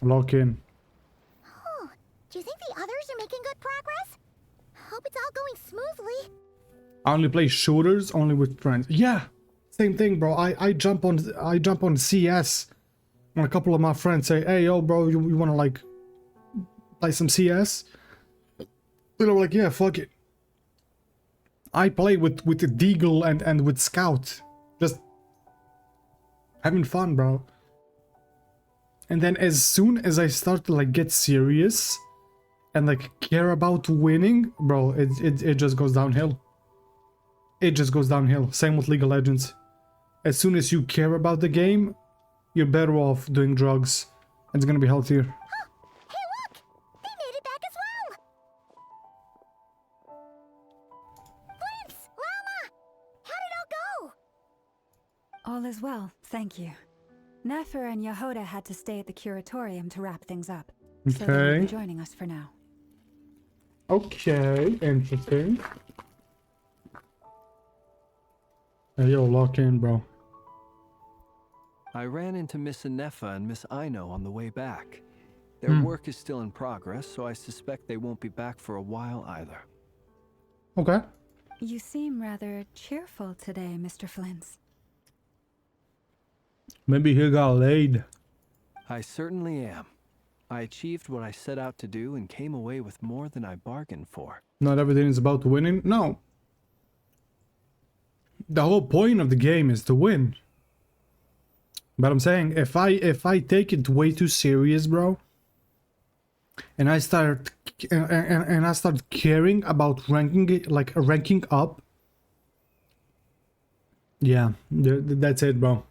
Lock in. Oh, do you think the others are making good progress? Hope it's all going smoothly. I only play shooters, only with friends. Yeah, same thing, bro. I jump on CS, and a couple of my friends say, "Hey, yo, bro, you wanna like play some CS?" And I'm like, "Yeah, fuck it." I play with the Deagle and with Scout, just having fun, bro. And then as soon as I start to like get serious and like care about winning, bro, it just goes downhill. It just goes downhill. Same with League of Legends. As soon as you care about the game, you're better off doing drugs. It's gonna be healthier. Hey, look! They made it back as well! Flintz! Llama! How did it all go? All is well, thank you. Nefer and Yehuda had to stay at the curatorium to wrap things up. So they will be joining us for now. Okay, interesting. Hey, yo, lock in, bro. I ran into Miss Anefa and Miss Aino on the way back. Their work is still in progress, so I suspect they won't be back for a while either. Okay. You seem rather cheerful today, Mr. Flintz. Maybe he got laid. I certainly am. I achieved what I set out to do and came away with more than I bargained for. Not everything is about winning. No. The whole point of the game is to win. But I'm saying if I take it way too serious, bro, and I start caring about ranking it, like ranking up, yeah, that's it, bro.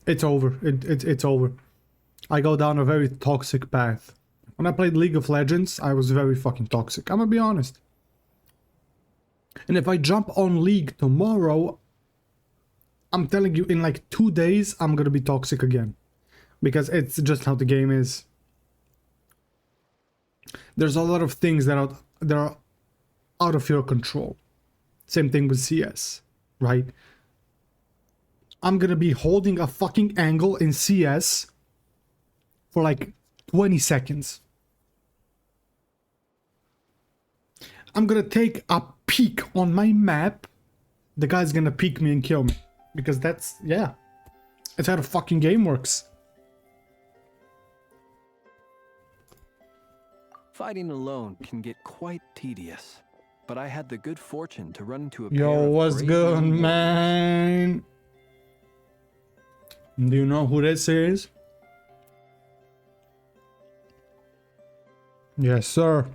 It's over. It's over. I go down a very toxic path. When I played League of Legends, I was very fucking toxic. I'm gonna be honest. And if I jump on League tomorrow, I'm telling you, in like 2 days, I'm gonna be toxic again. Because it's just how the game is. There's a lot of things that are out of your control. Same thing with CS, right? I'm gonna be holding a fucking angle in CS for like 20 seconds. I'm gonna take a peek on my map. The guy's gonna peek me and kill me. Because that's, yeah. It's how the fucking game works. Fighting alone can get quite tedious, but I had the good fortune to run into a pair Yo, of what's brave good, young warriors. man? Do you know who this is? Yes, sir.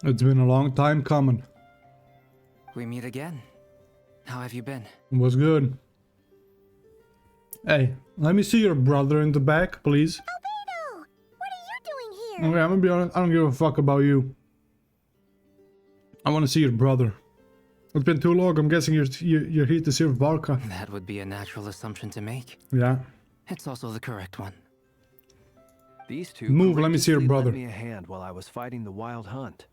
It's been a long time coming. We meet again. How have you been? What's good? Hey, let me see your brother in the back, please. Albedo! What are you doing here? Okay, I'm gonna be honest, I don't give a fuck about you. I wanna see your brother. It's been too long, I'm guessing you're here to serve Barca. That would be a natural assumption to make. Yeah. It's also the correct one. These two Move, let me see your courageously brother. lent me a hand while I was fighting the wild hunt.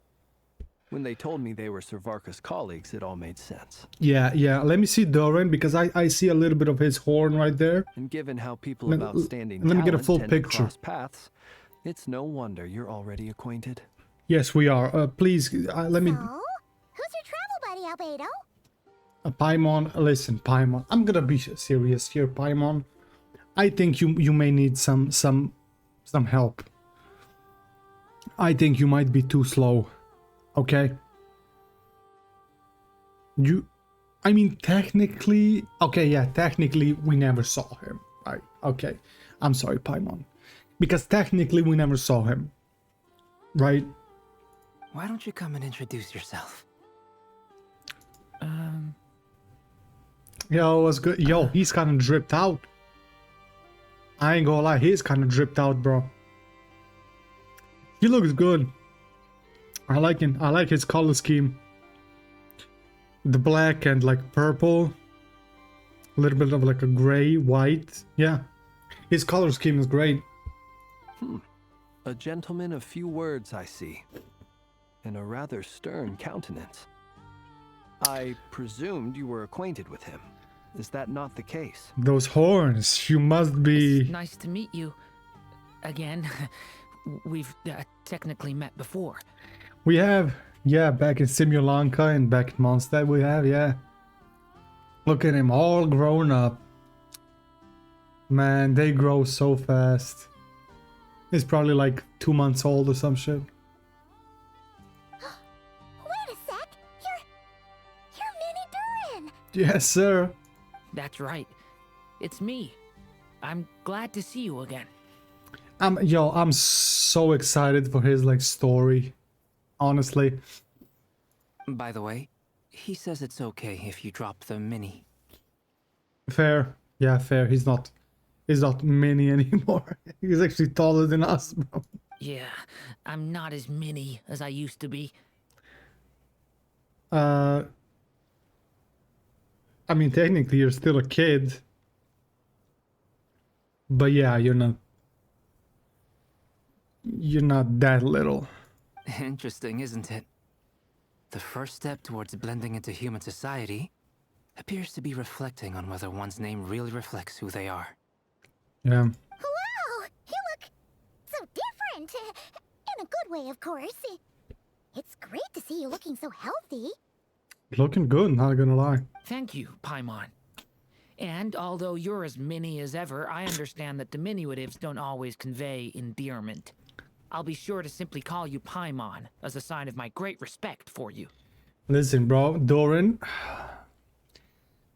When they told me they were Sir Varka's colleagues, it all made sense. Yeah, let me see Doran, because I see a little bit of his horn right there. And given how people Let- of outstanding let me get a talent full tend to picture. cross paths, it's no wonder you're already acquainted. Yes, we are. Please, let me... So, who's your travel buddy, Albedo? Paimon, listen, Paimon. I'm gonna be serious here, Paimon. I think you may need some help. I think you might be too slow. Okay? I mean, technically... Okay, yeah, technically we never saw him. Right, okay. I'm sorry, Paimon. Because technically we never saw him. Right? Why don't you come and introduce yourself? Yo, what's good? Yo, he's kind of dripped out. I ain't gonna lie, he's kind of dripped out, bro. He looks good. I like him. I like his color scheme. The black and like purple. A little bit of like a gray, white. Yeah. His color scheme is great. A gentleman of few words, I see. And a rather stern countenance. I presumed you were acquainted with him. Is that not the case? Those horns, you must be... Nice to meet you. again. We've technically met before. We have, yeah, back in Simulanka and back in Mondstadt we have, yeah. Look at him, all grown up. Man, they grow so fast. He's probably like 2 months old or some shit. Wait a sec. You're Mini Durin. Yes, sir. That's right. It's me. I'm glad to see you again. I'm so excited for his like story. Honestly. By the way, he says it's okay if you drop the mini. Fair. Yeah, fair. He's not mini anymore. He's actually taller than us, bro. Yeah, I'm not as mini as I used to be. I mean, technically you're still a kid. But yeah, you're not that little. Interesting, isn't it? The first step towards blending into human society appears to be reflecting on whether one's name really reflects who they are. Yeah. Wow, you look so different. In a good way, of course. It's great to see you looking so healthy. Looking good, not gonna lie. Thank you, Paimon. And although you're as mini as ever, I understand that diminutives don't always convey endearment. I'll be sure to simply call you Paimon as a sign of my great respect for you. Listen, bro, Doran.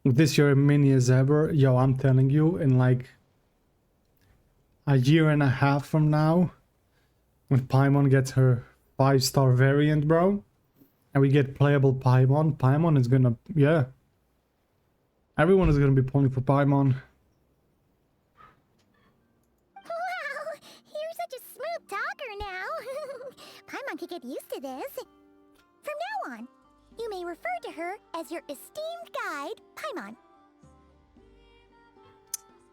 This year mini as ever. Yo, I'm telling you, in like a year and a half from now, when Paimon gets her 5-star variant, bro, and we get playable Paimon is gonna, yeah. Everyone is gonna be pulling for Paimon. Wow, you're such a smooth talker now. Paimon could get used to this. From now on, you may refer to her as your esteemed guide, Paimon.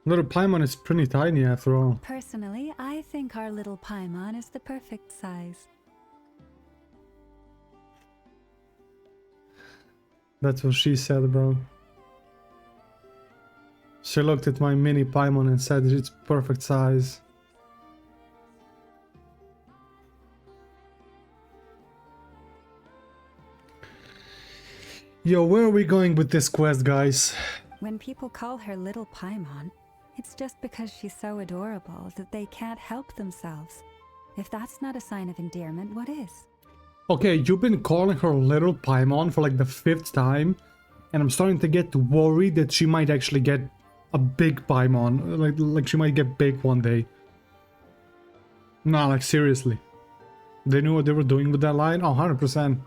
Little Paimon is pretty tiny after all. Personally, I think our little Paimon is the perfect size. That's what she said, bro. She looked at my mini Paimon and said it's perfect size. Yo, where are we going with this quest, guys? When people call her little Paimon, it's just because she's so adorable that they can't help themselves. If that's not a sign of endearment, what is? Okay, you've been calling her little Paimon for like the 5th time, and I'm starting to get worried that she might actually get a big Paimon. Like she might get big one day. Nah, like seriously. They knew what they were doing with that line? Oh, 100%.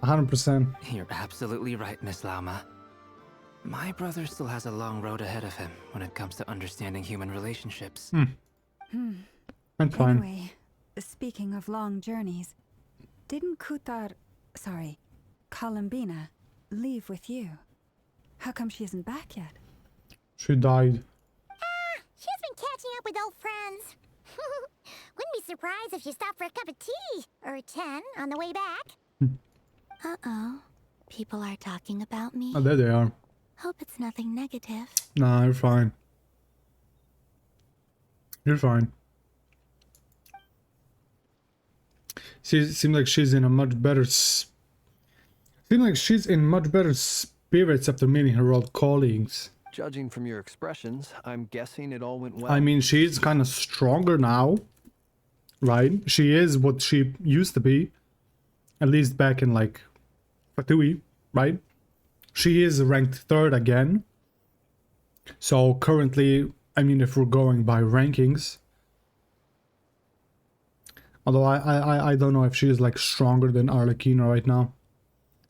100%. You're absolutely right, Miss Lauma. My brother still has a long road ahead of him when it comes to understanding human relationships. I'm fine. Anyway, speaking of long journeys, didn't Columbina, leave with you? How come she isn't back yet? She died. She's been catching up with old friends. Wouldn't be surprised if she stopped for a cup of tea or 10 on the way back. Uh-oh. People are talking about me. Oh, there they are. Hope it's nothing negative. Nah, you're fine. You're fine. Seems like she's in a much better... Seems like she's in much better spirits after meeting her old colleagues. Judging from your expressions, I'm guessing it all went well. I mean, she's kind of stronger now, right? She is what she used to be. At least back in, like, Fatui, right? She is ranked 3rd again. So currently, I mean, if we're going by rankings... Although I don't know if she is, like, stronger than Arlecchino right now.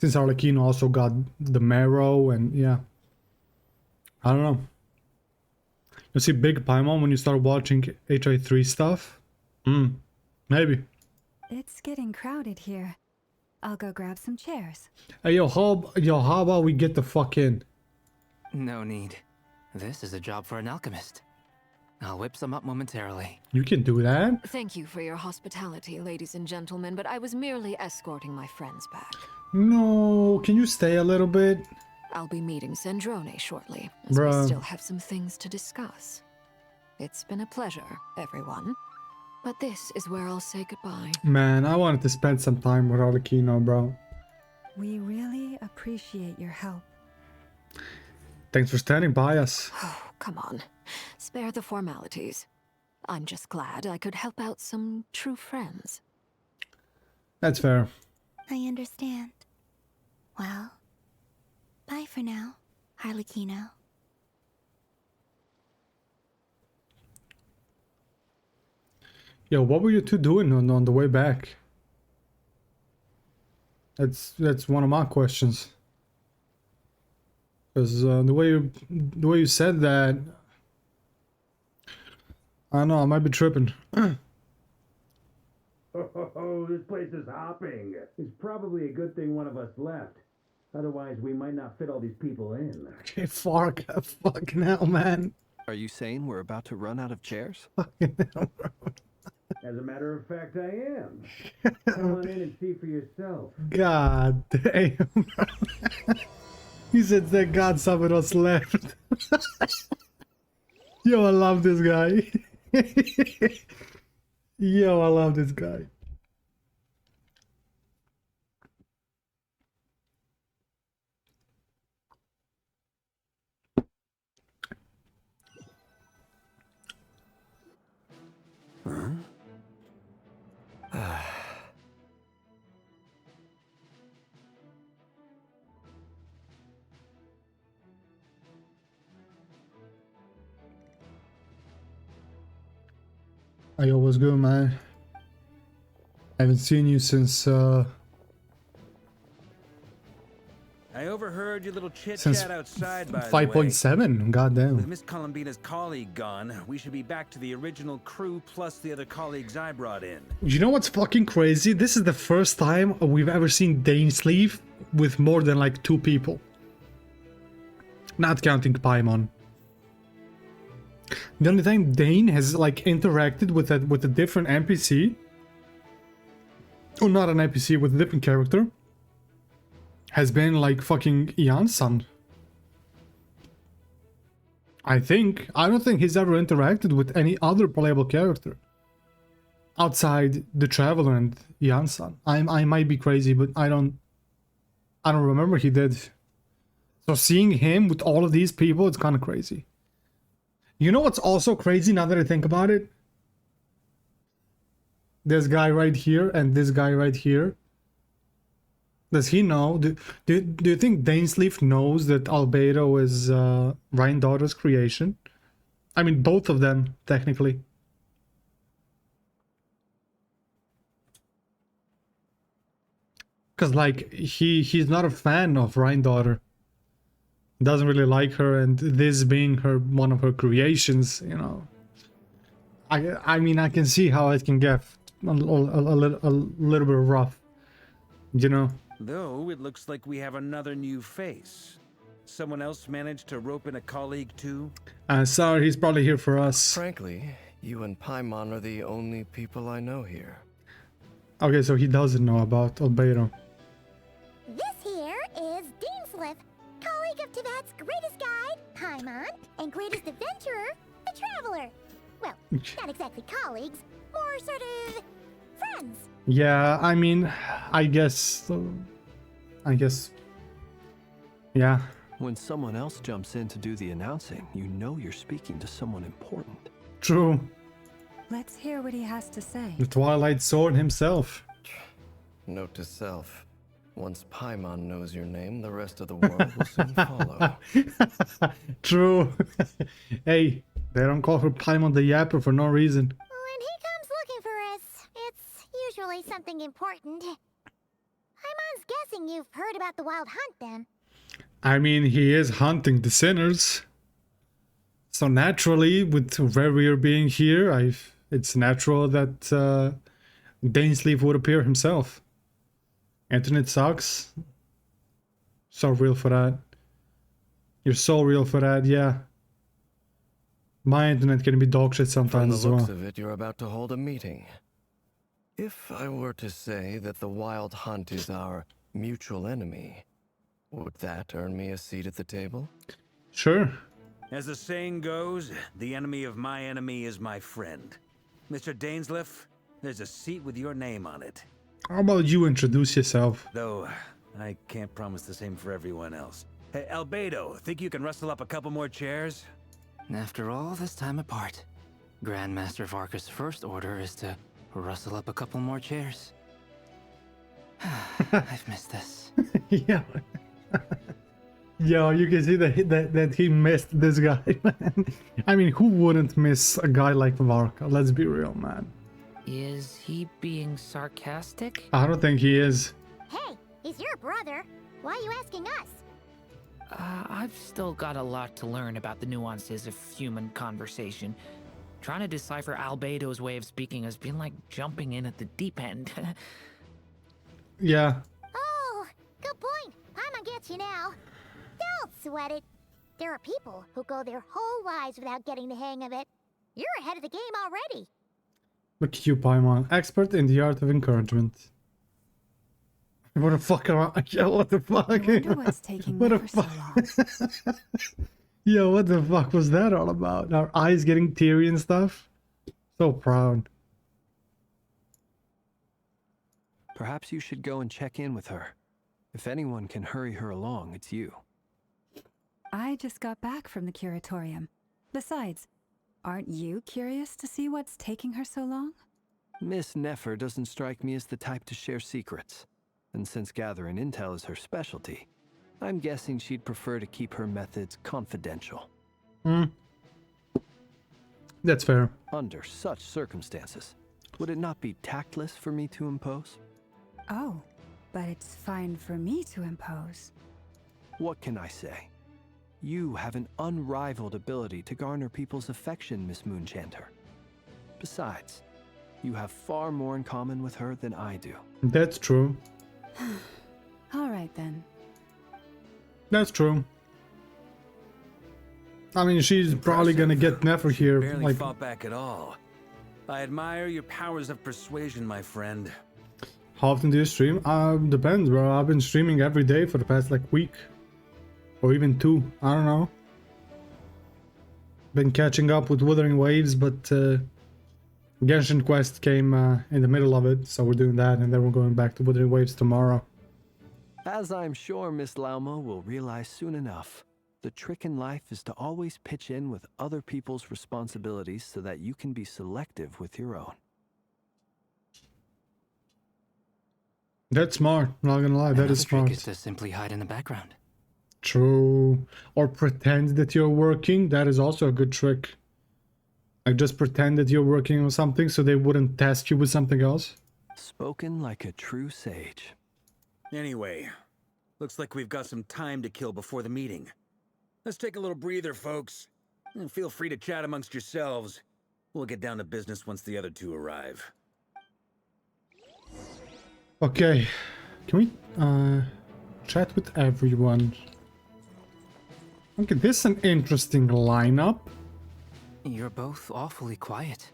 Since Arlecchino also got the marrow and, yeah. I don't know. You see Big Paimon when you start watching HI3 stuff? Maybe. It's getting crowded here. I'll go grab some chairs. Hey, how about we get the fuck in? No need. This is a job for an alchemist. I'll whip some up momentarily. You can do that? Thank you for your hospitality, ladies and gentlemen, but I was merely escorting my friends back. No, can you stay a little bit? I'll be meeting Sandrone shortly, as Bruh. we still have some things to discuss. It's been a pleasure, everyone. But this is where I'll say goodbye. Man, I wanted to spend some time with Arlecchino, bro. We really appreciate your help. Thanks for standing by us. Oh, come on. Spare the formalities. I'm just glad I could help out some true friends. That's fair. I understand. Well, bye for now, Arlecchino. Yo, what were you two doing on the way back? That's one of my questions. Because the way you said that, I don't know, I might be tripping. Oh, this place is hopping. It's probably a good thing one of us left. Otherwise, we might not fit all these people in. Okay, fucking hell, man. Are you saying we're about to run out of chairs? Fucking hell, bro. As a matter of fact, I am. Come on in and see for yourself. God damn, bro. He said, thank God someone else left. Yo, I love this guy. Yo, I love this guy. Yo, what's good, man? I haven't seen you since I overheard your little chit since chat outside, by the way. 5.7. Goddamn. With Miss Columbina's colleague gone, we should be back to the original crew plus the other colleagues I brought in. You know what's fucking crazy? This is the first time we've ever seen Dainsleif with more than like 2 people. Not counting Paimon. The only time Dane has like interacted with a different NPC, or not an NPC, with a different character, has been like fucking OdinssoN. I don't think he's ever interacted with any other playable character outside the Traveler and OdinssoN. I might be crazy, but I don't remember he did. So seeing him with all of these people, it's kind of crazy. You know what's also crazy now that I think about it? This guy right here and this guy right here. Does he know? Do you think Dainsleif knows that Albedo is Ryan Daughter's creation? I mean, both of them, technically. Because, like, he's not a fan of Ryan Daughter. Doesn't really like her, and this being one of her creations, you know. I mean, I can see how it can get a little bit rough, you know. Though it looks like we have another new face. Someone else managed to rope in a colleague too? Sorry, he's probably here for us. Frankly, you and Paimon are the only people I know here. Okay, so he doesn't know about Albedo. This here is Dainsleif, colleague of Tibet's greatest guide, Paimon, and greatest adventurer, the Traveler. Well, not exactly colleagues, more sort of friends. Yeah, I mean, I guess, yeah. When someone else jumps in to do the announcing, you know you're speaking to someone important. True. Let's hear what he has to say. The Twilight Sword himself. Note to self. Once Paimon knows your name, the rest of the world will soon follow. True. Hey, they don't call her Paimon the Yapper for no reason. When he comes looking for us, it's usually something important. Paimon's guessing you've heard about the Wild Hunt then. I mean, he is hunting the sinners. So naturally, with RERIR being here, it's natural that Dainsleif would appear himself. Internet sucks. So real for that. You're so real for that, yeah. My internet can be dog shit sometimes as From the well. looks of it, you're about to hold a meeting. If I were to say that the Wild Hunt is our mutual enemy, would that earn me a seat at the table? Sure. As the saying goes, the enemy of my enemy is my friend. Mr. Dainsleif, there's a seat with your name on it. How about you introduce yourself? Though, I can't promise the same for everyone else. Hey, Albedo, think you can rustle up a couple more chairs? After all this time apart, Grandmaster Varka's first order is to rustle up a couple more chairs. I've missed this. Yeah. Yo, you can see that he missed this guy, man. I mean, who wouldn't miss a guy like Varka? Let's be real, man. Is he being sarcastic? I don't think he is. Hey, he's your brother. Why are you asking us? I've still got a lot to learn about the nuances of human conversation. Trying to decipher Albedo's way of speaking has been like jumping in at the deep end. Yeah. Oh, good point. I'ma get you now. Don't sweat it. There are people who go their whole lives without getting the hang of it. You're ahead of the game already. Look at you, Paimon. Expert in the art of encouragement. What the fuck am I? Yo, what the fuck? I wonder what's taking What them the for so long. Yo, what the fuck was that all about? Our eyes getting teary and stuff? So proud. Perhaps you should go and check in with her. If anyone can hurry her along, it's you. I just got back from the curatorium. Besides, aren't you curious to see what's taking her so long? Miss Nefer doesn't strike me as the type to share secrets. And since gathering intel is her specialty, I'm guessing she'd prefer to keep her methods confidential. That's fair. Under such circumstances, would it not be tactless for me to impose? Oh, but it's fine for me to impose. What can I say? You have an unrivaled ability to garner people's affection, Miss Moonchanter. Besides, you have far more in common with her than I do. That's true. All right then. That's true. I mean, she's probably gonna get Nefer here. Barely Like, fought back at all. I admire your powers of persuasion, my friend. how often do you stream? Depends, bro. I've been streaming every day for the past like week, or even 2. I don't know. Been catching up with Wuthering Waves, but Genshin Quest came in the middle of it, so we're doing that, and then we're going back to Wuthering Waves tomorrow. As I'm sure Miss Lauma will realize soon enough, the trick in life is to always pitch in with other people's responsibilities so that you can be selective with your own. That's smart, not gonna lie, that Another is smart. trick is to simply hide in the background. True. Or pretend that you're working, that is also a good trick. Like, just pretend that you're working on something so they wouldn't test you with something else. Spoken like a true sage. Anyway, looks like we've got some time to kill before the meeting. Let's take a little breather, folks. And feel free to chat amongst yourselves. We'll get down to business once the other two arrive. Okay, can we chat with everyone? Okay, this is an interesting lineup. You're both awfully quiet.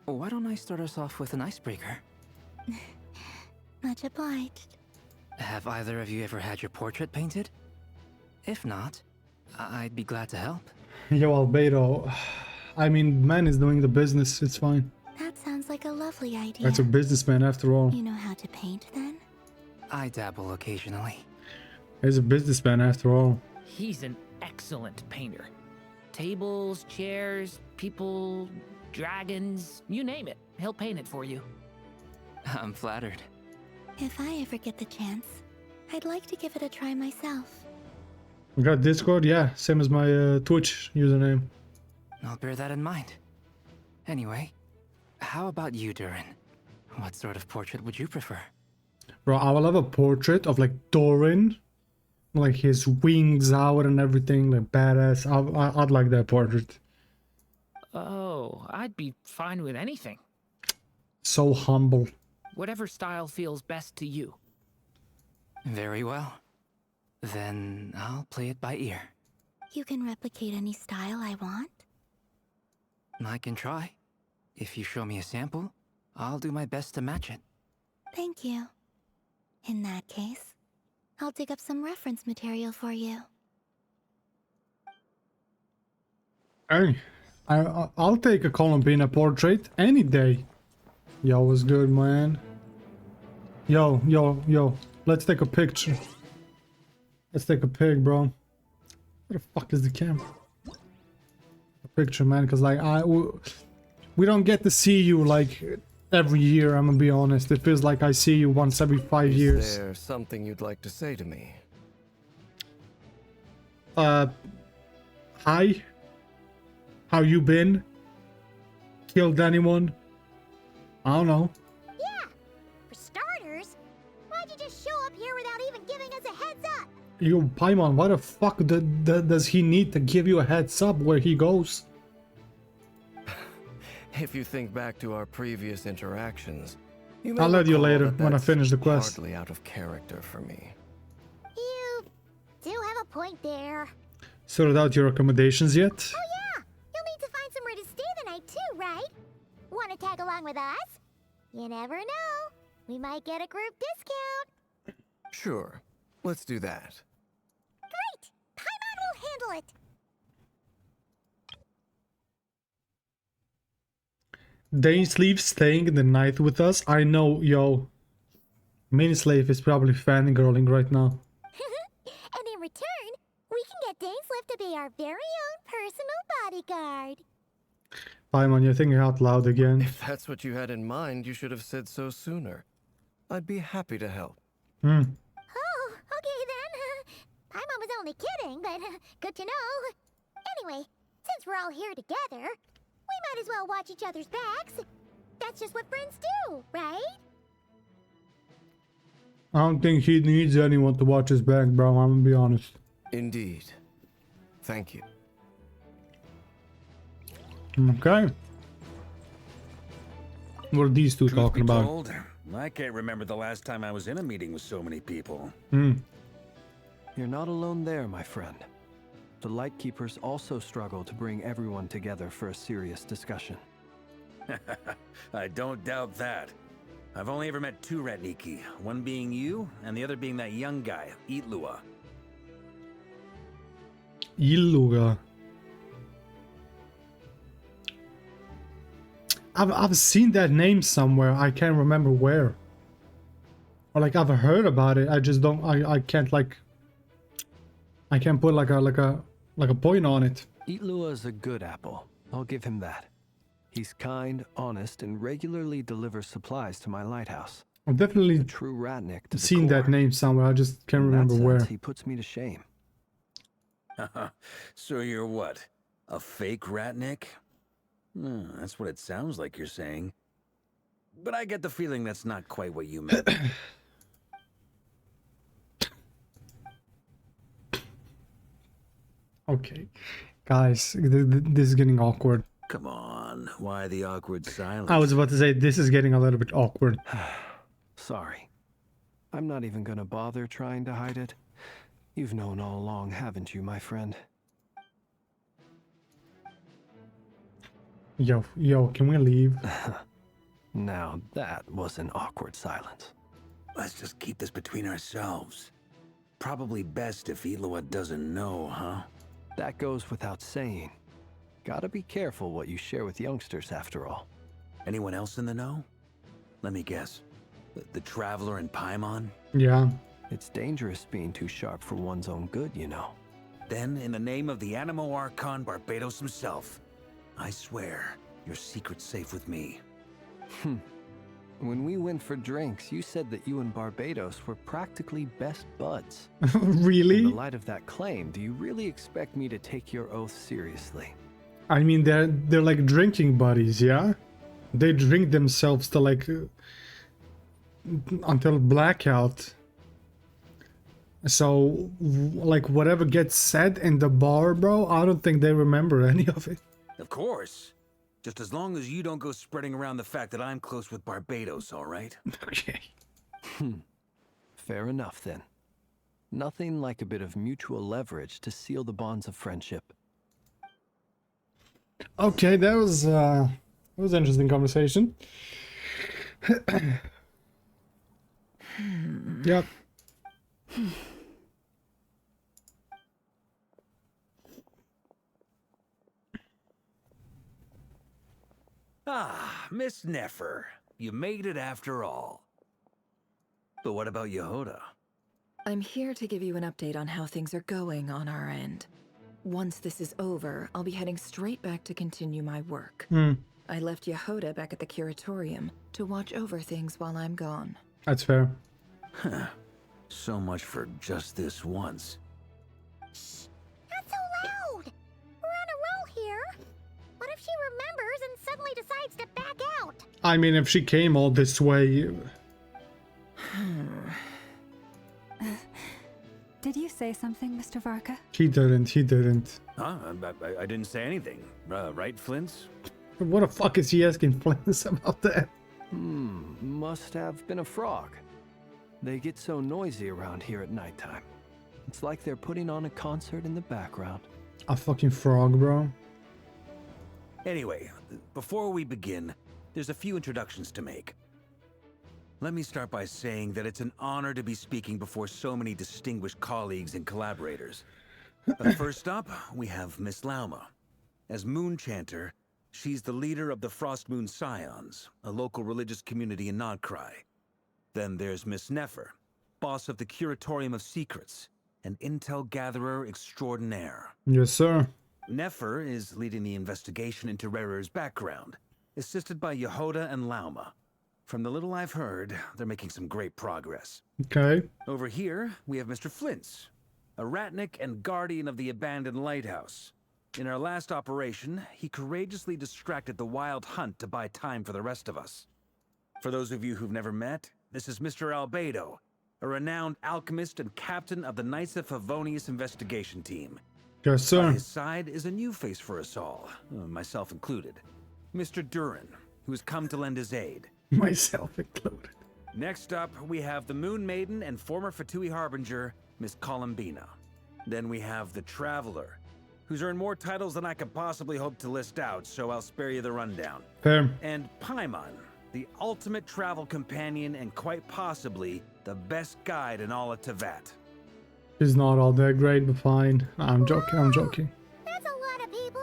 Why don't I start us off with an icebreaker? Much obliged. Have either of you ever had your portrait painted? If not, I'd be glad to help. Yo, Albedo. I mean, man is doing the business, it's fine. That sounds like a lovely idea. That's a businessman after all. You know how to paint then? I dabble occasionally. He's a businessman after all. He's an excellent painter. Tables, chairs, people, dragons, you name it. He'll paint it for you. I'm flattered. If I ever get the chance, I'd like to give it a try myself. You got Discord? Yeah, same as my Twitch username. I'll bear that in mind. Anyway, how about you, Durin? What sort of portrait would you prefer? Bro, I will have a portrait of like Doran, like his wings out and everything, like badass. I'd like that portrait. Oh, I'd be fine with anything. So humble. Whatever style feels best to you. Very well. Then I'll play it by ear. You can replicate any style I want? I can try. If you show me a sample, I'll do my best to match it. Thank you. In that case, I'll dig up some reference material for you. Hey, I'll take a Columbina portrait any day. Yo, what's good, man? Yo. Let's take a picture. Let's take a pic, bro. Where the fuck is the camera? A picture, man, because like we don't get to see you like every year. I'm gonna be honest. It feels like I see you once every 5 years. Is there something you'd like to say to me? Hi. How you been? Killed anyone? I don't know. Yeah. For starters, why'd you just show up here without even giving us a heads up? Yo, Paimon, why the fuck does he need to give you a heads up where he goes? If you think back to our previous interactions, I'll let you later when I that's finish the quest. Hardly out of character for me. You do have a point there. Sorted out your accommodations yet? Oh yeah, you'll need to find somewhere to stay the night too, right? Want to tag along with us? You never know. We might get a group discount. Sure, let's do that. Great! Paimon will handle it. Dainsleeve staying the night with us? I know, yo. Minislave is probably fangirling right now. And in return, we can get Dainsleeve to be our very own personal bodyguard. Paimon, you're thinking out loud again. If that's what you had in mind, you should have said so sooner. I'd be happy to help. Oh, okay then. Paimon was only kidding, but good to know. Anyway, since we're all here together, we might as well watch each other's backs. That's just what friends do, right? I don't think he needs anyone to watch his back, bro. I'm gonna be honest. Indeed. Thank you. Okay. What are these two talking about? Told, I can't remember the last time I was in a meeting with so many people. You're not alone there, my friend. The Lightkeepers also struggle to bring everyone together for a serious discussion. I don't doubt that. I've only ever met two Ratniki, one being you, and the other being that young guy, Itlua. Illuga. I've seen that name somewhere. I can't remember where. Or like I've heard about it. I just don't. I can't like. I can't put like a point on it. Itlua is a good apple. I'll give him that. He's kind, honest, and regularly delivers supplies to my lighthouse. I've definitely True Ratnik to the seen that core. name somewhere. I just can't In that remember where. sense, he puts me to shame. So you're what? A fake Ratnik? That's what it sounds like you're saying. But I get the feeling that's not quite what you meant. Okay, guys, this is getting awkward. Come on, why the awkward silence? I was about to say this is getting a little bit awkward. Sorry. I'm not even gonna bother trying to hide it. You've known all along, haven't you, my friend? Yo, can we leave? Now that was an awkward silence. Let's just keep this between ourselves. Probably best if Itlua doesn't know, huh? That goes without saying. Gotta be careful what you share with youngsters, after all. Anyone else in the know? Let me guess. The Traveler and Paimon? Yeah. It's dangerous being too sharp for one's own good, you know. Then, in the name of the Animo Archon Barbados himself, I swear your secret's safe with me. When we went for drinks, you said that you and Barbados were practically best buds. Really? In the light of that claim, do you really expect me to take your oath seriously? I mean, they're like drinking buddies, yeah? They drink themselves to like until blackout. So like whatever gets said in the bar, bro, I don't think they remember any of it. Of course. Just as long as you don't go spreading around the fact that I'm close with Barbados, all right? Okay. Fair enough, then. Nothing like a bit of mutual leverage to seal the bonds of friendship. Okay, that was an interesting conversation. Yep. Ah, Miss Nefer. You made it after all. But what about Yehoda? I'm here to give you an update on how things are going on our end. Once this is over, I'll be heading straight back to continue my work. I left Yehoda back at the curatorium to watch over things while I'm gone. That's fair. So much for just this once. Shh! Not so loud! We're on a roll here. What if she remembers and suddenly decides to back out? I mean, if she came all this way... Did you say something, Mr. Varka? He didn't. Huh? I didn't say anything. Right, Flint's? What the fuck is he asking Flint about that? Must have been a frog. They get so noisy around here at nighttime. It's like they're putting on a concert in the background. A fucking frog, bro. Anyway, before we begin, there's a few introductions to make. Let me start by saying that it's an honor to be speaking before so many distinguished colleagues and collaborators. First up, we have Miss Lauma. As Moon Chanter, she's the leader of the Frost Moon Scions, a local religious community in Nodcry. Then there's Miss Nefer, boss of the Curatorium of Secrets, an intel gatherer extraordinaire. Yes, sir. Nefer is leading the investigation into RERIR's background, assisted by Yehoda and Lauma. From the little I've heard, they're making some great progress. Okay. Over here, we have Mr. Flint's, a ratnik and guardian of the abandoned lighthouse. In our last operation, he courageously distracted the wild hunt to buy time for the rest of us. For those of you who've never met, this is Mr. Albedo, a renowned alchemist and captain of the Knights of Favonius investigation team. Yes, sir. By his side is a new face for us all, myself included. Mr. Durin, who has come to lend his aid. Myself included. Next up, we have the Moon Maiden and former Fatui Harbinger, Miss Columbina. Then we have the Traveler, who's earned more titles than I could possibly hope to list out, so I'll spare you the rundown. Fair. And Paimon, the ultimate travel companion and quite possibly the best guide in all of Tevat. He's not all that great, but fine. I'm joking. That's a lot of people.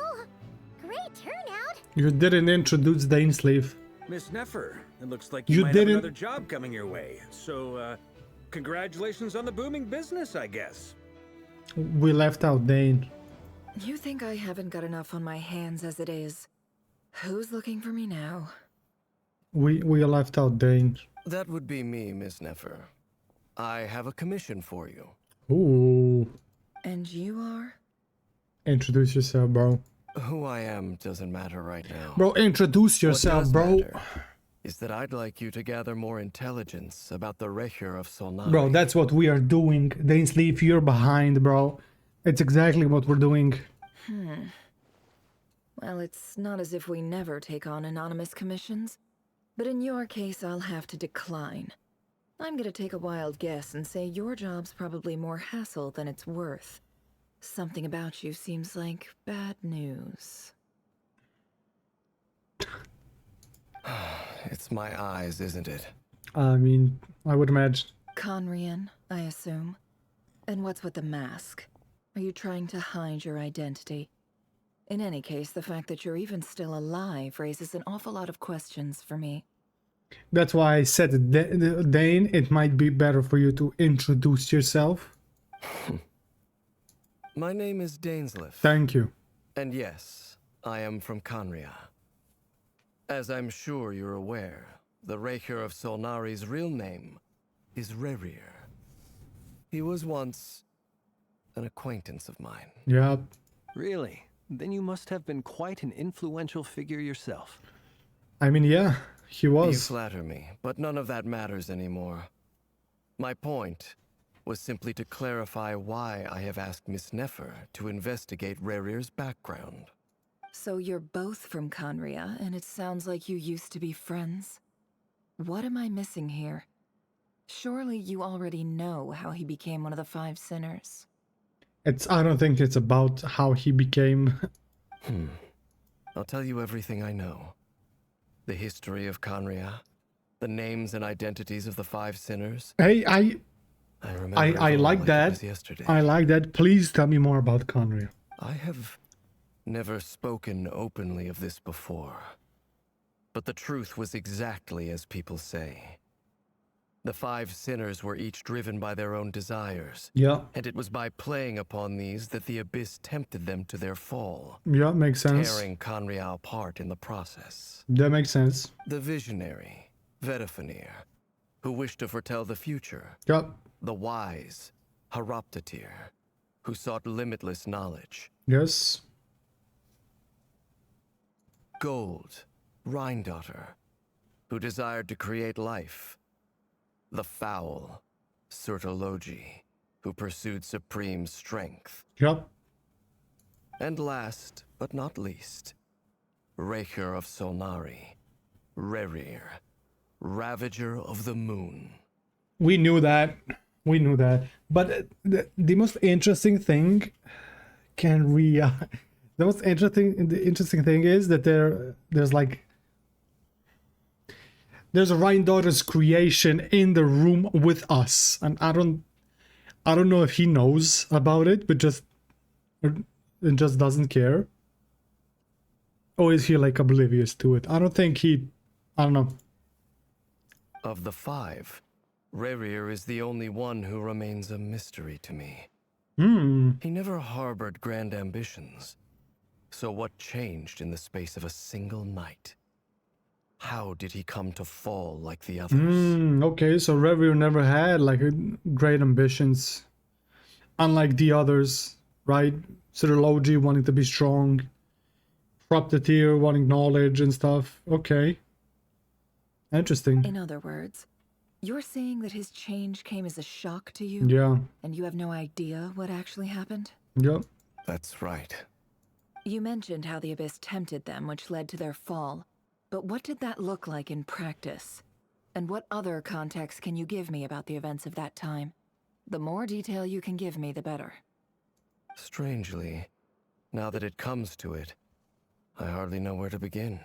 Great turnout. You didn't introduce Dainsleif. Miss Nefer, it looks like You you might didn't- have another job coming your way. So, congratulations on the booming business, I guess. We left out Dane. You think I haven't got enough on my hands as it is? Who's looking for me now? We left out Dane. That would be me, Miss Nefer. I have a commission for you. Ooh. And you are? Introduce yourself, bro. Who I am doesn't matter right now. Bro, introduce yourself, What does bro. matter is that I'd like you to gather more intelligence about the RERIR of Solnari. Bro, that's what we are doing. Dainsleif, you're behind, bro. It's exactly what we're doing. Well, it's not as if we never take on anonymous commissions. But in your case, I'll have to decline. I'm gonna take a wild guess and say your job's probably more hassle than it's worth. Something about you seems like bad news. It's my eyes, isn't it? I mean, I would imagine. Conrian, I assume. And what's with the mask? Are you trying to hide your identity? In any case, the fact that you're even still alive raises an awful lot of questions for me. That's why I said, Dane, it might be better for you to introduce yourself. My name is Dainsleif. Thank you. And yes, I am from Conria. As I'm sure you're aware, the RERIR of Solnari's real name is RERIR. He was once an acquaintance of mine. Yeah. Really? Then you must have been quite an influential figure yourself. I mean, yeah, he You was. flatter me, but none of that matters anymore. My point was simply to clarify why I have asked Miss Nefer to investigate RERIR's background. So you're both from Conria, and it sounds like you used to be friends? What am I missing here? Surely you already know how he became one of the Five Sinners. I don't think it's about how he became. I'll tell you everything I know. The history of Conria, the names and identities of the Five Sinners. Hey, I remember it I all like it that. was yesterday. I like that. Please tell me more about Conria. I have never spoken openly of this before. But the truth was exactly as people say. The 5 sinners were each driven by their own desires. Yeah. And it was by playing upon these that the Abyss tempted them to their fall. Yeah, makes sense. Tearing Conria apart in the process. That makes sense. The visionary, Vedifenir, who wished to foretell the future. Yep. The wise, Haroptatir, who sought limitless knowledge. Yes. Gold, Rhine-daughter, who desired to create life. The foul, Surtologi, who pursued supreme strength. Yep. And last, but not least, Raker of Solnari, RERIR, Ravager of the Moon. We knew that. We knew that. But the most interesting thing, the most interesting thing is that there's a Rhine daughter's creation in the room with us, and I don't know if he knows about it, but just doesn't care, or is he like oblivious to it? I don't know. Of the 5, RERIR is the only one who remains a mystery to me. He never harbored grand ambitions. So what changed in the space of a single night? How did he come to fall like the others? Okay, so RERIR never had like great ambitions, unlike the others, right? Surtologi wanting to be strong, Haroptatir wanting knowledge and stuff. Okay. Interesting. In other words, you're saying that his change came as a shock to you? Yeah. And you have no idea what actually happened? Yep. That's right. You mentioned how the Abyss tempted them, which led to their fall. But what did that look like in practice? And what other context can you give me about the events of that time? The more detail you can give me, the better. Strangely, now that it comes to it, I hardly know where to begin.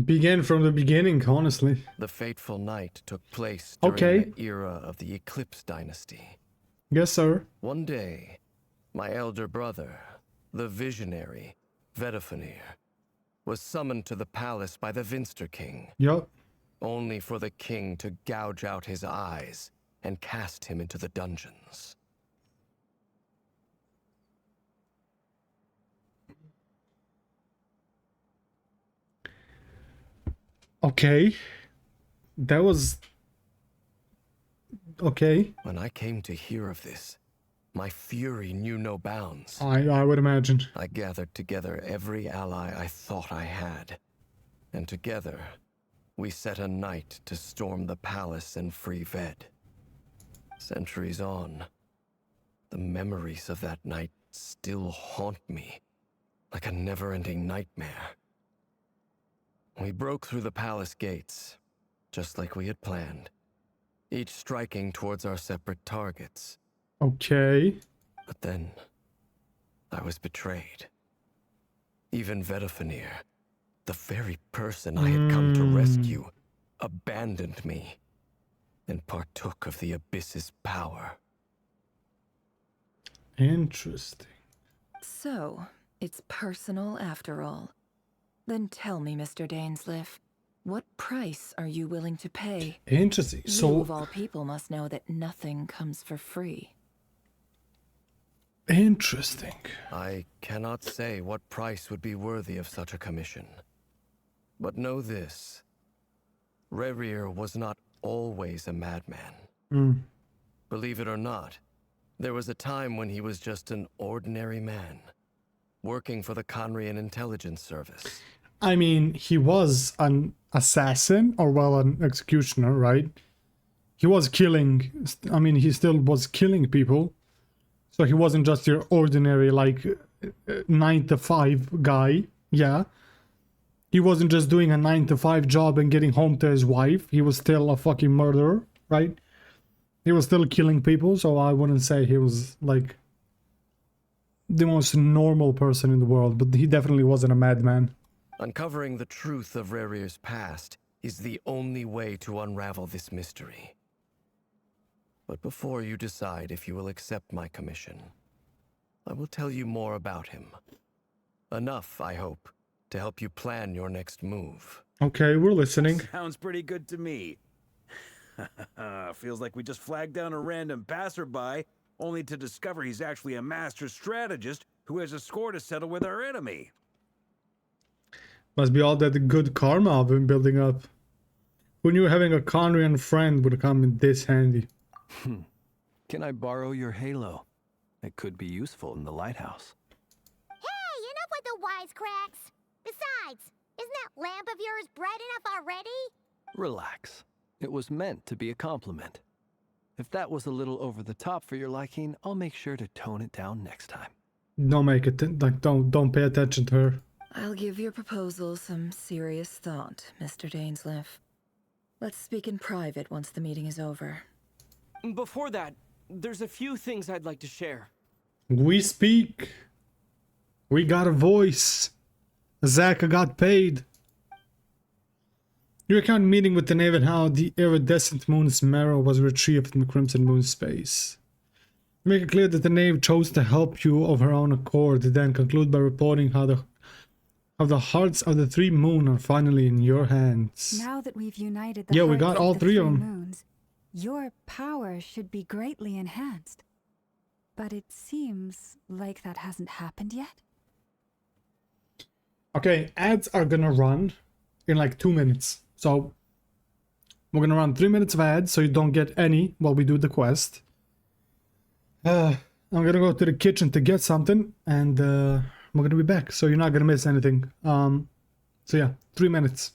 Begin from the beginning, honestly. The fateful night took place during the era of the Eclipse Dynasty. Yes, sir. One day, my elder brother, the visionary, Vedifenir, was summoned to the palace by the Vinster King. Yup. Only for the king to gouge out his eyes and cast him into the dungeons. Okay. That was... Okay. When I came to hear of this, my fury knew no bounds. I would imagine. I gathered together every ally I thought I had. And together, we set a night to storm the palace and free Ved. Centuries on, the memories of that night still haunt me, like a never-ending nightmare. We broke through the palace gates, just like we had planned, each striking towards our separate targets. Okay. But then, I was betrayed. Even Vedifenir, the very person I had come to rescue, abandoned me and partook of the Abyss's power. Interesting. So, it's personal after all. Then tell me, Mr. Dainsleif, what price are you willing to pay? Interesting. You, So, of all people, must know that nothing comes for free. interesting. I cannot say what price would be worthy of such a commission. But know this. RERIR was not always a madman. Believe it or not, there was a time when he was just an ordinary man, working for the Conrian Intelligence Service. I mean, he was an assassin, or well, an executioner, right? He was killing, I mean, he still was killing people. So he wasn't just your ordinary, like, 9-to-5 guy, yeah. He wasn't just doing a 9-to-5 job and getting home to his wife. He was still a fucking murderer, right? He was still killing people, so I wouldn't say he was, like, the most normal person in the world, but he definitely wasn't a madman. Uncovering the truth of RERIR's past is the only way to unravel this mystery. But before you decide if you will accept my commission, I will tell you more about him. Enough, I hope, to help you plan your next move. Okay, we're listening. Sounds pretty good to me. Feels like we just flagged down a random passerby, only to discover he's actually a master strategist who has a score to settle with our enemy. Must be all that good karma I've been building up. Who knew having a Conrian friend would come in this handy? Can I borrow your halo? It could be useful in the lighthouse. Hey, enough with the wisecracks! Besides, isn't that lamp of yours bright enough already? Relax. It was meant to be a compliment. If that was a little over the top for your liking, I'll make sure to tone it down next time. Don't make it, like, don't pay attention to her. I'll give your proposal some serious thought, Mr. Dainsleif. Let's speak in private once the meeting is over. Before that, there's a few things I'd like to share. We speak. We got a voice. Zaka got paid. You recount meeting with the knave and how the iridescent moon's marrow was retrieved from the Crimson Moon space. You make it clear that the knave chose to help you of her own accord, then conclude by reporting how the hearts of the three moon are finally in your hands. Now that we've united the Yeah, we hearts got of all the three of them. moons, your power should be greatly enhanced. But it seems like that hasn't happened yet. Okay, ads are gonna run in like 2 minutes. So we're gonna run 3 minutes of ads so you don't get any while we do the quest. I'm gonna go to the kitchen to get something and we're gonna be back, so you're not gonna miss anything. So yeah, 3 minutes.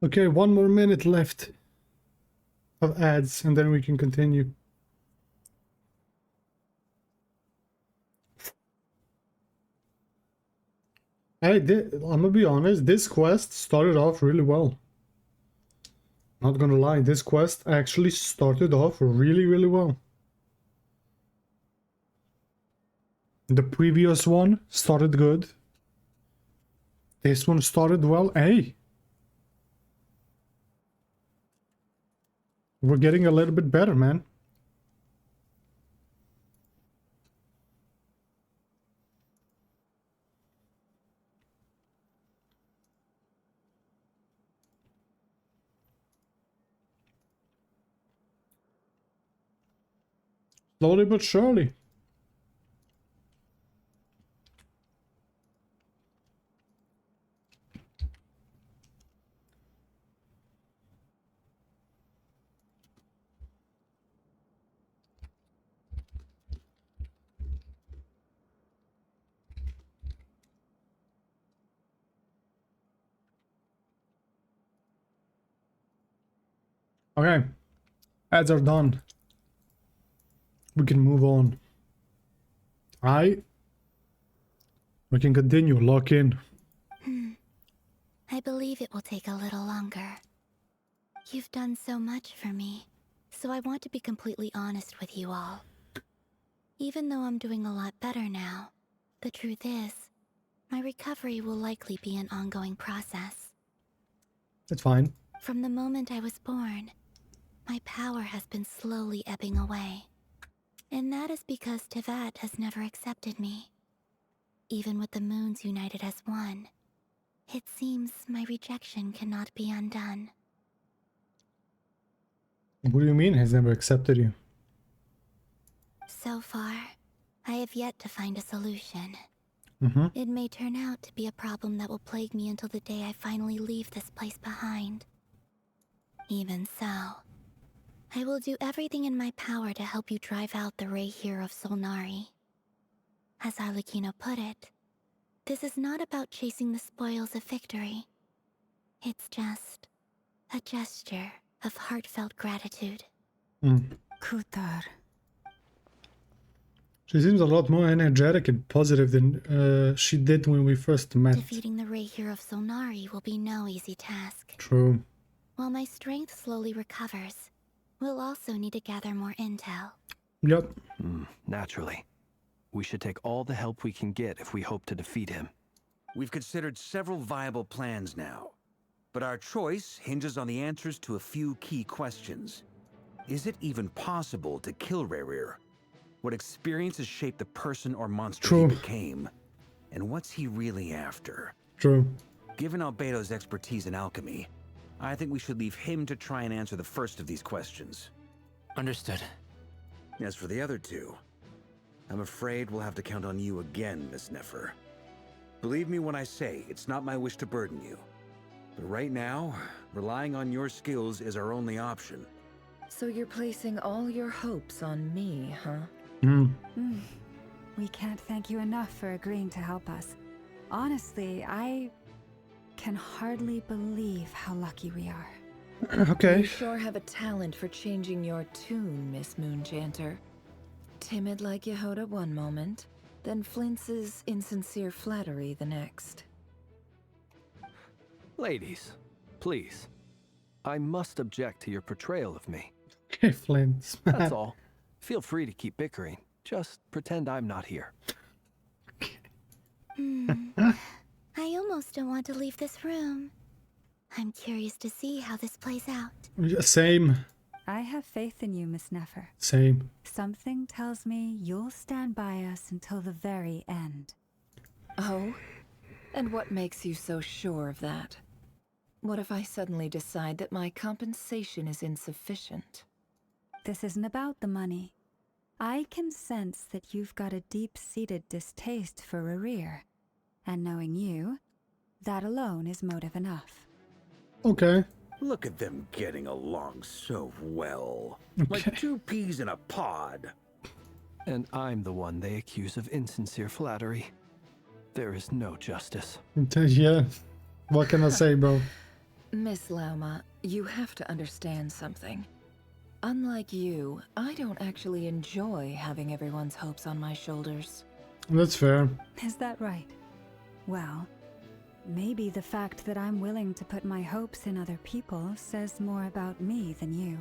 Okay, 1 more minute left of ads and then we can continue. I'm gonna be honest, this quest started off really well. Not gonna lie, this quest actually started off really well. The previous one started good. This one started well. Hey! We're getting a little bit better, man. Slowly but surely. Okay. Ads are done. We can move on. Alright. We can continue. Lock in. I believe it will take a little longer. You've done so much for me, so I want to be completely honest with you all. Even though I'm doing a lot better now, the truth is, my recovery will likely be an ongoing process. It's fine. From the moment I was born, my power has been slowly ebbing away. And that is because Tevat has never accepted me. Even with the moons united as one, it seems my rejection cannot be undone. What do you mean he's never accepted you? So far, I have yet to find a solution. It may turn out to be a problem that will plague me until the day I finally leave this place behind. Even so, I will do everything in my power to help you drive out the RERIR of Solnari. As Arlecchino put it, this is not about chasing the spoils of victory. It's just a gesture of heartfelt gratitude. Kutar. She seems a lot more energetic and positive than she did when we first met. Defeating the RERIR of Solnari will be no easy task. True. While my strength slowly recovers, we'll also need to gather more intel. Yep. Naturally. We should take all the help we can get if we hope to defeat him. We've considered several viable plans now, but our choice hinges on the answers to a few key questions. Is it even possible to kill RERIR? What experiences shaped the person or monster he became? And what's he really after? True. Given Albedo's expertise in alchemy, I think we should leave him to try and answer the first of these questions. Understood. As for the other two, I'm afraid we'll have to count on you again, Miss Nefer. Believe me when I say it's not my wish to burden you. But right now, relying on your skills is our only option. So you're placing all your hopes on me, huh? We can't thank you enough for agreeing to help us. Honestly, I can hardly believe how lucky we are. Okay. You sure have a talent for changing your tune, Miss Moonchanter. Timid like Yehoda one moment, then flinches insincere flattery the next. Ladies, please. I must object to your portrayal of me. Okay, Flint. That's all. Feel free to keep bickering. Just pretend I'm not here. I almost don't want to leave this room. I'm curious to see how this plays out. Same. I have faith in you, Miss Nefer. Same. Something tells me you'll stand by us until the very end. Oh? And what makes you so sure of that? What if I suddenly decide that my compensation is insufficient? This isn't about the money. I can sense that you've got a deep-seated distaste for RERIR. And knowing you, that alone is motive enough. Okay. Look at them getting along so well. Okay. Like two peas in a pod. And I'm the one they accuse of insincere flattery. There is no justice. Yeah. What can I say, bro? Miss Lauma, you have to understand something. Unlike you, I don't actually enjoy having everyone's hopes on my shoulders. That's fair. Is that right? Well, maybe the fact that I'm willing to put my hopes in other people says more about me than you.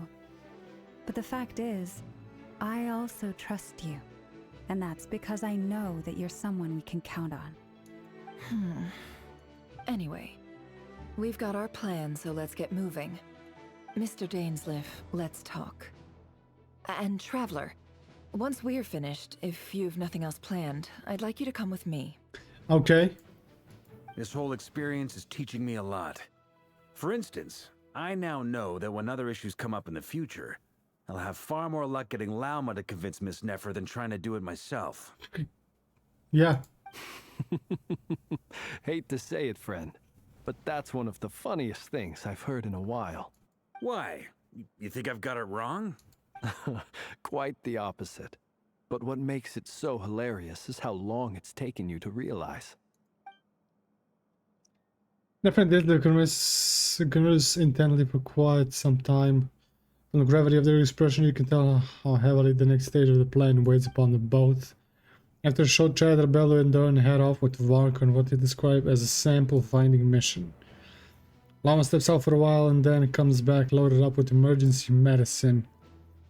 But the fact is, I also trust you. And that's because I know that you're someone we can count on. Anyway, we've got our plan, so let's get moving. Mr. Dainsleif, let's talk. And Traveler, once we're finished, if you've nothing else planned, I'd like you to come with me. Okay. This whole experience is teaching me a lot. For instance, I now know that when other issues come up in the future, I'll have far more luck getting Lauma to convince Miss Nefer than trying to do it myself. Yeah. Hate to say it, friend, but that's one of the funniest things I've heard in a while. Why? You think I've got it wrong? Quite the opposite. But what makes it so hilarious is how long it's taken you to realize. Definitely did the converse intently for quite some time. From the gravity of their expression, you can tell how heavily the next stage of the plan weighs upon them both. After a short chat, Rebello and Dorn head off with Vark on what they describe as a sample finding mission. Llama steps out for a while and then comes back loaded up with emergency medicine.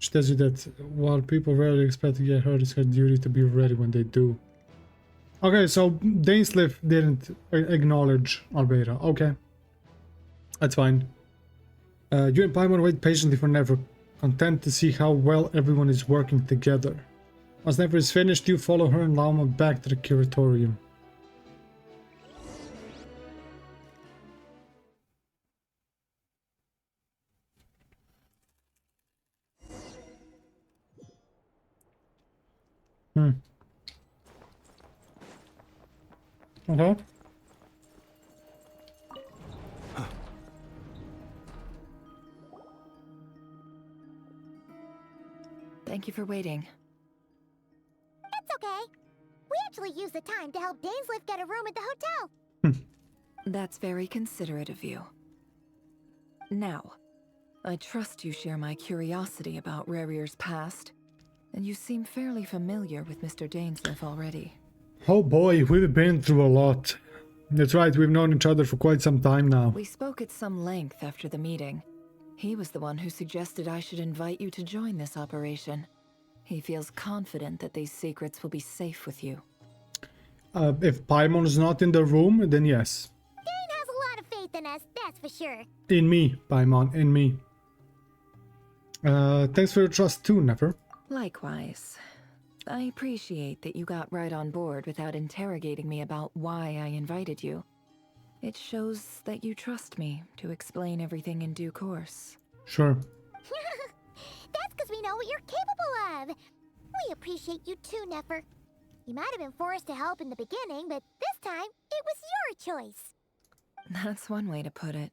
She tells you that while people rarely expect to get hurt, it's her duty to be ready when they do. Okay, so Dainsleif didn't acknowledge Albeira. Okay. That's fine. You and Paimon wait patiently for Never, content to see how well everyone is working together. Once Never is finished, you follow her and Llama back to the curatorium. Okay. Thank you for waiting. It's okay. We actually used the time to help Dainsleif get a room at the hotel. That's very considerate of you. Now, I trust you share my curiosity about RERIR's past, and you seem fairly familiar with Mr. Dainsleif already. Oh boy, we've been through a lot. That's right, we've known each other for quite some time now. We spoke at some length after the meeting. He was the one who suggested I should invite you to join this operation. He feels confident that these secrets will be safe with you. If Paimon's not in the room, then yes. Dane has a lot of faith in us, that's for sure. In me, Paimon, in me. Thanks for your trust too, Nefer. Likewise. I appreciate that you got right on board without interrogating me about why I invited you. It shows that you trust me to explain everything in due course. Sure. That's because we know what you're capable of. We appreciate you too, Nefer. You might have been forced to help in the beginning, but this time, it was your choice. That's one way to put it.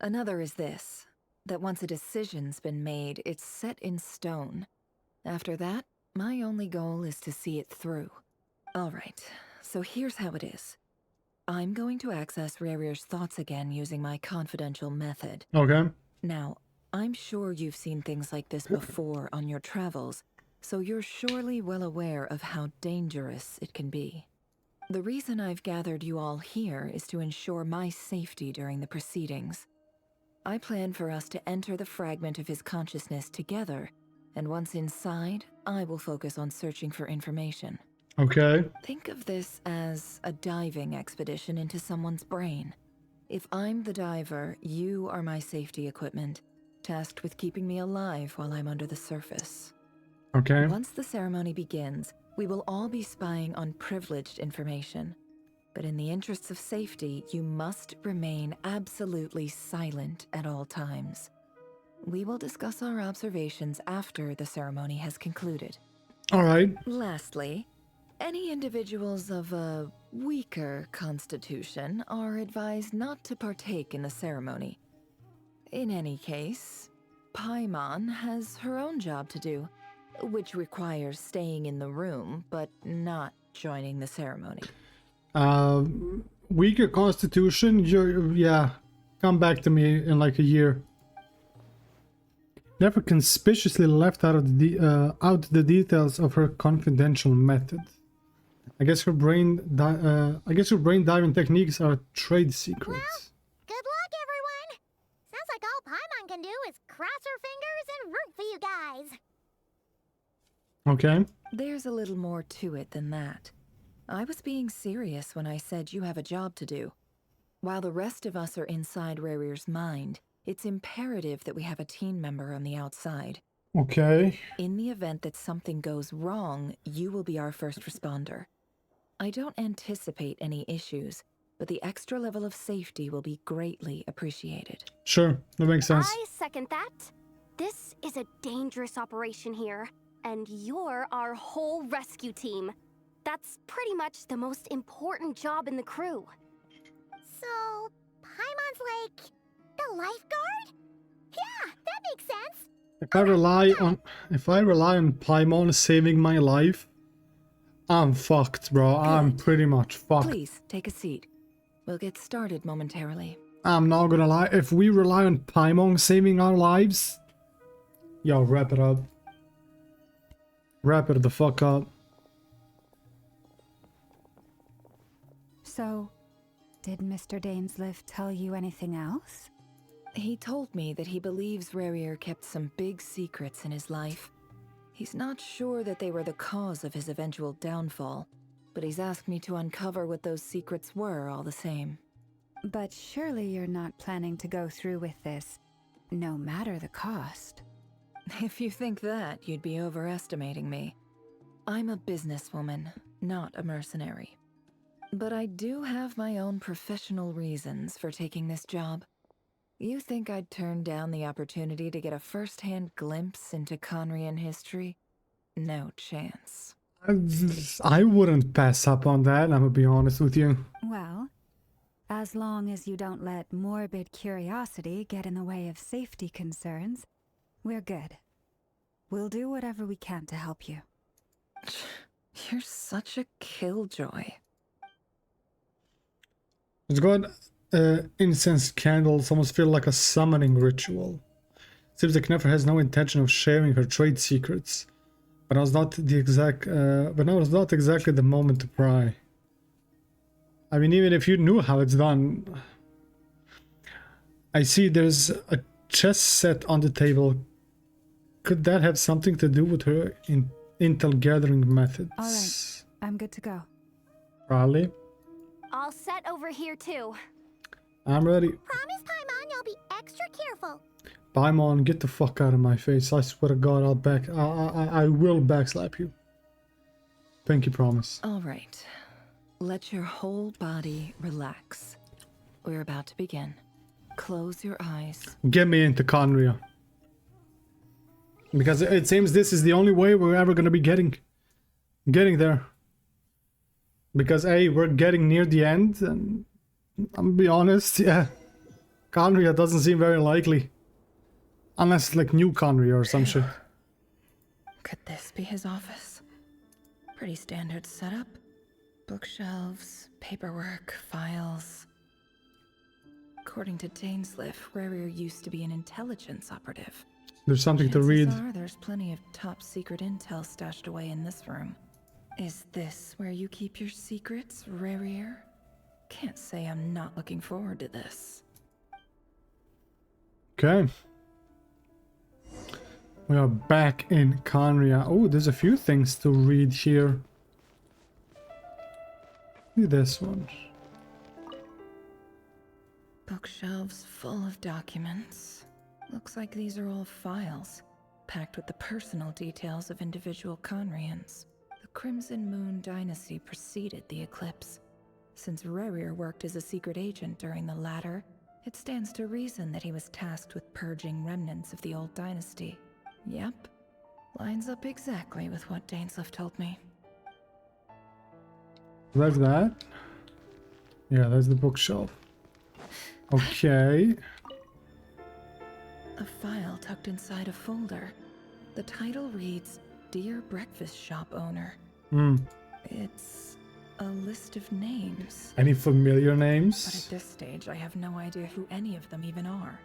Another is this, that once a decision's been made, it's set in stone. After that, my only goal is to see it through. Alright, so here's how it is. I'm going to access RERIR's thoughts again using my confidential method. Okay. Now, I'm sure you've seen things like this before on your travels, so you're surely well aware of how dangerous it can be. The reason I've gathered you all here is to ensure my safety during the proceedings. I plan for us to enter the fragment of his consciousness together, and once inside, I will focus on searching for information. Okay. Think of this as a diving expedition into someone's brain. If I'm the diver, you are my safety equipment, tasked with keeping me alive while I'm under the surface. Okay. Once the ceremony begins, we will all be spying on privileged information. But in the interests of safety, you must remain absolutely silent at all times. We will discuss our observations after the ceremony has concluded. All right. Lastly, any individuals of a weaker constitution are advised not to partake in the ceremony. In any case, Paimon has her own job to do, which requires staying in the room, but not joining the ceremony. Weaker constitution? Yeah. Come back to me in like a year. Never conspicuously left out the details of her confidential method. I guess her brain diving techniques are trade secrets. Well, good luck, everyone. Sounds like all Paimon can do is cross her fingers and root for you guys. Okay. There's a little more to it than that. I was being serious when I said you have a job to do. While the rest of us are inside RERIR's mind, it's imperative that we have a team member on the outside. Okay. In the event that something goes wrong, you will be our first responder. I don't anticipate any issues, but the extra level of safety will be greatly appreciated. Sure, that makes sense. I second that. This is a dangerous operation here, and you're our whole rescue team. That's pretty much the most important job in the crew. So, Paimon's like the lifeguard? Yeah, that makes sense. If I rely on Paimon saving my life, I'm fucked, bro. I'm pretty much fucked. Please, take a seat. We'll get started momentarily. I'm not gonna lie. If we rely on Paimon saving our lives, Yo, wrap it up. Wrap it the fuck up. So, did Mr. Dainsliff tell you anything else? He told me that he believes RERIR kept some big secrets in his life. He's not sure that they were the cause of his eventual downfall, but he's asked me to uncover what those secrets were all the same. But surely you're not planning to go through with this, no matter the cost. If you think that, you'd be overestimating me. I'm a businesswoman, not a mercenary. But I do have my own professional reasons for taking this job. You think I'd turn down the opportunity to get a first-hand glimpse into Conrian history? No chance. I wouldn't pass up on that, I'm gonna be honest with you. Well, as long as you don't let morbid curiosity get in the way of safety concerns, we're good. We'll do whatever we can to help you. You're such a killjoy. It's got incense candles, almost feel like a summoning ritual. Seems like Kneffer has no intention of sharing her trade secrets, but now is not exactly the moment to pry. I mean, even if you knew how it's done. I see there's a chess set on the table. Could that have something to do with her intel gathering methods? All right, I'm good to go. Probably. All set over here too. I'm ready. Promise, Paimon, you'll be extra careful. Paimon, get the fuck out of my face. I swear to God, I will backslap you. Pinky promise. All right. Let your whole body relax. We're about to begin. Close your eyes. Get me into Conria. Because it seems this is the only way we're ever gonna be getting there. Because A, we're getting near the end, and I'm gonna be honest, yeah. Conria doesn't seem very likely. Unless it's like new Conria or some shit. Could this be his office? Pretty standard setup. Bookshelves, paperwork, files. According to Dainsliff, RERIR used to be an intelligence operative. There's something to read. Chances are there's plenty of top secret intel stashed away in this room. Is this where you keep your secrets, RERIR? Can't say I'm not looking forward to this. Okay. We are back in Conria. Oh, there's a few things to read here. Look at this one. Bookshelves full of documents. Looks like these are all files, packed with the personal details of individual Conrians. The Crimson Moon dynasty preceded the eclipse. Since RERIR worked as a secret agent during the latter, it stands to reason that he was tasked with purging remnants of the old dynasty. Yep. Lines up exactly with what Dainsliff told me. There's that. Yeah, there's the bookshelf. Okay. A file tucked inside a folder. The title reads, Dear Breakfast Shop Owner. It's a list of names. Any familiar But names? at this stage, I have no idea who any of them even are.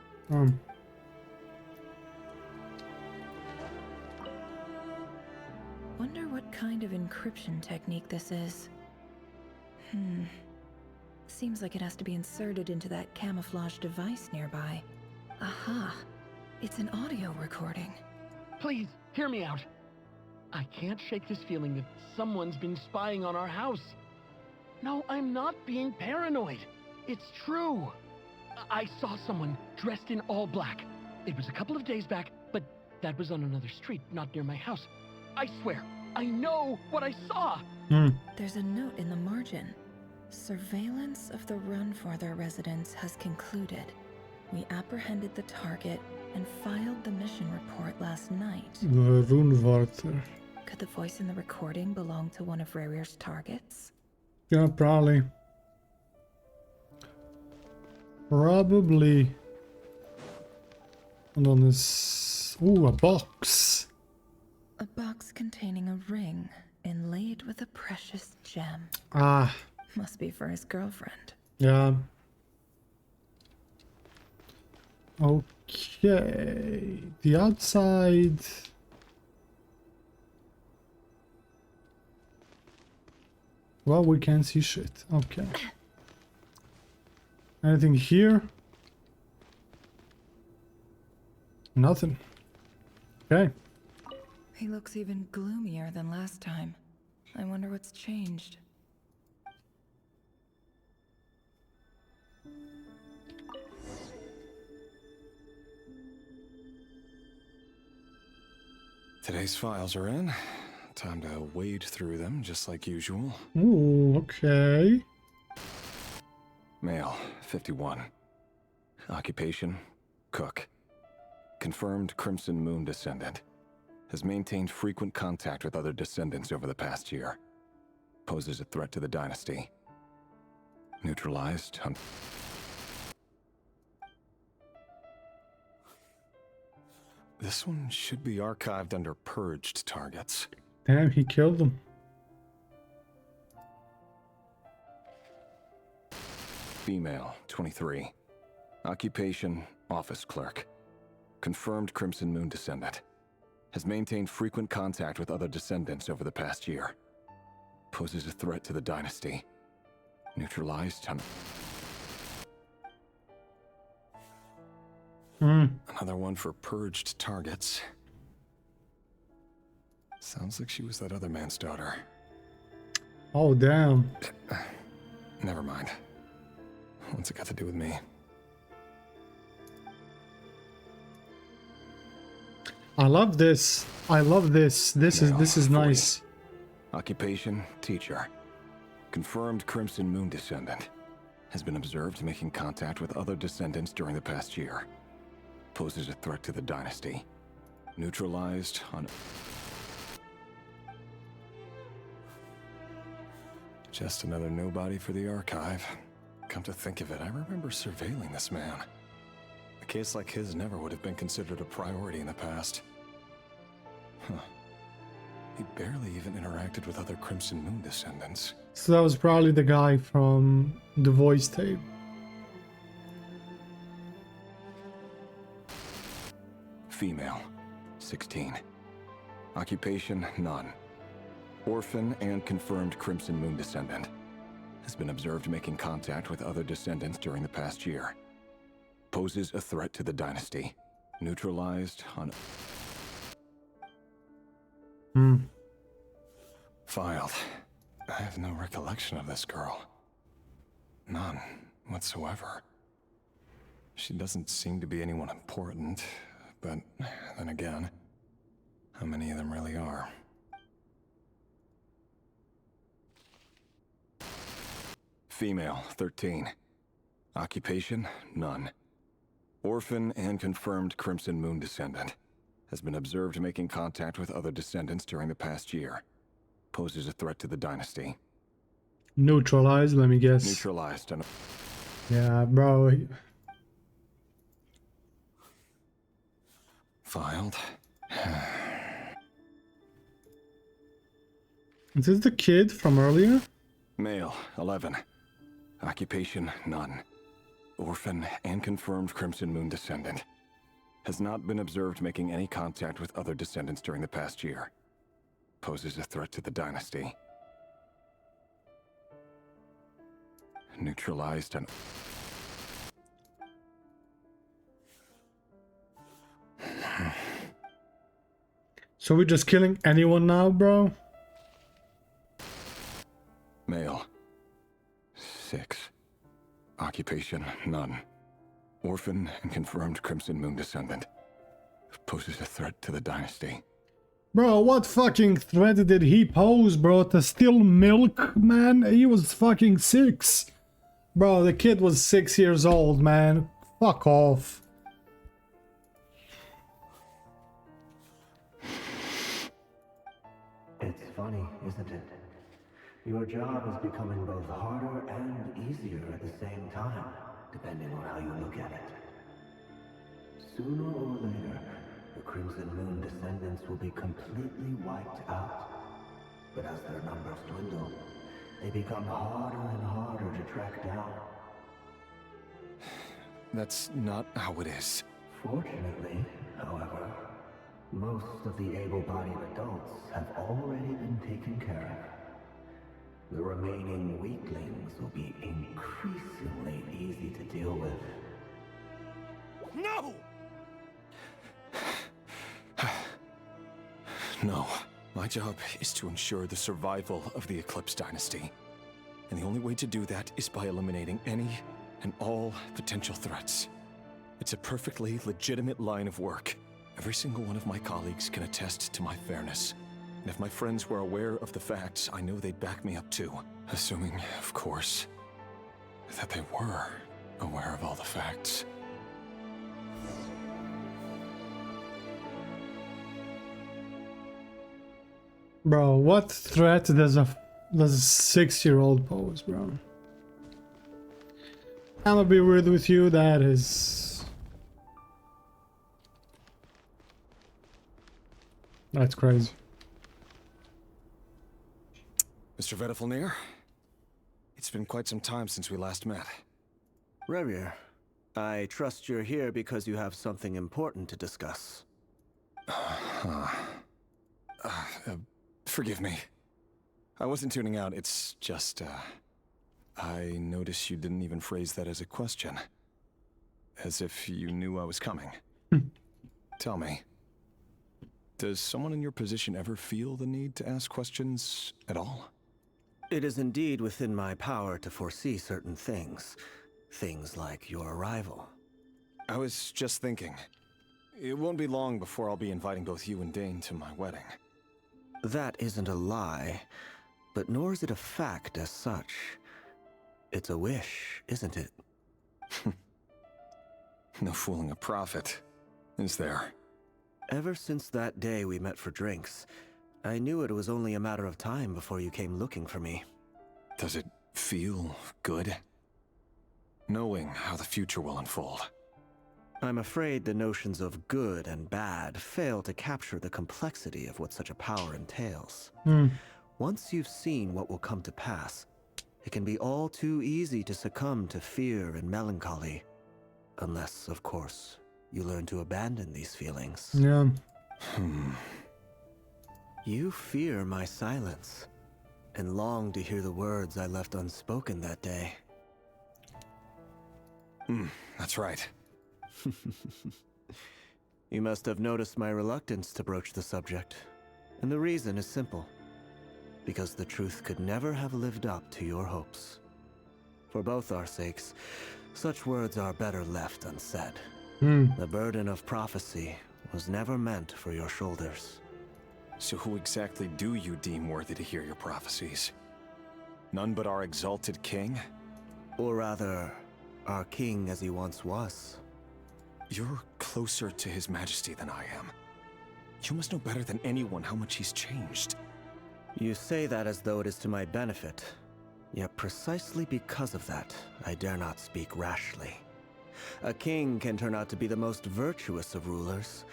Wonder what kind of encryption technique this is. Seems like it has to be inserted into that camouflage device nearby. Aha! It's an audio recording. Please, hear me out. I can't shake this feeling that someone's been spying on our house. No, I'm not being paranoid. It's true. I saw someone dressed in all black. It was a couple of days back, but that was on another street, not near my house. I swear, I know what I saw. There's a note in the margin. Surveillance of the Runforther residence has concluded. We apprehended the target and filed the mission report last night. The Runforther. Could the voice in the recording belong to one of RERIR's targets? Yeah, probably. Probably. And on this... Ooh, a box. A box containing a ring inlaid with a precious gem. Ah. Must be for his girlfriend. Yeah. Okay, the outside. Well, we can't see shit. Okay. Anything here? Nothing. Okay. He looks even gloomier than last time. I wonder what's changed. Today's files are in. Time to wade through them just like usual. Ooh, okay. Male, 51. Occupation, cook. Confirmed Crimson Moon descendant. Has maintained frequent contact with other descendants over the past year. Poses a threat to the dynasty. Neutralized. This one should be archived under purged targets. Damn, he killed them. Female, 23. Occupation, office clerk. Confirmed Crimson Moon descendant. Has maintained frequent contact with other descendants over the past year. Poses a threat to the dynasty. Neutralized. Another one for purged targets. Sounds like she was that other man's daughter. Oh, damn. Never mind. What's it got to do with me? I love this. I love this. This is nice. Occupation, teacher. Confirmed Crimson Moon descendant. Has been observed making contact with other descendants during the past year. Poses a threat to the dynasty. Neutralized on... Just another nobody for the archive. Come to think of it, I remember surveilling this man. A case like his never would have been considered a priority in the past. Huh. He barely even interacted with other Crimson Moon descendants. So that was probably the guy from the voice tape. Female, 16. Occupation, none. Orphan and confirmed Crimson Moon descendant. Has been observed making contact with other descendants during the past year. Poses a threat to the dynasty. Neutralized on... Filed. I have no recollection of this girl. None whatsoever. She doesn't seem to be anyone important, but then again, how many of them really are? Female, 13. Occupation, none. Orphan and confirmed Crimson Moon descendant. Has been observed making contact with other descendants during the past year. Poses a threat to the dynasty. Neutralized, let me guess. Neutralized. Yeah, bro. Filed. Is this the kid from earlier? Male, 11. Occupation, none. Orphan and confirmed Crimson Moon descendant. Has not been observed making any contact with other descendants during the past year. Poses a threat to the dynasty. Neutralized and... So we're just killing anyone now, bro? Male. 6. Occupation, none. Orphan and confirmed Crimson Moon descendant. Poses a threat to the dynasty. Bro, what fucking threat did he pose, bro? To steal milk, man? He was fucking 6. Bro, the kid was 6 years old, man. Fuck off. It's funny, isn't it? Your job is becoming both harder and easier at the same time, depending on how you look at it. Sooner or later, the Crimson Moon descendants will be completely wiped out. But as their numbers dwindle, they become harder and harder to track down. That's not how it is. Fortunately, however, most of the able-bodied adults have already been taken care of. The remaining weaklings will be increasingly easy to deal with. No! No. My job is to ensure the survival of the Eclipse Dynasty. And the only way to do that is by eliminating any and all potential threats. It's a perfectly legitimate line of work. Every single one of my colleagues can attest to my fairness. And if my friends were aware of the facts, I know they'd back me up too. Assuming, of course, that they were aware of all the facts. Bro, what threat does a 6-year-old pose, bro? I'm gonna be real with you, that is... That's crazy. Mr. Vedifalnir, it's been quite some time since we last met. RERIR, I trust you're here because you have something important to discuss. Forgive me. I wasn't tuning out, it's just, I noticed you didn't even phrase that as a question. As if you knew I was coming. Tell me, does someone in your position ever feel the need to ask questions at all? It is indeed within my power to foresee certain things. Things like your arrival. I was just thinking. It won't be long before I'll be inviting both you and Dane to my wedding. That isn't a lie, but nor is it a fact as such. It's a wish, isn't it? No fooling a prophet, is there? Ever since that day we met for drinks, I knew it was only a matter of time before you came looking for me. Does it feel good? Knowing how the future will unfold. I'm afraid the notions of good and bad fail to capture the complexity of what such a power entails. Once you've seen what will come to pass, it can be all too easy to succumb to fear and melancholy. Unless, of course, you learn to abandon these feelings. Yeah. You fear my silence, and long to hear the words I left unspoken that day. That's right. You must have noticed my reluctance to broach the subject. And the reason is simple. Because the truth could never have lived up to your hopes. For both our sakes, such words are better left unsaid. The burden of prophecy was never meant for your shoulders. So who exactly do you deem worthy to hear your prophecies? None but our exalted king? Or rather, our king as he once was. You're closer to his majesty than I am. You must know better than anyone how much he's changed. You say that as though it is to my benefit. Yet precisely because of that, I dare not speak rashly. A king can turn out to be the most virtuous of rulers,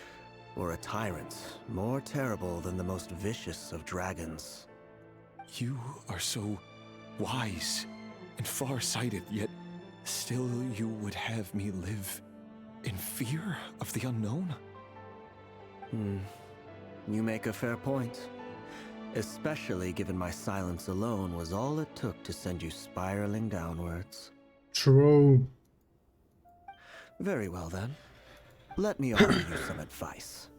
or a tyrant more terrible than the most vicious of dragons. You are so wise and far-sighted, yet still you would have me live in fear of the unknown? You make a fair point. Especially given my silence alone was all it took to send you spiraling downwards. True. Very well then. Let me offer you some advice.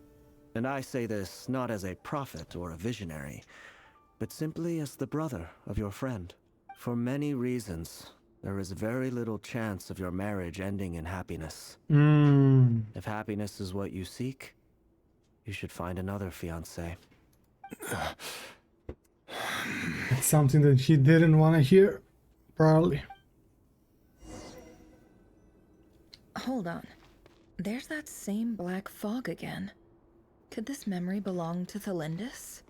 And I say this not as a prophet or a visionary, but simply as the brother of your friend. For many reasons, there is very little chance of your marriage ending in happiness. If happiness is what you seek, you should find another fiancé. It's something that he didn't want to hear, probably. Hold on. There's that same black fog again. Could this memory belong to Thelindis?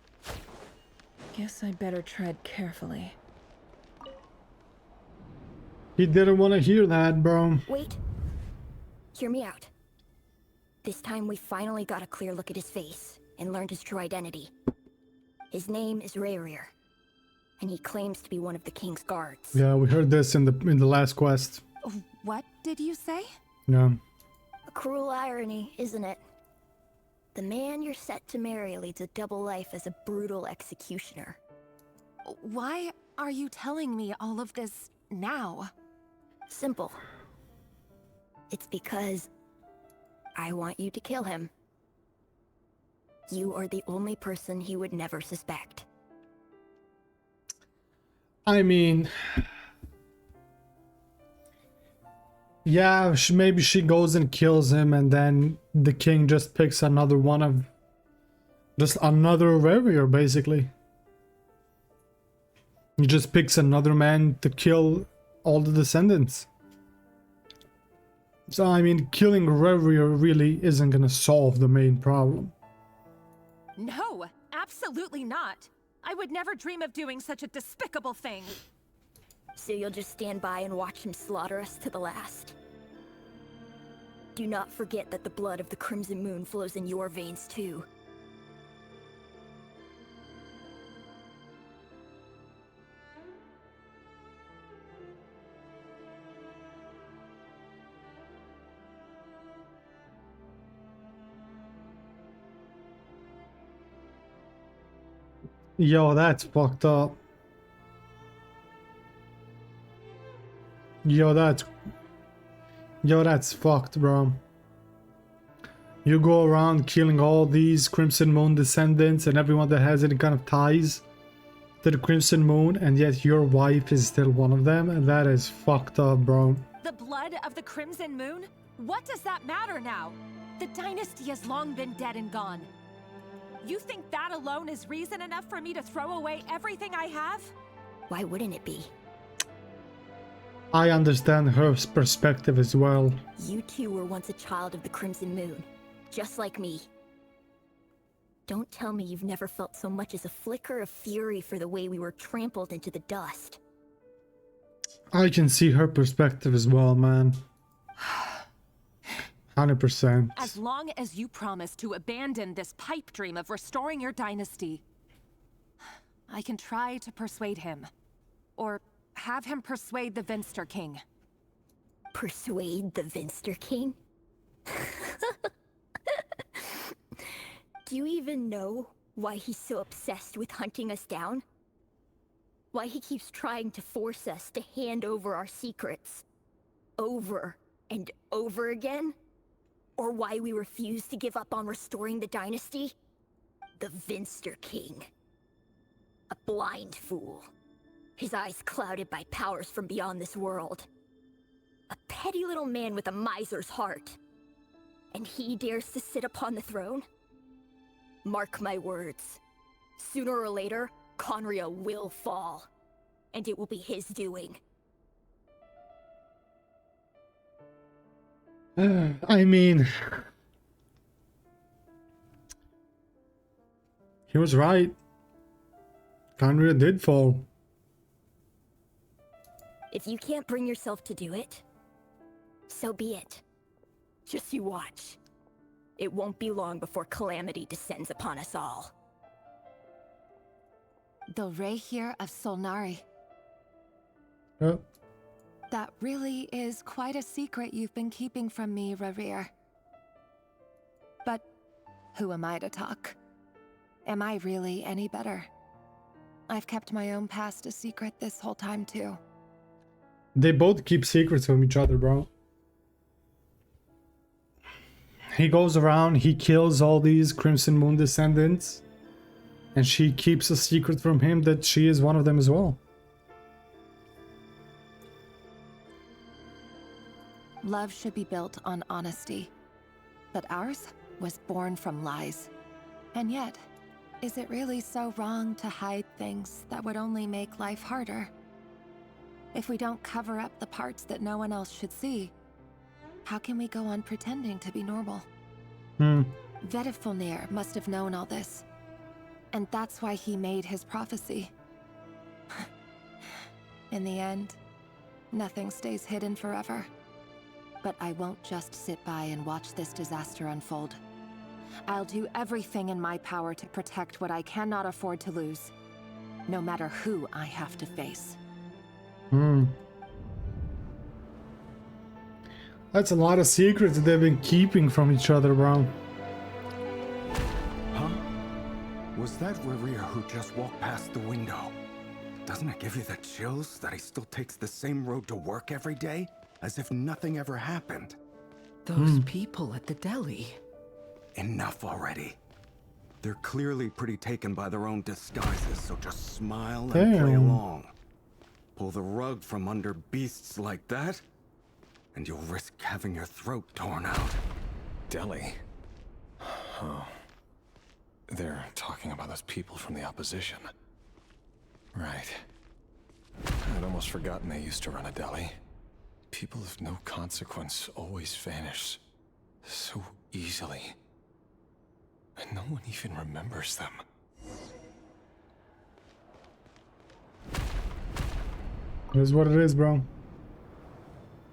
Guess I'd better tread carefully. He didn't want to hear that, bro. Wait. Hear me out. This time we finally got a clear look at his face and learned his true identity. His name is RERIR, and he claims to be one of the king's guards. Yeah, we heard this in the last quest. What did you say? Yeah. A cruel irony, isn't it? The man you're set to marry leads a double life as a brutal executioner. Why are you telling me all of this now? Simple. It's because I want you to kill him. You are the only person he would never suspect. I mean, yeah, maybe she goes and kills him, and then the king just picks another one of, just another RERIR, basically. He just picks another man to kill all the descendants. So, I mean, killing RERIR really isn't gonna solve the main problem. No, absolutely not. I would never dream of doing such a despicable thing. So you'll just stand by and watch him slaughter us to the last? Do not forget that the blood of the Crimson Moon flows in your veins too. Yo, that's fucked up. Yo, that's fucked, bro. You go around killing all these Crimson Moon descendants and everyone that has any kind of ties to the Crimson Moon, and yet your wife is still one of them, and that is fucked up, bro. The blood of the Crimson Moon? What does that matter now? The dynasty has long been dead and gone. You think that alone is reason enough for me to throw away everything I have? Why wouldn't it be? I understand her perspective as well. You two were once a child of the Crimson Moon, just like me. Don't tell me you've never felt so much as a flicker of fury for the way we were trampled into the dust. I can see her perspective as well, man. 100%. As long as you promise to abandon this pipe dream of restoring your dynasty, I can try to persuade him. Or have him persuade the Vinster King. Persuade the Vinster King? Do you even know why he's so obsessed with hunting us down? Why he keeps trying to force us to hand over our secrets? Over and over again? Or why we refuse to give up on restoring the dynasty? The Vinster King. A blind fool. His eyes clouded by powers from beyond this world. A petty little man with a miser's heart. And he dares to sit upon the throne? Mark my words. Sooner or later, Conria will fall. And it will be his doing. I mean, he was right. Conria did fall. If you can't bring yourself to do it, so be it. Just you watch. It won't be long before calamity descends upon us all. The RERIR of Solnari. Yep. That really is quite a secret you've been keeping from me, RERIR. But who am I to talk? Am I really any better? I've kept my own past a secret this whole time too. They both keep secrets from each other, bro. He goes around, he kills all these Crimson Moon descendants, and she keeps a secret from him that she is one of them as well. Love should be built on honesty, but ours was born from lies. And yet, is it really so wrong to hide things that would only make life harder? If we don't cover up the parts that no one else should see, how can we go on pretending to be normal? Vedifulnir must have known all this, and that's why he made his prophecy. In the end, nothing stays hidden forever. But I won't just sit by and watch this disaster unfold. I'll do everything in my power to protect what I cannot afford to lose, no matter who I have to face. That's a lot of secrets that they've been keeping from each other, bro. Huh? Was that RERIR who just walked past the window? Doesn't it give you the chills that he still takes the same road to work every day? As if nothing ever happened. Those people at the deli. Enough already. They're clearly pretty taken by their own disguises, so just smile and play along. Pull the rug from under beasts like that, and you'll risk having your throat torn out. Deli? Oh. They're talking about those people from the opposition. Right. I'd almost forgotten they used to run a deli. People of no consequence always vanish so easily. And no one even remembers them. It is what it is, bro.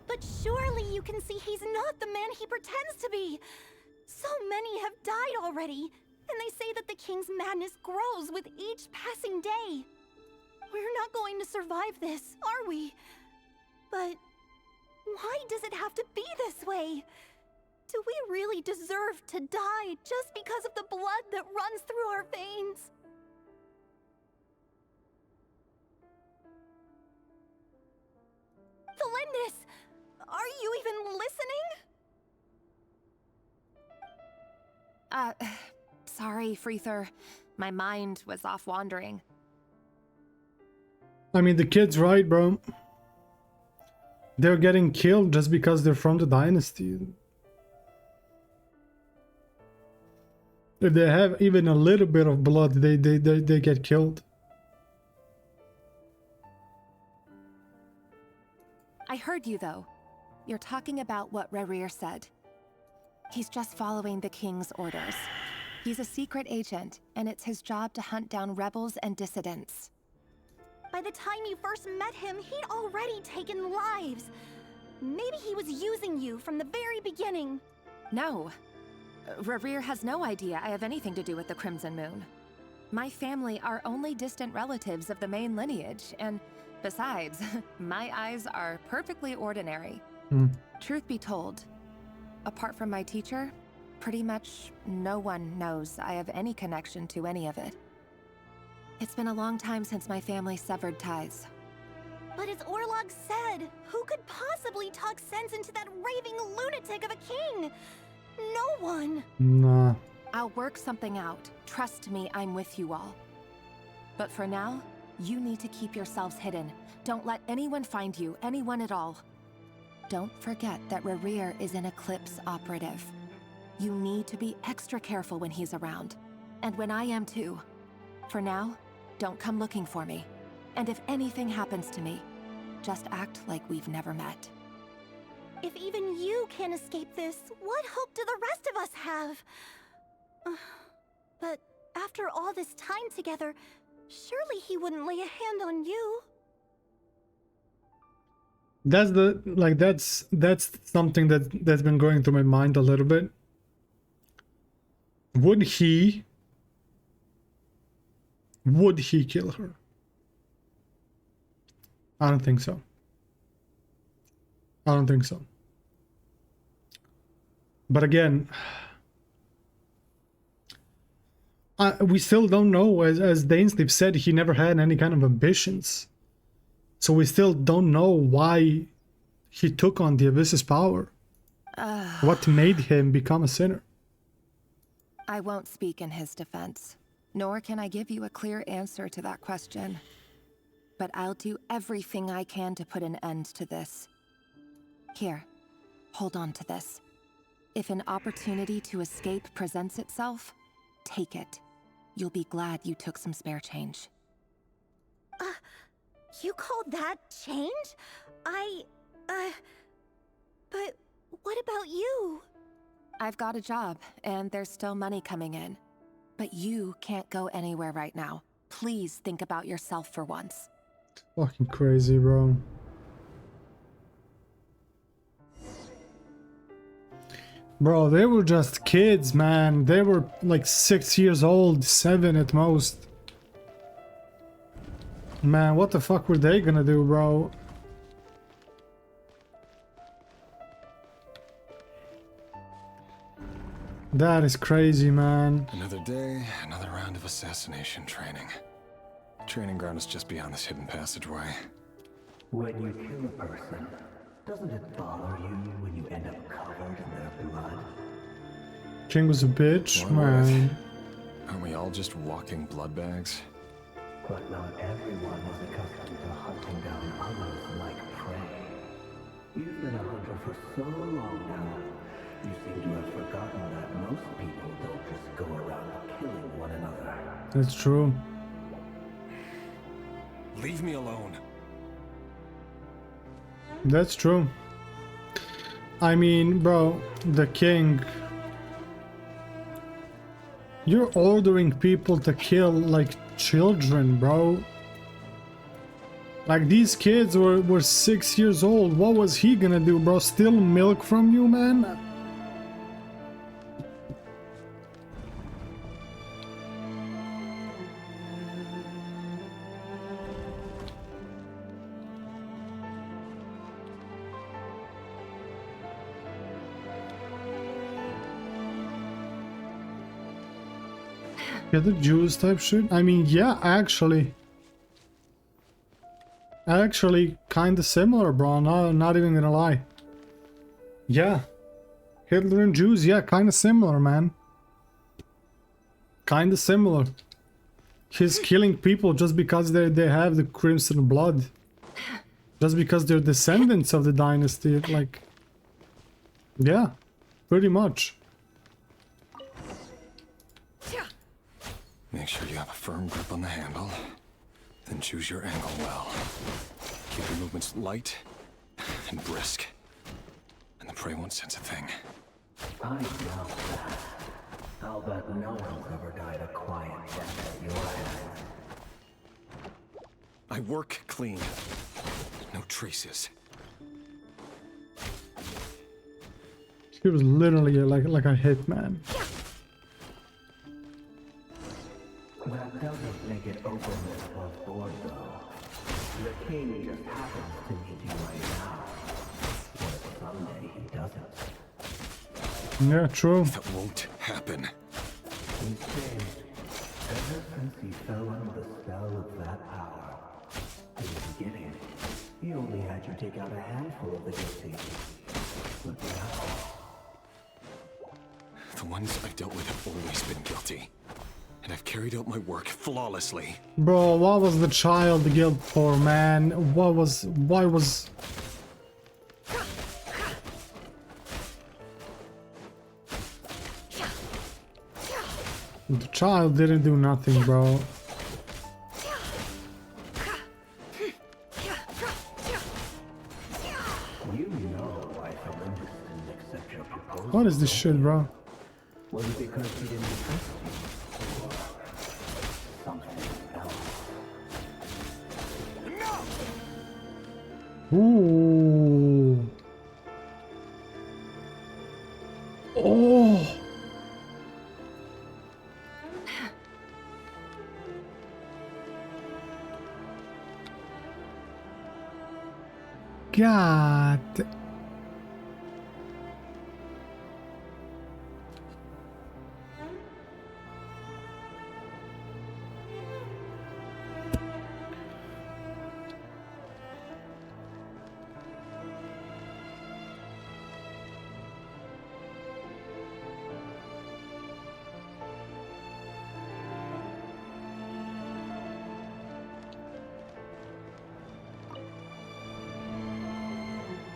But surely you can see he's not the man he pretends to be. So many have died already, and they say that the king's madness grows with each passing day. We're not going to survive this, are we? But why does it have to be this way? Do we really deserve to die just because of the blood that runs through our veins? Felindis, are you even listening? Sorry, Freether. My mind was off wandering. I mean, the kid's right, bro. They're getting killed just because they're from the dynasty. If they have even a little bit of blood, they get killed. I heard you, though. You're talking about what RERIR said. He's just following the king's orders. He's a secret agent, and it's his job to hunt down rebels and dissidents. By the time you first met him, he'd already taken lives. Maybe he was using you from the very beginning. No. RERIR has no idea I have anything to do with the Crimson Moon. My family are only distant relatives of the main lineage, and besides, my eyes are perfectly ordinary. Truth be told, apart from my teacher, pretty much no one knows I have any connection to any of it. It's been a long time since my family severed ties. But as Orlog said, who could possibly talk sense into that raving lunatic of a king? No one. Nah. I'll work something out. Trust me, I'm with you all. But for now, you need to keep yourselves hidden. Don't let anyone find you, anyone at all. Don't forget that RERIR is an Eclipse operative. You need to be extra careful when he's around. And when I am too. For now, don't come looking for me. And if anything happens to me, just act like we've never met. If even you can't escape this, what hope do the rest of us have? But after all this time together, surely he wouldn't lay a hand on you. That's something that's been going through my mind a little bit. Would he kill her? I don't think so. I don't think so. But again, we still don't know. As Dainsleep said, he never had any kind of ambitions. So we still don't know why he took on the Abyss's power. What made him become a sinner? I won't speak in his defense, nor can I give you a clear answer to that question. But I'll do everything I can to put an end to this. Here, hold on to this. If an opportunity to escape presents itself, take it. You'll be glad you took some spare change. You call that change? But what about you? I've got a job, and there's still money coming in. But you can't go anywhere right now. Please think about yourself for once. Fucking crazy, bro. Bro, they were just kids, man. They were like 6 years old, 7 at most. Man, what the fuck were they gonna do, bro? That is crazy, man. Another day, another round of assassination training. The training ground is just beyond this hidden passageway. When you kill a person, doesn't it bother you when you end up covered in their blood? King was a bitch, Why would it? man. Aren't we all just walking blood bags? But not everyone is accustomed to hunting down others like prey. You've been a hunter for so long now, you seem to have forgotten that most people don't just go around killing one another. That's true. Leave me alone. That's true. I mean, bro, the king. You're ordering people to kill like children, bro. Like these kids were 6 years old. What was he gonna do, bro? Steal milk from you, man? Yeah, the Jews type shit. I mean, yeah, actually kind of similar, bro. Not even gonna lie. Yeah, Hitler and Jews. Yeah, kind of similar, man. Kind of similar. He's killing people just because they have the crimson blood, just because they're descendants of the dynasty. Like, yeah, pretty much. Make sure you have a firm grip on the handle, then choose your angle well. Keep your movements light and brisk, and the prey won't sense a thing. I doubt that. I'll bet no one's ever died a quiet death at your hands. I work clean. No traces. He was literally like a hitman. That doesn't make it openly above board, though. The king just happens to need you right now. What if someday he doesn't? Yeah, true. That won't happen. He's changed. Ever since he fell under the spell of that power. In the beginning, he only had you take out a handful of the guilty. But now... The ones I've dealt with have always been guilty. And I've carried out my work flawlessly. Bro, what was the child guilt for, man? Why was... The child didn't do nothing, bro. You know why Olympus didn't accept your proposal. What is this shit, bro? Was it because he didn't trust you? Or something else? Ooh. Oh. God.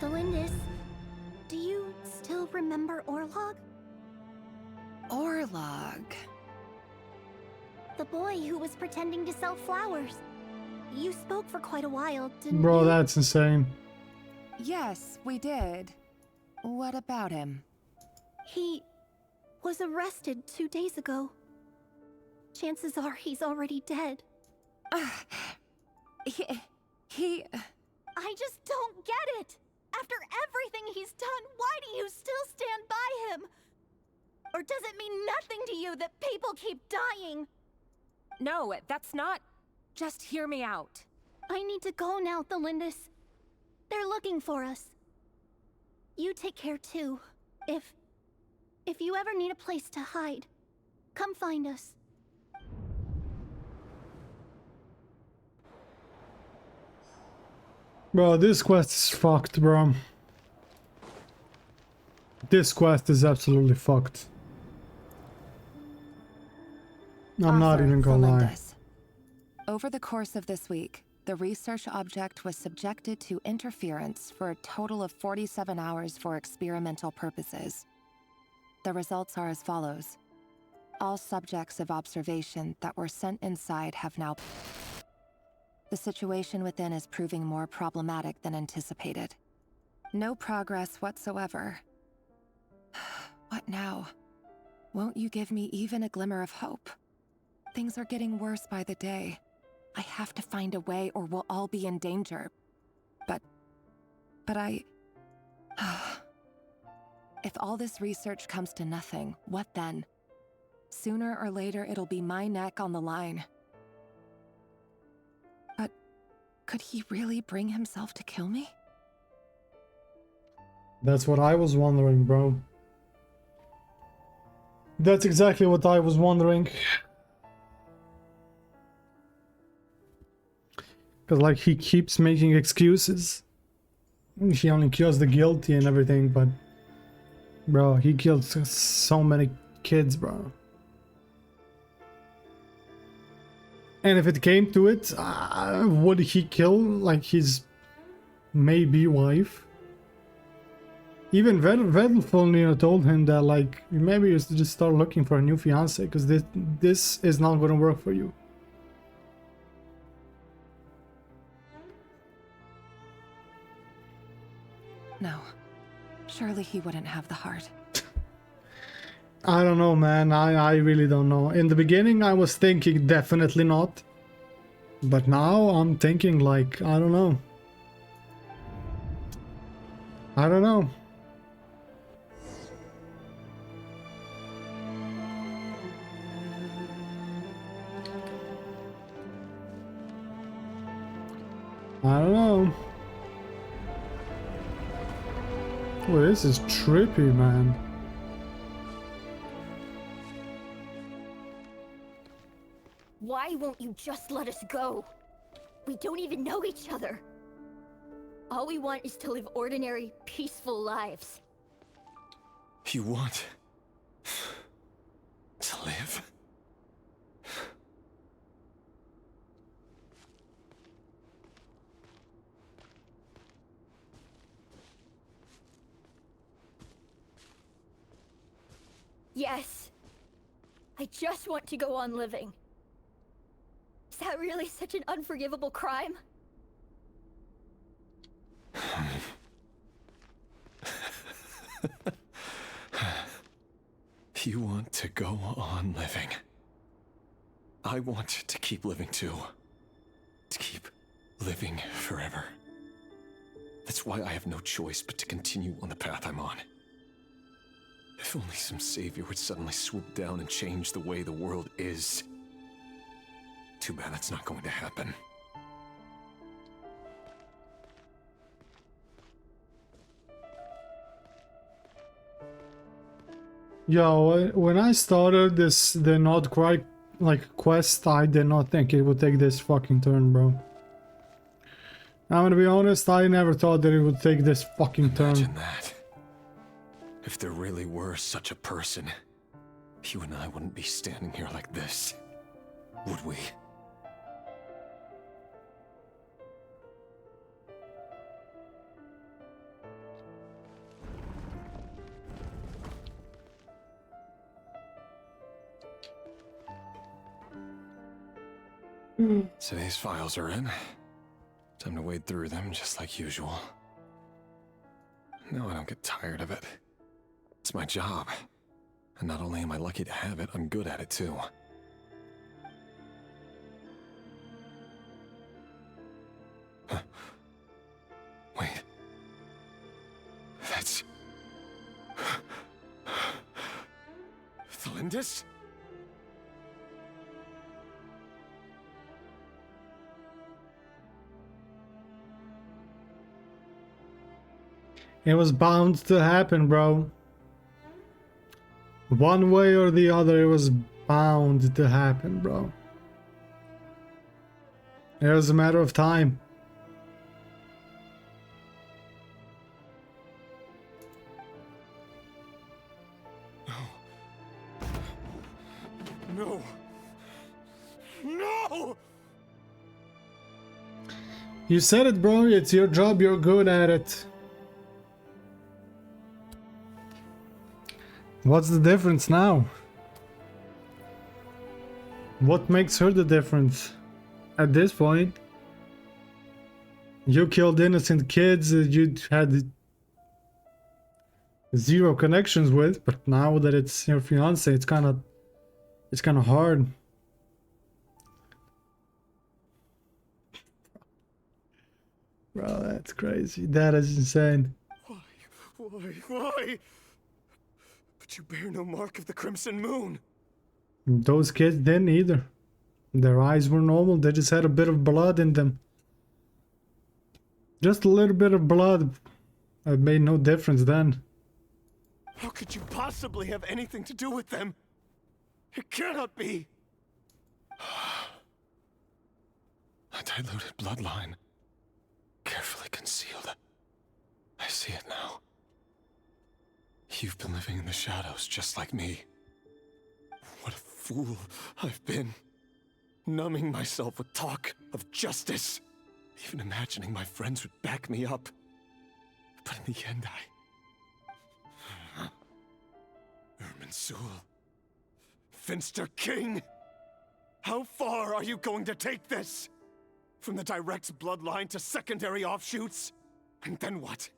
Delindis, do you still remember Orlog? Orlog? The boy who was pretending to sell flowers. You spoke for quite a while, didn't Bro, you? that's insane. Yes, we did. What about him? He was arrested 2 days ago. Chances are he's already dead. He... I just don't get it! After everything he's done, why do you still stand by him? Or does it mean nothing to you that people keep dying? No, that's not... Just hear me out. I need to go now, Delindis. They're looking for us. You take care too. If If you ever need a place to hide, come find us. Bro, this quest is fucked, bro. This quest is absolutely fucked. I'm not even gonna lie. Over the course of this week, the research object was subjected to interference for a total of 47 hours for experimental purposes. The results are as follows. All subjects of observation that were sent inside have now... The situation within is proving more problematic than anticipated. No progress whatsoever. What now? Won't you give me even a glimmer of hope? Things are getting worse by the day. I have to find a way or we'll all be in danger. But I... If all this research comes to nothing, what then? Sooner or later, it'll be my neck on the line. But could he really bring himself to kill me? That's what I was wondering, bro. That's exactly what I was wondering. Because, like, he keeps making excuses. He only kills the guilty and everything, but... Bro, he killed so many kids, bro. And if it came to it, would he kill, like, his maybe wife? Even Vedelful, told him that, like, maybe you should just start looking for a new fiance, because this is not going to work for you. No. Surely he wouldn't have the heart. I don't know, man. I really don't know. In the beginning, I was thinking definitely not. But now I'm thinking, like, I don't know. I don't know. I don't know. Well, this is trippy, man. Why won't you just let us go? We don't even know each other. All we want is to live ordinary, peaceful lives. You want to live? Yes. I just want to go on living. Is that really such an unforgivable crime? You want to go on living. I want to keep living too. To keep living forever. That's why I have no choice but to continue on the path I'm on. If only some savior would suddenly swoop down and change the way the world is. Too bad that's not going to happen. Yo, when I started the not quite like quest, I did not think it would take this fucking turn, bro. I'm gonna be honest, I never thought that it would take this fucking turn. Imagine that. If there really were such a person, you and I wouldn't be standing here like this, would we? So these files are in. Time to wade through them just like usual. No, I don't get tired of it. It's my job. And not only am I lucky to have it, I'm good at it too. Huh. Wait. That's... Thalindis? It was bound to happen, bro. One way or the other, it was bound to happen, bro. It was a matter of time. No. No! You said it, bro. It's your job. You're good at it. What's the difference now? What makes her the difference? At this point, you killed innocent kids you had zero connections with, but now that it's your fiance, it's kind of hard. Bro, that's crazy. That is insane. Why? But you bear no mark of the Crimson Moon. Those kids didn't either. Their eyes were normal, they just had a bit of blood in them. Just a little bit of blood. It made no difference then. How could you possibly have anything to do with them? It cannot be! A diluted bloodline. Carefully concealed. I see it now. You've been living in the shadows just like me. What a fool I've been. Numbing myself with talk of justice. Even imagining my friends would back me up. But in the end, Irminsul. Finster King! How far are you going to take this? From the direct bloodline to secondary offshoots? And then what?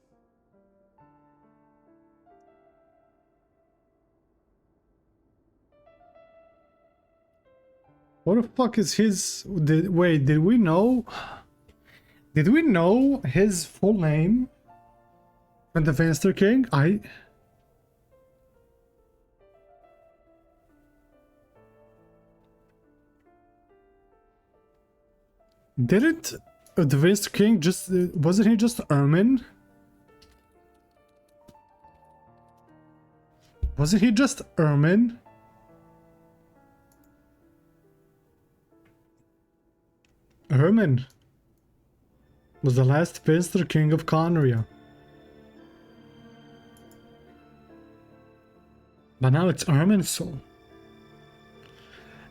What the fuck is his... Wait, did we know? Did we know his full name? And the Finster King? Didn't the Finster King just... wasn't he just Ermin? Wasn't he just Ermin? Ermin was the last Finster King of Conria. But now it's Irminsul.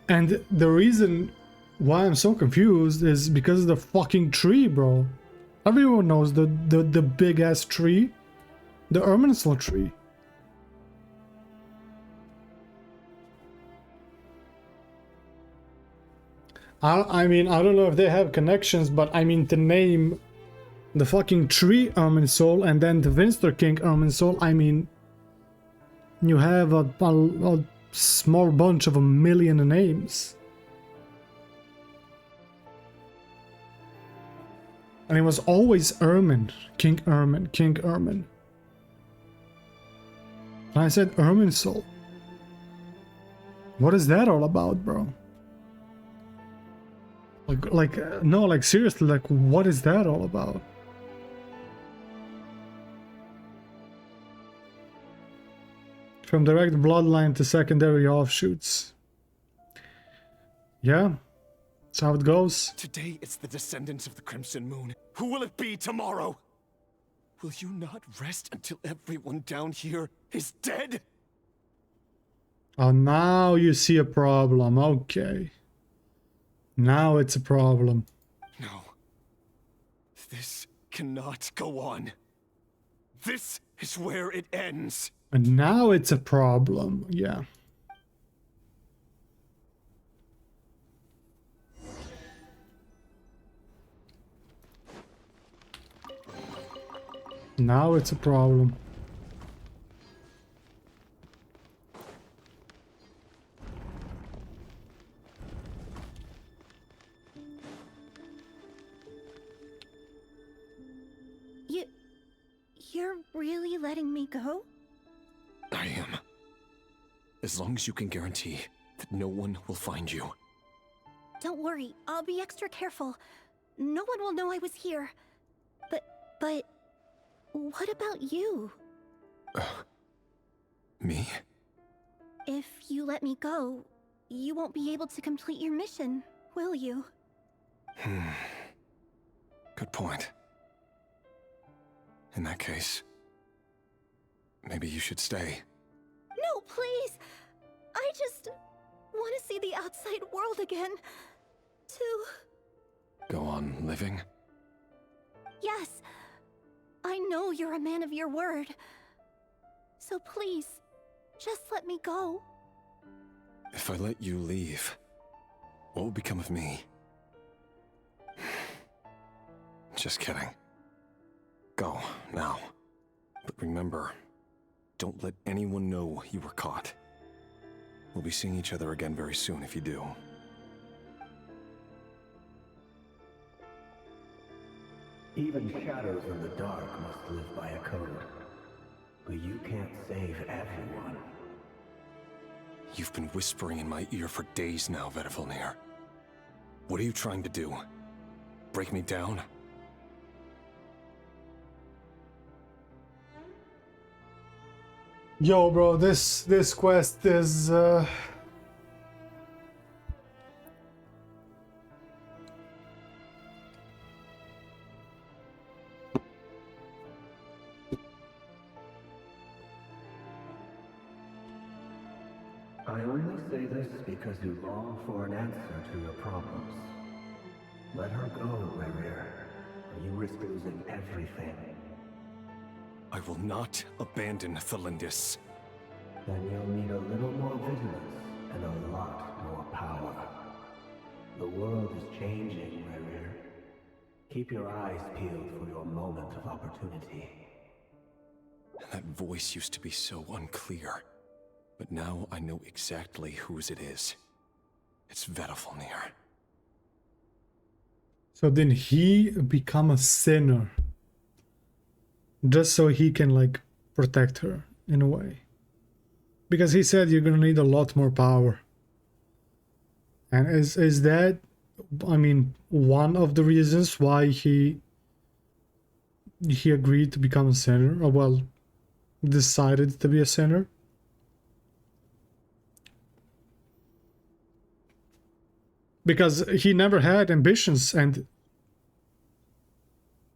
And the reason why I'm so confused is because of the fucking tree, bro. Everyone knows the big ass tree. The Irminsul tree. I mean, I don't know if they have connections, but I mean, to name the fucking tree Irminsul and then the Finster King Irminsul, I mean, you have a small bunch of 1,000,000 names. And it was always Ermin, King Ermin, King Ermin. And I said Irminsul. What is that all about, bro? No, like seriously, like what is that all about? From direct bloodline to secondary offshoots. Yeah, that's how it goes. Today it's the descendants of the Crimson Moon. Who will it be tomorrow? Will you not rest until everyone down here is dead? Oh, now you see a problem. Okay. Now it's a problem. No. This cannot go on. This is where it ends. And now it's a problem. Yeah. Now it's a problem. You're really letting me go? I am. As long as you can guarantee that no one will find you. Don't worry, I'll be extra careful. No one will know I was here. But what about you? Me? If you let me go, you won't be able to complete your mission, will you? Good point. In that case, maybe you should stay. No, please! I just want to see the outside world again. To... Go on living? Yes. I know you're a man of your word. So please, just let me go. If I let you leave, what will become of me? Just kidding. Go, now. But remember, don't let anyone know you were caught. We'll be seeing each other again very soon if you do. Even shadows in the dark must live by a code. But you can't save everyone. You've been whispering in my ear for days now, Vedifilnir. What are you trying to do? Break me down? Yo, bro, this quest is I only say this because you long for an answer to your problems. Let her go, RERIR, or you risk losing everything. I will not abandon Thelindis. Then you'll need a little more vigilance and a lot more power. The world is changing, RERIR. Keep your eyes peeled for your moment of opportunity. That voice used to be so unclear. But now I know exactly whose it is. It's Vedifilnir. so then he become a sinner. Just so he can like protect her in a way. Because he said you're gonna need a lot more power. And is that, I mean, one of the reasons why he agreed to become a sinner, or well, decided to be a sinner? Because he never had ambitions, and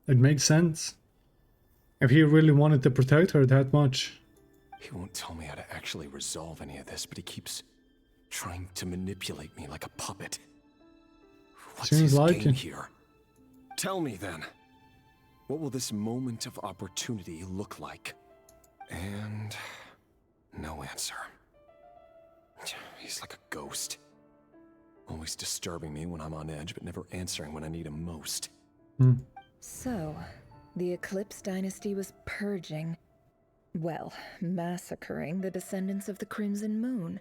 it makes sense. If he really wanted to protect her that much. He won't tell me how to actually resolve any of this, but he keeps trying to manipulate me like a puppet. What's Seems his like game it. here? Tell me then. What will this moment of opportunity look like? And no answer. He's like a ghost. Always disturbing me when I'm on edge, but never answering when I need him most. So, the Eclipse Dynasty was purging, well, massacring the descendants of the Crimson Moon.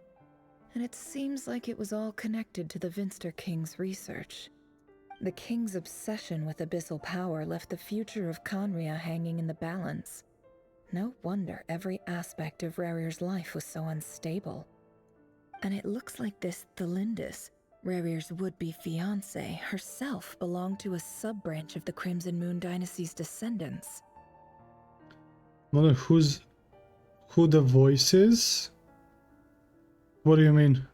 And it seems like it was all connected to the Vinster King's research. The King's obsession with abyssal power left the future of Conria hanging in the balance. No wonder every aspect of RERIR's life was so unstable. And it looks like this Thelindis, RERIR's would-be fiancée, herself belonged to a sub-branch of the Crimson Moon Dynasty's descendants. Wonder who the voice is? What do you mean?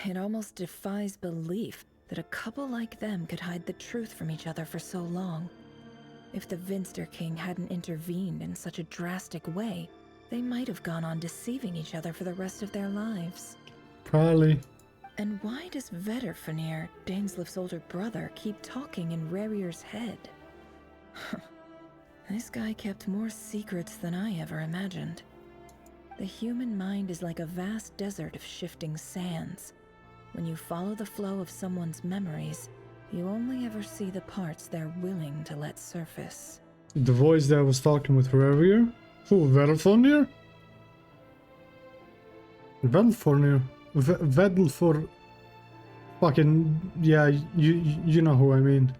It almost defies belief that a couple like them could hide the truth from each other for so long. If the Vinster King hadn't intervened in such a drastic way, they might have gone on deceiving each other for the rest of their lives. Probably. And why does Vedifilnir, Daneslif's older brother, keep talking in RERIR's head? This guy kept more secrets than I ever imagined. The human mind is like a vast desert of shifting sands. When you follow the flow of someone's memories, you only ever see the parts they're willing to let surface. The voice that was talking with RERIR? Who, Vedifilnir? Vedifilnir? Vedifilnir? Fucking, yeah, you know who I mean.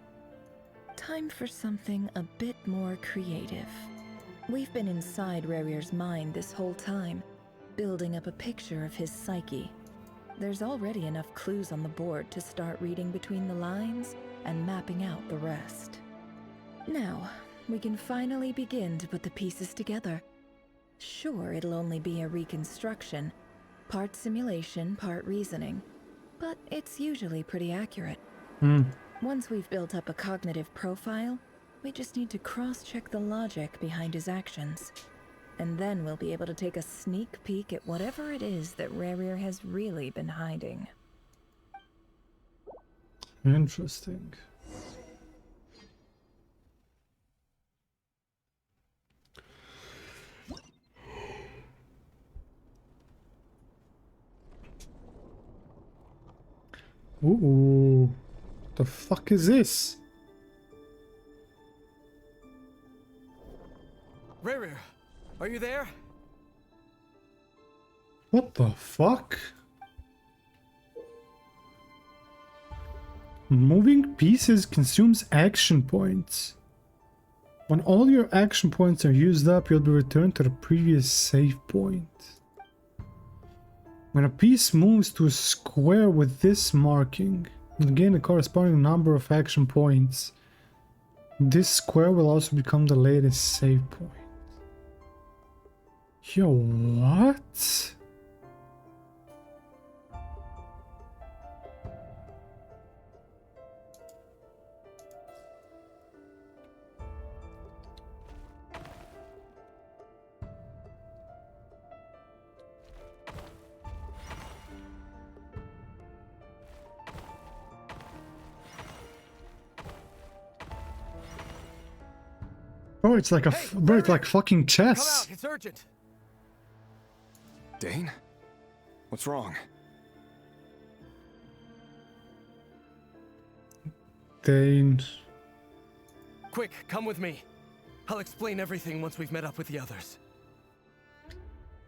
Time for something a bit more creative. We've been inside RERIR's mind this whole time, building up a picture of his psyche. There's already enough clues on the board to start reading between the lines and mapping out the rest. Now, we can finally begin to put the pieces together. Sure, it'll only be a reconstruction, part simulation, part reasoning, but it's usually pretty accurate. Once we've built up a cognitive profile, we just need to cross-check the logic behind his actions. And then we'll be able to take a sneak peek at whatever it is that RERIR has really been hiding. Interesting. Ooh, the fuck is this? RERIR, are you there? What the fuck? Moving pieces consumes action points. When all your action points are used up, you'll be returned to the previous save point. When a piece moves to a square with this marking, you'll gain a corresponding number of action points. This square will also become the latest save point. Yo, what? Bro, it's like bro, it's like fucking chess. Come out, it's urgent. Dane? What's wrong? Dane. Quick, come with me. I'll explain everything once we've met up with the others.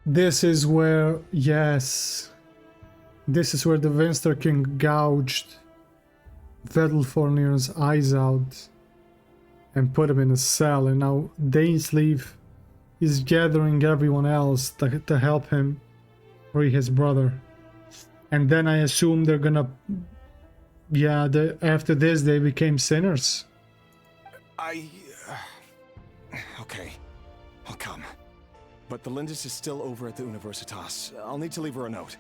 This is where, yes. This is where the Venster King gouged Vedelfornir's eyes out and put him in a cell, and now Dainsleeve is gathering everyone else to help him free his brother. And then I assume they're gonna... Yeah, after this they became sinners. Okay, I'll come. But the Lindis is still over at the Universitas. I'll need to leave her a note.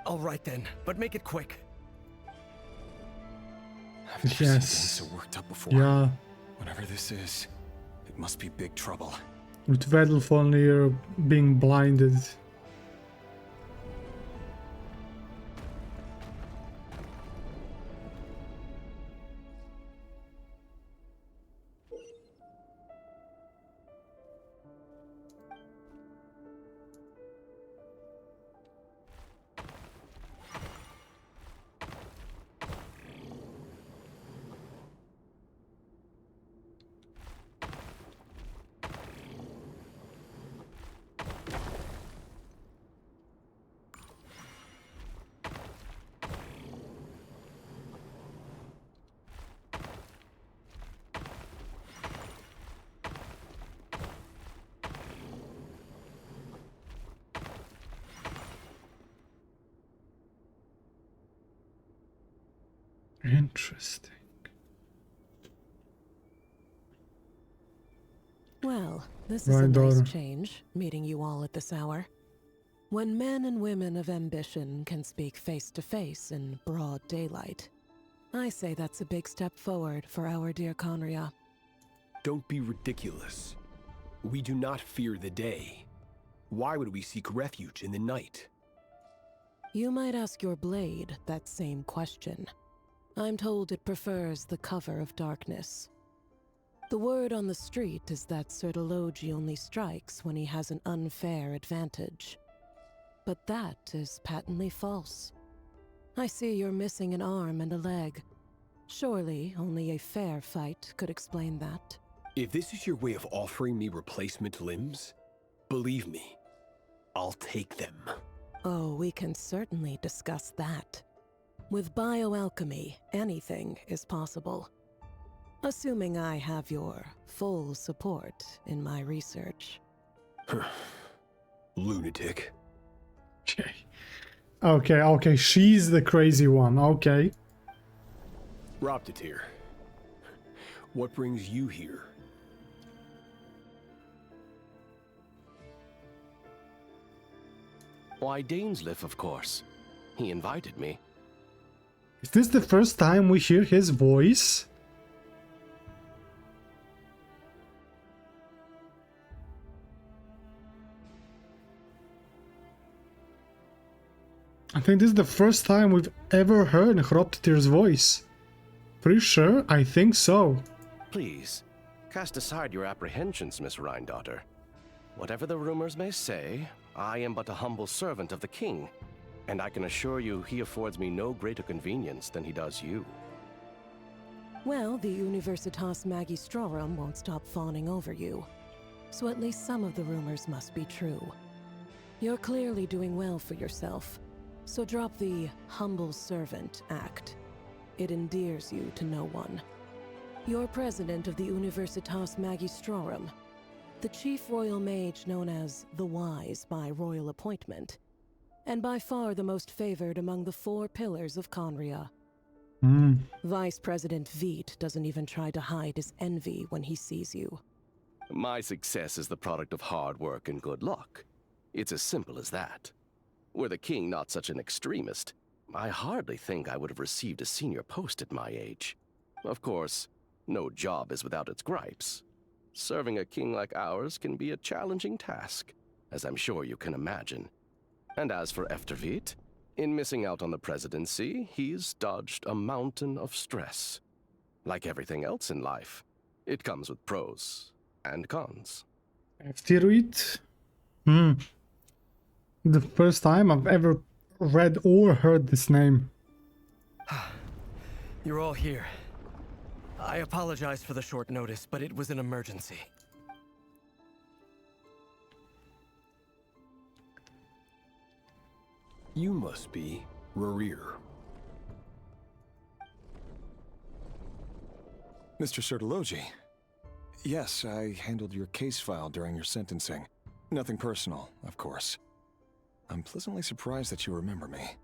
All right then, but make it quick. I've never seen Dane so worked up before. Yeah. Whatever this is, it must be big trouble. With Vedelfornir being blinded. Interesting. Well, this is a nice change, meeting you all at this hour. When men and women of ambition can speak face to face in broad daylight, I say that's a big step forward for our dear Conria. Don't be ridiculous. We do not fear the day. Why would we seek refuge in the night? You might ask your blade that same question. I'm told it prefers the cover of darkness. The word on the street is that Sertologi only strikes when he has an unfair advantage. But that is patently false. I see you're missing an arm and a leg. Surely only a fair fight could explain that. If this is your way of offering me replacement limbs, believe me, I'll take them. Oh, we can certainly discuss that. With bioalchemy, anything is possible. Assuming I have your full support in my research. Lunatic. Okay, she's the crazy one, okay. Roptatir, what brings you here? Why, Dainsleif, of course. He invited me. Is this the first time we hear his voice? I think this is the first time we've ever heard Hroptatir's voice. Pretty sure? I think so. Please, cast aside your apprehensions, Miss Rhindaughter. Whatever the rumors may say, I am but a humble servant of the king, and I can assure you he affords me no greater convenience than he does you. Well, the Universitas Magistrorum won't stop fawning over you, so at least some of the rumors must be true. You're clearly doing well for yourself, so drop the humble servant act. It endears you to no one. You're president of the Universitas Magistrorum, the chief royal mage known as the Wise by royal appointment, and by far the most favored among the 4 pillars of Conria. Vice President Veit doesn't even try to hide his envy when he sees you. My success is the product of hard work and good luck. It's as simple as that. Were the king not such an extremist, I hardly think I would have received a senior post at my age. Of course, no job is without its gripes. Serving a king like ours can be a challenging task, as I'm sure you can imagine. And as for Efterveit, in missing out on the presidency, he's dodged a mountain of stress. Like everything else in life, it comes with pros and cons. Efterveit? The first time I've ever read or heard this name. You're all here. I apologize for the short notice, but it was an emergency. You must be RERIR. Mr. Sertologi. Yes, I handled your case file during your sentencing. Nothing personal, of course. I'm pleasantly surprised that you remember me.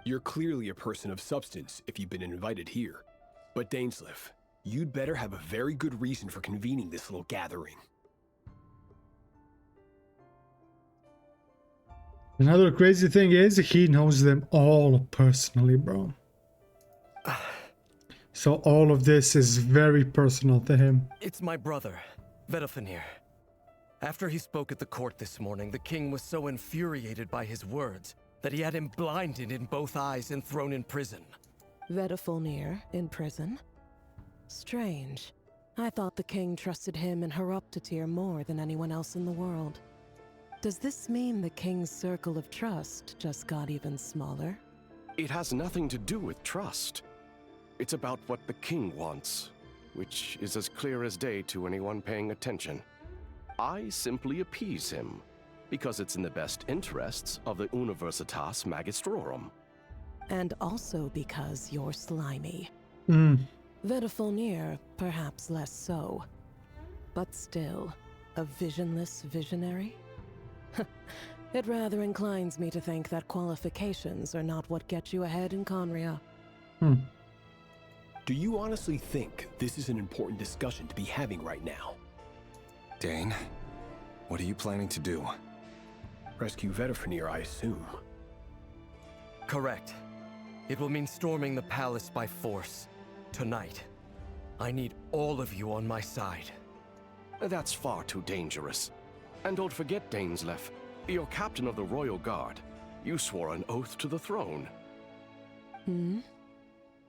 You're clearly a person of substance if you've been invited here. But Dainsleif, you'd better have a very good reason for convening this little gathering. Another crazy thing is he knows them all personally, bro. So all of this is very personal to him. It's my brother, Vedofenir. After he spoke at the court this morning, the king was so infuriated by his words that he had him blinded in both eyes and thrown in prison. Vedofenir in prison? Strange. I thought the king trusted him and Hroptatir more than anyone else in the world. Does this mean the king's circle of trust just got even smaller? It has nothing to do with trust. It's about what the king wants, which is as clear as day to anyone paying attention. I simply appease him, because it's in the best interests of the Universitas Magistrorum. And also because you're slimy. Vedofenir, perhaps less so. But still, a visionless visionary? It rather inclines me to think that qualifications are not what get you ahead in Conria. Do you honestly think this is an important discussion to be having right now? Dane, what are you planning to do? Rescue Vedofenir, I assume. Correct. It will mean storming the palace by force. Tonight. I need all of you on my side. That's far too dangerous. And don't forget, Dainsleif, you're captain of the Royal Guard. You swore an oath to the throne.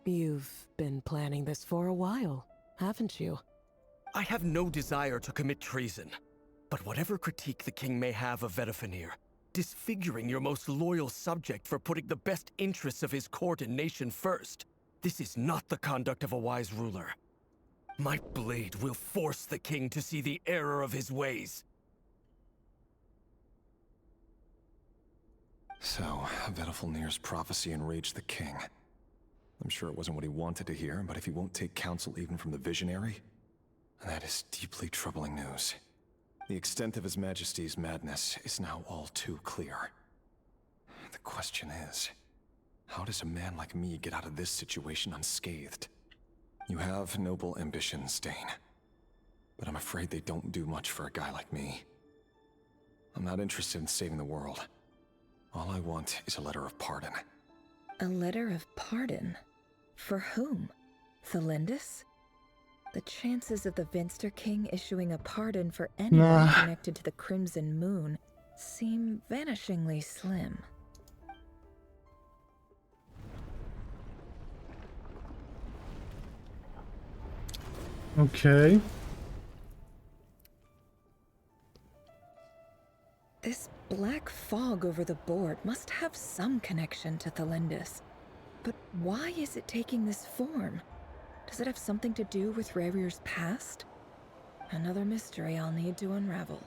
You've been planning this for a while, haven't you? I have no desire to commit treason. But whatever critique the king may have of Vedofenir, disfiguring your most loyal subject for putting the best interests of his court and nation first, this is not the conduct of a wise ruler. My blade will force the king to see the error of his ways. So, Vedofenir's prophecy enraged the king. I'm sure it wasn't what he wanted to hear, but if he won't take counsel even from the visionary, that is deeply troubling news. The extent of His Majesty's madness is now all too clear. The question is, how does a man like me get out of this situation unscathed? You have noble ambitions, Dane, but I'm afraid they don't do much for a guy like me. I'm not interested in saving the world. All I want is a letter of pardon. A letter of pardon? For whom? Thelindis? The chances of the Vinster King issuing a pardon for anyone connected to the Crimson Moon seem vanishingly slim. Okay. This black fog over the board must have some connection to Thelindis. But why is it taking this form? Does it have something to do with RERIR's past? Another mystery I'll need to unravel.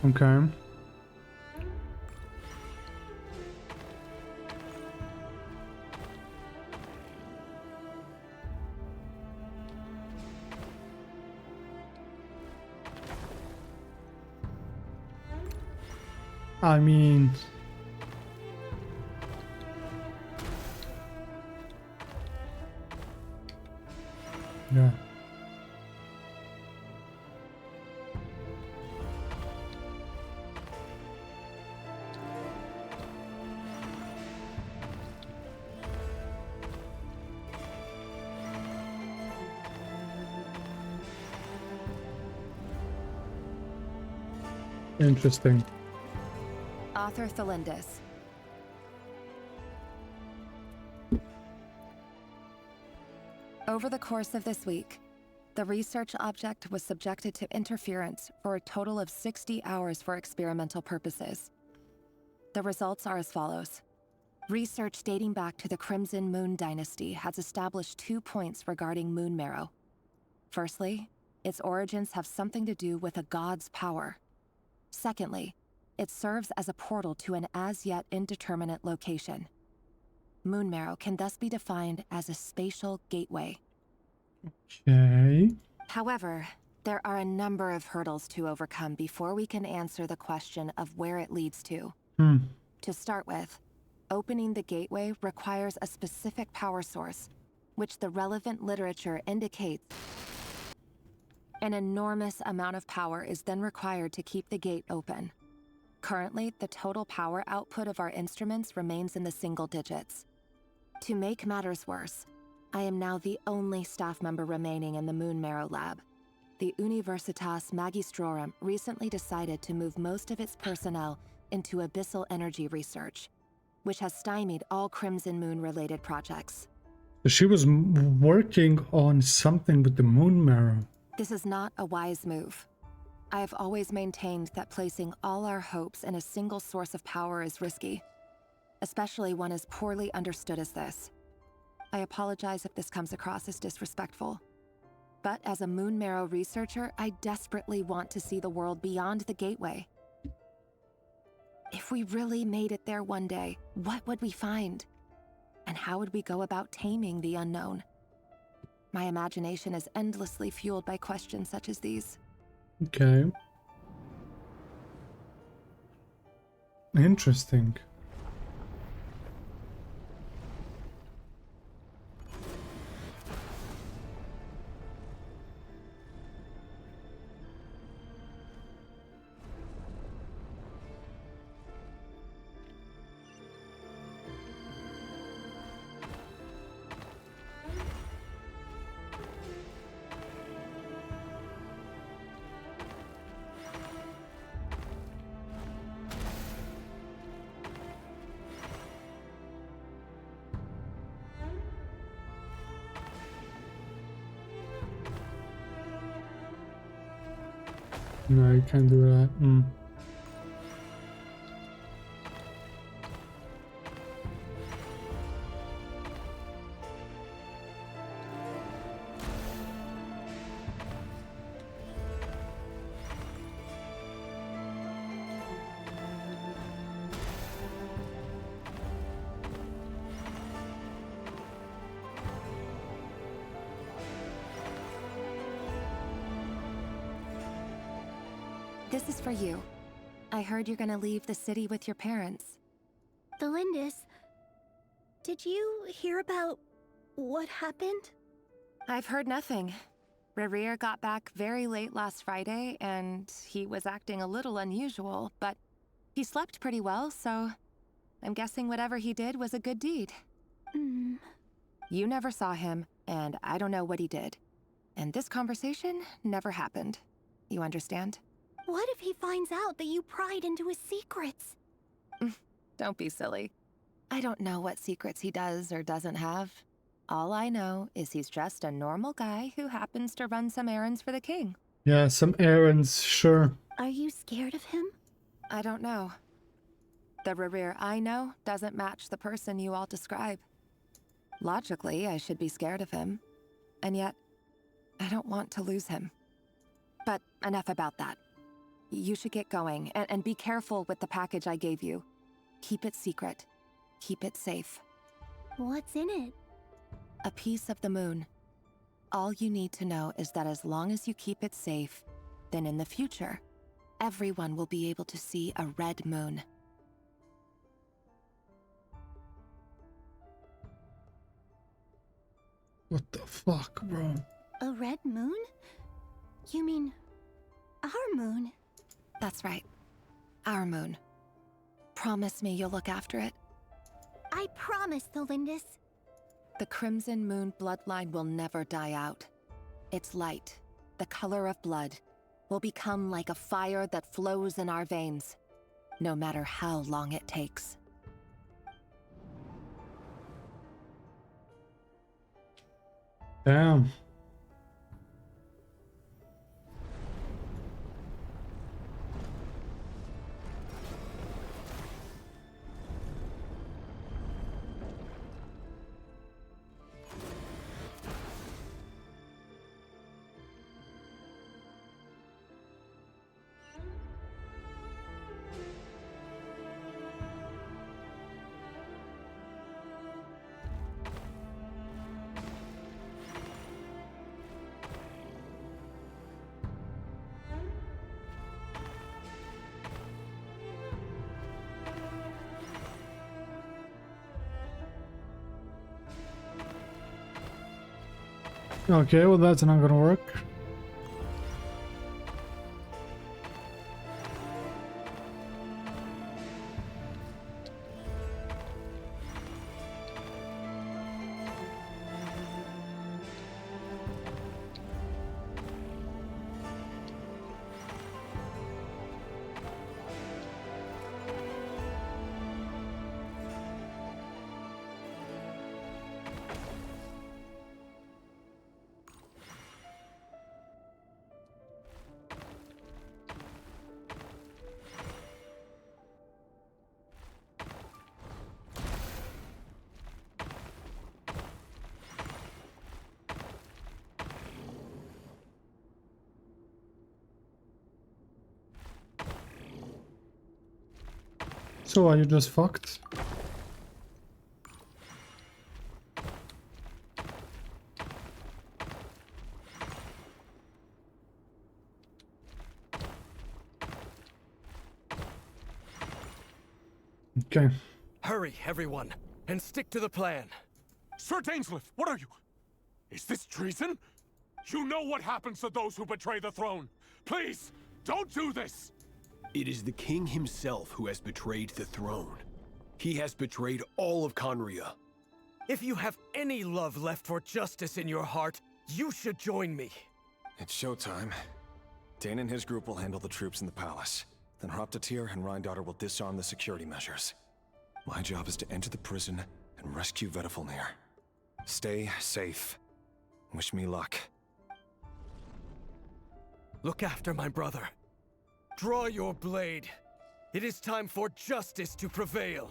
Okay. I mean, yeah. Interesting. Author Thelindis. Over the course of this week, the research object was subjected to interference for a total of 60 hours for experimental purposes. The results are as follows. Research dating back to the Crimson Moon Dynasty has established 2 points regarding moon marrow. Firstly, its origins have something to do with a god's power. Secondly, it serves as a portal to an as-yet indeterminate location. Moon marrow can thus be defined as a spatial gateway. Okay. However, there are a number of hurdles to overcome before we can answer the question of where it leads to. To start with, opening the gateway requires a specific power source, which the relevant literature indicates. An enormous amount of power is then required to keep the gate open. Currently, the total power output of our instruments remains in the single digits. To make matters worse, I am now the only staff member remaining in the Moon Marrow lab. The Universitas Magistrorum recently decided to move most of its personnel into abyssal energy research, which has stymied all Crimson Moon-related projects. So she was working on something with the moon marrow. This is not a wise move. I have always maintained that placing all our hopes in a single source of power is risky, especially one as poorly understood as this. I apologize if this comes across as disrespectful. But as a Moon Marrow researcher, I desperately want to see the world beyond the gateway. If we really made it there one day, what would we find? And how would we go about taming the unknown? My imagination is endlessly fueled by questions such as these. Okay. Interesting. No, you can't do that. This is for you. I heard you're gonna leave the city with your parents. The Lindis. Did you hear about what happened? I've heard nothing. RERIR got back very late last Friday, and he was acting a little unusual, but he slept pretty well, so I'm guessing whatever he did was a good deed. You never saw him, and I don't know what he did. And this conversation never happened. You understand? What if he finds out that you pried into his secrets? Don't be silly. I don't know what secrets he does or doesn't have. All I know is he's just a normal guy who happens to run some errands for the king. Yeah, some errands, sure. Are you scared of him? I don't know. The RERIR I know doesn't match the person you all describe. Logically, I should be scared of him. And yet, I don't want to lose him. But enough about that. You should get going, and be careful with the package I gave you. Keep it secret. Keep it safe. What's in it? A piece of the moon. All you need to know is that as long as you keep it safe, then in the future, everyone will be able to see a red moon. What the fuck, bro? A red moon? You mean our moon? That's right. Our moon. Promise me you'll look after it. I promise, the Lindis. The Crimson Moon bloodline will never die out. Its light, the color of blood, will become like a fire that flows in our veins, no matter how long it takes. Damn. Okay, well that's not gonna work. So are you just fucked? Okay. Hurry, everyone, and stick to the plan. Sir Dainsleif, what are you? Is this treason? You know what happens to those who betray the throne. Please, don't do this! It is the king himself who has betrayed the throne. He has betrayed all of Conria. If you have any love left for justice in your heart, you should join me. It's showtime. Dane and his group will handle the troops in the palace. Then Hraptatir and Rheindater will disarm the security measures. My job is to enter the prison and rescue Vedifalnir. Stay safe. Wish me luck. Look after my brother. Draw your blade. It is time for justice to prevail.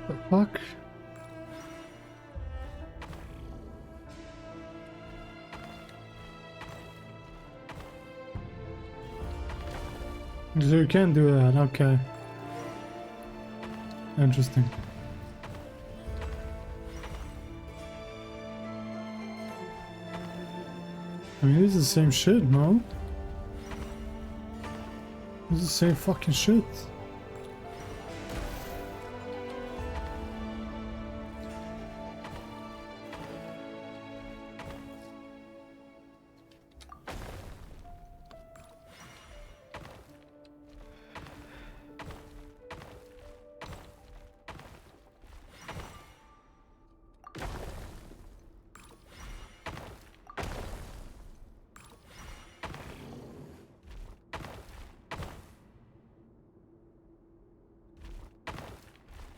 The fuck? So you can do that, okay. Interesting. I mean, this is the same shit, no? This is the same fucking shit.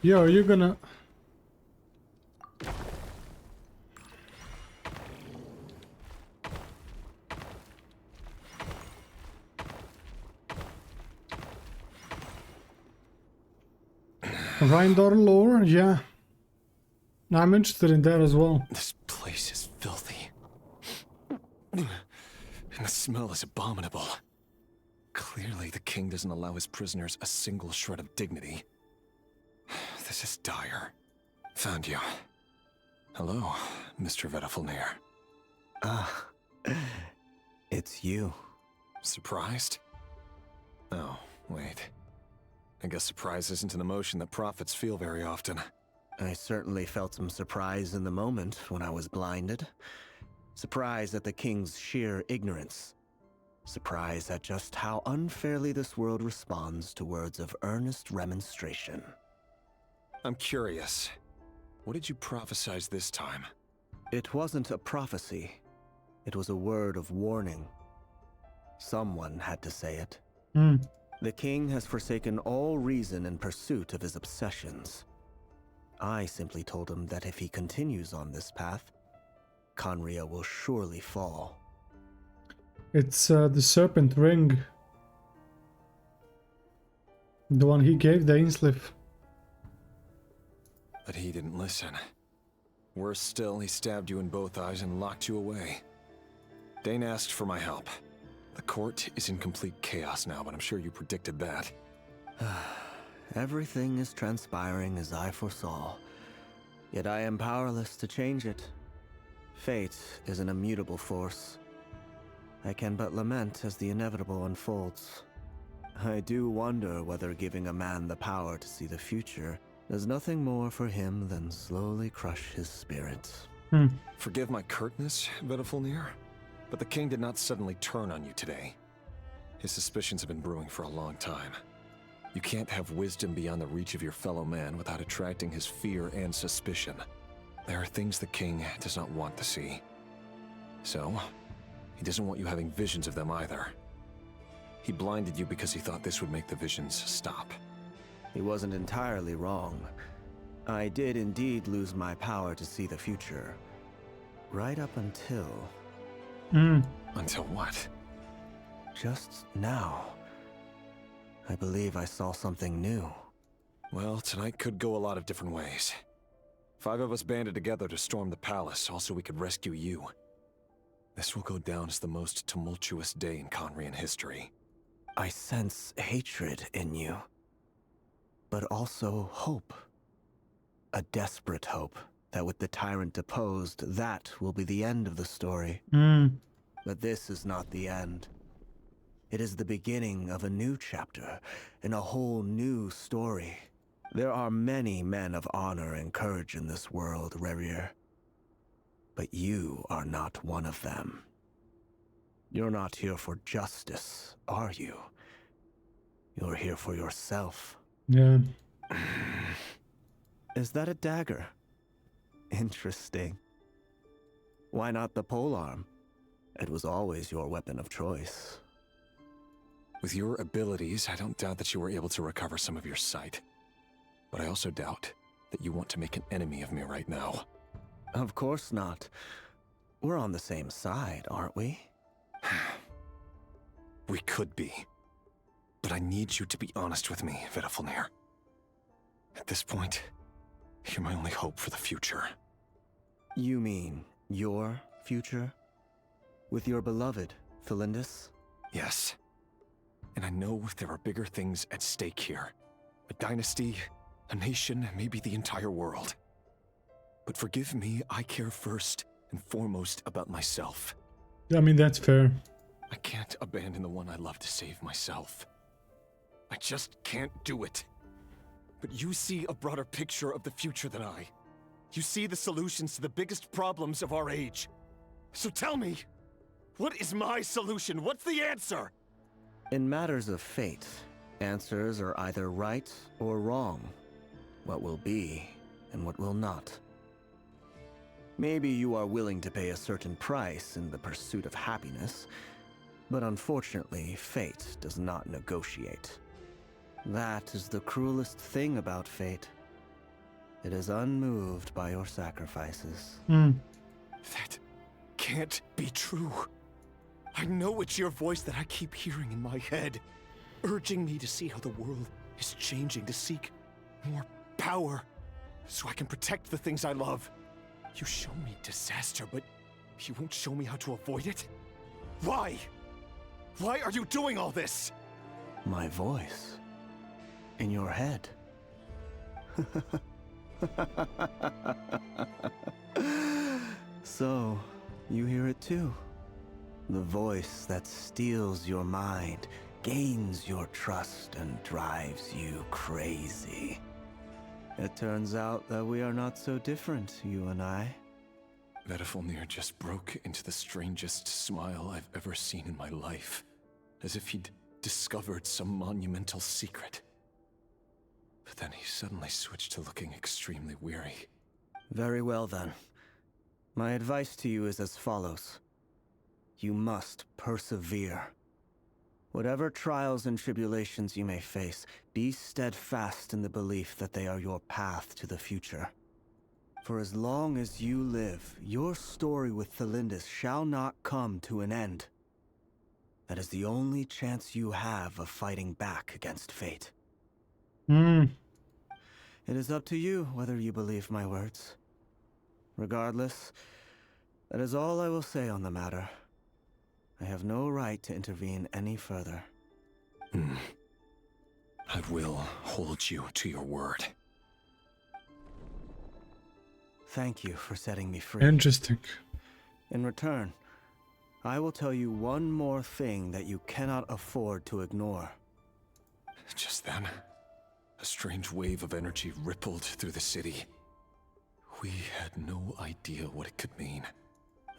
Yo, are you gonna... Rheindor lore? Yeah. I'm interested in that as well. This place is filthy. And the smell is abominable. Clearly, the king doesn't allow his prisoners a single shred of dignity. This is dire. Found you. Hello, Mr. Vedafilnir. Ah, it's you. Surprised? Oh, wait. I guess surprise isn't an emotion that prophets feel very often. I certainly felt some surprise in the moment when I was blinded. Surprise at the king's sheer ignorance. Surprise at just how unfairly this world responds to words of earnest remonstration. I'm curious. What did you prophesize this time? It wasn't a prophecy. It was a word of warning. Someone had to say it. The king has forsaken all reason in pursuit of his obsessions. I simply told him that if he continues on this path, Conria will surely fall. It's the serpent ring. The one he gave the Ainsliff. But he didn't listen. Worse still, he stabbed you in both eyes and locked you away. Dane asked for my help. The court is in complete chaos now, but I'm sure you predicted that. Everything is transpiring as I foresaw. Yet I am powerless to change it. Fate is an immutable force. I can but lament as the inevitable unfolds. I do wonder whether giving a man the power to see the future does nothing more for him than slowly crush his spirit. Forgive my curtness, Vedafilnir, but the king did not suddenly turn on you today. His suspicions have been brewing for a long time. You can't have wisdom beyond the reach of your fellow man without attracting his fear and suspicion. There are things the king does not want to see. So, he doesn't want you having visions of them either. He blinded you because he thought this would make the visions stop. He wasn't entirely wrong. I did indeed lose my power to see the future. Right up until... Until what? Just now. I believe I saw something new. Well, tonight could go a lot of different ways. 5 of us banded together to storm the palace, also we could rescue you. This will go down as the most tumultuous day in Conrian history. I sense hatred in you. But also hope. A desperate hope that with the tyrant deposed, that will be the end of the story. But this is not the end. It is the beginning of a new chapter, in a whole new story. There are many men of honor and courage in this world, RERIR. But you are not one of them. You're not here for justice, are you? You're here for yourself. Yeah. Is that a dagger? Interesting. Why not the polearm? It was always your weapon of choice. With your abilities, I don't doubt that you were able to recover some of your sight. But I also doubt that you want to make an enemy of me right now. Of course not. We're on the same side, aren't we? We could be. But I need you to be honest with me, Vedafilnir. At this point, You're my only hope for the future. You mean your future? With your beloved, Felindus? Yes. And I know there are bigger things at stake here. A dynasty, a nation, maybe the entire world. But forgive me, I care first and foremost about myself. I mean, that's fair. I can't abandon the one I love to save myself. I just can't do it. But you see a broader picture of the future than I. You see the solutions to the biggest problems of our age. So tell me, what is my solution? What's the answer? In matters of fate, answers are either right or wrong. What will be and what will not. Maybe you are willing to pay a certain price in the pursuit of happiness, but unfortunately, fate does not negotiate. That is the cruelest thing about fate. It is unmoved by your sacrifices. That can't be true. I know it's your voice that I keep hearing in my head, urging me to see how the world is changing, to seek more power, so I can protect the things I love. You show me disaster, but you won't show me how to avoid it? Why? Why are you doing all this? My voice. In your head. So, you hear it too. The voice that steals your mind, gains your trust, and drives you crazy. It turns out that we are not so different, you and I. Vedifilnir just broke into the strangest smile I've ever seen in my life, as if he'd discovered some monumental secret. But then he suddenly switched to looking extremely weary. Very well then. My advice to you is as follows. You must persevere. Whatever trials and tribulations you may face, be steadfast in the belief that they are your path to the future. For as long as you live, your story with Felindus shall not come to an end. That is the only chance you have of fighting back against fate. It is up to you whether you believe my words. Regardless, that is all I will say on the matter. I have no right to intervene any further. I will hold you to your word. Thank you for setting me free. Interesting. In return, I will tell you one more thing that you cannot afford to ignore. Just then, a strange wave of energy rippled through the city. We had no idea what it could mean.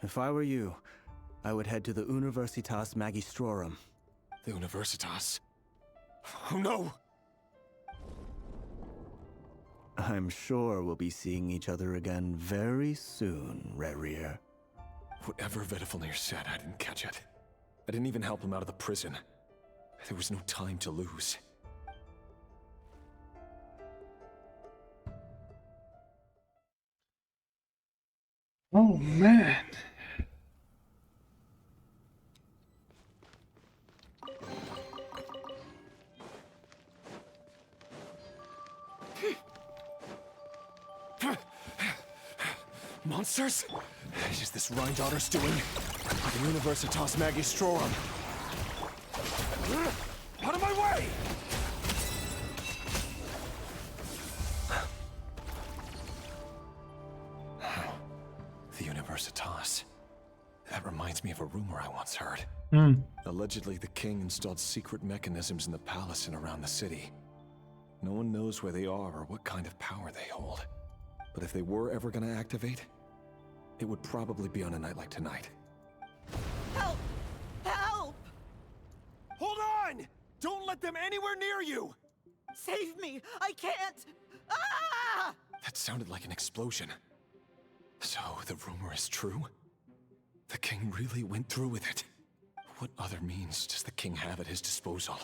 If I were you, I would head to the Universitas Magistrorum. The Universitas? Oh no! I'm sure we'll be seeing each other again very soon, RERIR. Whatever Vedifilnir said, I didn't catch it. I didn't even help him out of the prison. There was no time to lose. Oh man. Monsters? Is this Rhindotter's doing? The Universitas Magistrorum. Out of my way! The Universitas. That reminds me of a rumor I once heard. Allegedly, the king installed secret mechanisms in the palace and around the city. No one knows where they are or what kind of power they hold. But if they were ever going to activate, it would probably be on a night like tonight. Help! Help! Hold on! Don't let them anywhere near you! Save me! I can't! Ah! That sounded like an explosion. So, the rumor is true? The king really went through with it? What other means does the king have at his disposal?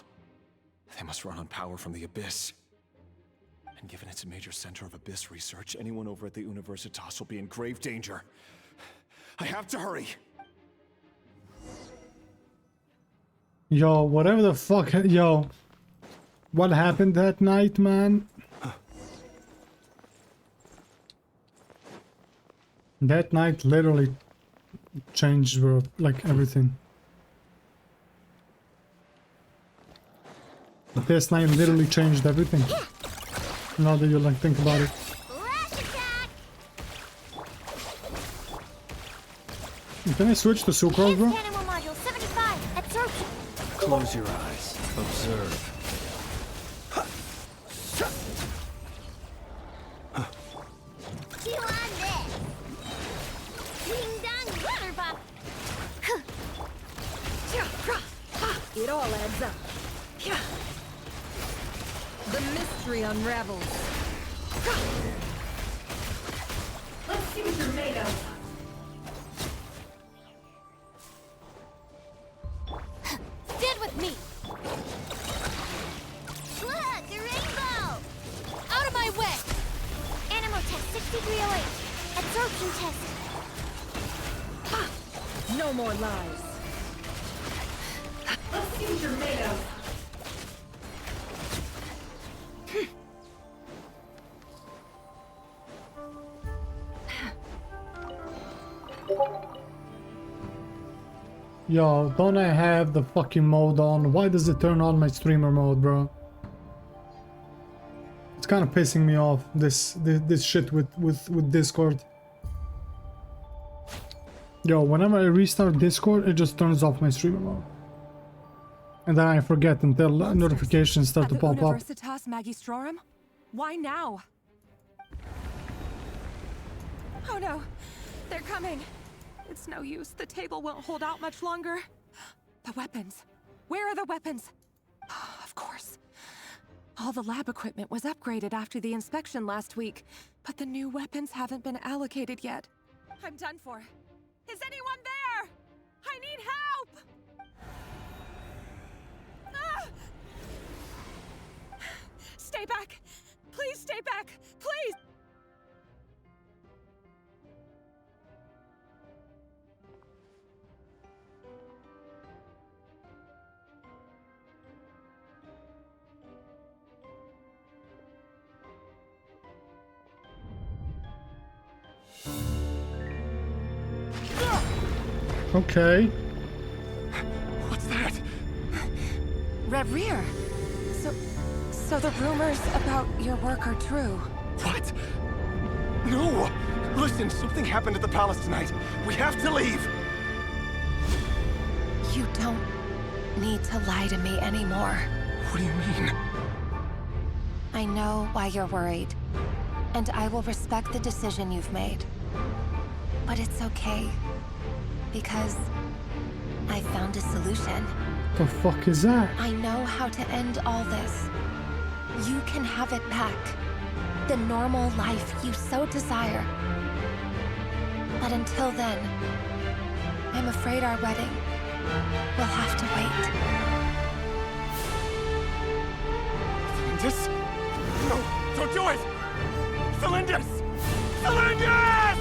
They must run on power from the Abyss. And given it's a major center of Abyss research, anyone over at the Universitas will be in grave danger. I have to hurry! Yo, whatever the fuck, yo. What happened that night, man? That night literally changed, bro, like everything. This night literally changed everything. Now that you like think about it. Can I switch to Sucrose, bro? Animal module 75 at Zorky. Close your eyes. Observe. You on this? Ding dong water pop. It all adds up. The mystery unravels. Let's see what you're made of. Stand with me. Look, a rainbow. Out of my way. Animal test 6308. Absorption test. No more lies. Let's see what you're made of. Yo, don't I have the fucking mode on? Why does it turn on my streamer mode, bro? It's kind of pissing me off, this shit with Discord. Yo, whenever I restart Discord, it just turns off my streamer mode. And then I forget until notifications start to pop up. Universitas Magistrorum? Why now? Oh no, they're coming. It's no use. The table won't hold out much longer. The weapons. Where are the weapons? Of course. All the lab equipment was upgraded after the inspection last week, but the new weapons haven't been allocated yet. I'm done for. Is anyone there? I need help! Ah! Stay back! Please stay back! Please! Okay. What's that? RERIR! So the rumors about your work are true. What? No! Listen, something happened at the palace tonight. We have to leave! You don't need to lie to me anymore. What do you mean? I know why you're worried, and I will respect the decision you've made. But it's okay, because I found a solution. The fuck is that? I know how to end all this. You can have it back. The normal life you so desire. But until then, I'm afraid our wedding will have to wait. Cylindus? No, don't do it! Cylindus! Cylindus!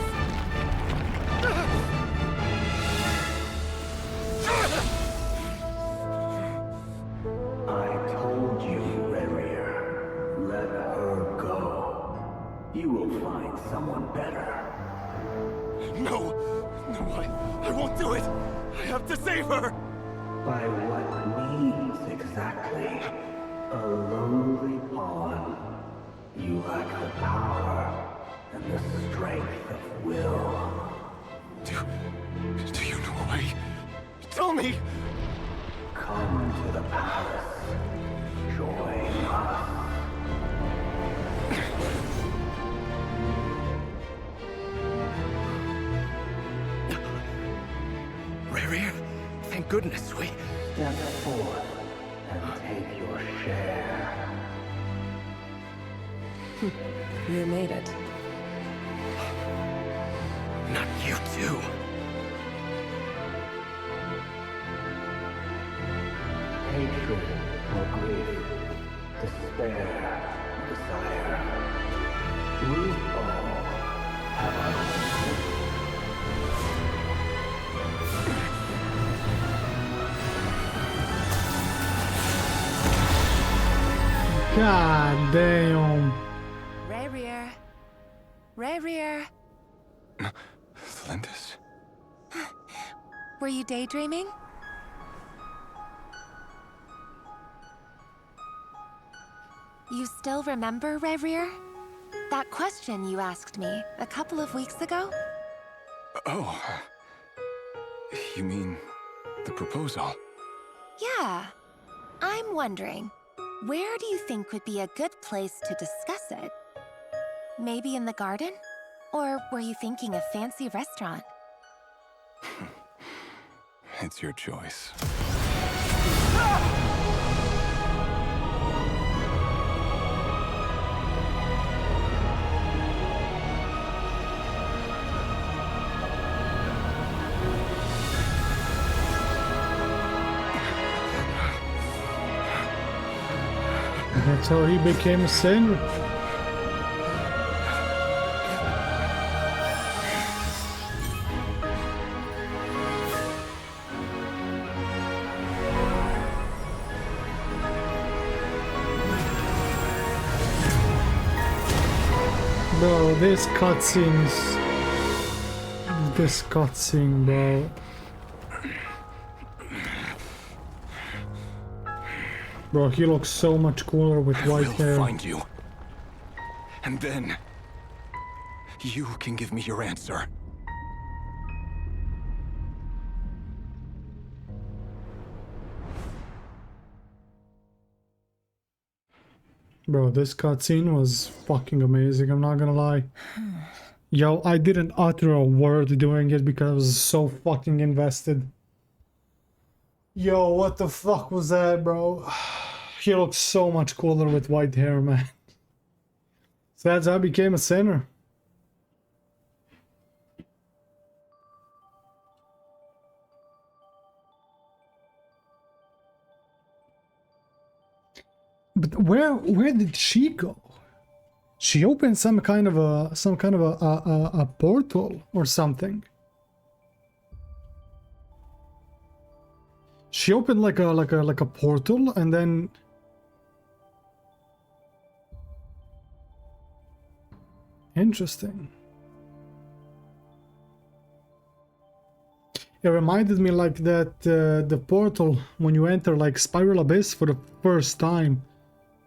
I told you, RERIR. Let her go. You will find someone better. No! No, I won't do it! I have to save her! By what means exactly? A lowly pawn. You lack the power and the strength of will. Do you know why? Tell me! Come to the palace. Join us. RERIR, thank goodness we... Step forth and take your share. You made it. Not you too. Hatred or grief, despair or desire. We all have our own. God damn. RERIR. RERIR. Lindis? Were you daydreaming? You still remember, RERIR? That question you asked me a couple of weeks ago? Oh. You mean the proposal? Yeah. I'm wondering, where do you think would be a good place to discuss it? Maybe in the garden? Or were you thinking a fancy restaurant? It's your choice. That's how he became a sinner. Bro, this cutscene, bro. Bro, he looks so much cooler with white hair. I will find you. And then you can give me your answer. Bro, this cutscene was fucking amazing, I'm not gonna lie. Yo, I didn't utter a word during it because I was so fucking invested. Yo, what the fuck was that, bro? He looks so much cooler with white hair, man. So that's how I became a sinner. But where did she go? She opened some kind of a portal or something. She opened like a portal and then interesting. It reminded me like that the portal when you enter like Spiral Abyss for the first time,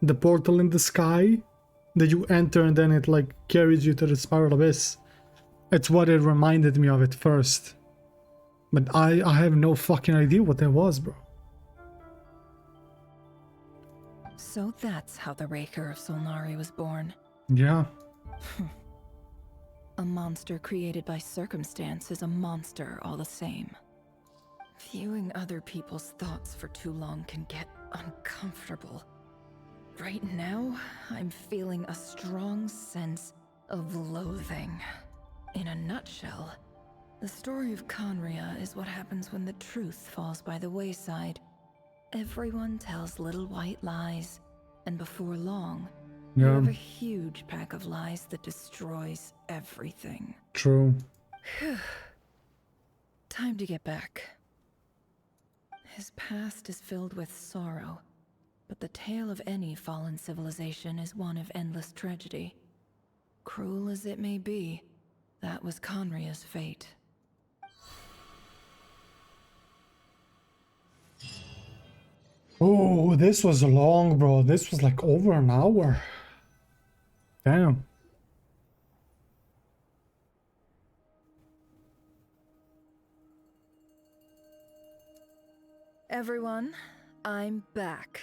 the portal in the sky that you enter and then it like carries you to the Spiral Abyss. It's what it reminded me of at first. But I have no fucking idea what that was, bro. So that's how the Raker of Solnari was born. Yeah. A monster created by circumstance is a monster all the same. Viewing other people's thoughts for too long can get uncomfortable. Right now, I'm feeling a strong sense of loathing. In a nutshell, the story of Conria is what happens when the truth falls by the wayside. Everyone tells little white lies, and before long, you have a huge pack of lies that destroys everything. True. Time to get back. His past is filled with sorrow, but the tale of any fallen civilization is one of endless tragedy. Cruel as it may be, that was Conria's fate. Oh, this was long, bro. This was like over an hour. Damn. Everyone, I'm back.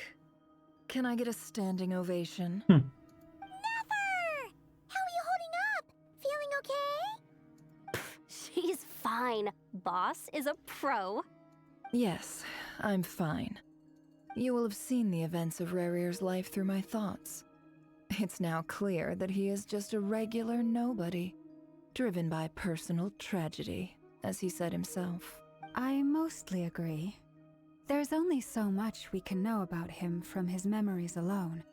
Can I get a standing ovation? Never! How are you holding up? Feeling okay? She's fine. Boss is a pro. Yes, I'm fine. You will have seen the events of RERIR's life through my thoughts. It's now clear that he is just a regular nobody, driven by personal tragedy, as he said himself. I mostly agree. There's only so much we can know about him from his memories alone,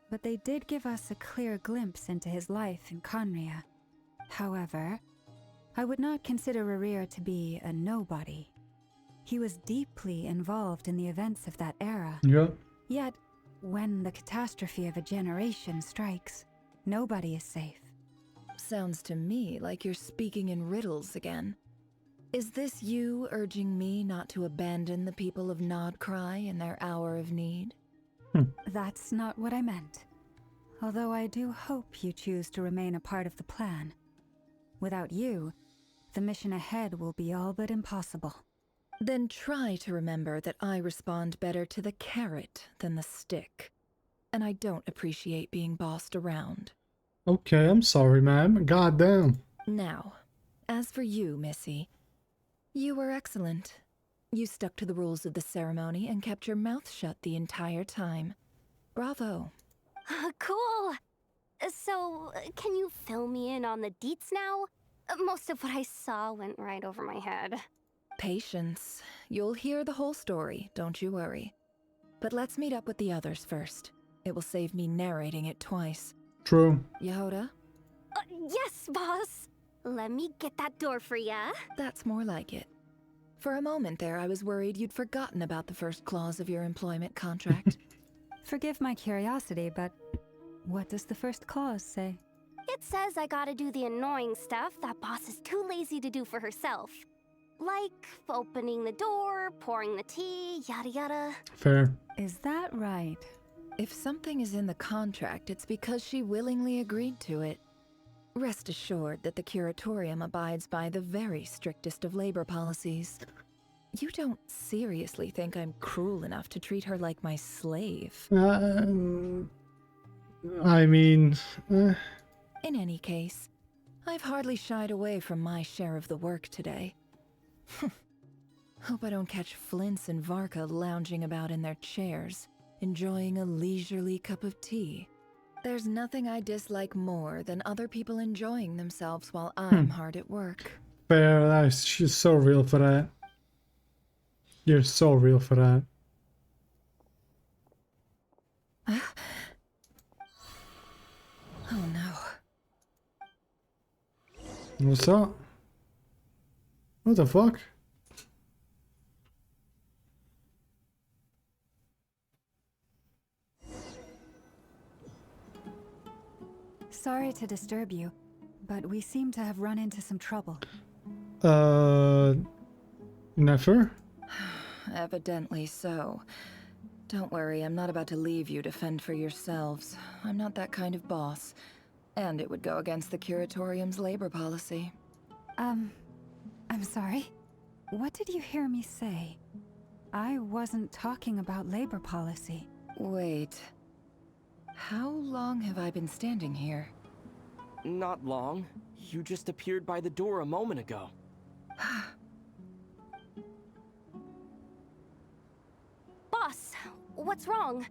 but they did give us a clear glimpse into his life in Conria. However, I would not consider RERIR to be a nobody. He was deeply involved in the events of that era. Yeah. Yet, when the catastrophe of a generation strikes, nobody is safe. Sounds to me like you're speaking in riddles again. Is this you urging me not to abandon the people of Nodcry in their hour of need? That's not what I meant. Although I do hope you choose to remain a part of the plan. Without you, the mission ahead will be all but impossible. Then try to remember that I respond better to the carrot than the stick. And I don't appreciate being bossed around. Okay, I'm sorry, ma'am. Goddamn. Now, as for you, Missy, you were excellent. You stuck to the rules of the ceremony and kept your mouth shut the entire time. Bravo. Cool. So, can you fill me in on the deets now? Most of what I saw went right over my head. Patience. You'll hear the whole story, don't you worry. But let's meet up with the others first. It will save me narrating it twice. True. Yehoda? Yes, boss. Let me get that door for ya. That's more like it. For a moment there, I was worried you'd forgotten about the first clause of your employment contract. Forgive my curiosity, but what does the first clause say? It says I gotta do the annoying stuff that boss is too lazy to do for herself. Like opening the door, pouring the tea, yada yada. Fair. Is that right? If something is in the contract, it's because she willingly agreed to it. Rest assured that the Curatorium abides by the very strictest of labor policies. You don't seriously think I'm cruel enough to treat her like my slave? I mean... In any case, I've hardly shied away from my share of the work today. Hope I don't catch Flintz and Varka lounging about in their chairs, enjoying a leisurely cup of tea. There's nothing I dislike more than other people enjoying themselves while I'm hard at work. Fair, she's so real for that. You're so real for that. Oh no. What's up? What the fuck? Sorry to disturb you, but we seem to have run into some trouble. Never? Evidently so. Don't worry, I'm not about to leave you to fend for yourselves. I'm not that kind of boss. And it would go against the Curatorium's labor policy. I'm sorry? What did you hear me say? I wasn't talking about labor policy. Wait. How long have I been standing here? Not long. You just appeared by the door a moment ago. Boss, what's wrong?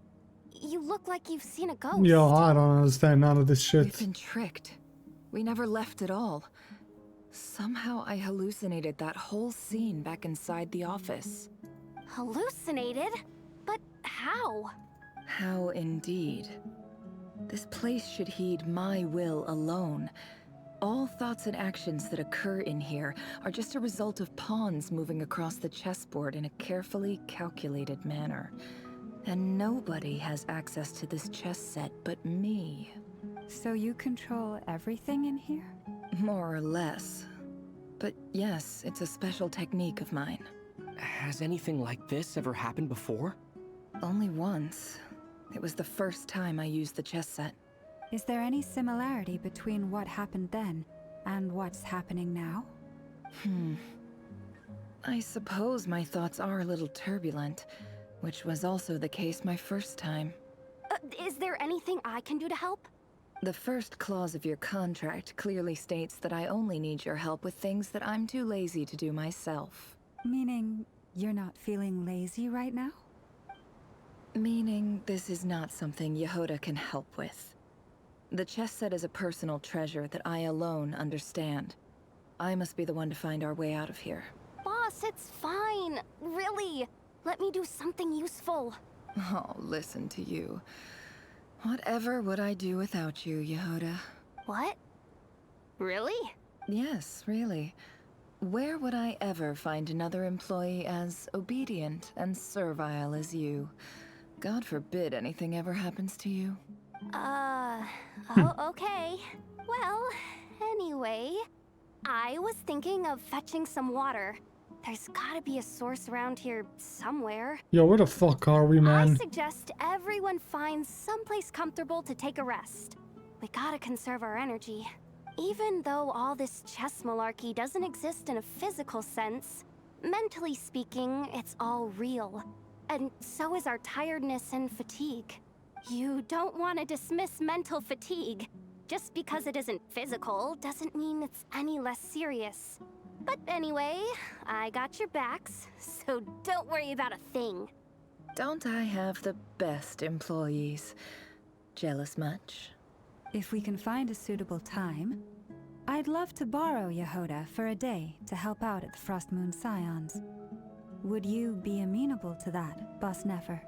You look like you've seen a ghost. Yo, I don't understand none of this shit. We've been tricked. We never left at all. Somehow I hallucinated that whole scene back inside the office. Hallucinated? But how? How indeed. This place should heed my will alone. All thoughts and actions that occur in here are just a result of pawns moving across the chessboard in a carefully calculated manner. And nobody has access to this chess set but me. So you control everything in here? More or less. But yes, it's a special technique of mine. Has anything like this ever happened before? Only once. It was the first time I used the chess set. Is there any similarity between what happened then and what's happening now? I suppose my thoughts are a little turbulent, which was also the case my first time. Is there anything I can do to help? The first clause of your contract clearly states that I only need your help with things that I'm too lazy to do myself. Meaning you're not feeling lazy right now? Meaning this is not something Yehoda can help with. The chess set is a personal treasure that I alone understand. I must be the one to find our way out of here. Boss, it's fine. Really. Let me do something useful. Oh, listen to you. Whatever would I do without you, Yehoda? What? Really? Yes, really. Where would I ever find another employee as obedient and servile as you? God forbid anything ever happens to you. Oh, okay. Well, Anyway, I was thinking of fetching some water. There's gotta be a source around here somewhere. Yo, where the fuck are we, I man? suggest everyone finds someplace comfortable to take a rest. We gotta conserve our energy. Even though all this chess malarkey doesn't exist in a physical sense, mentally speaking, it's all real. And so is our tiredness and fatigue. You don't want to dismiss mental fatigue. Just because it isn't physical doesn't mean it's any less serious. But anyway, I got your backs, so don't worry about a thing. Don't I have the best employees? Jealous much? If we can find a suitable time, I'd love to borrow Yehoda for a day to help out at the Frostmoon Scions. Would you be amenable to that, Boss Nefer?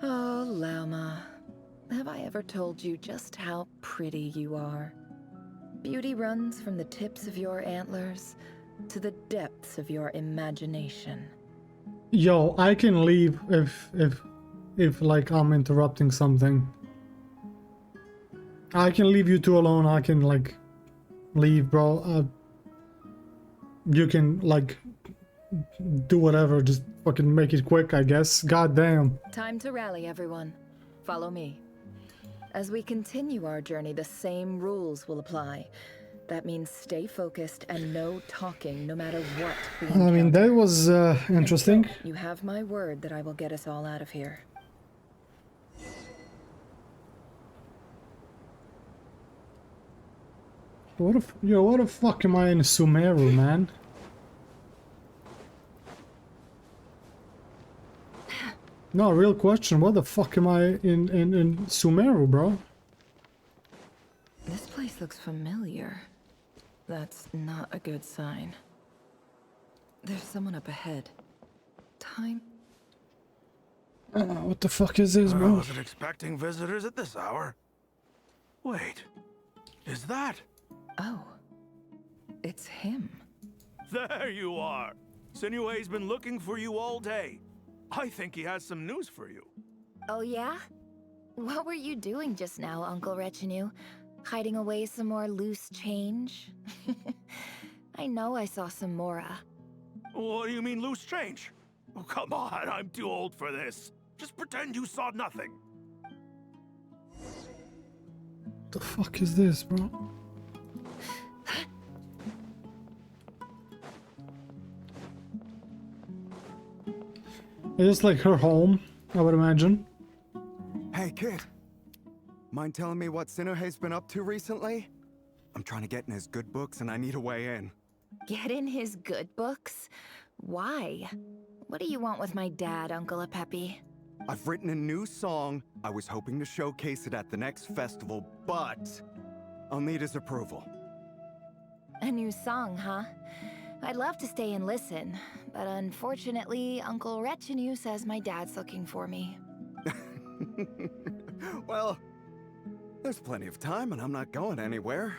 Oh, Lama. Have I ever told you just how pretty you are? Beauty runs from the tips of your antlers to the depths of your imagination. Yo, I can leave if like I'm interrupting something. I can leave you two alone. I can like leave, bro. You can like do whatever. Just fucking make it quick, I guess. God damn. Time to rally, everyone. Follow me. As we continue our journey, the same rules will apply. That means stay focused and no talking, no matter what we encounter. I mean, that was interesting. You have my word that I will get us all out of here. What the fuck am I in Sumeru, man? No, real question. What the fuck am I in Sumeru, bro? This place looks familiar. That's not a good sign. There's someone up ahead. Time. What the fuck is this, I bro? wasn't expecting visitors at this hour. Wait, is that? Oh, it's him. There you are. Sinue's been looking for you all day. I think he has some news for you. Oh yeah? What were you doing just now, Uncle Retinue? Hiding away some more loose change? I know I saw some Mora. What do you mean loose change? Oh, come on, I'm too old for this. Just pretend you saw nothing. The fuck is this, bro? It's like her home, I would imagine. Hey, kid. Mind telling me what Sinuhe's been up to recently? I'm trying to get in his good books and I need a way in. Get in his good books? Why? What do you want with my dad, Uncle Apepi? I've written a new song. I was hoping to showcase it at the next festival, but I'll need his approval. A new song, huh? I'd love to stay and listen, but unfortunately, Uncle Retinue says my dad's looking for me. Well, there's plenty of time and I'm not going anywhere.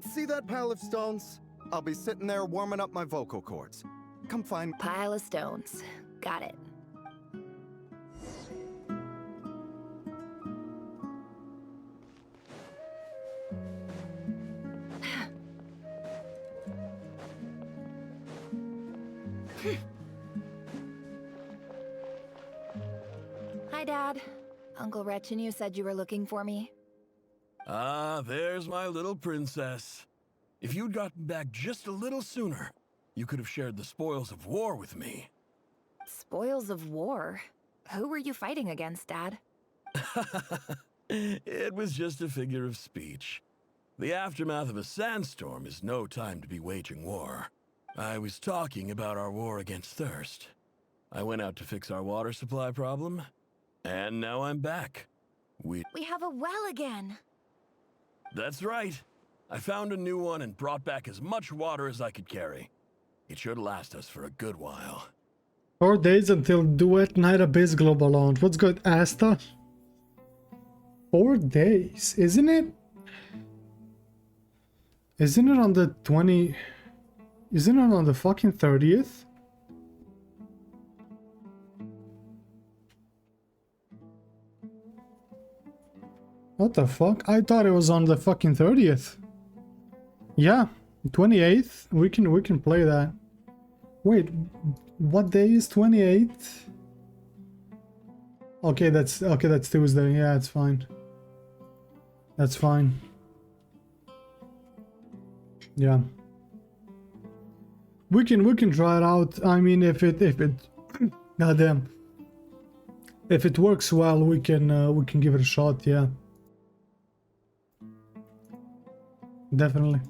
See that pile of stones? I'll be sitting there warming up my vocal cords. Come find... Pile of stones. Got it. Hi, Dad. Uncle Retinue said you were looking for me. Ah, there's my little princess. If you'd gotten back just a little sooner, you could have shared the spoils of war with me. Spoils of war? Who were you fighting against, Dad? It was just a figure of speech. The aftermath of a sandstorm is no time to be waging war. I was talking about our war against thirst. I went out to fix our water supply problem, and now I'm back. We have a well again. That's right. I found a new one and brought back as much water as I could carry. It should last us for a good while. 4 days until Duet Night Abyss global launch. What's good, Asta? 4 days, isn't it? Isn't it on the 20... Isn't it on the fucking 30th? What the fuck? I thought it was on the fucking 30th. Yeah, 28th. We can play that. Wait, what day is 28th? Okay, that's Tuesday. Yeah, it's fine. That's fine. Yeah. We can try it out. I mean, if it goddamn, if it works well, we can give it a shot. Yeah. Definitely.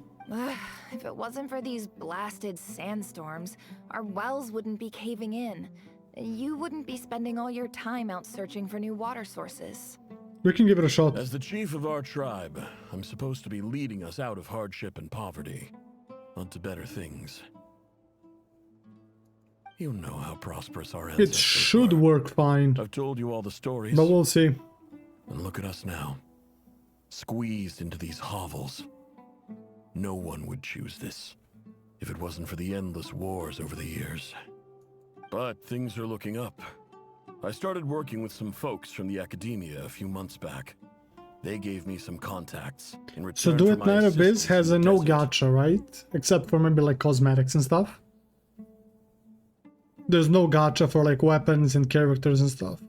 If it wasn't for these blasted sandstorms, our wells wouldn't be caving in. You wouldn't be spending all your time out searching for new water sources. We can give it a shot. As the chief of our tribe, I'm supposed to be leading us out of hardship and poverty, onto better things. You know how prosperous our ancestors It should work fine. I've told you all the stories. But we'll see. And look at us now. Squeezed into these hovels. No one would choose this, if it wasn't for the endless wars over the years. But things are looking up. I started working with some folks from the academia a few months back. They gave me some contacts in return So Do It for my Night Abyss assistance has in a the no desert. gacha, right? Except for maybe like cosmetics and stuff. There's no gacha for like weapons and characters and stuff.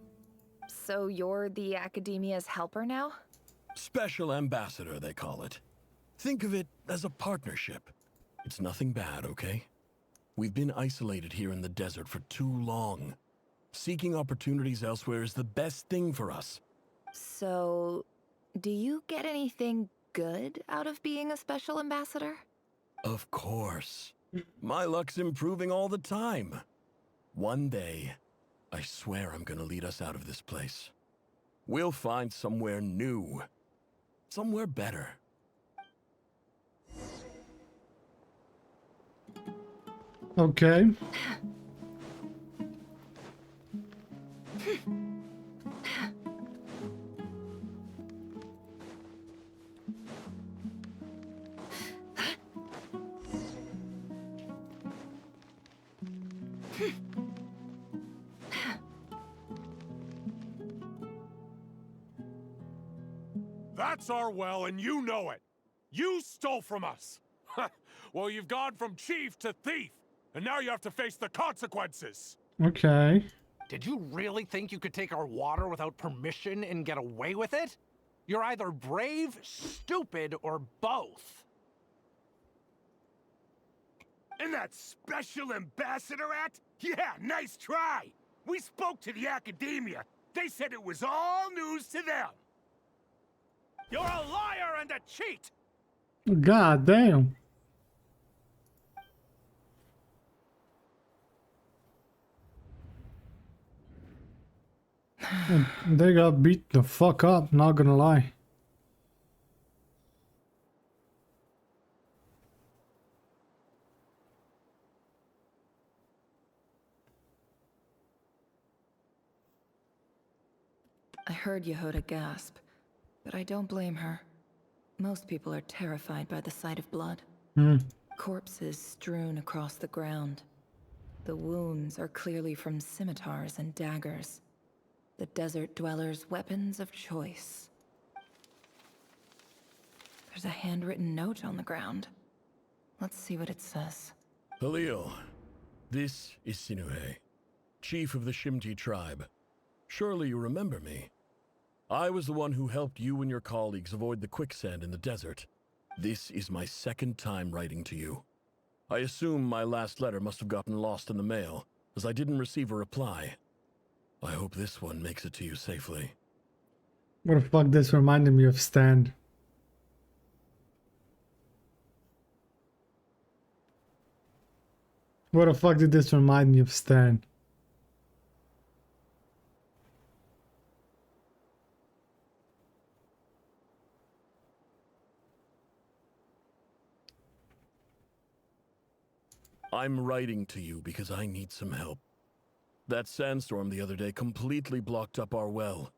So you're the academia's helper now? Special ambassador, they call it. Think of it as a partnership. It's nothing bad, okay? We've been isolated here in the desert for too long. Seeking opportunities elsewhere is the best thing for us. So, do you get anything good out of being a special ambassador? Of course. My luck's improving all the time. One day, I swear I'm gonna lead us out of this place. We'll find somewhere new. Somewhere better. Okay. That's our well, and you know it. You stole from us. Well, you've gone from chief to thief, and now you have to face the consequences. Okay. Did you really think you could take our water without permission and get away with it? You're either brave, stupid, or both. And that special ambassador act? Yeah, nice try. We spoke to the academia. They said it was all news to them. You're a liar and a cheat! God damn. They got beat the fuck up, not gonna lie. I heard Yehuda gasp, but I don't blame her. Most people are terrified by the sight of blood. Corpses strewn across the ground. The wounds are clearly from scimitars and daggers. The desert dwellers' weapons of choice. There's a handwritten note on the ground. Let's see what it says. Halil, this is Sinuhe, chief of the Shimti tribe. Surely you remember me. I was the one who helped you and your colleagues avoid the quicksand in the desert. This is my second time writing to you. I assume my last letter must have gotten lost in the mail, as I didn't receive a reply. I hope this one makes it to you safely. What the fuck, this reminded me of Stan. What the fuck did this remind me of Stan? I'm writing to you because I need some help. That sandstorm the other day completely blocked up our well,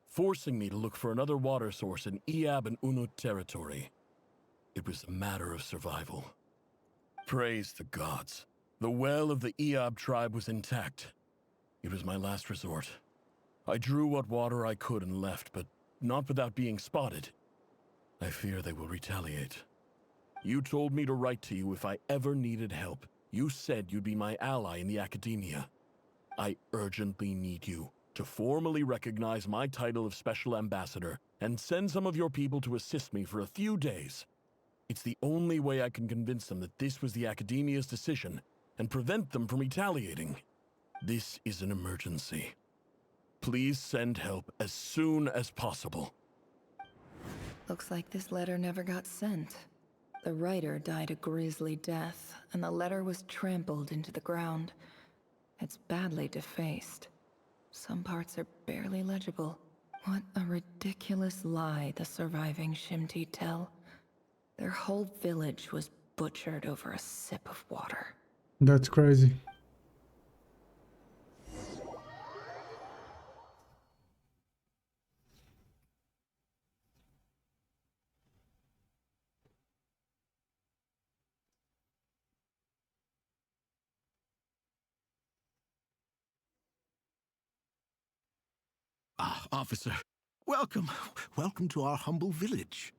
forcing me to look for another water source in Iab and Unut territory. It was a matter of survival. Praise the gods. The well of the Iab tribe was intact. It was my last resort. I drew what water I could and left, but not without being spotted. I fear they will retaliate. You told me to write to you if I ever needed help. You said you'd be my ally in the academia. I urgently need you to formally recognize my title of Special Ambassador and send some of your people to assist me for a few days. It's the only way I can convince them that this was the academia's decision and prevent them from retaliating. This is an emergency. Please send help as soon as possible. Looks like this letter never got sent. The writer died a grisly death, and the letter was trampled into the ground. It's badly defaced. Some parts are barely legible. What a ridiculous lie the surviving Shimti tell. Their whole village was butchered over a sip of water. That's crazy. Ah, officer. Welcome. Welcome to our humble village.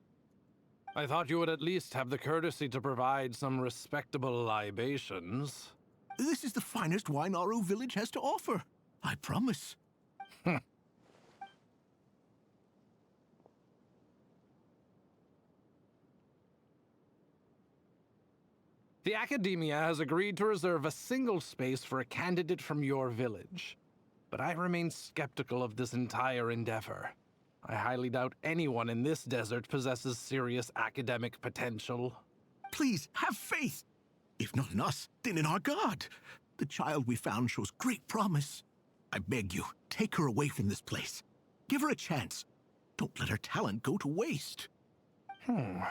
I thought you would at least have the courtesy to provide some respectable libations. This is the finest wine our village has to offer. I promise. The Academia has agreed to reserve a single space for a candidate from your village. But I remain skeptical of this entire endeavor. I highly doubt anyone in this desert possesses serious academic potential. Please, have faith. If not in us, then in our god. The child we found shows great promise. I beg you, take her away from this place. Give her a chance. Don't let her talent go to waste. I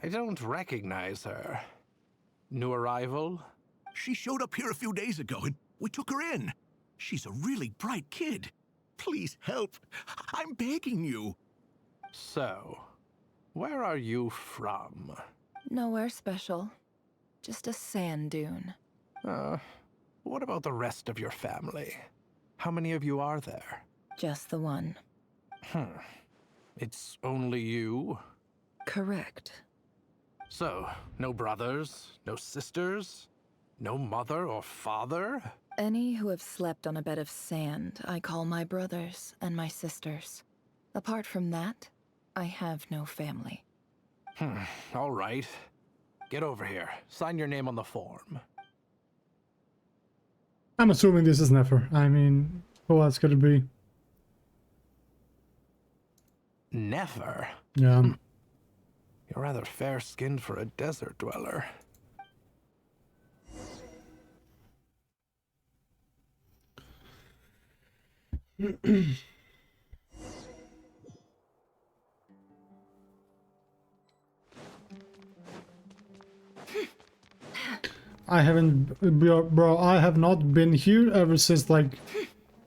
don't recognize her. New arrival? She showed up here a few days ago and we took her in. She's a really bright kid. Please help. I'm begging you. So, where are you from? Nowhere special. Just a sand dune. What about the rest of your family? How many of you are there? Just the one. It's only you? Correct. So, no brothers, no sisters, no mother or father? Any who have slept on a bed of sand, I call my brothers and my sisters. Apart from that, I have no family. All right. Get over here. Sign your name on the form. I'm assuming this is Nefer. I mean, who else could it be? Never? Yeah. You're rather fair-skinned for a desert dweller. I haven't, bro, I have not been here ever since, like,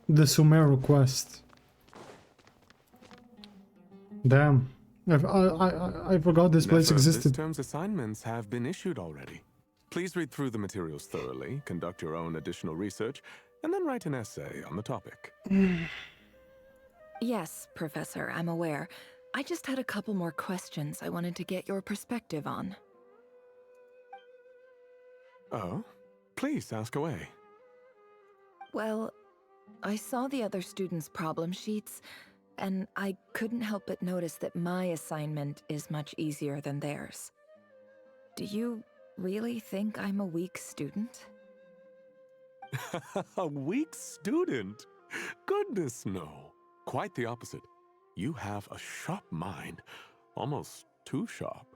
the Sumeru quest. Damn. I forgot this place existed. This term's assignments have been issued already. Please read through the materials thoroughly, conduct your own additional research, and then write an essay on the topic. Yes, Professor, I'm aware. I just had a couple more questions I wanted to get your perspective on. Oh? Please, ask away. Well, I saw the other students' problem sheets, and I couldn't help but notice that my assignment is much easier than theirs. Do you really think I'm a weak student? A weak student? Goodness, no. Quite the opposite. You have a sharp mind. Almost too sharp.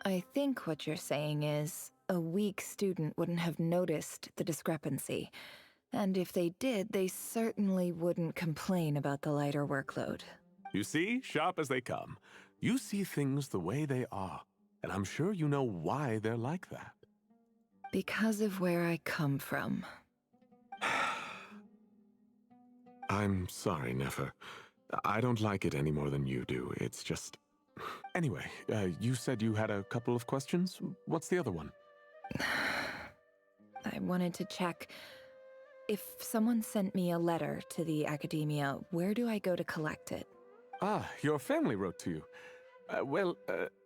I think what you're saying is, a weak student wouldn't have noticed the discrepancy. And if they did, they certainly wouldn't complain about the lighter workload. You see, sharp as they come. You see things the way they are, and I'm sure you know why they're like that. Because of where I come from. I'm sorry, Nefer. I don't like it any more than you do. It's just... Anyway, you said you had a couple of questions. What's the other one? I wanted to check... If someone sent me a letter to the Academia, where do I go to collect it? Ah, your family wrote to you.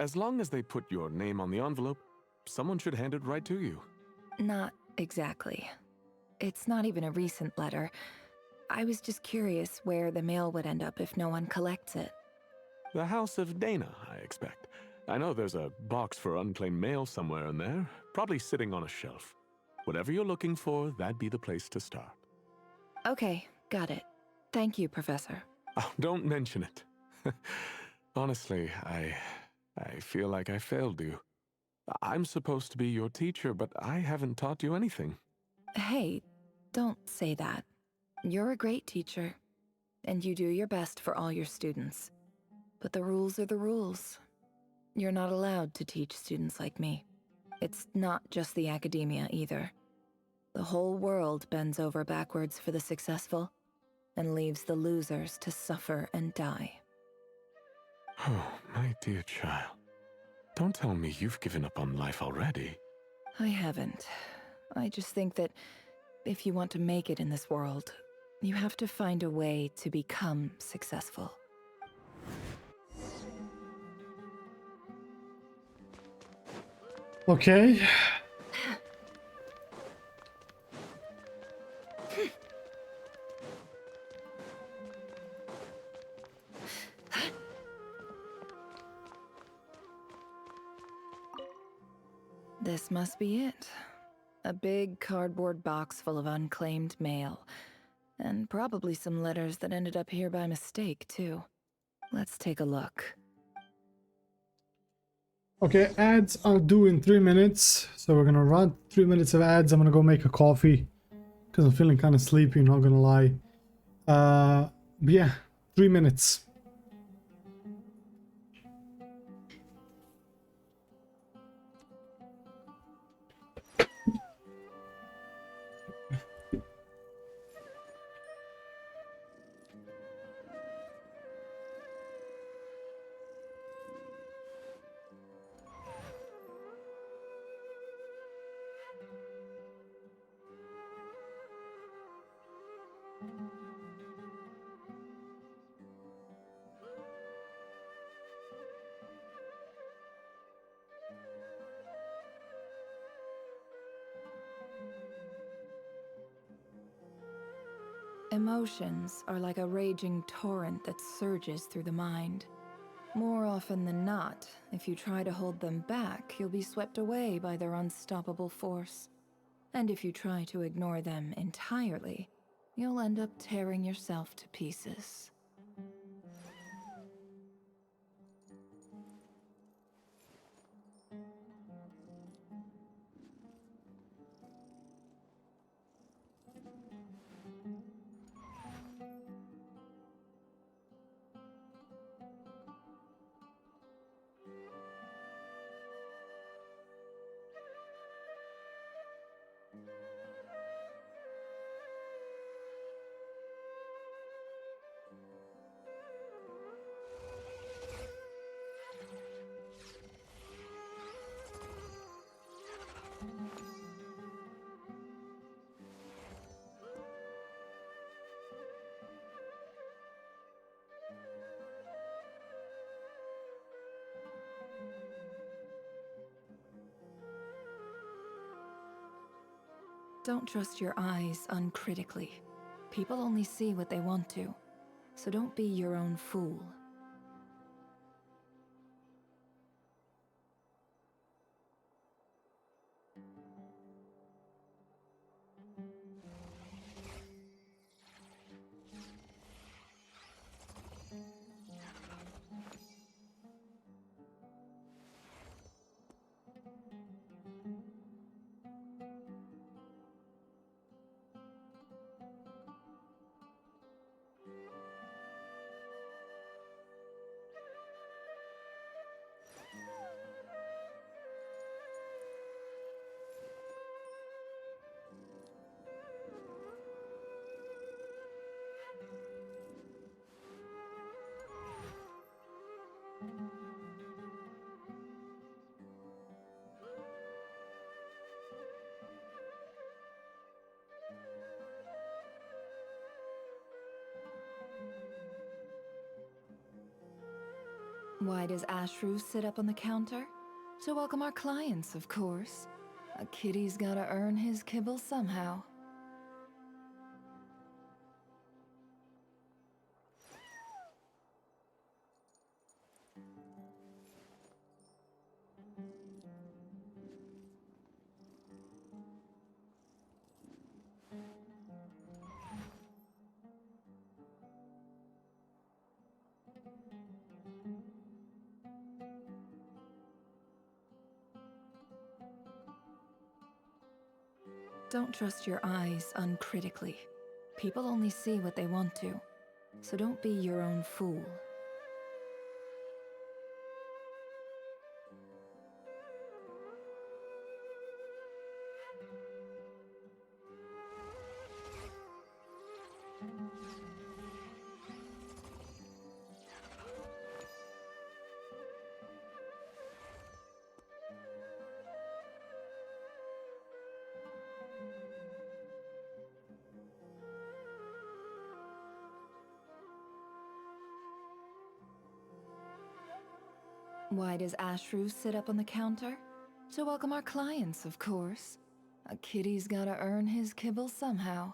As long as they put your name on the envelope, someone should hand it right to you. Not exactly. It's not even a recent letter. I was just curious where the mail would end up if no one collects it. The House of Dana, I expect. I know there's a box for unclaimed mail somewhere in there, probably sitting on a shelf. Whatever you're looking for, that'd be the place to start. Okay, got it. Thank you, Professor. Oh, don't mention it. Honestly, I feel like I failed you. I'm supposed to be your teacher, but I haven't taught you anything. Hey, don't say that. You're a great teacher, and you do your best for all your students. But the rules are the rules. You're not allowed to teach students like me. It's not just the Academia either. The whole world bends over backwards for the successful, and leaves the losers to suffer and die. Oh, my dear child. Don't tell me you've given up on life already. I haven't. I just think that if you want to make it in this world, you have to find a way to become successful. Okay. This must be it. A big cardboard box full of unclaimed mail. And probably some letters that ended up here by mistake, too. Let's take a look. Okay, ads are due in 3 minutes. So we're gonna run 3 minutes of ads. I'm gonna go make a coffee. Because I'm feeling kind of sleepy, not gonna lie. But yeah, 3 minutes. Emotions are like a raging torrent that surges through the mind. More often than not, if you try to hold them back, you'll be swept away by their unstoppable force. And if you try to ignore them entirely, you'll end up tearing yourself to pieces. Don't trust your eyes uncritically. People only see what they want to, so don't be your own fool. Why does Ashru sit up on the counter? To welcome our clients, of course. A kitty's gotta earn his kibble somehow. Don't trust your eyes uncritically. People only see what they want to, so don't be your own fool. Why does Ashru sit up on the counter? To welcome our clients, of course. A kitty's gotta earn his kibble somehow.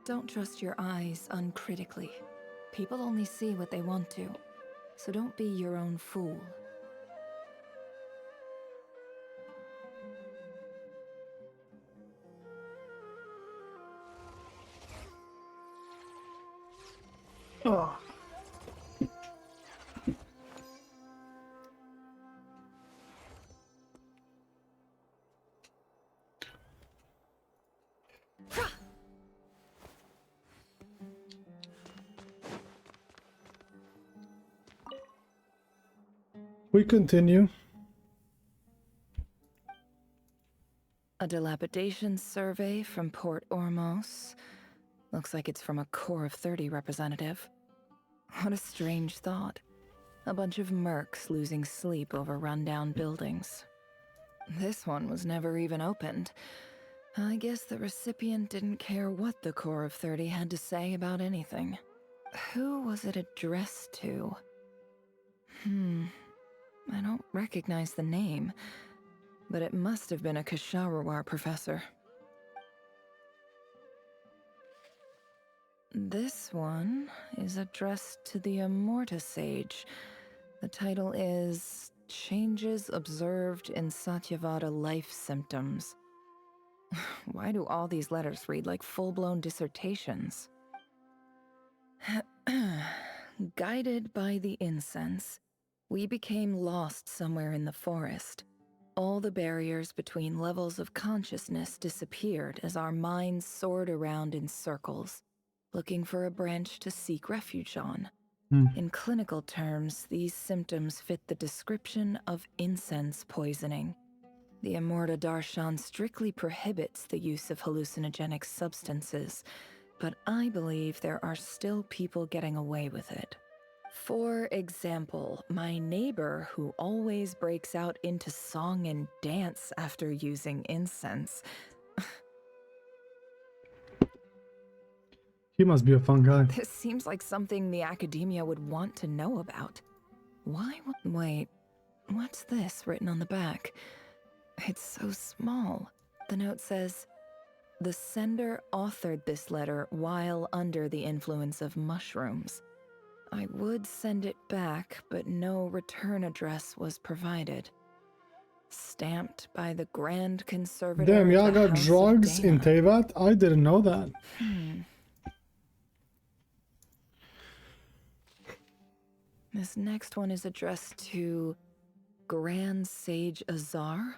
Don't trust your eyes uncritically. People only see what they want to, so don't be your own fool. Oh. We continue. A dilapidation survey from Port Ormos. Looks like it's from a Core of 30 representative. What a strange thought. A bunch of mercs losing sleep over rundown buildings. This one was never even opened. I guess the recipient didn't care what the Core of 30 had to say about anything. Who was it addressed to? I don't recognize the name, but it must have been a Kasharawar professor. This one is addressed to the Immorta Sage. The title is Changes Observed in Satyavada Life Symptoms. Why do all these letters read like full-blown dissertations? Guided by the incense, we became lost somewhere in the forest. All the barriers between levels of consciousness disappeared as our minds soared around in circles, looking for a branch to seek refuge on. In clinical terms, these symptoms fit the description of incense poisoning. The Immorta Darshan strictly prohibits the use of hallucinogenic substances, but I believe there are still people getting away with it. For example, my neighbor who always breaks out into song and dance after using incense. He must be a fun guy. This seems like something the academia would want to know about. Why? Wait, what's this written on the back? It's so small. The note says, "The sender authored this letter while under the influence of mushrooms. I would send it back, but no return address was provided. Stamped by the Grand Conservator Damn, of y'all the got House of drugs in Dana." Teyvat? I didn't know that. This next one is addressed to Grand Sage Azar?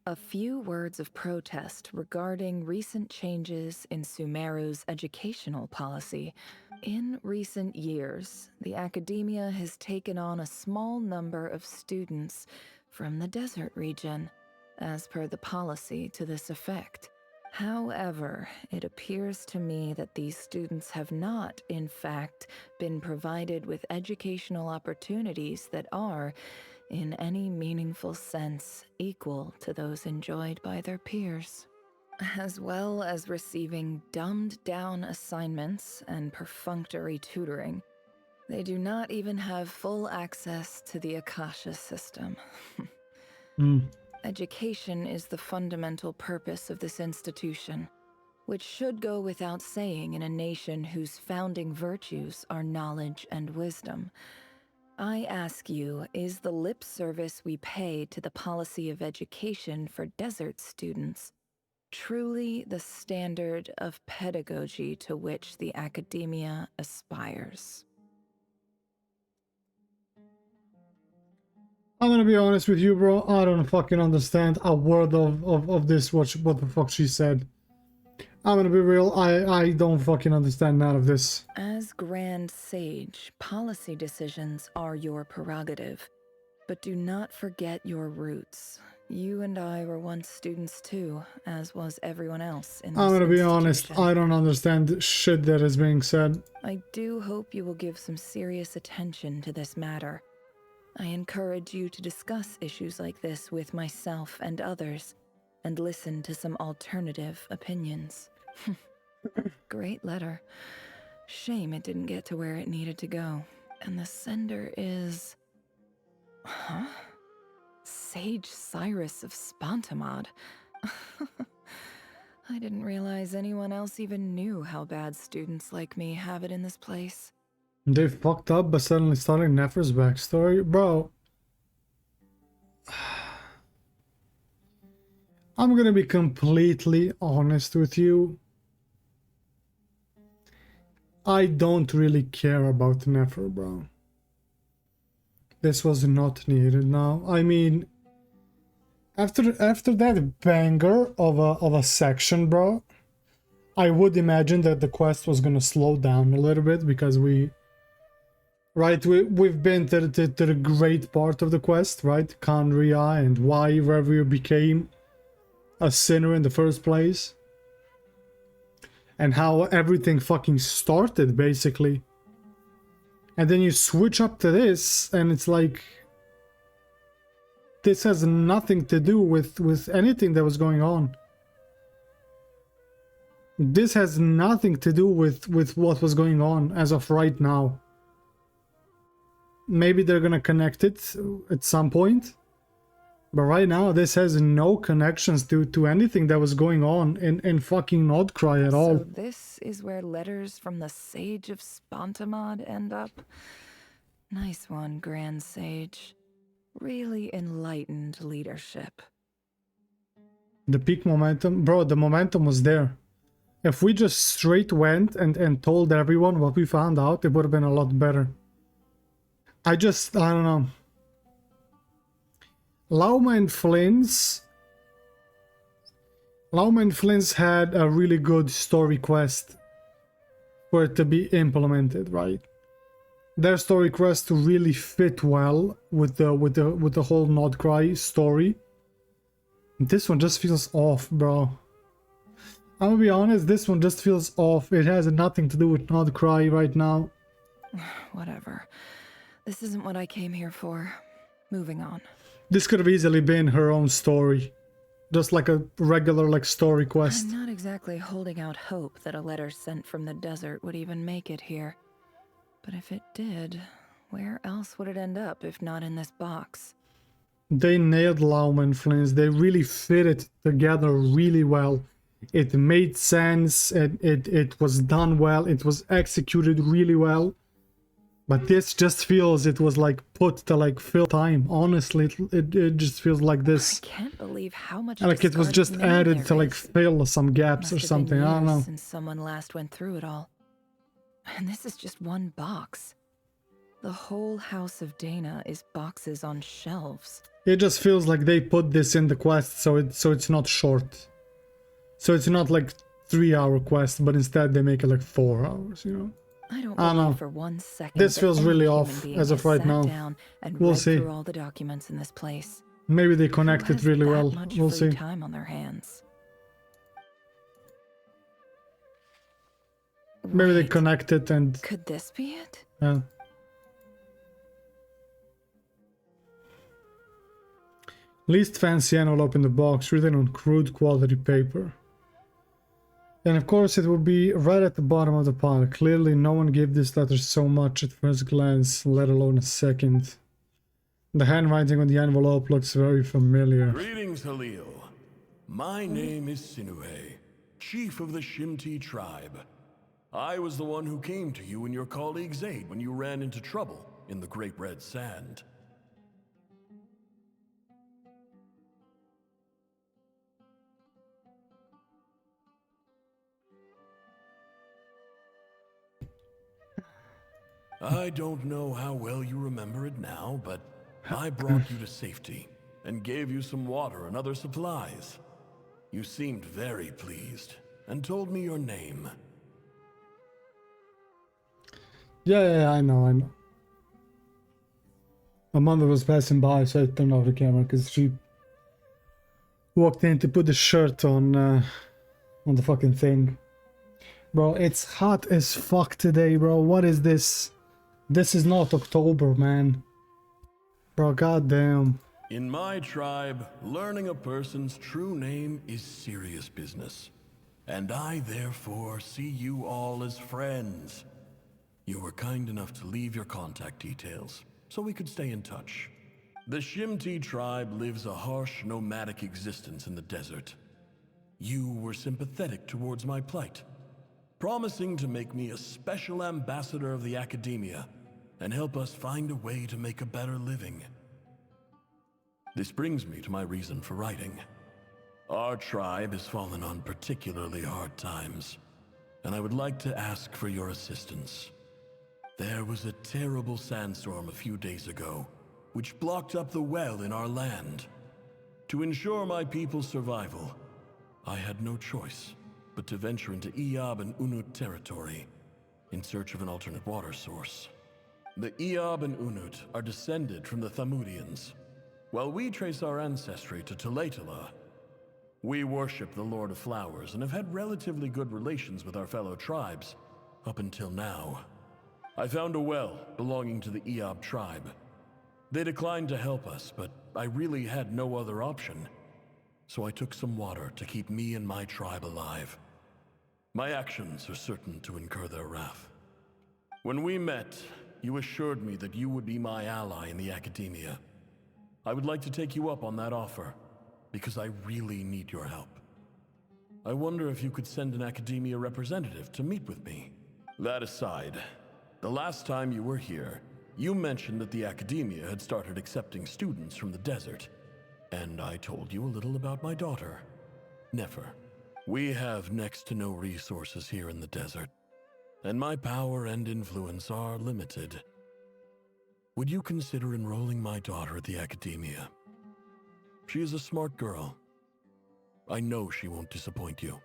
A few words of protest regarding recent changes in Sumeru's educational policy. In recent years, the academia has taken on a small number of students from the desert region, as per the policy to this effect. However, it appears to me that these students have not, in fact, been provided with educational opportunities that are, in any meaningful sense, equal to those enjoyed by their peers, as well as receiving dumbed-down assignments and perfunctory tutoring. They do not even have full access to the Akasha system. Education is the fundamental purpose of this institution, which should go without saying in a nation whose founding virtues are knowledge and wisdom. I ask you, is the lip service we pay to the policy of education for desert students truly the standard of pedagogy to which the academia aspires? I'm gonna be honest with you, bro. I don't fucking understand a word of this, what the fuck she said. I'm gonna be real, I don't fucking understand none of this. As Grand Sage, policy decisions are your prerogative, but do not forget your roots. You and I were once students too, as was everyone else in this I'm gonna be institution. honest, I don't understand shit that is being said. I do hope you will give some serious attention to this matter. I encourage you to discuss issues like this with myself and others, and listen to some alternative opinions. Great letter. Shame it didn't get to where it needed to go. And the sender is... Huh? Sage Cyrus of Spontamod. I didn't realize anyone else even knew how bad students like me have it in this place. They fucked up by suddenly starting Nefer's backstory? Bro. I'm gonna be completely honest with you. I don't really care about Nefer, bro. This was not needed now. I mean, after that banger of a section, bro, I would imagine that the quest was gonna slow down a little bit because we've been to the great part of the quest, right? Canria and why RERIR became a sinner in the first place. And how everything fucking started, basically. And then you switch up to this, and it's like... This has nothing to do with anything that was going on. This has nothing to do with what was going on as of right now. Maybe they're gonna connect it at some point. But right now, this has no connections to anything that was going on in fucking Nordcry at all. So this is where letters from the Sage of Spontamod end up? Nice one, Grand Sage. Really enlightened leadership. The peak momentum? Bro, the momentum was there. If we just straight went and told everyone what we found out, it would have been a lot better. I don't know. Lauma and Flynn's had a really good story quest for it to be implemented, right? Their story quest really fit well with the whole Nordcry story. This one just feels off, bro. I'm gonna be honest, this one just feels off. It has nothing to do with Nordcry right now. Whatever. This isn't what I came here for. Moving on. This could have easily been her own story. Just like a regular, story quest. I'm not exactly holding out hope that a letter sent from the desert would even make it here. But if it did, where else would it end up if not in this box? They nailed Lauma and Flynn's. They really fit it together really well. It made sense, and it was done well, it was executed really well. But this just feels it was put to fill time. Honestly, it just feels like this. I can't believe how much it was just added to fill some gaps or something. I don't know. Since someone last went through it all. And this is just one box. The whole House of Dana is boxes on shelves. It just feels like they put this in the quest so it's not short. So it's not like 3-hour quest, but instead they make it like 4 hours, you know? I don't I believe know. for one second This that feels any really human off being as of has right sat now. down and We'll read see. through all the documents in this place. Maybe they Who connect it has really that well. much We'll free see. time on their hands? Maybe they Wait, connect it and... could this be it? Yeah. Least fancy envelope in the box, written on crude quality paper. And of course it will be right at the bottom of the pile. Clearly no one gave this letter so much at first glance, let alone a second. The handwriting on the envelope looks very familiar. Greetings, Halil. My name is Sinuhe, chief of the Shimti tribe. I was the one who came to you and your colleague's aid when you ran into trouble in the Great Red Sand. I don't know how well you remember it now, but I brought you to safety and gave you some water and other supplies. You seemed very pleased and told me your name. Yeah, I know. My mother was passing by, so I turned off the camera because she walked in to put the shirt on the fucking thing. Bro, it's hot as fuck today, bro. What is this? This is not October, man. Bro, goddamn. In my tribe, learning a person's true name is serious business. And I therefore see you all as friends. You were kind enough to leave your contact details, so we could stay in touch. The Shimti tribe lives a harsh, nomadic existence in the desert. You were sympathetic towards my plight, promising to make me a special ambassador of the academia and help us find a way to make a better living. This brings me to my reason for writing. Our tribe has fallen on particularly hard times, and I would like to ask for your assistance. There was a terrible sandstorm a few days ago, which blocked up the well in our land. To ensure my people's survival, I had no choice but to venture into Eob and Unut territory in search of an alternate water source. The Eob and Unut are descended from the Thamudians, while we trace our ancestry to Tulatala. We worship the Lord of Flowers and have had relatively good relations with our fellow tribes up until now. I found a well belonging to the Eob tribe. They declined to help us, but I really had no other option. So I took some water to keep me and my tribe alive. My actions are certain to incur their wrath. When we met, you assured me that you would be my ally in the academia. I would like to take you up on that offer, because I really need your help. I wonder if you could send an academia representative to meet with me. That aside, the last time you were here, you mentioned that the academia had started accepting students from the desert, and I told you a little about my daughter, Nefer. We have next to no resources here in the desert, and my power and influence are limited. Would you consider enrolling my daughter at the academia? She is a smart girl. I know she won't disappoint you.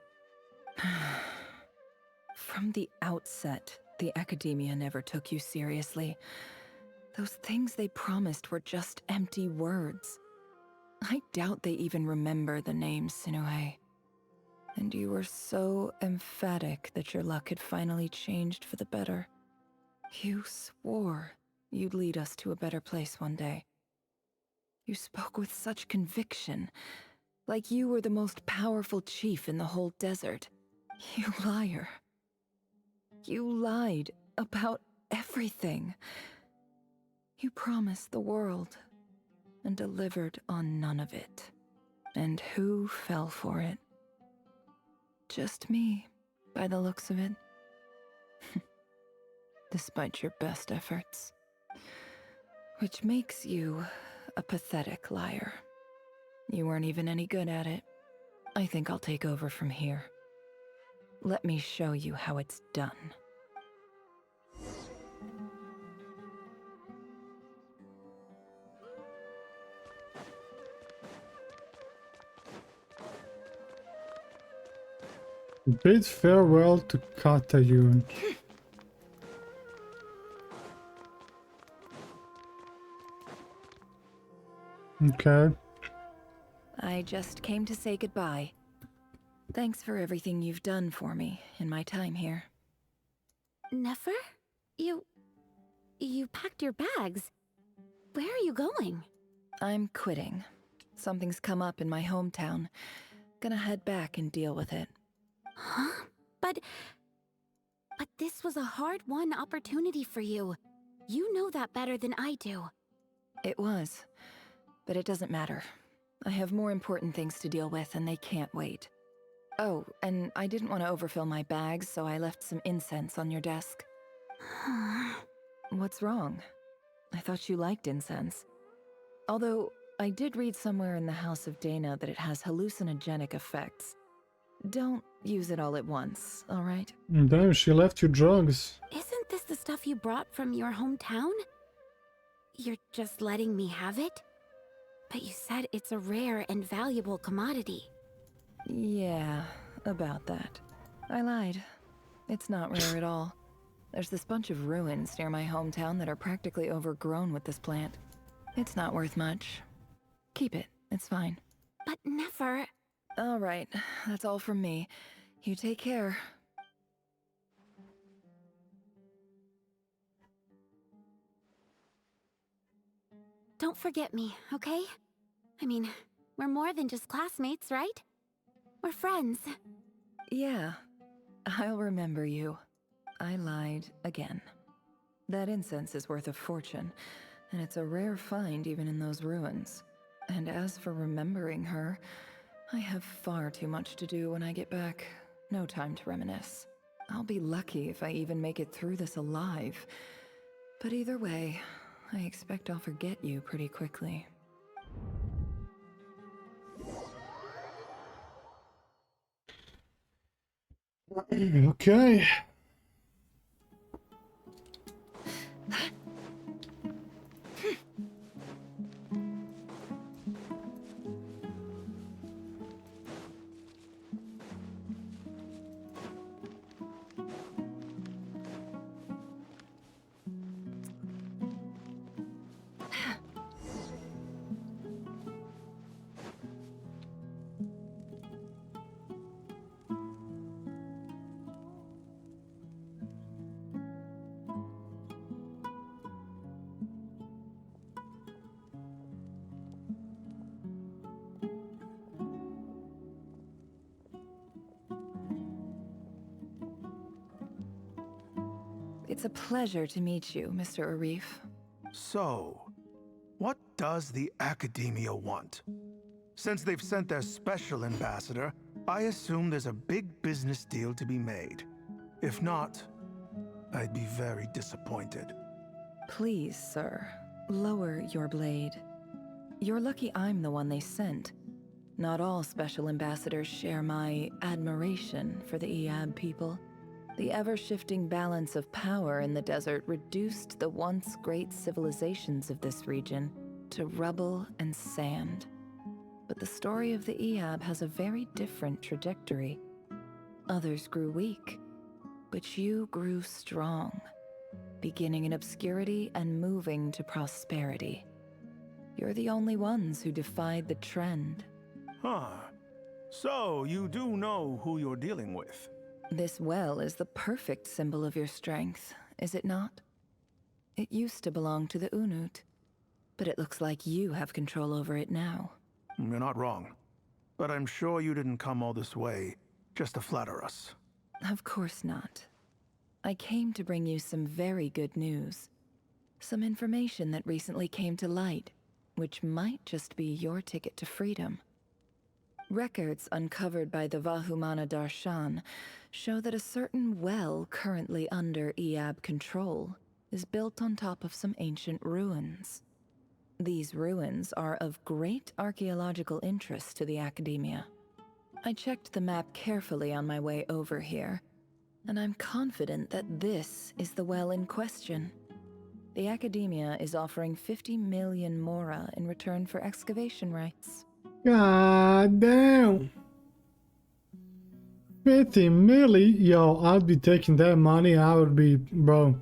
From the outset, the academia never took you seriously. Those things they promised were just empty words. I doubt they even remember the name Sinuhe. And you were so emphatic that your luck had finally changed for the better. You swore you'd lead us to a better place one day. You spoke with such conviction, like you were the most powerful chief in the whole desert. You liar. You lied about everything. You promised the world and delivered on none of it. And who fell for it? Just me, by the looks of it. Despite your best efforts. Which makes you a pathetic liar. You weren't even any good at it. I think I'll take over from here. Let me show you how it's done. Bid farewell to Katayun. Okay. I just came to say goodbye. Thanks for everything you've done for me in my time here. Nefer? You packed your bags. Where are you going? I'm quitting. Something's come up in my hometown. Gonna head back and deal with it. Huh? But this was a hard-won opportunity for you. You know that better than I do. It was. But it doesn't matter. I have more important things to deal with and they can't wait. Oh, and I didn't want to overfill my bags, so I left some incense on your desk. What's wrong? I thought you liked incense. Although, I did read somewhere in the House of Dana that it has hallucinogenic effects. Don't use it all at once, alright? Damn, she left you drugs. Isn't this the stuff you brought from your hometown? You're just letting me have it? But you said it's a rare and valuable commodity. Yeah, about that. I lied. It's not rare at all. There's this bunch of ruins near my hometown that are practically overgrown with this plant. It's not worth much. Keep it, it's fine. But Nefer... Alright, that's all from me. You take care. Don't forget me, okay? I mean, we're more than just classmates, right? We're friends. Yeah, I'll remember you. I lied again. That incense is worth a fortune, and it's a rare find even in those ruins. And as for remembering her, I have far too much to do when I get back. No time to reminisce. I'll be lucky if I even make it through this alive. But either way, I expect I'll forget you pretty quickly. Okay. It's a pleasure to meet you, Mr. Arif. So, what does the Academia want? Since they've sent their special ambassador, I assume there's a big business deal to be made. If not, I'd be very disappointed. Please, sir, lower your blade. You're lucky I'm the one they sent. Not all special ambassadors share my admiration for the Iab people. The ever-shifting balance of power in the desert reduced the once great civilizations of this region to rubble and sand. But the story of the Iab has a very different trajectory. Others grew weak, but you grew strong, beginning in obscurity and moving to prosperity. You're the only ones who defied the trend. Huh. So, you do know who you're dealing with? This well is the perfect symbol of your strength, is it not? It used to belong to the Unut, but it looks like you have control over it now. You're not wrong. But I'm sure you didn't come all this way just to flatter us. Of course not. I came to bring you some very good news. Some information that recently came to light, which might just be your ticket to freedom. Records uncovered by the Vahumana Darshan show that a certain well currently under Iab control is built on top of some ancient ruins. These ruins are of great archaeological interest to the Academia. I checked the map carefully on my way over here, and I'm confident that this is the well in question. The Academia is offering 50 million mora in return for excavation rights. God damn. 50 milli? Yo, I'd be taking that money. I would be, bro.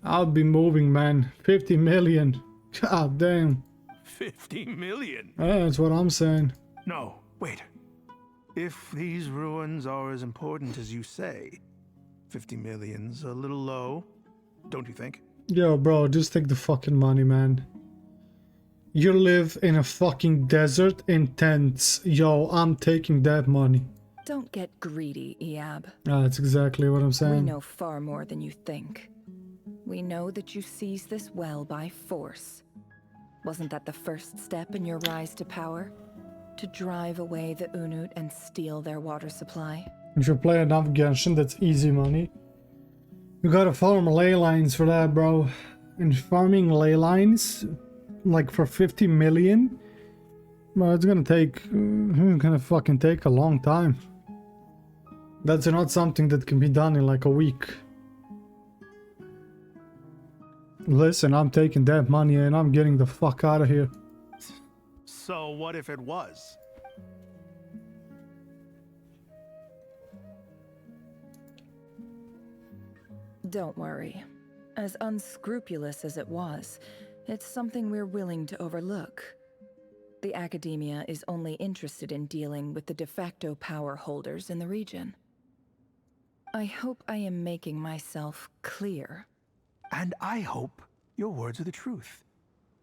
I'd be moving, man. 50 million. God damn. 50 million? Yeah, that's what I'm saying. No, wait. If these ruins are as important as you say, 50 million's a little low, don't you think? Yo, bro, just take the fucking money, man. You live in a fucking desert in tents. Yo, I'm taking that money. Don't get greedy, Iab. That's exactly what I'm saying. We know far more than you think. We know that you seized this well by force. Wasn't that the first step in your rise to power? To drive away the Unut and steal their water supply? If you play enough Genshin, that's easy money. You gotta farm ley lines for that, bro. And farming ley lines, like for 50 million, well, it's gonna fucking take a long time. That's not something that can be done in like a week. Listen, I'm taking that money and I'm getting the fuck out of here. So what if it was? Don't worry. As unscrupulous as it was, it's something we're willing to overlook. The Academia is only interested in dealing with the de facto power holders in the region. I hope I am making myself clear. And I hope your words are the truth.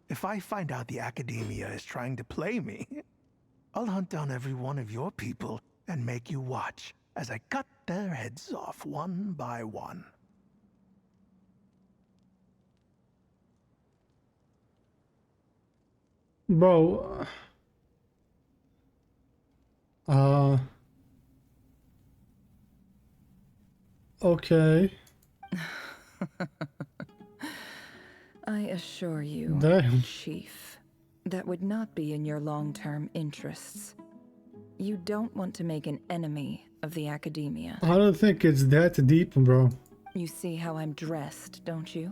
If I find out the Academia is trying to play me, I'll hunt down every one of your people and make you watch as I cut their heads off one by one. Bro, okay. I assure you, Damn. Chief, that would not be in your long-term interests. You don't want to make an enemy of the Academia. I don't think it's that deep, bro. You see how I'm dressed, don't you?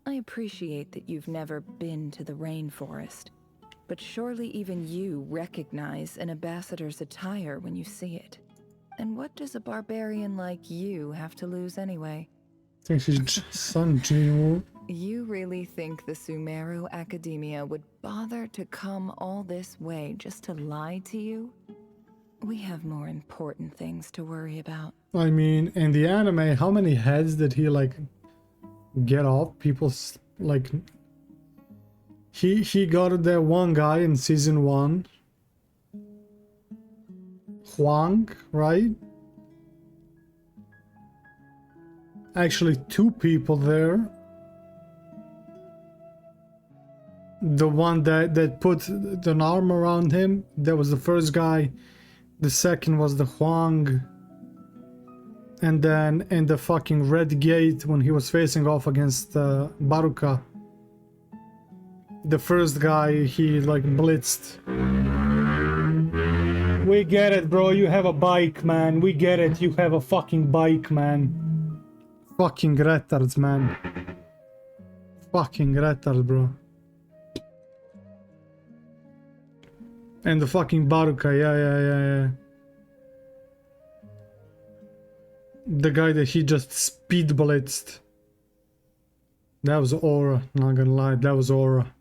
I appreciate that you've never been to the rainforest, but surely even you recognize an ambassador's attire when you see it. And what does a barbarian like you have to lose anyway? I think she's son Gene. You really think the Sumeru Academia would bother to come all this way just to lie to you? We have more important things to worry about. I mean, in the anime, how many heads did he like get off? People's like he got that one guy in season 1. Huang, right? Actually, 2 people there. The one that put an arm around him, that was the first guy. The second was the Huang. And then in the fucking red gate, when he was facing off against Baruka, the first guy, he like blitzed. We get it, bro. You have a bike, man. We get it. You have a fucking bike, man. Fucking retards, man. Fucking retards, bro. And the fucking Baruka, yeah. The guy that he just speed blitzed. That was aura, not gonna lie, that was aura.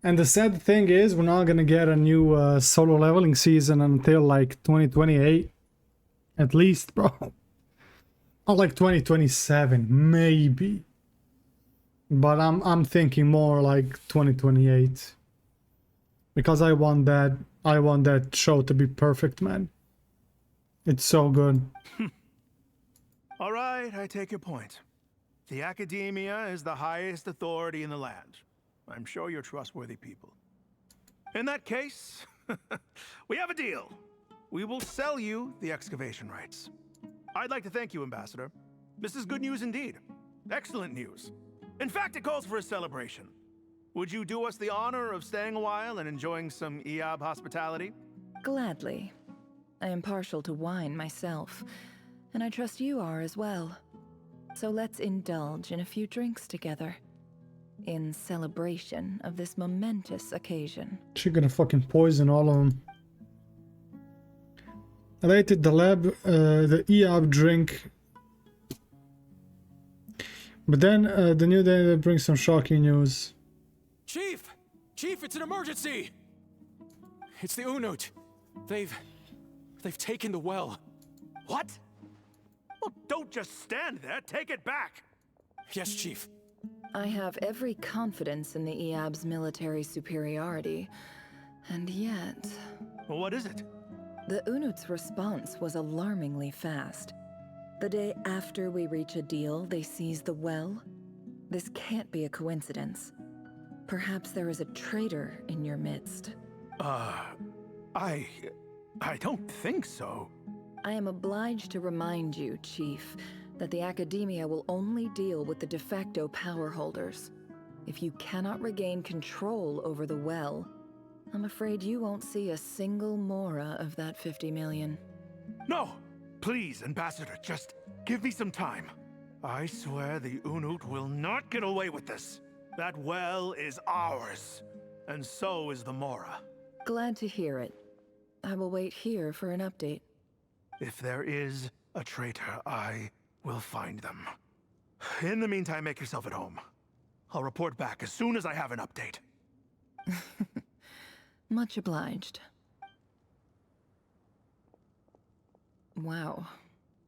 And the sad thing is, we're not gonna get a new solo leveling season until like 2028. At least, bro. Or like 2027, maybe. But I'm thinking more like 2028. Because I want that show to be perfect, man. It's so good. All right, I take your point. The Academia is the highest authority in the land. I'm sure you're trustworthy people. In that case, we have a deal. We will sell you the excavation rights. I'd like to thank you, Ambassador. This is good news indeed. Excellent news. In fact, it calls for a celebration. Would you do us the honor of staying a while and enjoying some Iab hospitality? Gladly. I am partial to wine myself, and I trust you are as well. So let's indulge in a few drinks together, in celebration of this momentous occasion. She's gonna fucking poison all of them. rated the lab, the EAB drink. But then the new day brings some shocking news. Chief! Chief, it's an emergency! It's the Unut. They've taken the well. What? Well, don't just stand there. Take it back. Yes, Chief. I have every confidence in the EAB's military superiority, and yet... Well, what is it? The Unut's response was alarmingly fast. The day after we reach a deal, they seize the well. This can't be a coincidence. Perhaps there is a traitor in your midst. I don't think so. I am obliged to remind you, Chief, that the Academia will only deal with the de facto power holders. If you cannot regain control over the well, I'm afraid you won't see a single mora of that 50 million. No! Please, Ambassador, just give me some time. I swear the Unut will not get away with this. That well is ours, and so is the mora. Glad to hear it. I will wait here for an update. If there is a traitor, I will find them. In the meantime, make yourself at home. I'll report back as soon as I have an update. Much obliged. Wow.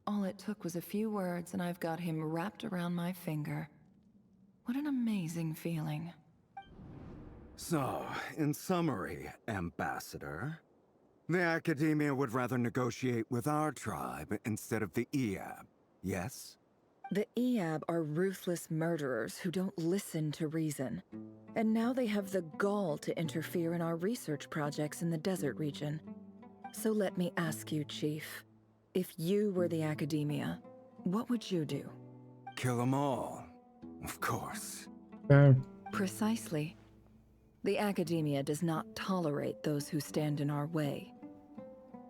All it took was a few words and I've got him wrapped around my finger. What an amazing feeling. So, in summary, Ambassador, the Academia would rather negotiate with our tribe instead of the EAB, yes? The EAB are ruthless murderers who don't listen to reason. And now they have the gall to interfere in our research projects in the desert region. So let me ask you, Chief. If you were the Academia, what would you do? Kill them all, of course. Precisely. The Academia does not tolerate those who stand in our way.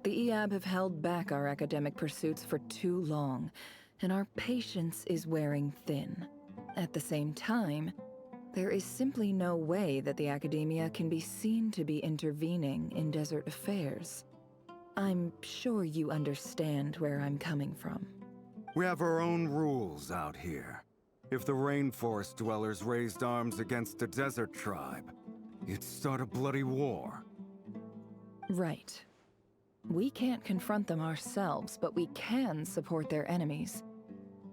The EAB have held back our academic pursuits for too long, and our patience is wearing thin. At the same time, there is simply no way that the Academia can be seen to be intervening in desert affairs. I'm sure you understand where I'm coming from. We have our own rules out here. If the rainforest dwellers raised arms against a desert tribe, it'd start a bloody war. Right. We can't confront them ourselves, but we can support their enemies.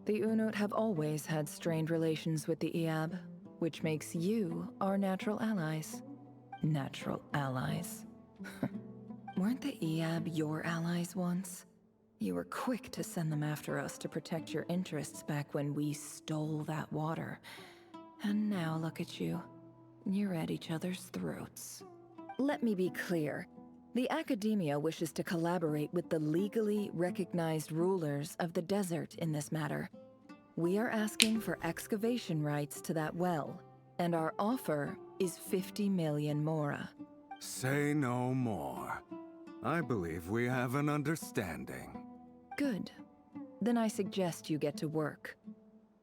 The Unut have always had strained relations with the EAB, which makes you our natural allies. Natural allies. Weren't the EAB your allies once? You were quick to send them after us to protect your interests back when we stole that water. And now look at you. You're at each other's throats. Let me be clear. The Academia wishes to collaborate with the legally recognized rulers of the desert in this matter. We are asking for excavation rights to that well, and our offer is 50 million mora. Say no more. I believe we have an understanding. Good. Then I suggest you get to work.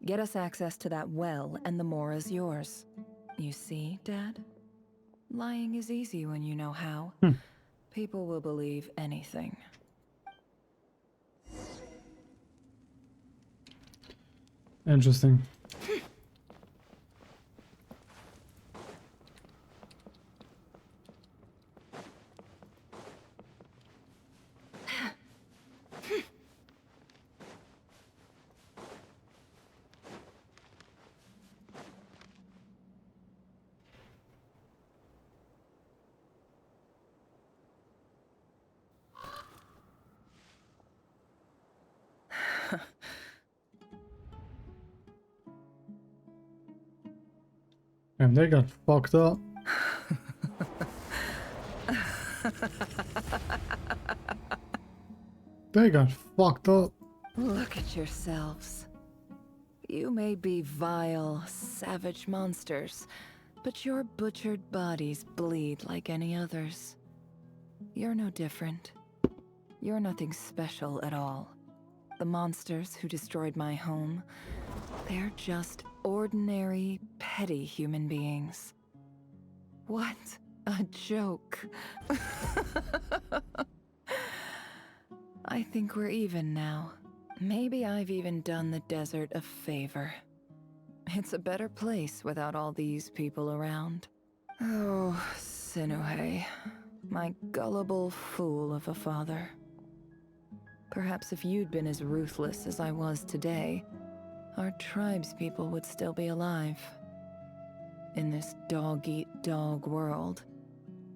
Get us access to that well, and the mora's yours. You see, Dad? Lying is easy when you know how. People will believe anything. Interesting. And they got fucked up. They got fucked up. Look at yourselves. You may be vile, savage monsters, but your butchered bodies bleed like any others. You're no different. You're nothing special at all. The monsters who destroyed my home, they're just ordinary, petty human beings. What a joke. I think we're even now. Maybe I've even done the desert a favor. It's a better place without all these people around. Oh, Sinuhe, my gullible fool of a father. Perhaps if you'd been as ruthless as I was today, our tribespeople would still be alive. In this dog-eat-dog world,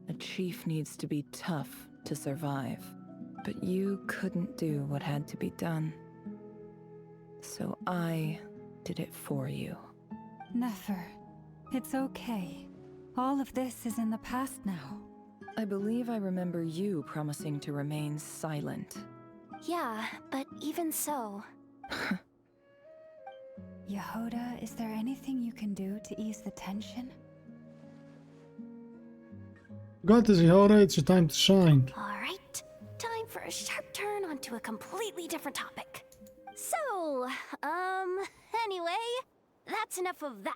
a chief needs to be tough to survive. But you couldn't do what had to be done. So I did it for you. Nefer, it's okay. All of this is in the past now. I believe I remember you promising to remain silent. Yeah, but even so... Yehoda, is there anything you can do to ease the tension? Got this, Yehoda, it's your time to shine. Alright, time for a sharp turn onto a completely different topic. So, anyway, that's enough of that.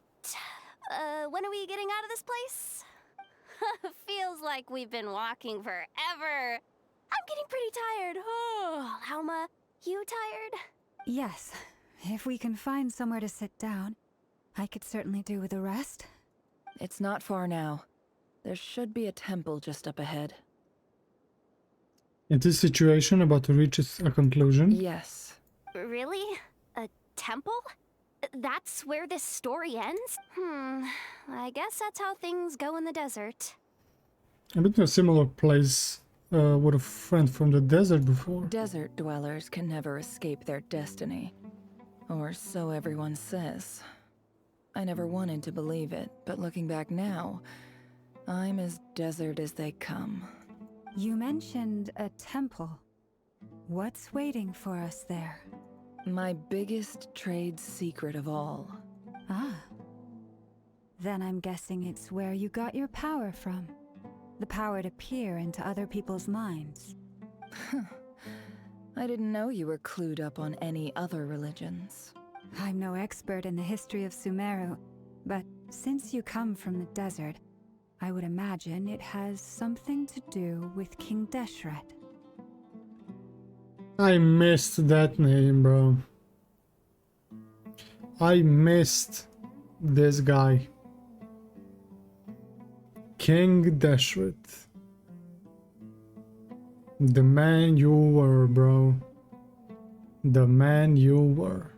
When are we getting out of this place? Feels like we've been walking forever. I'm getting pretty tired. Oh, Alma, you tired? Yes. If we can find somewhere to sit down, I could certainly do with a rest. It's not far now. There should be a temple just up ahead. Is this situation about to reach a conclusion? Yes. Really? A temple? That's where this story ends? I guess that's how things go in the desert. I've been to a similar place with a friend from the desert before. Desert dwellers can never escape their destiny. Or so everyone says. I never wanted to believe it, but looking back now, I'm as desert as they come. You mentioned a temple. What's waiting for us there? My biggest trade secret of all. Ah. Then I'm guessing it's where you got your power from. The power to peer into other people's minds. I didn't know you were clued up on any other religions. I'm no expert in the history of Sumeru, but since you come from the desert, I would imagine it has something to do with King Deshret. I missed that name, bro. I missed this guy. King Deshret. The man you were, bro. The man you were.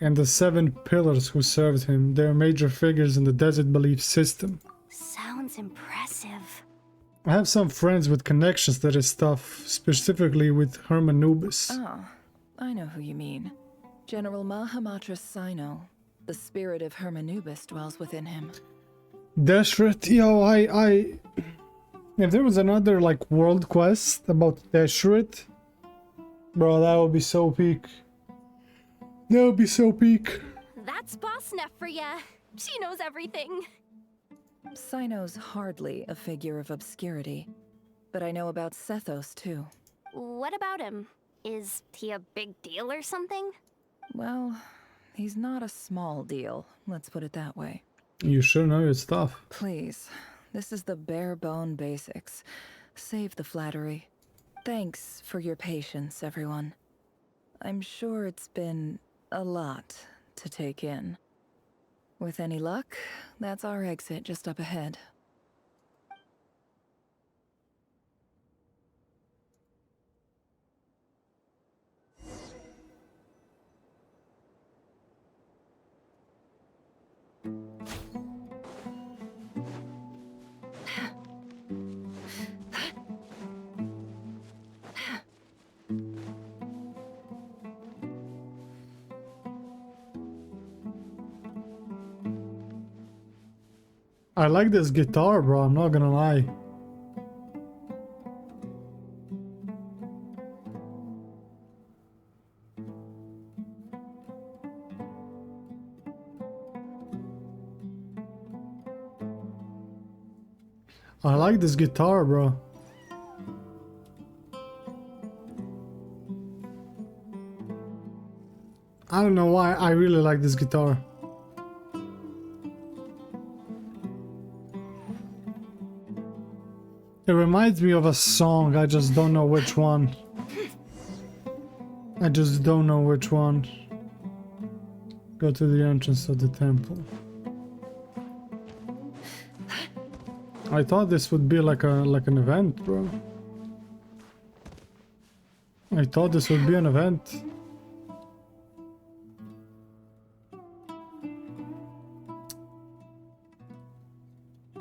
And the 7 pillars who served him, they're major figures in the desert belief system. Sounds impressive. I have some friends with connections to this stuff, specifically with Hermanubis. Oh, I know who you mean. General Mahamatra Sino. The spirit of Hermanubis dwells within him. Deshret, yo, if there was another, like, world quest about Deshret, bro, that would be so peak. That would be so peak. That's Boss Neff for ya. She knows everything. Sino's hardly a figure of obscurity, but I know about Sethos too. What about him? Is he a big deal or something? Well, he's not a small deal, let's put it that way. You sure know your stuff. Please, this is the bare bone basics. Save the flattery. Thanks for your patience, everyone. I'm sure it's been a lot to take in. With any luck, that's our exit just up ahead. I like this guitar, bro, I'm not gonna lie. I like this guitar, bro. I don't know why, I really like this guitar. It reminds me of a song, I just don't know which one. I just don't know which one. Go to the entrance of the temple. I thought this would be like an event, bro. I thought this would be an event.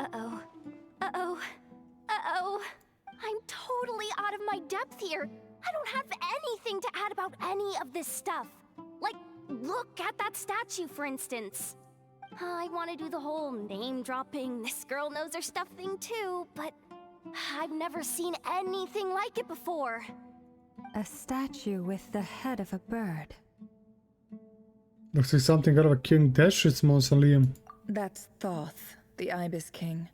Uh-oh. Uh-oh. Uh-oh. I'm totally out of my depth here. I don't have anything to add about any of this stuff. Like, look at that statue, for instance. I want to do the whole name-dropping, this girl knows her stuff thing too, but I've never seen anything like it before. A statue with the head of a bird. Looks like something out of a King Deshret's mausoleum. That's Thoth, the Ibis King,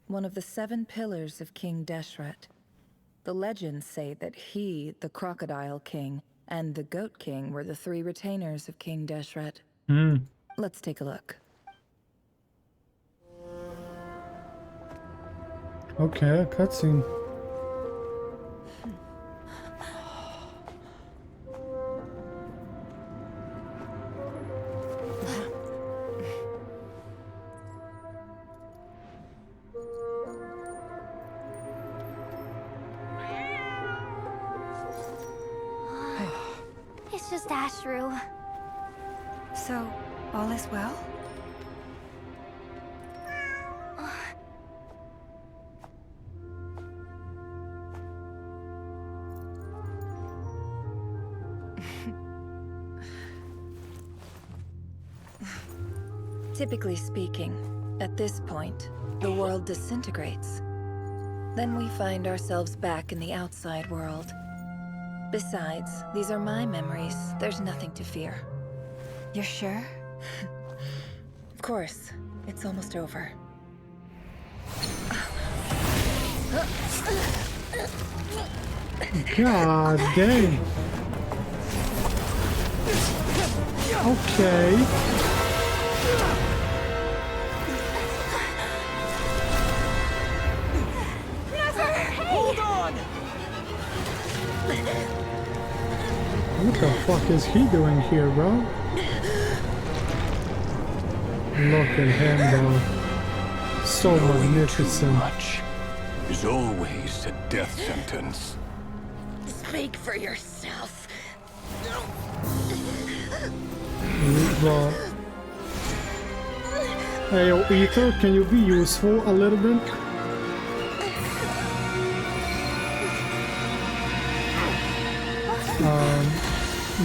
one of the 7 pillars of King Deshret. The legends say that he, the Crocodile King, and the Goat King were the 3 retainers of King Deshret. Let's take a look. Okay, a cutscene. It's just Ashru. So, all is well? Typically speaking, at this point, the world disintegrates. Then we find ourselves back in the outside world. Besides, these are my memories. There's nothing to fear. You're sure? Of course. It's almost over. God dang. Okay. Hold on! What the fuck is he doing here, bro? Look at him, bro. So magnificent. Much is always a death sentence. Speak for yourself. Bro. Hey, yo, Ether, can you be useful a little bit?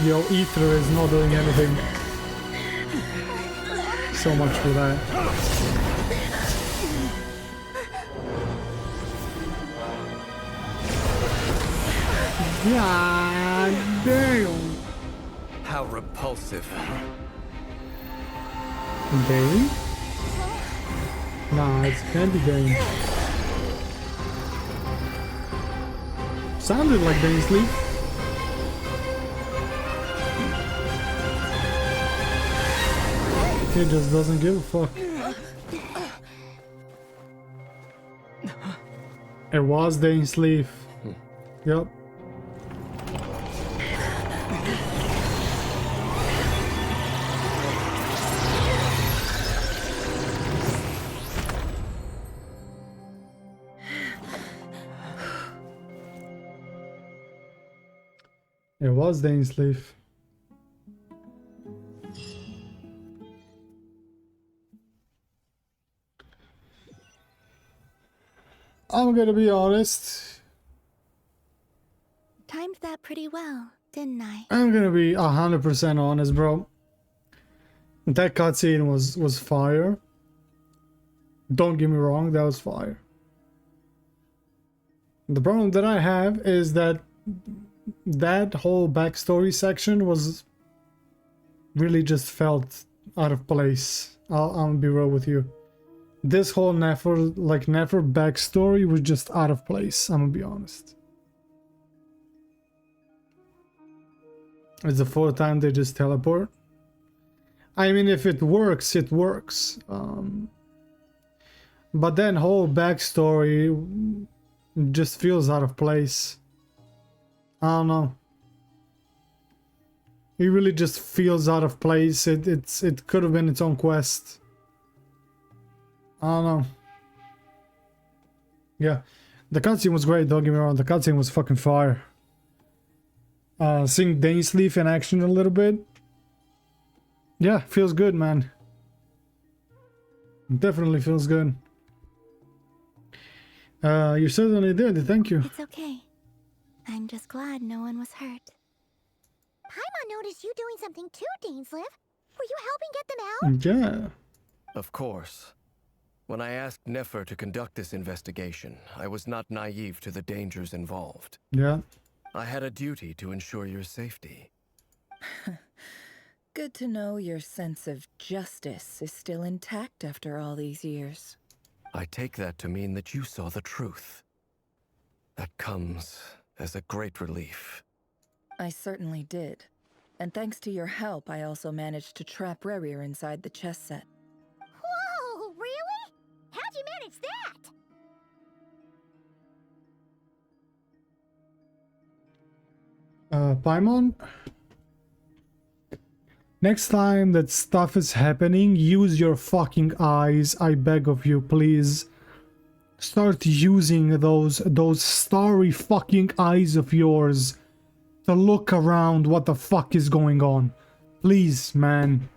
Yo, Ether is not doing anything. So much for that. God damn. How repulsive. Game? Nah, it's Candy Game. Sounded like Dainsleif. He just doesn't give a fuck. It was Dainsleif. Yep. It was Dainsleif. I'm gonna be honest. Timed that pretty well, didn't I? I'm gonna be 100% honest, bro. That cutscene was fire. Don't get me wrong, that was fire. The problem that I have is that that whole backstory section was really just felt out of place. I'll be real with you. This whole Nefer backstory was just out of place. I'm gonna be honest. It's the 4th time they just teleport. I mean, if it works, it works. But then whole backstory It just feels out of place. I don't know. It really just feels out of place. It could have been its own quest. I don't know. Yeah. The cutscene was great, don't get me wrong. The cutscene was fucking fire. Seeing Dainsleif in action a little bit. Yeah, feels good, man. Definitely feels good. You certainly did, thank you. It's okay. I'm just glad no one was hurt. Paimon noticed you doing something too, Dainsleif. Were you helping get them out? Yeah. Of course. When I asked Nefer to conduct this investigation, I was not naive to the dangers involved. Yeah. I had a duty to ensure your safety. Good to know your sense of justice is still intact after all these years. I take that to mean that you saw the truth. That comes as a great relief. I certainly did. And thanks to your help, I also managed to trap RERIR inside the chess set. Whoa, really? How'd you manage that? Paimon? Next time that stuff is happening, use your fucking eyes. I beg of you, please. Start using those starry fucking eyes of yours to look around what the fuck is going on. Please, man.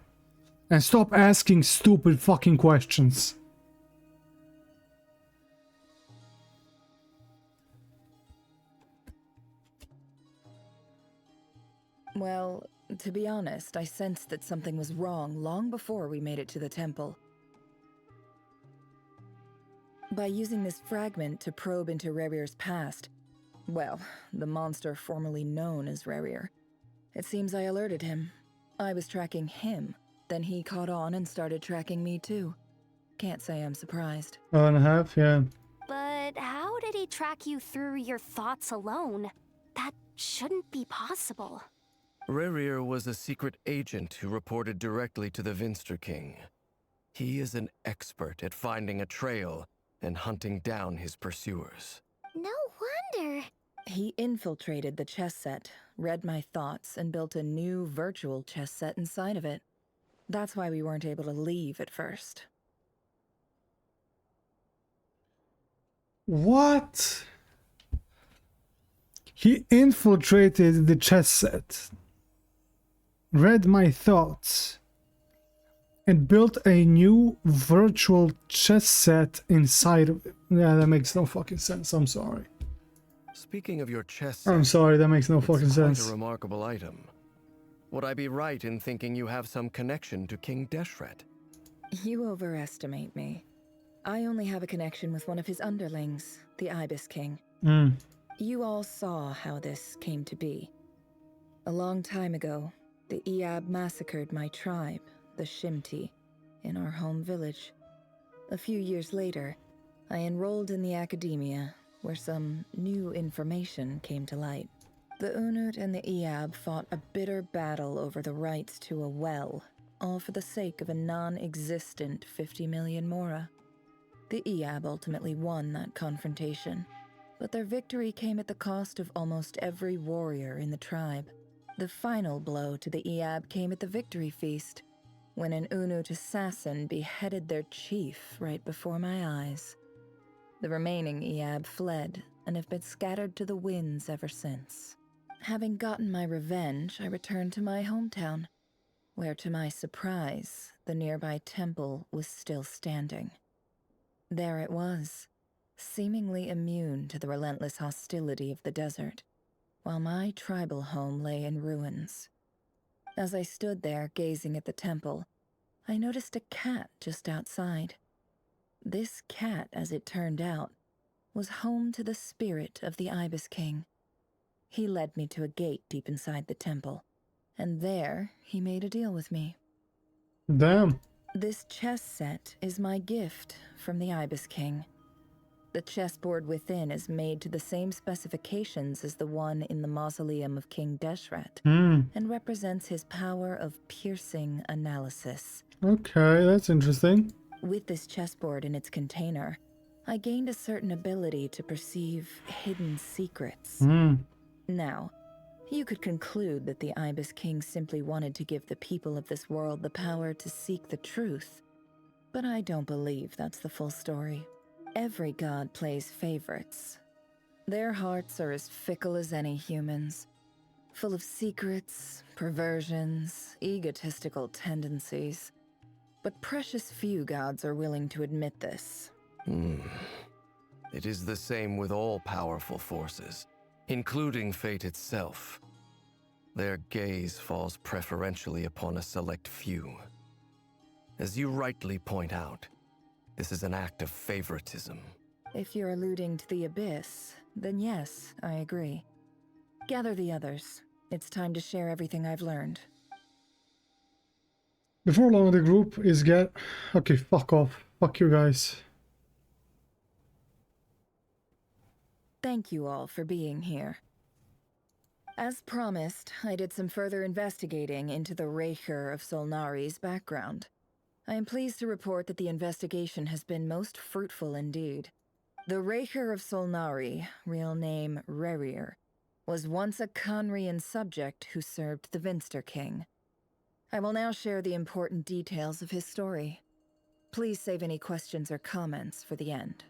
And stop asking stupid fucking questions. Well, to be honest, I sensed that something was wrong long before we made it to the temple. By using this fragment to probe into RERIR's past, well, the monster formerly known as RERIR, it seems I alerted him. I was tracking him, then he caught on and started tracking me too. Can't say I'm surprised. 1.5, yeah. But how did he track you through your thoughts alone? That shouldn't be possible. RERIR was a secret agent who reported directly to the Vinster King. He is an expert at finding a trail and hunting down his pursuers. No wonder. He infiltrated the chess set, read my thoughts, and built a new virtual chess set inside of it. That's why we weren't able to leave at first. What? He infiltrated the chess set, read my thoughts, and built a new virtual chess set inside of it. Yeah, that makes no fucking sense. I'm sorry. Speaking of your chess set, I'm sorry, that makes no fucking it's sense. quite a remarkable item. Would I be right in thinking you have some connection to King Deshret? You overestimate me. I only have a connection with one of his underlings, the Ibis King. You all saw how this came to be. A long time ago, the Iab massacred my tribe, the Shimti, in our home village. A few years later, I enrolled in the academia, where some new information came to light. The Unut and the Iab fought a bitter battle over the rights to a well, all for the sake of a non-existent 50 million mora. The Iab ultimately won that confrontation, but their victory came at the cost of almost every warrior in the tribe. The final blow to the Iab came at the victory feast, when an Unut assassin beheaded their chief right before my eyes. The remaining Iab fled and have been scattered to the winds ever since. Having gotten my revenge, I returned to my hometown, where to my surprise, the nearby temple was still standing. There it was, seemingly immune to the relentless hostility of the desert, while my tribal home lay in ruins. As I stood there gazing at the temple, I noticed a cat just outside. This cat, as it turned out, was home to the spirit of the Ibis King. He led me to a gate deep inside the temple, and there he made a deal with me. Damn. This chess set is my gift from the Ibis King. The chessboard within is made to the same specifications as the one in the mausoleum of King Deshret, and represents his power of piercing analysis. Okay, that's interesting. With this chessboard in its container, I gained a certain ability to perceive hidden secrets. Now, you could conclude that the Ibis King simply wanted to give the people of this world the power to seek the truth. But I don't believe that's the full story. Every god plays favorites. Their hearts are as fickle as any humans, full of secrets, perversions, egotistical tendencies. But precious few gods are willing to admit this. It is the same with all powerful forces, including fate itself. Their gaze falls preferentially upon a select few. As you rightly point out, this is an act of favoritism. If you're alluding to the Abyss, then yes, I agree. Gather the others. It's time to share everything I've learned. Before long, the group is okay, fuck off. Fuck you guys. Thank you all for being here. As promised, I did some further investigating into the RERIR of Solnari's background. I am pleased to report that the investigation has been most fruitful indeed. The RERIR of Solnari, real name RERIR, was once a Conrian subject who served the Vinster King. I will now share the important details of his story. Please save any questions or comments for the end.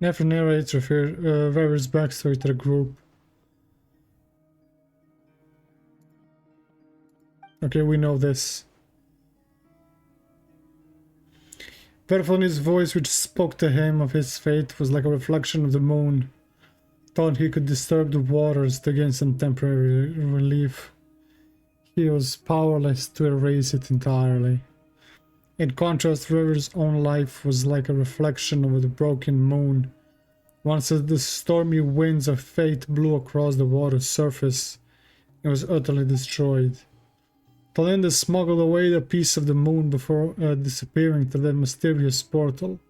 Never narrates RERIR's backstory to the group. Okay, we know this. Verfoni's voice, which spoke to him of his fate, was like a reflection of the moon. Thought he could disturb the waters to gain some temporary relief. He was powerless to erase it entirely. In contrast, RERIR's own life was like a reflection of the broken moon. Once the stormy winds of fate blew across the water's surface, it was utterly destroyed. Talinda smuggled away the piece of the moon before disappearing to the mysterious portal.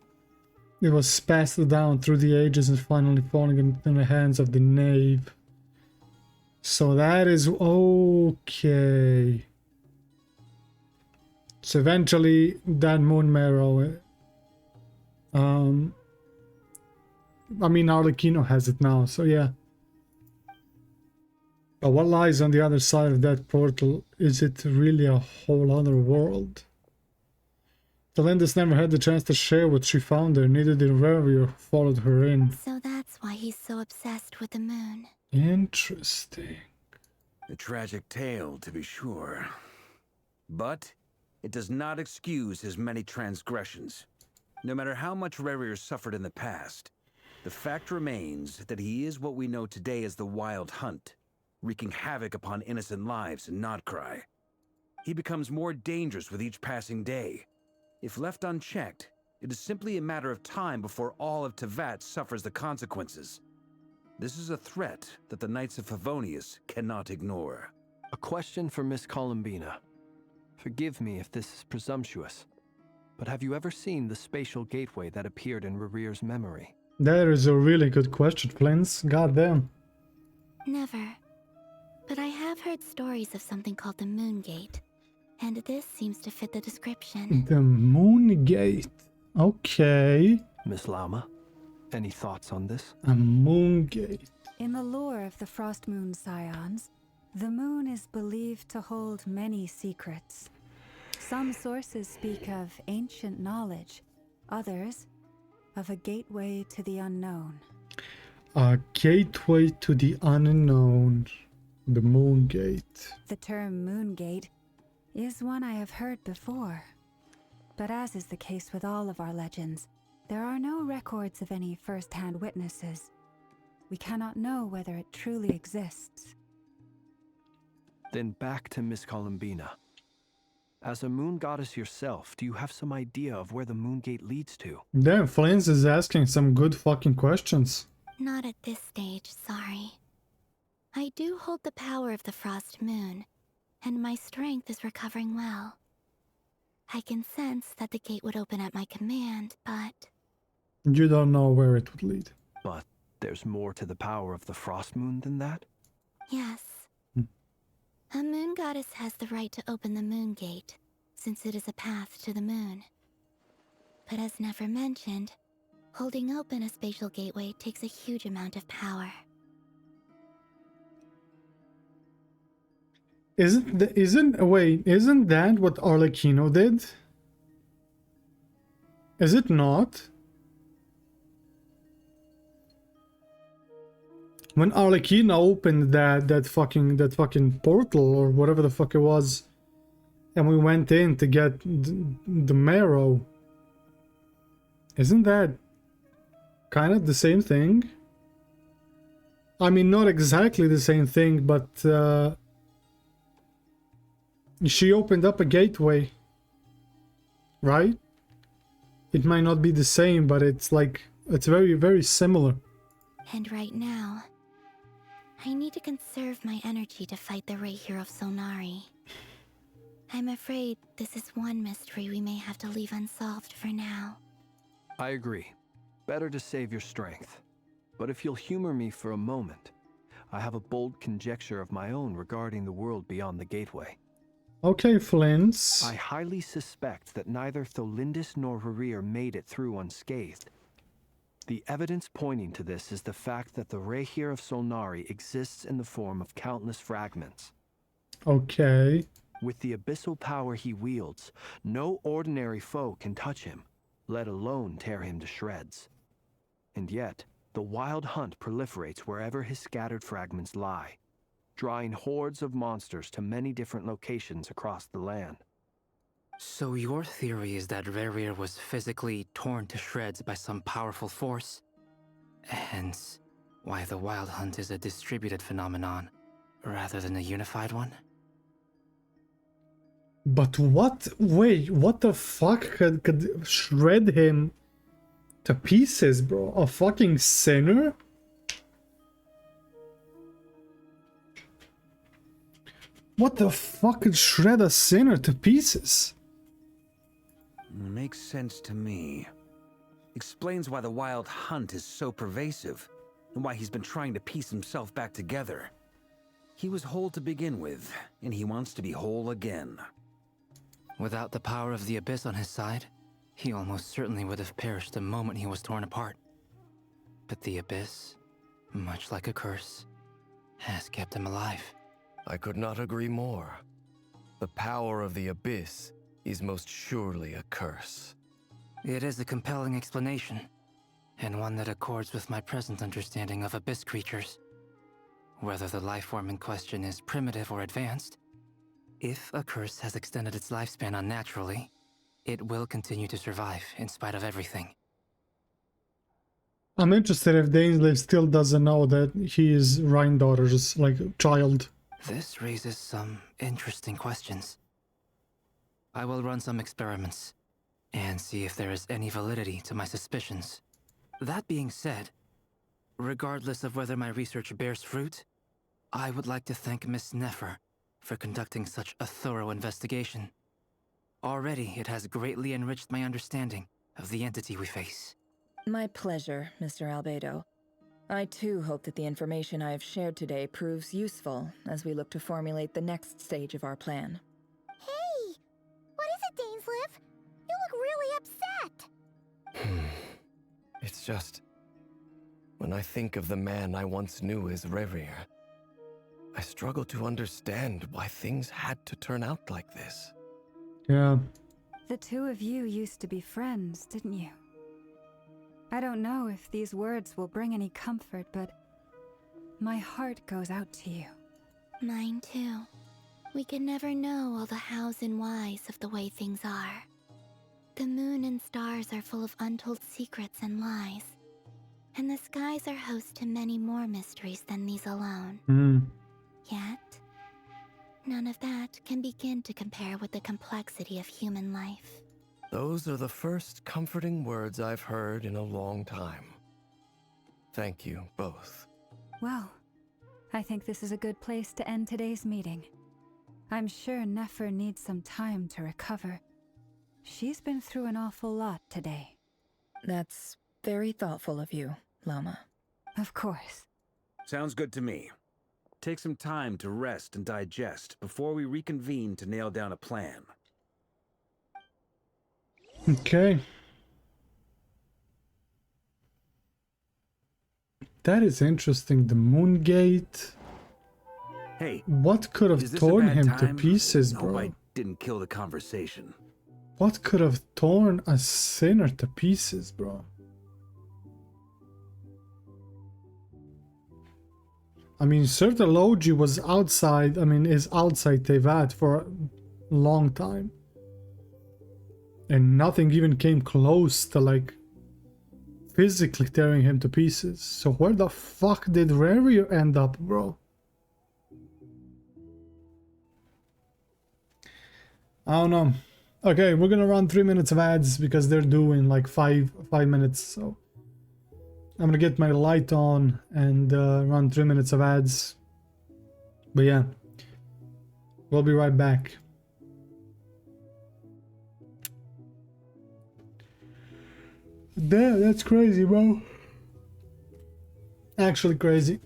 It was passed down through the ages and finally falling into the hands of the knave. So that is okay. So eventually that moon marrow, I mean Arlecchino has it now, so yeah. But what lies on the other side of that portal? Is it really a whole other world? Talinda's never had the chance to share what she found there, neither did RERIR, who followed her in. So that's why he's so obsessed with the moon. Interesting. A tragic tale, to be sure. But it does not excuse his many transgressions. No matter how much RERIR suffered in the past, the fact remains that he is what we know today as the Wild Hunt, wreaking havoc upon innocent lives in Notcry. He becomes more dangerous with each passing day. If left unchecked, it is simply a matter of time before all of Tevat suffers the consequences. This is a threat that the Knights of Favonius cannot ignore. A question for Miss Columbina. Forgive me if this is presumptuous, but have you ever seen the spatial gateway that appeared in RERIR's memory? That is a really good question, Flins. Goddamn. Never. But I have heard stories of something called the Moon Gate, and this seems to fit the description. The Moon Gate. Okay. Miss Lama, any thoughts on this? A Moon Gate. In the lore of the Frost Moon Scions, the moon is believed to hold many secrets. Some sources speak of ancient knowledge, others of a gateway to the unknown. A gateway to the unknown. The Moon Gate. The term Moon Gate is one I have heard before. But as is the case with all of our legends, there are no records of any first-hand witnesses. We cannot know whether it truly exists. Then back to Miss Columbina. As a moon goddess yourself, do you have some idea of where the Moon Gate leads to? Damn, Flins is asking some good fucking questions. Not at this stage, sorry. I do hold the power of the Frost Moon, and my strength is recovering well. I can sense that the gate would open at my command, but... You don't know where it would lead. But there's more to the power of the Frost Moon than that? Yes. A moon goddess has the right to open the Moon Gate, since it is a path to the moon. But as Nefer mentioned, holding open a spatial gateway takes a huge amount of power. Isn't that what Arlecchino did? Is it not? When Arlecchino opened that fucking portal or whatever the fuck it was, and we went in to get the marrow. Isn't that kind of the same thing? I mean, not exactly the same thing, but she opened up a gateway, right? It might not be the same, but it's like, it's very, very similar. And right now, I need to conserve my energy to fight the RERIR of Solnari. I'm afraid this is one mystery we may have to leave unsolved for now. I agree. Better to save your strength. But if you'll humor me for a moment, I have a bold conjecture of my own regarding the world beyond the gateway. Okay, Flint. I highly suspect that neither Tholindis nor RERIR made it through unscathed. The evidence pointing to this is the fact that the RERIR of Solnari exists in the form of countless fragments. Okay. With the abyssal power he wields, no ordinary foe can touch him, let alone tear him to shreds. And yet, the wild hunt proliferates wherever his scattered fragments lie, drawing hordes of monsters to many different locations across the land. So your theory is that RERIR was physically torn to shreds by some powerful force? Hence, why the Wild Hunt is a distributed phenomenon, rather than a unified one? But what? Wait, what the fuck could shred him to pieces, bro? A fucking sinner? What the fuck could shred a sinner to pieces? Makes sense to me. Explains why the Wild Hunt is so pervasive, and why he's been trying to piece himself back together. He was whole to begin with, and he wants to be whole again. Without the power of the Abyss on his side, he almost certainly would have perished the moment he was torn apart. But the Abyss, much like a curse, has kept him alive. I could not agree more. The power of the Abyss is most surely a curse. It is a compelling explanation, and one that accords with my present understanding of Abyss creatures. Whether the life form in question is primitive or advanced, if a curse has extended its lifespan unnaturally, it will continue to survive in spite of everything. I'm interested if Dainsley still doesn't know that he is Rhine-daughter's, like, child. This raises some interesting questions. I will run some experiments and see if there is any validity to my suspicions. That being said, regardless of whether my research bears fruit, I would like to thank Miss Nefer for conducting such a thorough investigation. Already, it has greatly enriched my understanding of the entity we face. My pleasure, Mr. Albedo. I too hope that the information I have shared today proves useful as we look to formulate the next stage of our plan. Hey! What is it, Dainsleif? You look really upset! It's just... when I think of the man I once knew as RERIR, I struggle to understand why things had to turn out like this. Yeah. The two of you used to be friends, didn't you? I don't know if these words will bring any comfort, but my heart goes out to you. Mine too. We can never know all the hows and whys of the way things are. The moon and stars are full of untold secrets and lies. And the skies are host to many more mysteries than these alone. Yet, none of that can begin to compare with the complexity of human life. Those are the first comforting words I've heard in a long time. Thank you, both. Well, I think this is a good place to end today's meeting. I'm sure Nefer needs some time to recover. She's been through an awful lot today. That's very thoughtful of you, Lama. Of course. Sounds good to me. Take some time to rest and digest before we reconvene to nail down a plan. Okay. That is interesting. The moon gate. Hey, What could have is this a torn bad him to time? pieces, Hope bro? I didn't kill the conversation. What could have torn a sinner to pieces, bro? I mean, Sertology was outside, is outside Tevat for a long time. And nothing even came close to, like, physically tearing him to pieces. So where the fuck did RERIR end up, bro? I don't know. Okay, we're gonna run 3 minutes of ads because they're due in like five minutes. So I'm gonna get my light on and run 3 minutes of ads. But yeah, we'll be right back. Damn, that's crazy, bro. Actually crazy.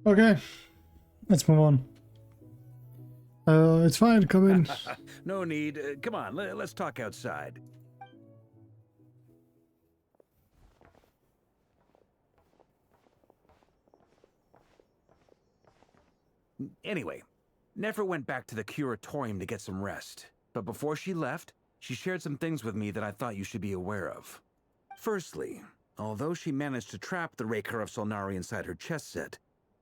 Okay, let's move on. It's fine, come in. No need. Come on, let's talk outside. Anyway, Nefer went back to the curatorium to get some rest, but before she left, she shared some things with me that I thought you should be aware of. Firstly, although she managed to trap the Raker of Solnari inside her chess set,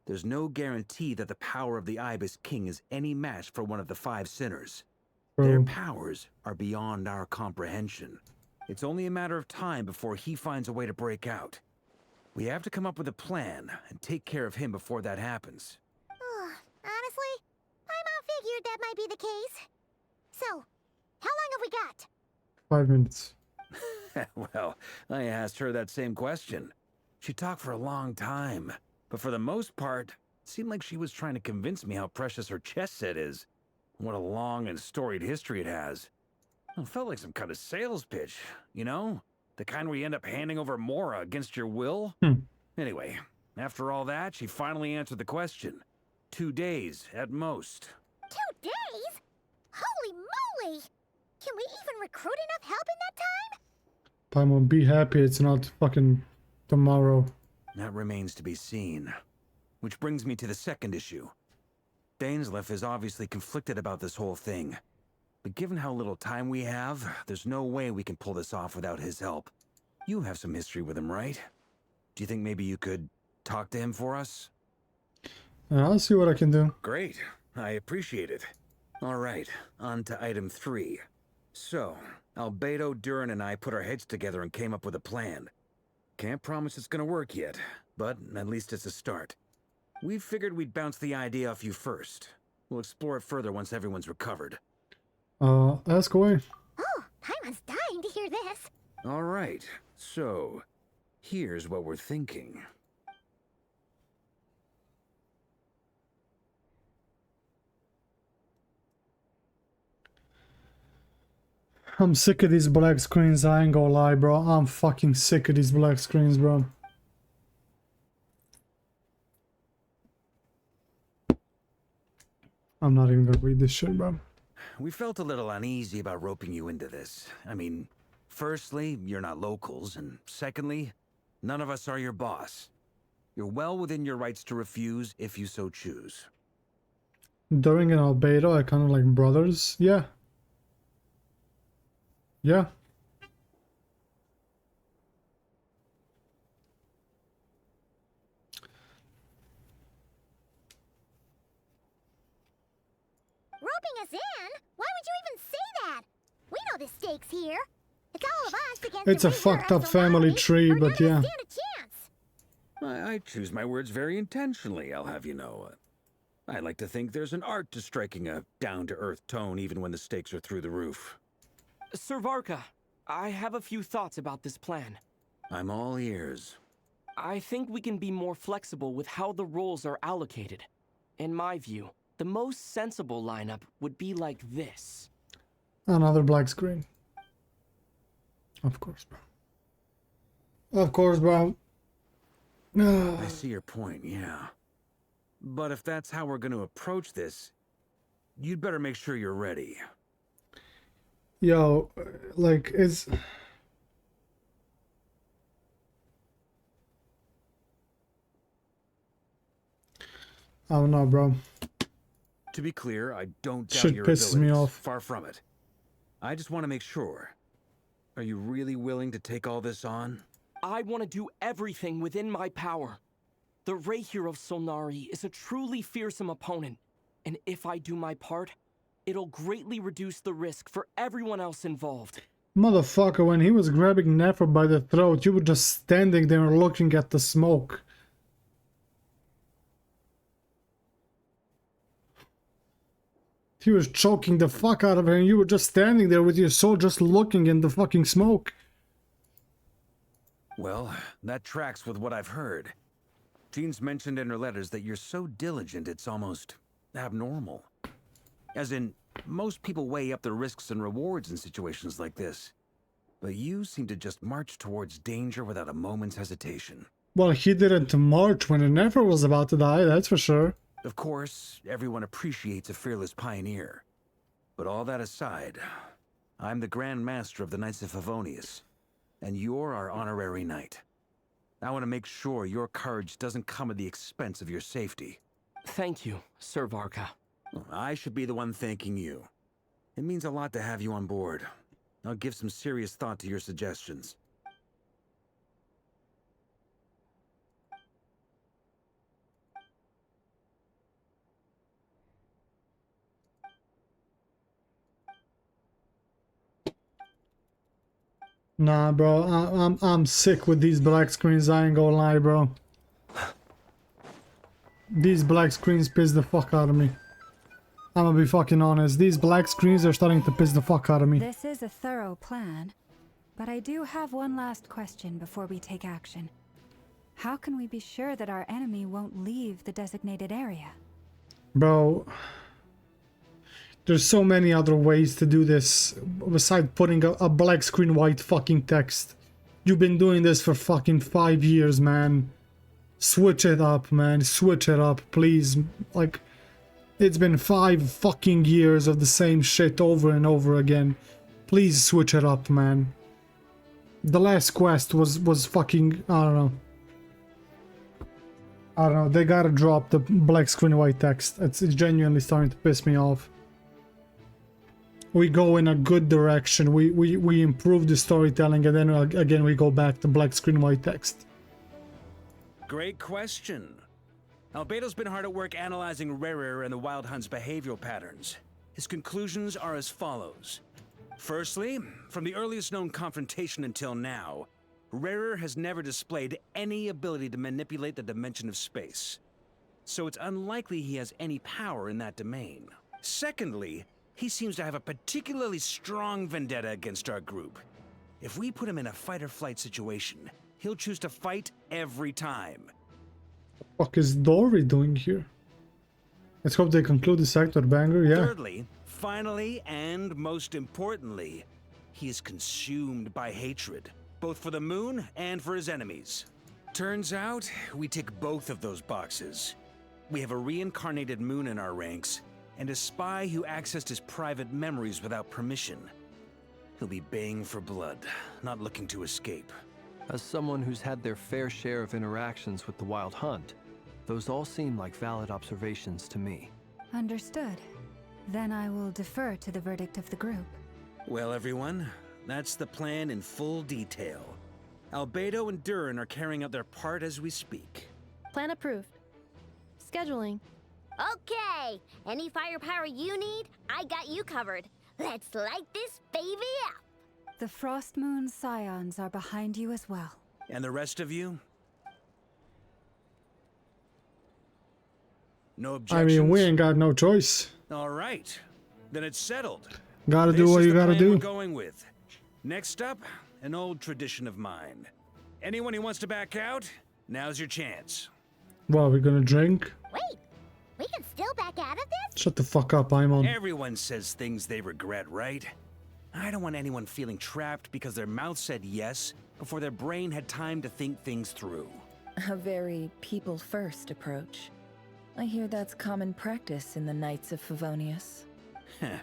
there's no guarantee that the power of the Ibis King is any match for one of the 5 sinners. Their powers are beyond our comprehension. It's only a matter of time before he finds a way to break out. We have to come up with a plan and take care of him before that happens. Honestly, my mom figured that might be the case. So, how long have we got? 5 minutes. Well, I asked her that same question. She talked for a long time, but for the most part, it seemed like she was trying to convince me how precious her chess set is. What a long and storied history it has. It felt like some kind of sales pitch, you know? The kind where you end up handing over Mora against your will. Anyway, after all that, she finally answered the question. 2 days, at most. 2 days? Holy moly! Can we even recruit enough help in that time? Paimon, be happy it's not fucking tomorrow. That remains to be seen. Which brings me to the second issue. Dainsleif is obviously conflicted about this whole thing. But given how little time we have, there's no way we can pull this off without his help. You have some history with him, right? Do you think maybe you could talk to him for us? I'll see what I can do. Great. I appreciate it. All right, on to item 3. So, Albedo, Durin, and I put our heads together and came up with a plan. Can't promise it's gonna work yet, but at least it's a start. We figured we'd bounce the idea off you first. We'll explore it further once everyone's recovered. Ask away. Oh, Paimon's dying to hear this. All right, so here's what we're thinking. I'm sick of these black screens, I ain't gonna lie, bro. I'm fucking sick of these black screens, bro. I'm not even gonna read this shit, bro. We felt a little uneasy about roping you into this. I mean, firstly, you're not locals, and secondly, none of us are your boss. You're well within your rights to refuse if you so choose. During an Albedo, I kind of like brothers. Yeah. Yeah. Roping us in? Why would you even say that? We know the stakes here. It's all of us against It's the a Raker fucked of up family Solnari, tree, or but none yeah. of us stand a chance. I choose my words very intentionally, I'll have you know. I like to think there's an art to striking a down-to-earth tone even when the stakes are through the roof. Sir Varka, I have a few thoughts about this plan. I'm all ears. I think we can be more flexible with how the roles are allocated. In my view, the most sensible lineup would be like this. Another black screen. Of course, bro. Of course, bro. I see your point, yeah. But if that's how we're going to approach this, you'd better make sure you're ready. Yo, like, it's... I don't know, bro. To be clear, I don't doubt Shit your pisses me abilities. off. Far from it. I just want to make sure. Are you really willing to take all this on? I want to do everything within my power. The RERIR of Solnari is a truly fearsome opponent, and if I do my part, it'll greatly reduce the risk for everyone else involved. Motherfucker, when he was grabbing Nefer by the throat, you were just standing there looking at the smoke. He was choking the fuck out of her and you were just standing there with your sword just looking in the fucking smoke. Well, that tracks with what I've heard. Jean's mentioned in her letters that you're so diligent it's almost abnormal. As in, most people weigh up the risks and rewards in situations like this. But you seem to just march towards danger without a moment's hesitation. Well, he didn't march when the Nefer was about to die, that's for sure. Of course, everyone appreciates a fearless pioneer. But all that aside, I'm the Grand Master of the Knights of Favonius, and you're our honorary knight. I want to make sure your courage doesn't come at the expense of your safety. Thank you, Sir Varka. Well, I should be the one thanking you. It means a lot to have you on board. I'll give some serious thought to your suggestions. Nah, bro, I'm sick with these black screens. I ain't gonna lie, bro. These black screens piss the fuck out of me. I'm gonna be fucking honest. These black screens are starting to piss the fuck out of me. This is a thorough plan, but I do have one last question before we take action. How can we be sure that our enemy won't leave the designated area? Bro, there's so many other ways to do this besides putting a black screen white fucking text. You've been doing this for fucking 5 years, man. Switch it up, man. Switch it up, please. Like, it's been 5 fucking years of the same shit over and over again. Please switch it up, man. The last quest was fucking, I don't know, they gotta drop the black screen white text. It's genuinely starting to piss me off. We go in a good direction, we improve the storytelling, and then again we go back to black screen white text. Great question. Albedo's been hard at work analyzing RERIR and the Wild Hunt's behavioral patterns. His conclusions are as follows. Firstly, from the earliest known confrontation until now, RERIR has never displayed any ability to manipulate the dimension of space. So it's unlikely he has any power in that domain. Secondly, he seems to have a particularly strong vendetta against our group. If we put him in a fight-or-flight situation, he'll choose to fight every time. What the fuck is Dory doing here? Let's hope they conclude the sector banger, yeah. Thirdly, finally, and most importantly, he is consumed by hatred, both for the moon and for his enemies. Turns out, we tick both of those boxes. We have a reincarnated moon in our ranks, and a spy who accessed his private memories without permission. He'll be baying for blood, not looking to escape. As someone who's had their fair share of interactions with the Wild Hunt, those all seem like valid observations to me. Understood. Then I will defer to the verdict of the group. Well, everyone, that's the plan in full detail. Albedo and Durin are carrying out their part as we speak. Plan approved. Scheduling. Okay, any firepower you need, I got you covered. Let's light this baby up. The Frost Moon Scions are behind you as well. And the rest of you? No objections? I mean, we ain't got no choice. All right, then it's settled. Gotta do what you gotta do. We're going with. Next up, an old tradition of mine. Anyone who wants to back out, now's your chance. Well, we're gonna drink? Wait, we can still back out of this? Shut the fuck up, I'm on. Everyone says things they regret, right? I don't want anyone feeling trapped because their mouth said yes before their brain had time to think things through. A very people-first approach. I hear that's common practice in the Knights of Favonius. Heh.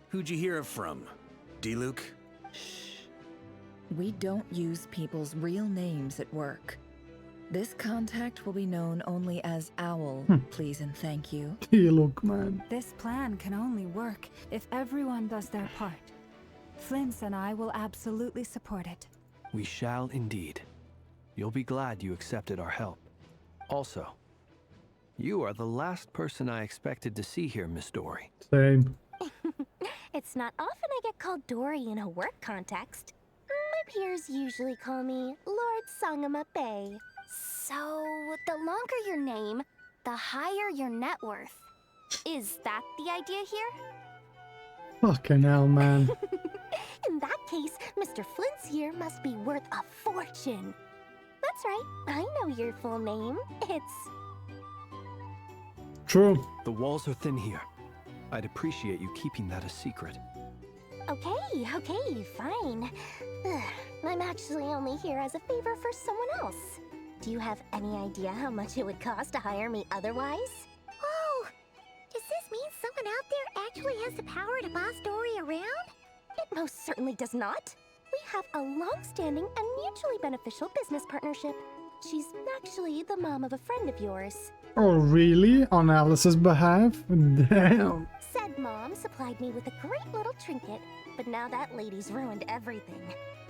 Who'd you hear it from? D-Luke? Shh. We don't use people's real names at work. This contact will be known only as Owl, please and thank you. D-Luke, man. This plan can only work if everyone does their part. Flint's and I will absolutely support it. We shall indeed. You'll be glad you accepted our help. Also, you are the last person I expected to see here, Miss Dory. Same. It's not often I get called Dory in a work context. My peers usually call me Lord Sangamabe. So, the longer your name, the higher your net worth. Is that the idea here? Fucking hell, man. In that case, Mr. Flint's here must be worth a fortune. That's right, I know your full name. It's... True. The walls are thin here. I'd appreciate you keeping that a secret. Okay, fine. Ugh, I'm actually only here as a favor for someone else. Do you have any idea how much it would cost to hire me otherwise? Oh, does this mean someone out there actually has the power to boss Dory around? It most certainly does not. We have a long-standing and mutually beneficial business partnership. She's actually the mom of a friend of yours. Oh, really? On Alice's behalf? Damn. Said mom supplied me with a great little trinket, but now that lady's ruined everything.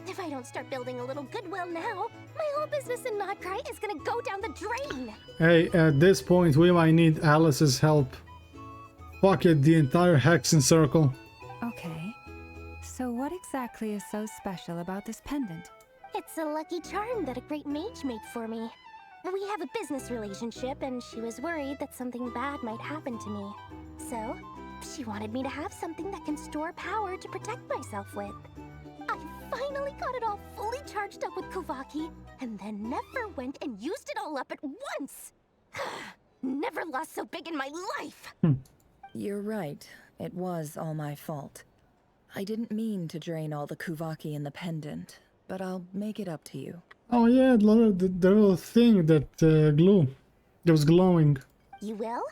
If I don't start building a little goodwill now, my whole business in Nodcry is gonna go down the drain. Hey, at this point, we might need Alice's help. Fuck it, the entire Hexen Circle. Okay. So what exactly is so special about this pendant? It's a lucky charm that a great mage made for me. We have a business relationship, and she was worried that something bad might happen to me. So, she wanted me to have something that can store power to protect myself with. I finally got it all fully charged up with Kuvaki, and then never went and used it all up at once! Never lost so big in my life! You're right. It was all my fault. I didn't mean to drain all the Kuvaki in the pendant, but I'll make it up to you. Oh yeah, the little thing that that was glowing. You will?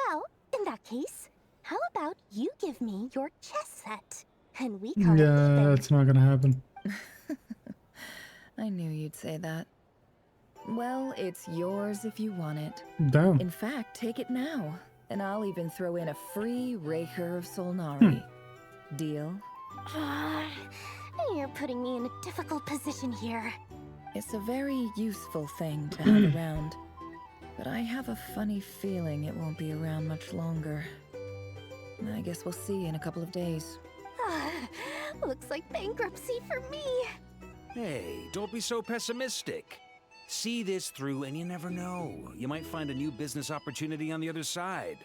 Well, in that case, how about you give me your chess set? And we call it Yeah, even. that's not gonna happen. I knew you'd say that. Well, it's yours if you want it. Damn. In fact, take it now, and I'll even throw in a free RERIR of Solnari. Deal? You're putting me in a difficult position here. It's a very useful thing to have around, but I have a funny feeling it won't be around much longer. I guess we'll see in a couple of days. Looks like bankruptcy for me. Hey, don't be so pessimistic. See this through and you never know. You might find a new business opportunity on the other side.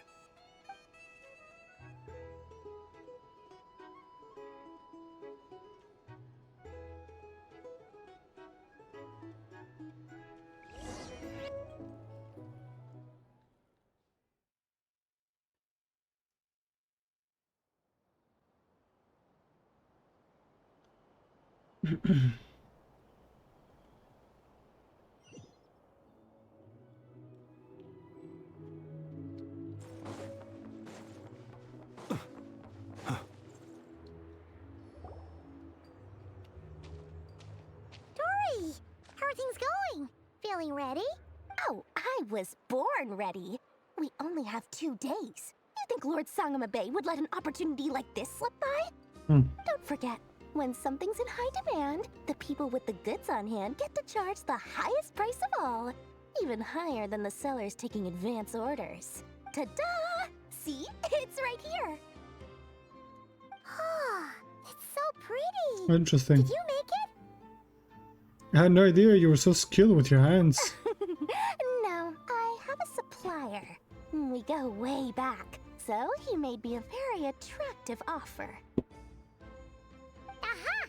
Dory, how are things going? Feeling ready? Oh, I was born ready. We only have 2 days. You think Lord Sangamabe would let an opportunity like this slip by? Don't forget, when something's in high demand, the people with the goods on hand get to charge the highest price of all. Even higher than the sellers taking advance orders. Ta-da! See? It's right here. Ah, it's so pretty. Interesting. Did you make it? I had no idea you were so skilled with your hands. No, I have a supplier. We go way back, so he made me a very attractive offer. Aha!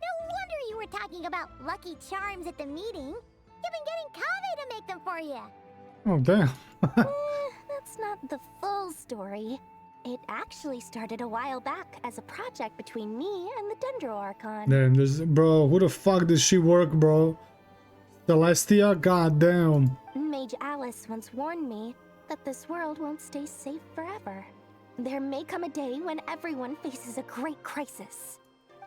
No wonder you were talking about lucky charms at the meeting. You've been getting Kave to make them for you. Oh, damn. That's not the full story. It actually started a while back as a project between me and the Dendro Archon. Damn, this, bro, who the fuck does she work, bro? Celestia? Goddamn. Mage Alice once warned me that this world won't stay safe forever. There may come a day when everyone faces a great crisis.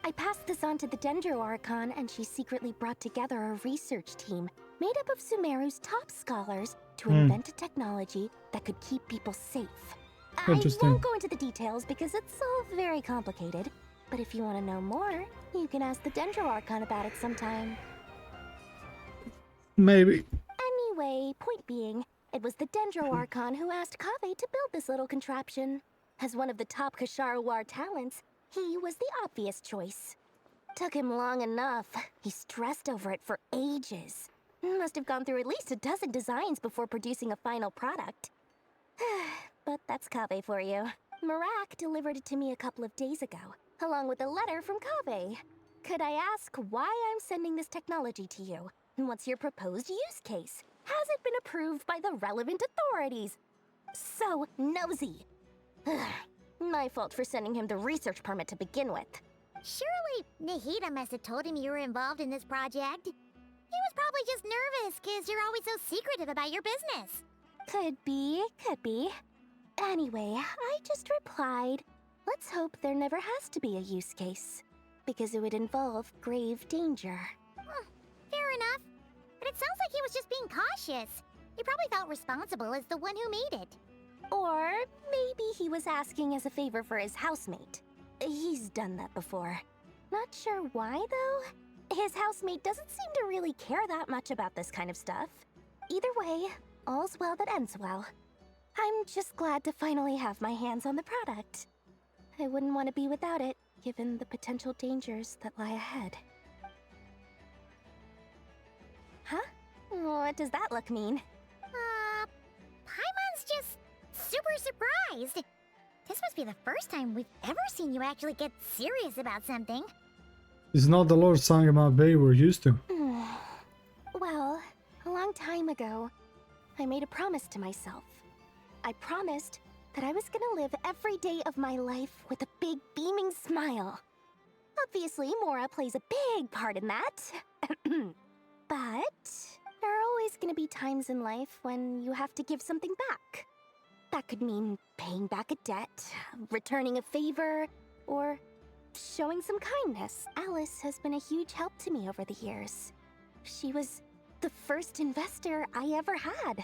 I passed this on to the Dendro Archon, and she secretly brought together a research team made up of Sumeru's top scholars to invent a technology that could keep people safe. I won't go into the details because it's all very complicated, but if you want to know more, you can ask the Dendro Archon about it sometime. Maybe. Anyway, point being, it was the Dendro Archon who asked Kave to build this little contraption. As one of the top Kasharawar talents, he was the obvious choice. Took him long enough. He stressed over it for ages. Must have gone through at least a dozen designs before producing a final product. But that's Kave for you. Marak delivered it to me a couple of days ago, along with a letter from Kave. Could I ask why I'm sending this technology to you? And what's your proposed use case? Has it been approved by the relevant authorities? So nosy. My fault for sending him the research permit to begin with. Surely Nahida must have told him you were involved in this project. He was probably just nervous because you're always so secretive about your business. Could be, could be. Anyway, I just replied, let's hope there never has to be a use case, because it would involve grave danger. Fair enough. But it sounds like he was just being cautious. He probably felt responsible as the one who made it. Or maybe he was asking as a favor for his housemate. He's done that before. Not sure why, though. His housemate doesn't seem to really care that much about this kind of stuff. Either way, all's well that ends well. I'm just glad to finally have my hands on the product. I wouldn't want to be without it, given the potential dangers that lie ahead. Huh? What does that look mean? Paimon's just super surprised. This must be the first time we've ever seen you actually get serious about something. It's not the Lord Sangama Bay we're used to. Well, a long time ago, I made a promise to myself. I promised that I was gonna live every day of my life with a big beaming smile. Obviously, Mora plays a big part in that. But there are always gonna be times in life when you have to give something back. That could mean paying back a debt, returning a favor, or showing some kindness. Alice has been a huge help to me over the years. She was the first investor I ever had.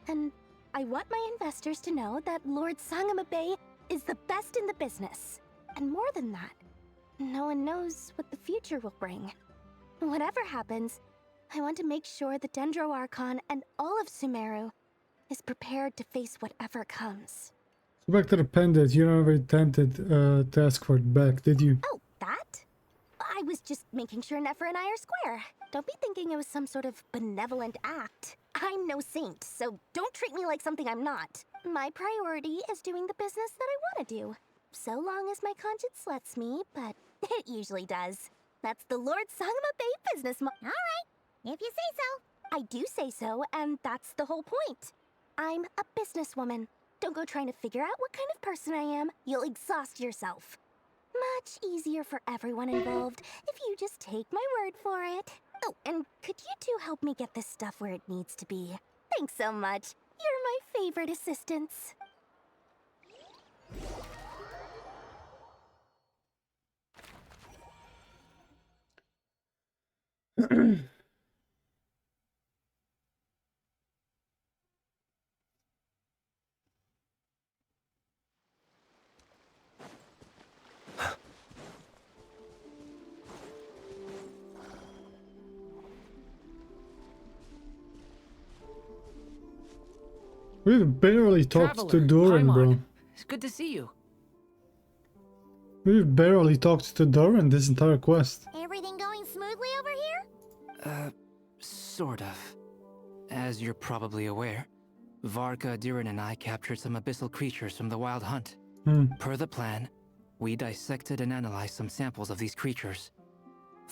And I want my investors to know that Lord Sangama Bay is the best in the business. And more than that, no one knows what the future will bring. Whatever happens, I want to make sure the Dendro Archon and all of Sumeru is prepared to face whatever comes. So back to the pendant, you never attempted to ask for it back, did you? Oh, that? I was just making sure Nefer and I are square. Don't be thinking it was some sort of benevolent act. I'm no saint, so don't treat me like something I'm not. My priority is doing the business that I want to do. So long as my conscience lets me, but it usually does. That's the Lord Sangama Bay business Alright, if you say so. I do say so, and that's the whole point. I'm a businesswoman. Don't go trying to figure out what kind of person I am. You'll exhaust yourself. Much easier for everyone involved if you just take my word for it. Oh, and could you two help me get this stuff where it needs to be? Thanks so much. You're my favorite assistants. We've barely talked to Traveler, Doran, bro. Paimon, it's good to see you. We've barely talked to Doran this entire quest. Everything going smoothly over here? Sort of. As you're probably aware, Varka, Duran, and I captured some abyssal creatures from the Wild Hunt. Per the plan, we dissected and analyzed some samples of these creatures.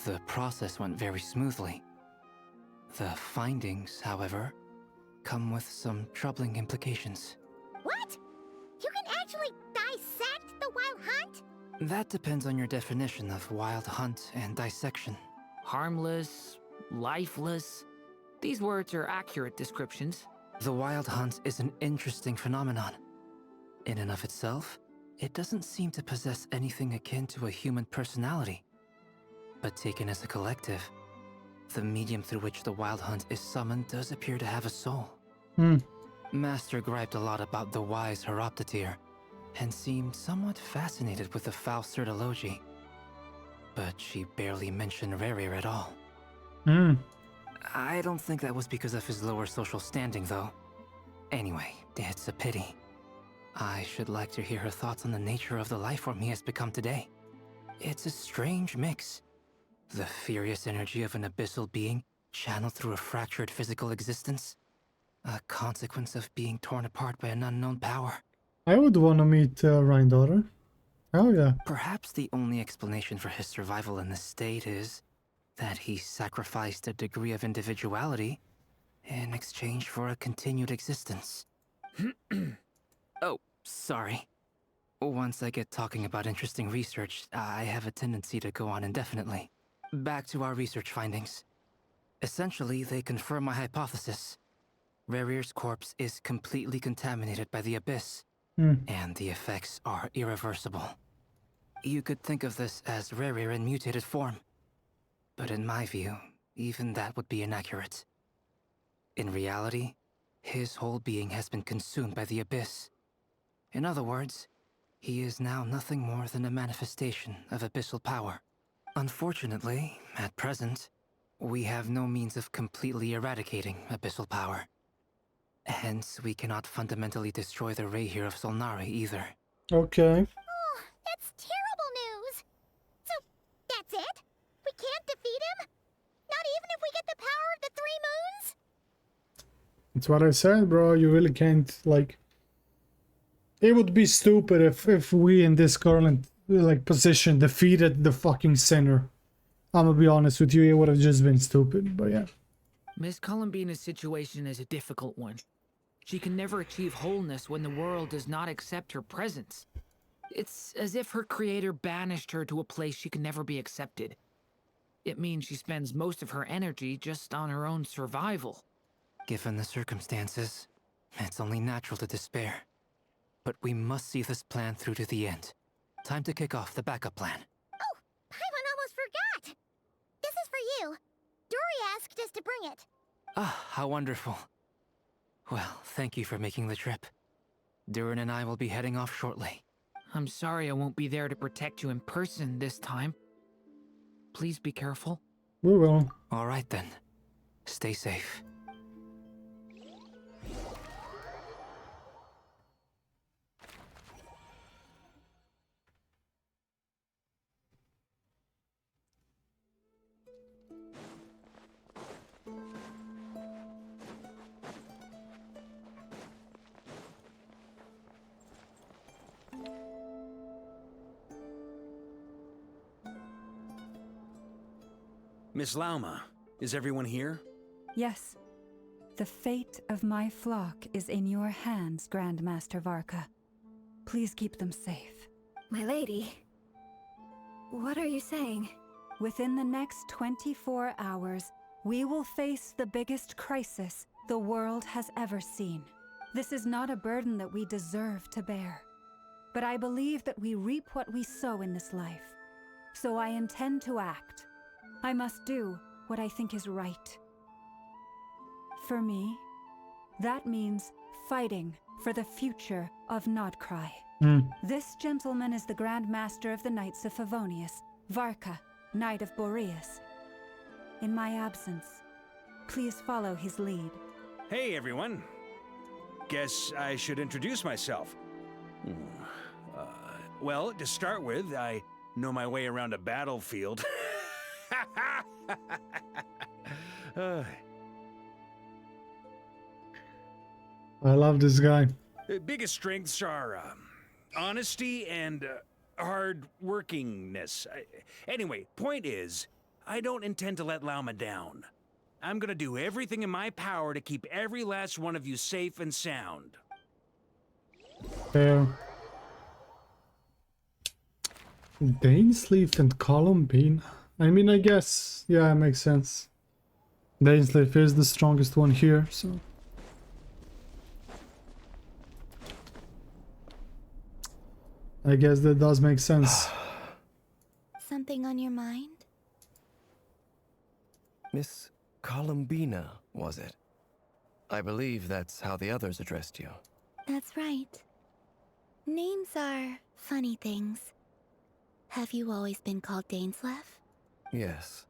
The process went very smoothly. The findings, however, come with some troubling implications. What? You can actually dissect the Wild Hunt? That depends on your definition of Wild Hunt and dissection. Harmless, lifeless. These words are accurate descriptions. The Wild Hunt is an interesting phenomenon. In and of itself, it doesn't seem to possess anything akin to a human personality. But taken as a collective, the medium through which the Wild Hunt is summoned does appear to have a soul. Master griped a lot about the wise Horoptatyr, and seemed somewhat fascinated with the foul Certology. But she barely mentioned RERIR at all. I don't think that was because of his lower social standing, though. Anyway, it's a pity. I should like to hear her thoughts on the nature of the lifeform he has become today. It's a strange mix. The furious energy of an abyssal being channeled through a fractured physical existence. A consequence of being torn apart by an unknown power. I would want to meet Rhindaughter. Oh yeah. Perhaps the only explanation for his survival in this state is that he sacrificed a degree of individuality in exchange for a continued existence. Oh, sorry. Once I get talking about interesting research, I have a tendency to go on indefinitely. Back to our research findings. Essentially, they confirm my hypothesis. RERIR's corpse is completely contaminated by the Abyss, and the effects are irreversible. You could think of this as RERIR in mutated form. But in my view, even that would be inaccurate. In reality, his whole being has been consumed by the abyss. In other words, he is now nothing more than a manifestation of abyssal power. Unfortunately, at present, we have no means of completely eradicating abyssal power. Hence, we cannot fundamentally destroy the RERIR of Solnari either. Okay. Oh, that's terrible news. So, that's it? We can't defeat him? Not even if we get the power of the Three Moons? That's what I said, bro. You really can't, like... It would be stupid if we in this current, like, position defeated the fucking sinner. I'm gonna be honest with you, it would have just been stupid, but yeah. Miss Columbina's situation is a difficult one. She can never achieve wholeness when the world does not accept her presence. It's as if her creator banished her to a place she can never be accepted. It means she spends most of her energy just on her own survival. Given the circumstances, it's only natural to despair. But we must see this plan through to the end. Time to kick off the backup plan. Oh, Paimon almost forgot! This is for you. Dory asked us to bring it. Ah, how wonderful. Well, thank you for making the trip. Durin and I will be heading off shortly. I'm sorry I won't be there to protect you in person this time. Please be careful. We will. All right then. Stay safe. Miss Lauma, is everyone here? Yes. The fate of my flock is in your hands, Grandmaster Varka. Please keep them safe. My lady, what are you saying? Within the next 24 hours, we will face the biggest crisis the world has ever seen. This is not a burden that we deserve to bear. But I believe that we reap what we sow in this life. So I intend to act. I must do what I think is right. For me, that means fighting for the future of Nodcry. This gentleman is the Grand Master of the Knights of Favonius, Varka, Knight of Boreas. In my absence, please follow his lead. Hey, everyone. Guess I should introduce myself. Well, to start with, I know my way around a battlefield. I love this guy. Biggest strengths are honesty and hard-workingness. Anyway, point is, I don't intend to let Lauma down. I'm gonna do everything in my power to keep every last one of you safe and sound. Fair. Dainsleif and Columbine. I mean, I guess, yeah, it makes sense. Dainsleif is the strongest one here, so... I guess that does make sense. Something on your mind? Miss Columbina, was it? I believe that's how the others addressed you. That's right. Names are funny things. Have you always been called Dainsleif? Yes.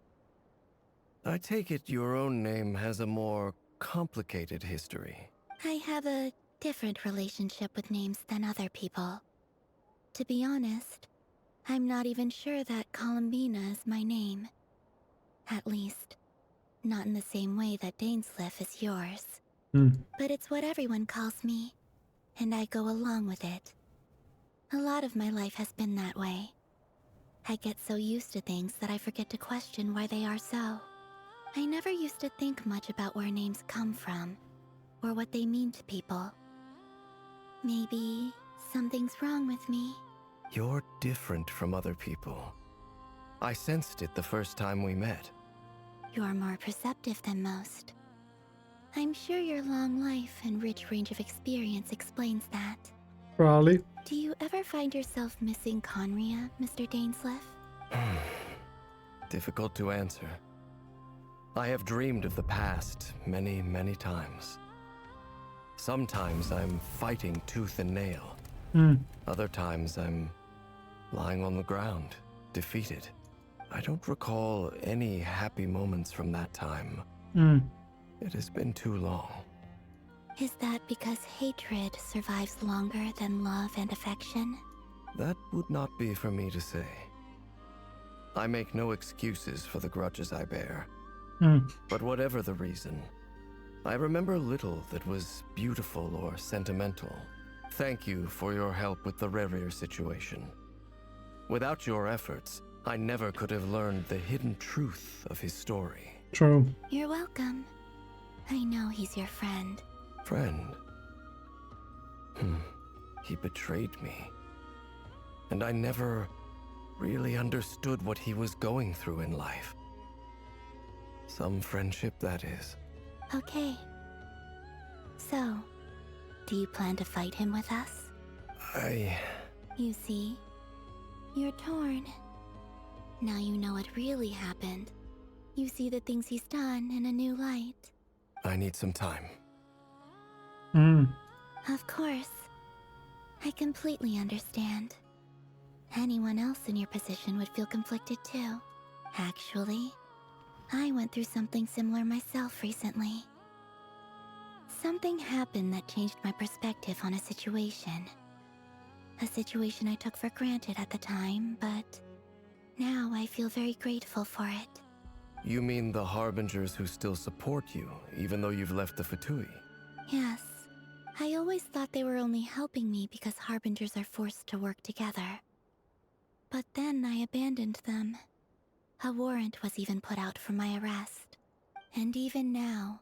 I take it your own name has a more complicated history. I have a different relationship with names than other people. To be honest, I'm not even sure that Columbina is my name. At least, not in the same way that Dainsleif is yours. But it's what everyone calls me, and I go along with it. A lot of my life has been that way. I get so used to things that I forget to question why they are so. I never used to think much about where names come from, or what they mean to people. Maybe something's wrong with me. You're different from other people. I sensed it the first time we met. You're more perceptive than most. I'm sure your long life and rich range of experience explains that. Probably. Do you ever find yourself missing Conria, Mr. Dainsleif? Difficult to answer. I have dreamed of the past many, many times. Sometimes I'm fighting tooth and nail. Other times I'm lying on the ground, defeated. I don't recall any happy moments from that time. It has been too long. Is that because hatred survives longer than love and affection? That would not be for me to say. I make no excuses for the grudges I bear. But whatever the reason, I remember little that was beautiful or sentimental. Thank you for your help with the RERIR situation. Without your efforts, I never could have learned the hidden truth of his story. True. You're welcome. I know he's your friend. Friend? He betrayed me. And I never really understood what he was going through in life. Some friendship, that is. Okay. So, do you plan to fight him with us? You see, you're torn. Now you know what really happened. You see the things he's done in a new light. I need some time. Of course. I completely understand. Anyone else in your position would feel conflicted too. Actually, I went through something similar myself recently. Something happened that changed my perspective on a situation. A situation I took for granted at the time, but now I feel very grateful for it. You mean the Harbingers who still support you, even though you've left the Fatui? Yes. I always thought they were only helping me because Harbingers are forced to work together. But then I abandoned them. A warrant was even put out for my arrest. And even now,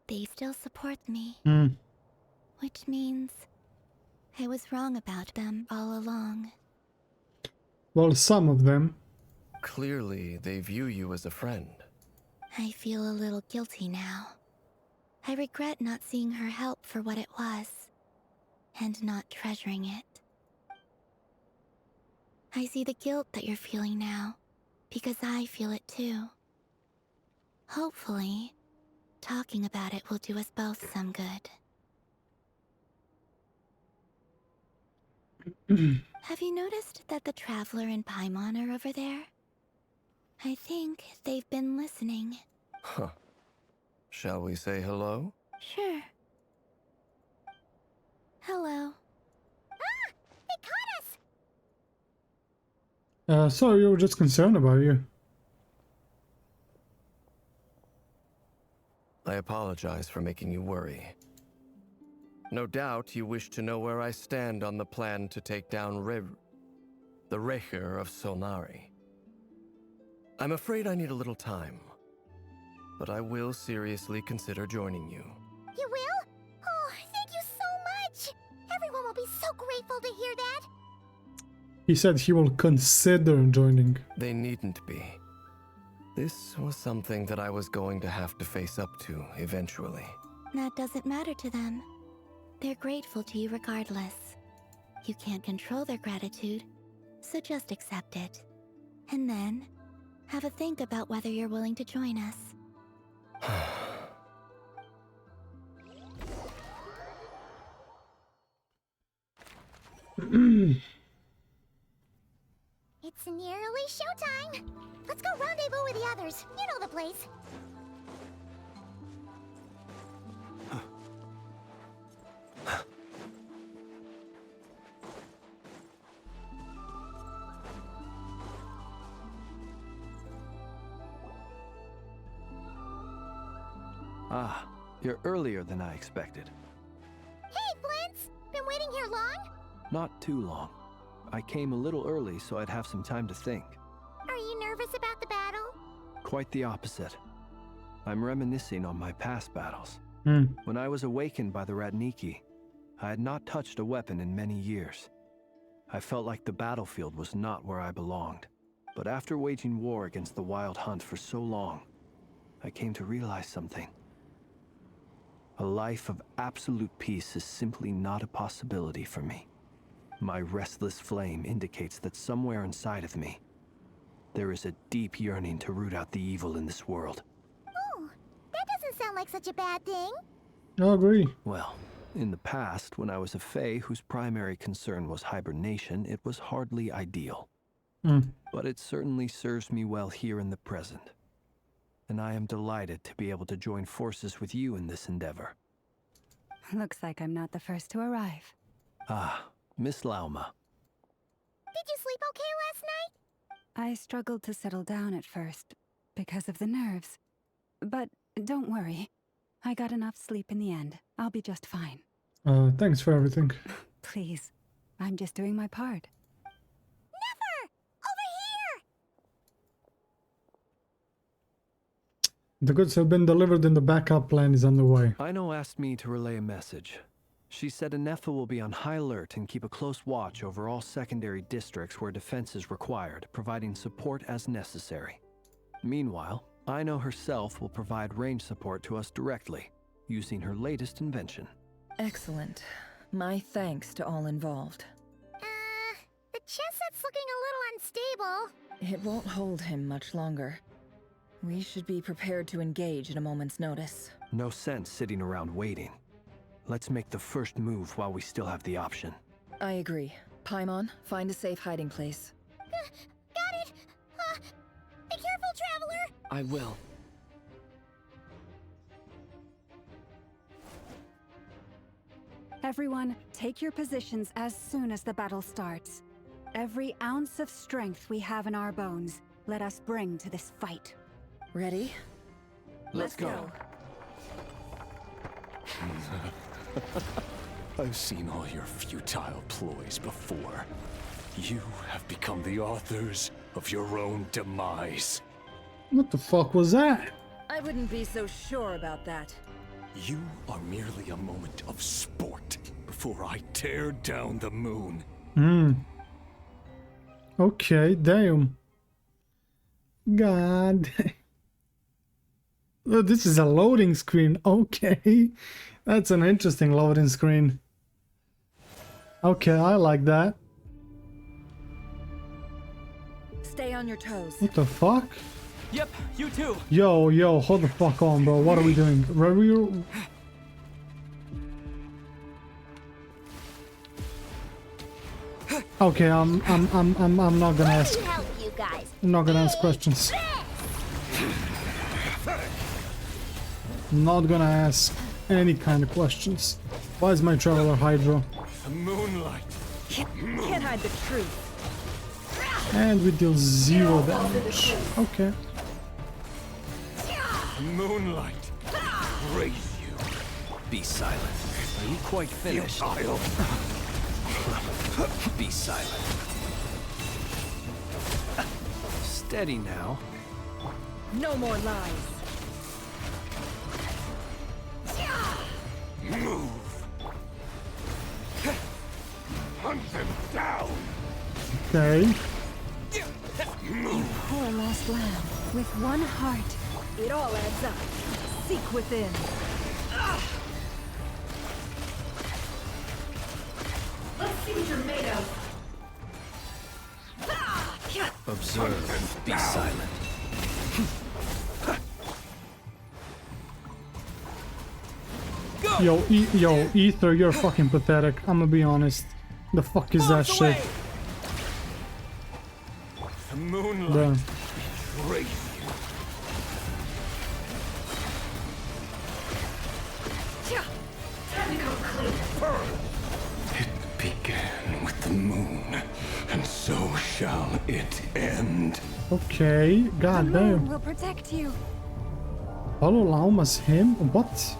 they still support me. Which means I was wrong about them all along. Well, some of them. Clearly, they view you as a friend. I feel a little guilty now. I regret not seeing her help for what it was, and not treasuring it. I see the guilt that you're feeling now, because I feel it too. Hopefully, talking about it will do us both some good. Have you noticed that the Traveler and Paimon are over there? I think they've been listening. Huh. Shall we say hello? Sure. Hello. Ah! They caught us! Sorry, we were just concerned about you. I apologize for making you worry. No doubt you wish to know where I stand on the plan to take down the RERIR of Solnari. I'm afraid I need a little time, but I will seriously consider joining you. You will? Oh, thank you so much! Everyone will be so grateful to hear that! He said he will consider joining. They needn't be. This was something that I was going to have to face up to eventually. That doesn't matter to them. They're grateful to you regardless. You can't control their gratitude, so just accept it. And then, have a think about whether you're willing to join us. It's nearly showtime! Let's go rendezvous with the others. You know the place. Ah, you're earlier than I expected. Hey, Flint's! Been waiting here long? Not too long. I came a little early so I'd have some time to think. Are you nervous about the battle? Quite the opposite. I'm reminiscing on my past battles. When I was awakened by the Radniki, I had not touched a weapon in many years. I felt like the battlefield was not where I belonged. But after waging war against the Wild Hunt for so long, I came to realize something. A life of absolute peace is simply not a possibility for me. My restless flame indicates that somewhere inside of me, there is a deep yearning to root out the evil in this world. like such a bad thing. I agree. Well, in the past, when I was a Fae whose primary concern was hibernation, it was hardly ideal. But it certainly serves me well here in the present. And I am delighted to be able to join forces with you in this endeavor. Looks like I'm not the first to arrive. Ah, Miss Lauma. Did you sleep okay last night? I struggled to settle down at first because of the nerves. But don't worry. I got enough sleep in the end. I'll be just fine. Thanks for everything. Please. I'm just doing my part. Never! Over here! The goods have been delivered and the backup plan is underway. Aino asked me to relay a message. She said Anefa will be on high alert and keep a close watch over all secondary districts where defense is required, providing support as necessary. Meanwhile, Aino herself will provide range support to us directly, using her latest invention. Excellent. My thanks to all involved. The chess set's looking a little unstable. It won't hold him much longer. We should be prepared to engage at a moment's notice. No sense sitting around waiting. Let's make the first move while we still have the option. I agree. Paimon, find a safe hiding place. Got it! Be careful, Traveler! I will. Everyone, take your positions as soon as the battle starts. Every ounce of strength we have in our bones, let us bring to this fight. Ready? Let's go. I've seen all your futile ploys before. You have become the authors of your own demise. What the fuck was that? I wouldn't be so sure about that. You are merely a moment of sport before I tear down the moon. Okay, damn. God. Oh, this is a loading screen. Okay. That's an interesting loading screen. Okay, I like that. Stay on your toes. What the fuck? Yep, you too. Yo, hold the fuck on, bro. What are we doing? RERIR? Okay, I'm not gonna ask. Help you guys. I'm not gonna ask questions. I'm not gonna ask any kind of questions. Why is my Traveler Hydro? The moonlight. Can't hide the truth. And we deal 0 damage. Okay. Moonlight. Raise you. Be silent. Are you quite finished? Be silent. Steady now. No more lies. Move. Hunt them down. Okay. Poor lost lamb. With one heart. It all adds up. Seek within. Let's see what you're made of. Observe. Be silent. Yo, Ether, you're fucking pathetic. I'm gonna be honest. The fuck is that shit? The moonlight. Bruh. Raise Time to come clean. It began with the moon, and so shall it end. Okay, god The moon damn. will protect you. Follow Lauma's him? What?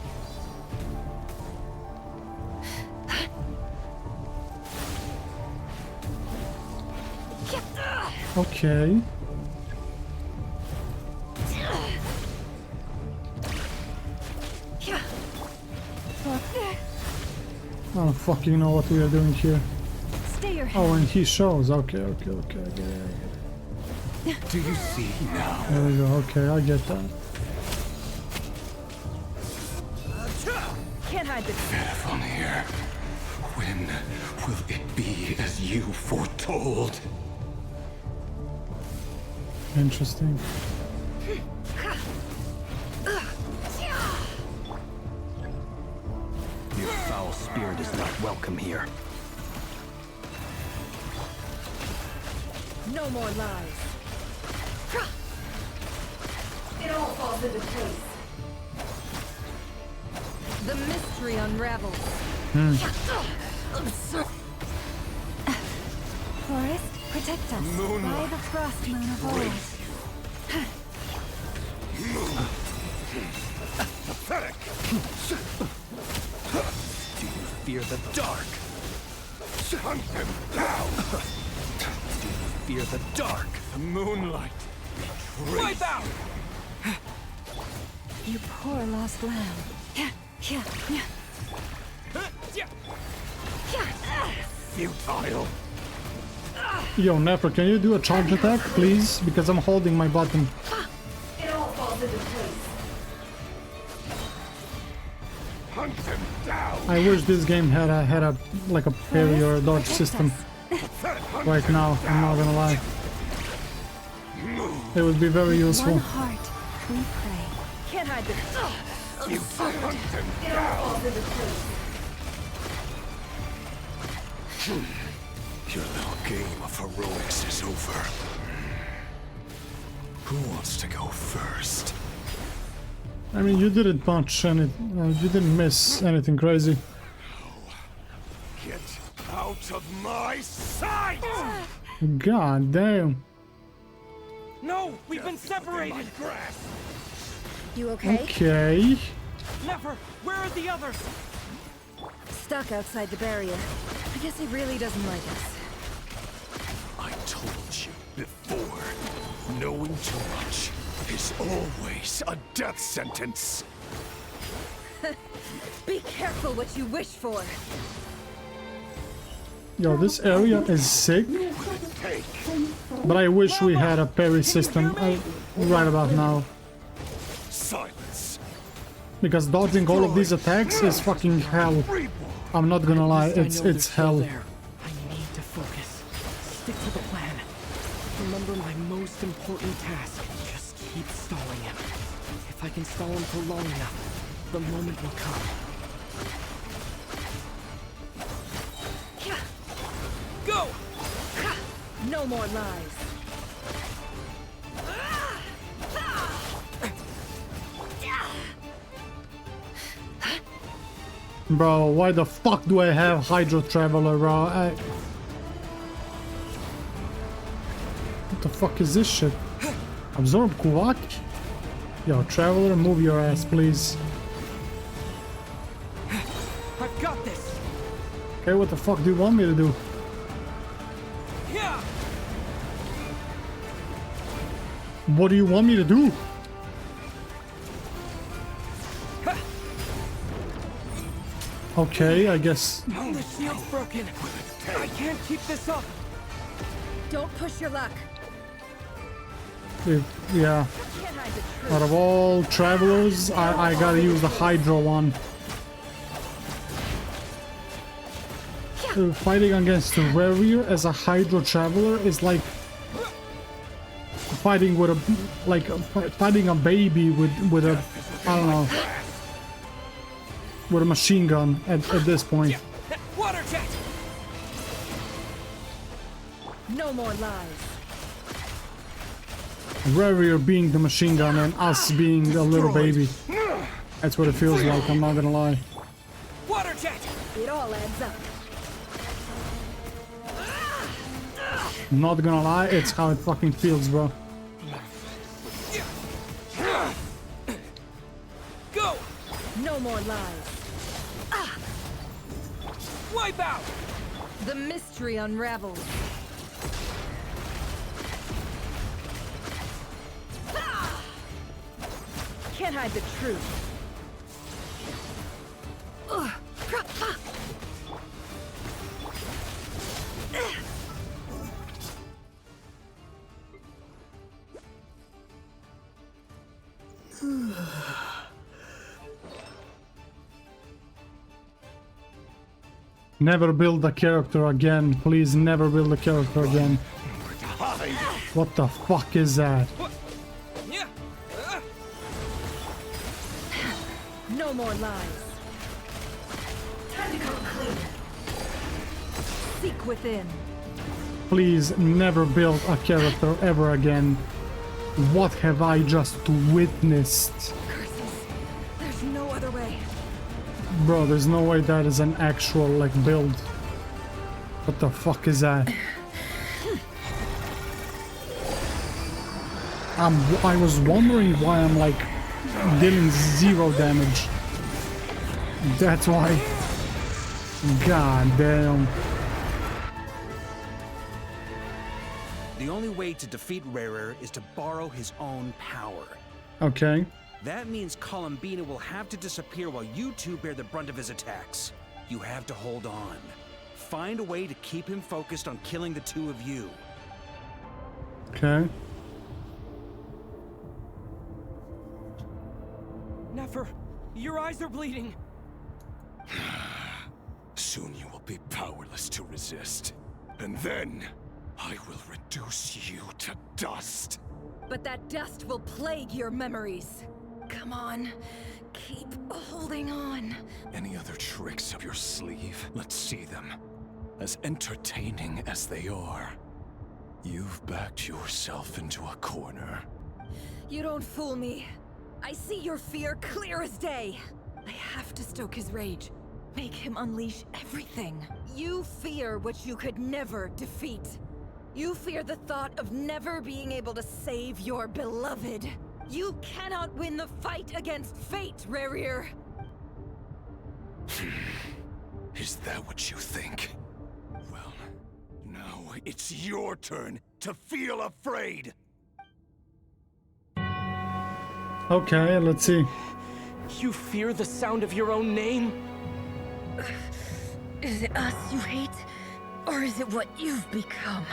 Okay. I don't fucking know what we are doing here. Stay your Oh, and he shows. Okay, I get it. Do you see now? There we go. Okay, I get that. Can't hide the From here, when will it be as you foretold? foul spirit is not welcome here. No more lies. It all falls into place. The mystery unravels. Forest, protect us by the frost moon of old. Pathetic! Do you fear the dark? Hunt them down! Do you fear the dark? The moonlight. Wipe out! You poor lost lamb. Futile! Yo, Nefer, can you do a charge attack, please? Because I'm holding my button. It all falls into place. Hunt them down! I wish this game had a like a parry or a dodge system. Right now, I'm not gonna lie. It would be very useful. One heart, we pray. Can't hide the... You hunt them It all falls into place. Your little game of heroics is over. Who wants to go first? I mean, you didn't punch any, you didn't miss anything crazy. Get out of my sight! God damn. No, we've been separated. You okay? Okay. Never. Where are the others? Stuck outside the barrier. I guess he really doesn't like us. I told you before, knowing too much is always a death sentence. Be careful what you wish for. Yo, this area is sick. But I wish we had a parry system right about now. Silence. Because dodging all of these attacks is fucking hell. I'm not gonna lie, it's hell. I need to focus. Stick to the plan. Remember my most important task. Just keep stalling him. If I can stall him for long enough, the moment will come. Go! No more lies. Bro, why the fuck do I have Hydro Traveler, bro? What the fuck is this shit? Absorb Kuvak? Yo, Traveler, move your ass, please. I've got this. Okay, what the fuck do you want me to do? Yeah. What do you want me to do? Okay, I guess. The shield's broken. I can't keep this up. Don't push your luck. Yeah. Out of all travelers, I gotta use the Hydro one. Fighting against the RERIR as a Hydro Traveler is like fighting with fighting a baby with a, I don't know, with a machine gun at this point. Water jet. No more lies. RERIR being the machine gun and us being a little baby. That's what it feels like, I'm not gonna lie. Water jet. It all adds up. I'm not gonna lie, it's how it fucking feels, bro. Go. No more lies. Wipe out. The mystery unravels. Can't hide the truth. Never build a character again. Please never build a character again. What the fuck is that? No more lies. to come clean. Seek within. Please never build a character ever again. What have I just witnessed? Curses. There's no other way. Bro, there's no way that is an actual, like, build. What the fuck is that? I was wondering why I'm, like, dealing 0 damage. That's why. God damn. The only way to defeat RERIR is to borrow his own power. Okay. That means Columbina will have to disappear while you two bear the brunt of his attacks. You have to hold on. Find a way to keep him focused on killing the two of you. Okay. Nefer, your eyes are bleeding. Soon you will be powerless to resist. And then, I will reduce you to dust. But that dust will plague your memories. Come on, keep holding on. Any other tricks up your sleeve? Let's see them. As entertaining as they are. You've backed yourself into a corner. You don't fool me. I see your fear clear as day. I have to stoke his rage. Make him unleash everything. You fear what you could never defeat. You fear the thought of never being able to save your beloved. You cannot win the fight against fate, RERIR. Is that what you think? Well, now it's your turn to feel afraid! Okay, let's see. You fear the sound of your own name? Is it us you hate? Or is it what you've become?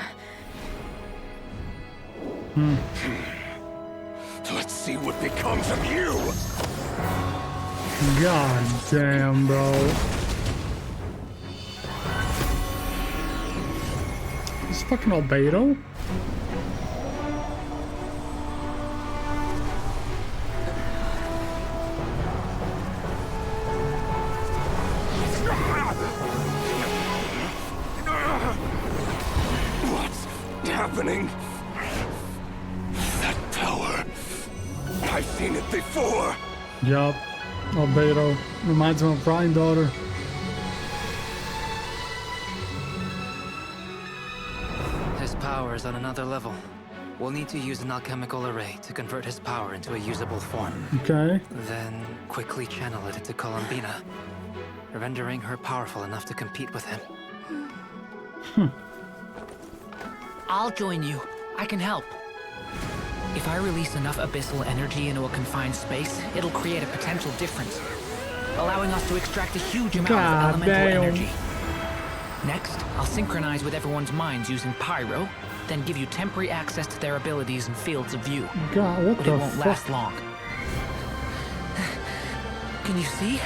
Let's see what becomes of you! God damn, bro. This fucking albedo? What's happening? That power. I've seen it before. Yup. Albedo. Reminds me of Brian daughter. His power is on another level. We'll need to use an alchemical array to convert his power into a usable form. Okay. Then quickly channel it into Columbina, rendering her powerful enough to compete with him. I'll join you. I can help. If I release enough abyssal energy into a confined space, it'll create a potential difference, allowing us to extract a huge amount of elemental energy. Next, I'll synchronize with everyone's minds using pyro, then give you temporary access to their abilities and fields of view. God, what but the it won't fuck? last long. Can you see?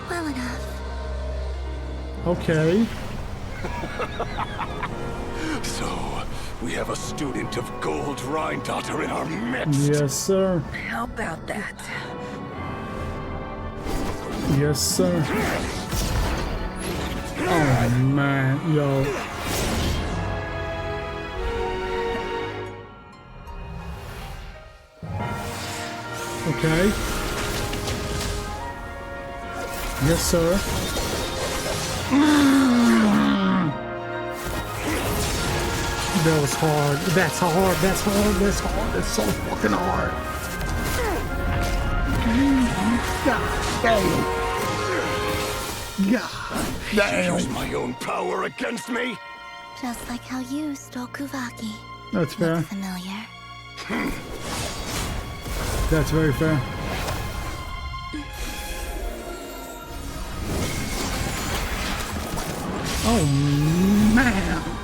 Well enough. Okay. So, we have a student of Gold Rheindotter in our midst. Yes, sir. How about that? Yes, sir. Oh, man. Yo. Okay. Yes, sir. That was hard. That's hard. That's hard. That's hard. That's so fucking hard. God damn. God damn. Use my own power against me? Just like how you stole Kuvaki. That's fair. Look familiar. That's very fair. Oh, man.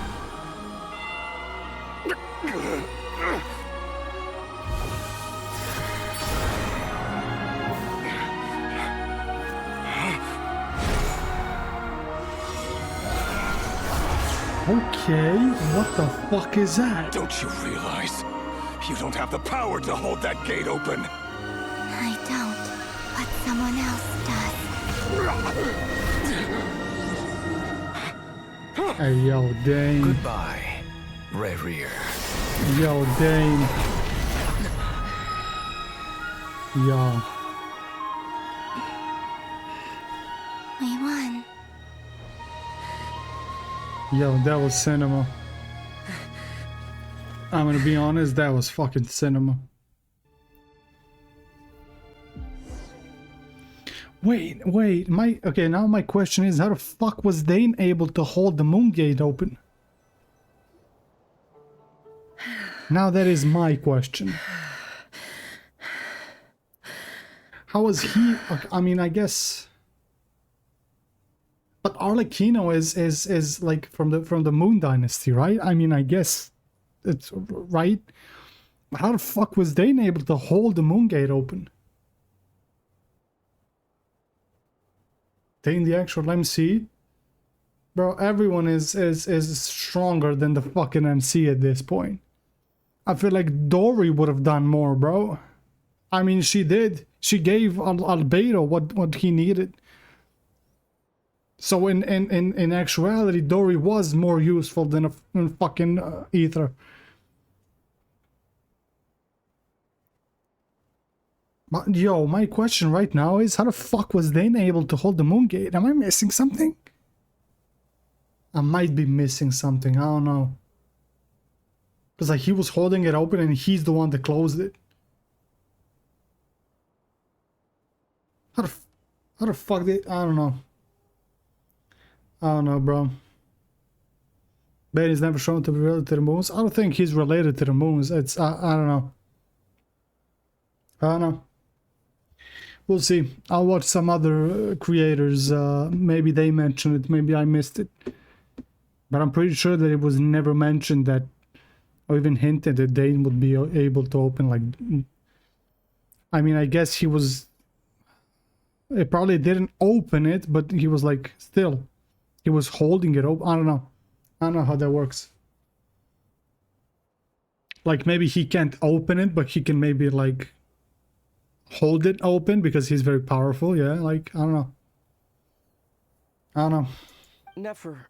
Okay, what the fuck is that? Don't you realize? You don't have the power to hold that gate open. I don't, but someone else does. Hey, yo, Dane. Goodbye, RERIR. Yo, Dane. Yo. We won. Yo, that was cinema. I'm gonna be honest, that was fucking cinema. Wait, okay, now my question is, how the fuck was Dane able to hold the moon gate open? Now that is my question. How was he, I mean, I guess... But Arlecchino is like from the Moon Dynasty, right? I mean, I guess it's right. But how the fuck was Dane able to hold the Moon Gate open? Dane, the actual MC, bro. Everyone is stronger than the fucking MC at this point. I feel like Dory would have done more, bro. I mean, she did. She gave Albedo what he needed. So in actuality, Dory was more useful than a fucking Ether. But yo, my question right now is, how the fuck was Dane able to hold the Moon Gate? Am I missing something? I might be missing something, I don't know. Because like he was holding it open and he's the one that closed it. How the fuck did... I don't know. I don't know, bro. Ben is never shown to be related to the moons. I don't think he's related to the moons. It's... I don't know. I don't know. We'll see. I'll watch some other creators. Maybe they mentioned it. Maybe I missed it. But I'm pretty sure that it was never mentioned that... Or even hinted that Dane would be able to open, like... I mean, I guess he was... It probably didn't open it, but he was like, still... He was holding it open. I don't know. I don't know how that works. Like, maybe he can't open it, but he can maybe, like... hold it open because he's very powerful, yeah? Like, I don't know. I don't know. Nefer,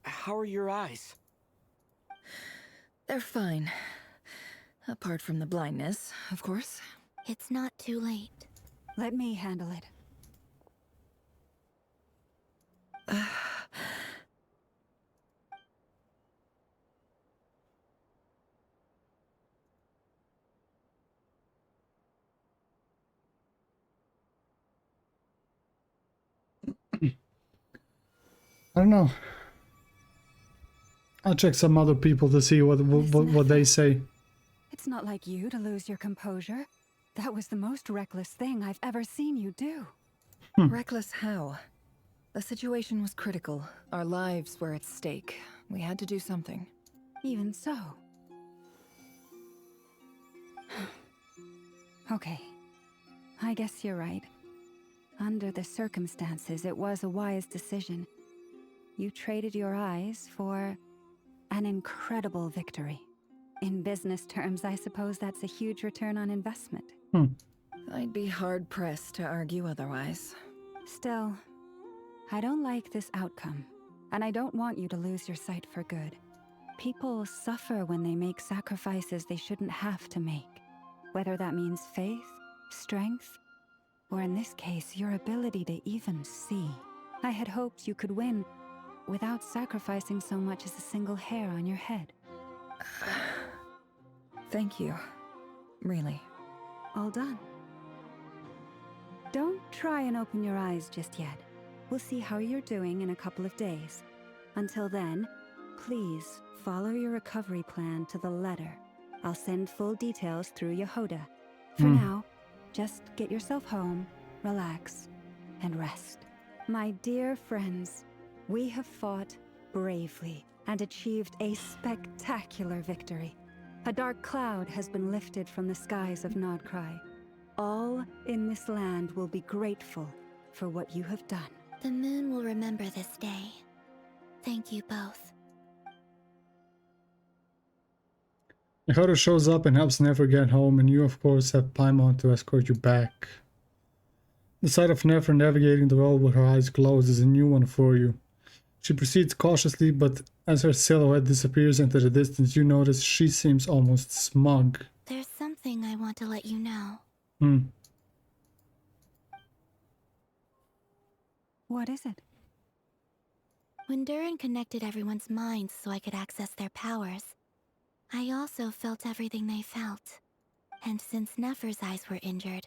how are your eyes? They're fine. Apart from the blindness, of course. It's not too late. Let me handle it. I don't know. I'll check some other people to see what they say. It's not like you to lose your composure. That was the most reckless thing I've ever seen you do. Reckless how? The situation was critical. Our lives were at stake. We had to do something. Even so. Okay. I guess you're right. Under the circumstances, it was a wise decision. You traded your eyes for an incredible victory. In business terms, I suppose that's a huge return on investment. I'd be hard-pressed to argue otherwise. Still, I don't like this outcome, and I don't want you to lose your sight for good. People suffer when they make sacrifices they shouldn't have to make, whether that means faith, strength, or in this case, your ability to even see. I had hoped you could win without sacrificing so much as a single hair on your head. Thank you. Really. All done. Don't try and open your eyes just yet. We'll see how you're doing in a couple of days. Until then, please follow your recovery plan to the letter. I'll send full details through Yehoda. For now, just get yourself home, relax, and rest. My dear friends, we have fought bravely and achieved a spectacular victory. A dark cloud has been lifted from the skies of Nodcry. All in this land will be grateful for what you have done. The moon will remember this day. Thank you both. Yehoda shows up and helps Nefer get home, and you of course have Paimon to escort you back. The sight of Nefer navigating the world with her eyes closed is a new one for you. She proceeds cautiously, but as her silhouette disappears into the distance, you notice she seems almost smug. There's something I want to let you know. What is it? When Durin connected everyone's minds so I could access their powers, I also felt everything they felt. And since Nefer's eyes were injured,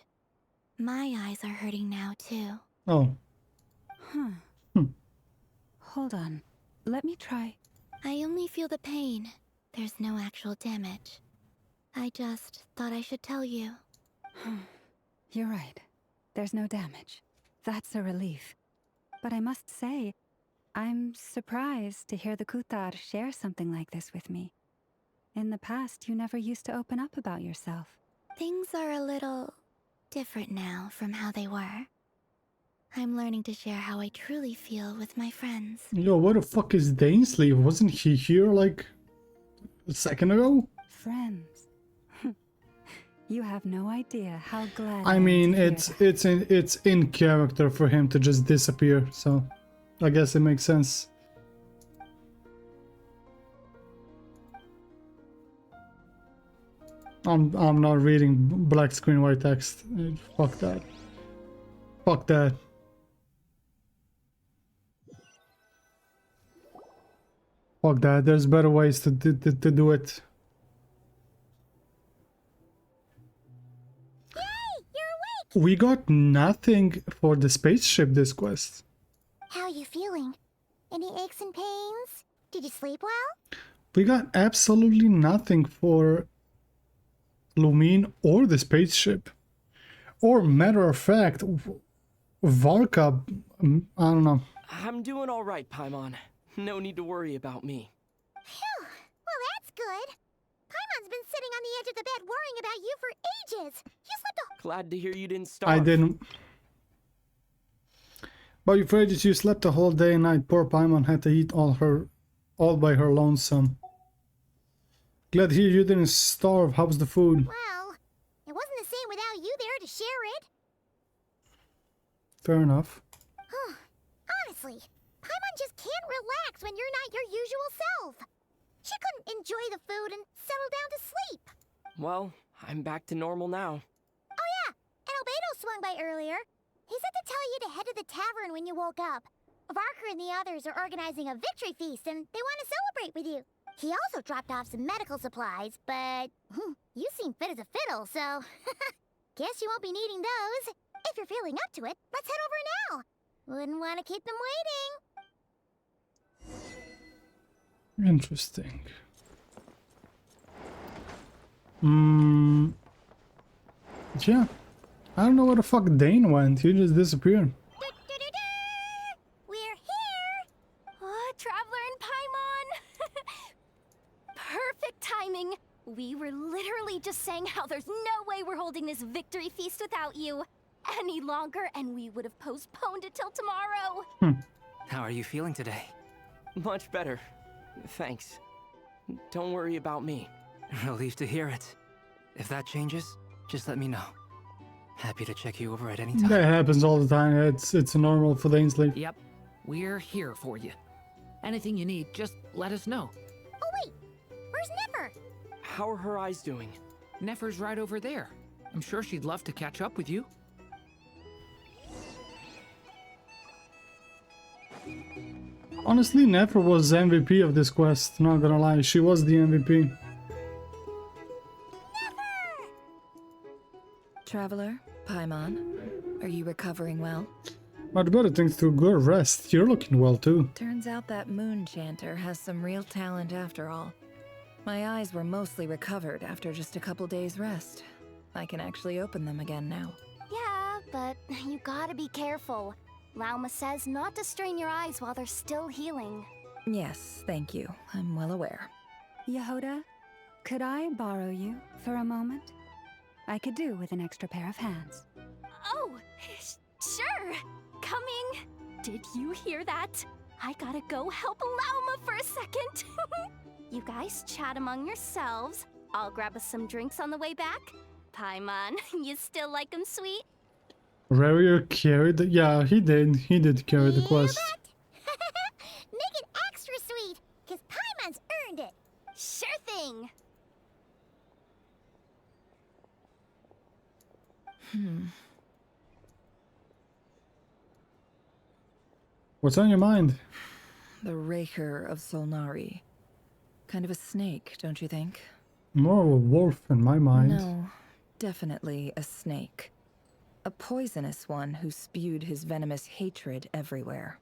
my eyes are hurting now too. Oh. Hold on. Let me try. I only feel the pain. There's no actual damage. I just thought I should tell you. You're right. There's no damage. That's a relief. But I must say, I'm surprised to hear the Kutar share something like this with me. In the past, you never used to open up about yourself. Things are a little different now from how they were. I'm learning to share how I truly feel with my friends. Yo, what the fuck is Dainsley? Wasn't he here like a second ago? Friends. You have no idea how glad I mean, it's in character for him to just disappear, so I guess it makes sense. I'm not reading black screen white text. Fuck that. Fuck that. Fuck that. There's better ways to do it. We got nothing for the spaceship this quest. How are you feeling? Any aches and pains? Did you sleep well? We got absolutely nothing for Lumine or the spaceship. Or matter of fact, Varka, I don't know. I'm doing all right, Paimon. No need to worry about me. Phew, well that's good. Paimon's been sitting on the edge of the bed worrying about you for ages. You slept a... Glad to hear you didn't starve. I didn't. But you're afraid that you slept the whole day and night. Poor Paimon had to eat all by her lonesome. Glad to hear you didn't starve. How's the food? Well, it wasn't the same without you there to share it. Fair enough. Honestly, Paimon just can't relax when you're not your usual self. She couldn't enjoy the food and settle down to sleep. Well, I'm back to normal now. Oh yeah, and Albedo swung by earlier. He said to tell you to head to the tavern when you woke up. Varker and the others are organizing a victory feast and they want to celebrate with you. He also dropped off some medical supplies, but you seem fit as a fiddle, so guess you won't be needing those. If you're feeling up to it, let's head over now. Wouldn't want to keep them waiting. Interesting. Yeah. I don't know where the fuck Dane went. He just disappeared. We're here! Oh, Traveler and Paimon! Perfect timing! We were literally just saying how there's no way we're holding this victory feast without you any longer, and we would have postponed it till tomorrow. How are you feeling today? Much better. Thanks. Don't worry about me. Relieved to hear it. If that changes, just let me know. Happy to check you over at any time. That happens all the time. It's normal for Dainsley. Yep. We're here for you. Anything you need, just let us know. Oh wait, where's Nefer? How are her eyes doing? Nefer's right over there. I'm sure she'd love to catch up with you. Honestly, Nefer was MVP of this quest. Not gonna lie, she was the MVP. Traveler, Paimon, are you recovering well? Much better thanks to good rest. You're looking well too. Turns out that moon chanter has some real talent after all. My eyes were mostly recovered after just a couple days rest. I can actually open them again now. Yeah, but you gotta be careful. Lauma says not to strain your eyes while they're still healing. Yes, thank you. I'm well aware. Yehoda, could I borrow you for a moment? I could do with an extra pair of hands. Oh, sure. Coming. Did you hear that? I gotta go help Lauma for a second. You guys chat among yourselves. I'll grab us some drinks on the way back. Paimon, you still like 'em sweet? RERIR carried the... Yeah, he did. He did carry the quest. Make it extra sweet, because Paimon's earned it. Sure thing. What's on your mind? The Raker of Solnari. Kind of a snake, don't you think? More of a wolf in my mind. No, definitely a snake. A poisonous one who spewed his venomous hatred everywhere.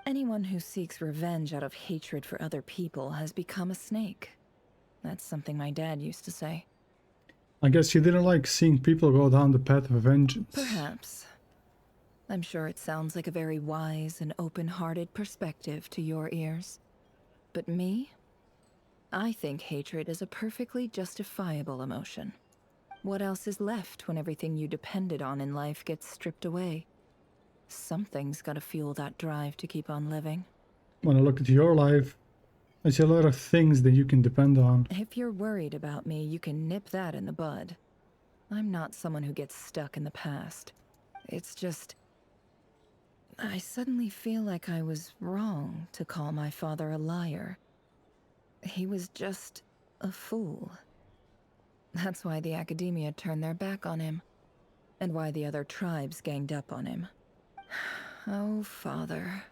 Anyone who seeks revenge out of hatred for other people has become a snake. That's something my dad used to say. I guess you didn't like seeing people go down the path of vengeance. Perhaps. I'm sure it sounds like a very wise and open-hearted perspective to your ears. But me? I think hatred is a perfectly justifiable emotion. What else is left when everything you depended on in life gets stripped away? Something's gotta fuel that drive to keep on living. When I look at your life, I see a lot of things that you can depend on. If you're worried about me, you can nip that in the bud. I'm not someone who gets stuck in the past. It's just... I suddenly feel like I was wrong to call my father a liar. He was just a fool. That's why the Academia turned their back on him, and why the other tribes ganged up on him. Oh, Father.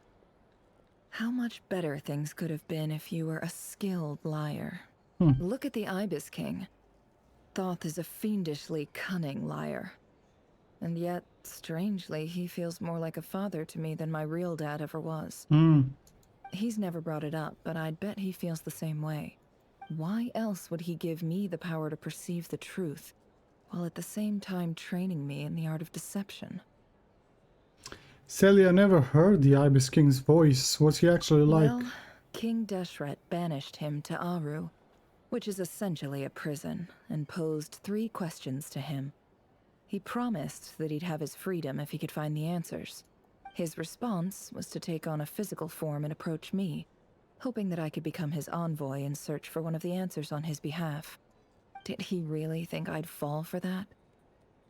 How much better things could have been if you were a skilled liar. Look at the Ibis King. Thoth is a fiendishly cunning liar. And yet, strangely, he feels more like a father to me than my real dad ever was. He's never brought it up, but I'd bet he feels the same way. Why else would he give me the power to perceive the truth, while at the same time training me in the art of deception? Celia never heard the Ibis King's voice. What's he actually like? Well, King Deshret banished him to Aru, which is essentially a prison, and posed 3 questions to him. He promised that he'd have his freedom if he could find the answers. His response was to take on a physical form and approach me, hoping that I could become his envoy and search for one of the answers on his behalf. Did he really think I'd fall for that?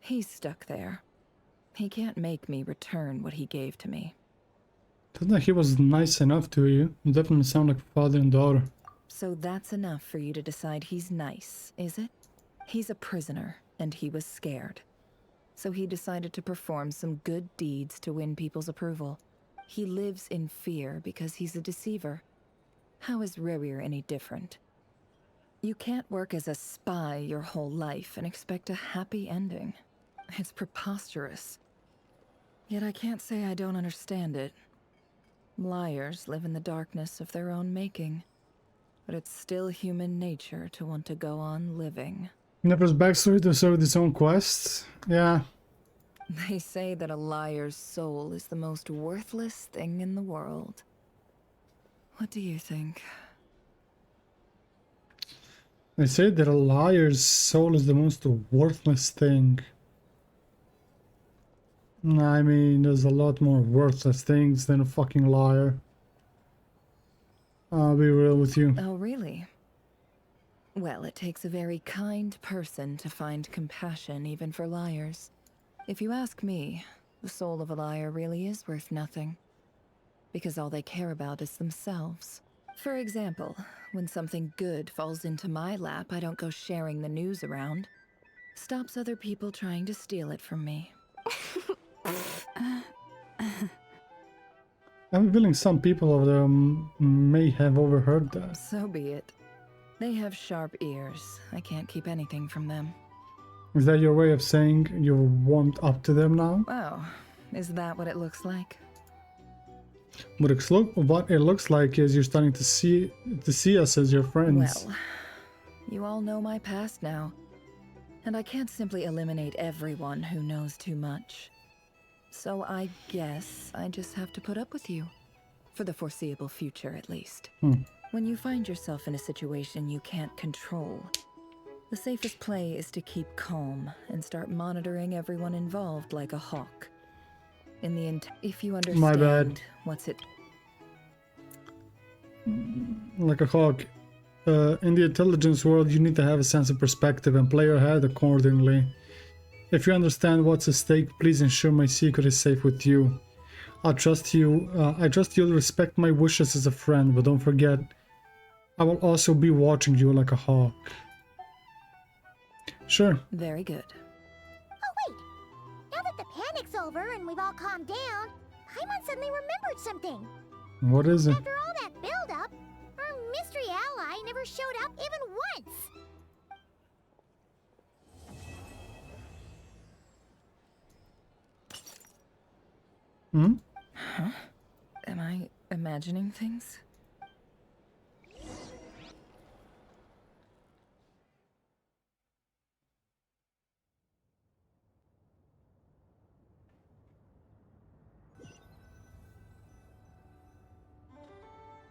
He's stuck there. He can't make me return what he gave to me. Doesn't think he was nice enough to you. You definitely sound like father and daughter. So that's enough for you to decide he's nice, is it? He's a prisoner, and he was scared. So he decided to perform some good deeds to win people's approval. He lives in fear because he's a deceiver. How is RERIR any different? You can't work as a spy your whole life and expect a happy ending. It's preposterous. Yet I can't say I don't understand it. Liars live in the darkness of their own making. But it's still human nature to want to go on living. Never's backstory to serve his own quests? Yeah. They say that a liar's soul is the most worthless thing in the world. What do you think? They say that a liar's soul is the most worthless thing. I mean, there's a lot more worthless things than a fucking liar. I'll be real with you. Oh, really? Well, it takes a very kind person to find compassion even for liars. If you ask me, the soul of a liar really is worth nothing. Because all they care about is themselves. For example, when something good falls into my lap, I don't go sharing the news around. Stops other people trying to steal it from me. I have a feeling some people over there may have overheard that. So be it. They have sharp ears. I can't keep anything from them. Is that your way of saying you're warmed up to them now? Wow, is that what it looks like? What it looks like is you're starting to see us as your friends. Well, you all know my past now. And I can't simply eliminate everyone who knows too much. So I guess I just have to put up with you. For the foreseeable future, at least. When you find yourself in a situation you can't control, the safest play is to keep calm and start monitoring everyone involved like a hawk. In the if you understand My bad. what's it... Like a hawk. In the intelligence world, you need to have a sense of perspective and play your head accordingly. If you understand what's at stake, please ensure my secret is safe with you. I trust you'll respect my wishes as a friend, but don't forget, I will also be watching you like a hawk. Sure. Very good. Oh wait! Now that the panic's over and we've all calmed down, Paimon suddenly remembered something. What is it? After all that build-up, our mystery ally never showed up even once. Hmm? Huh? Am I imagining things?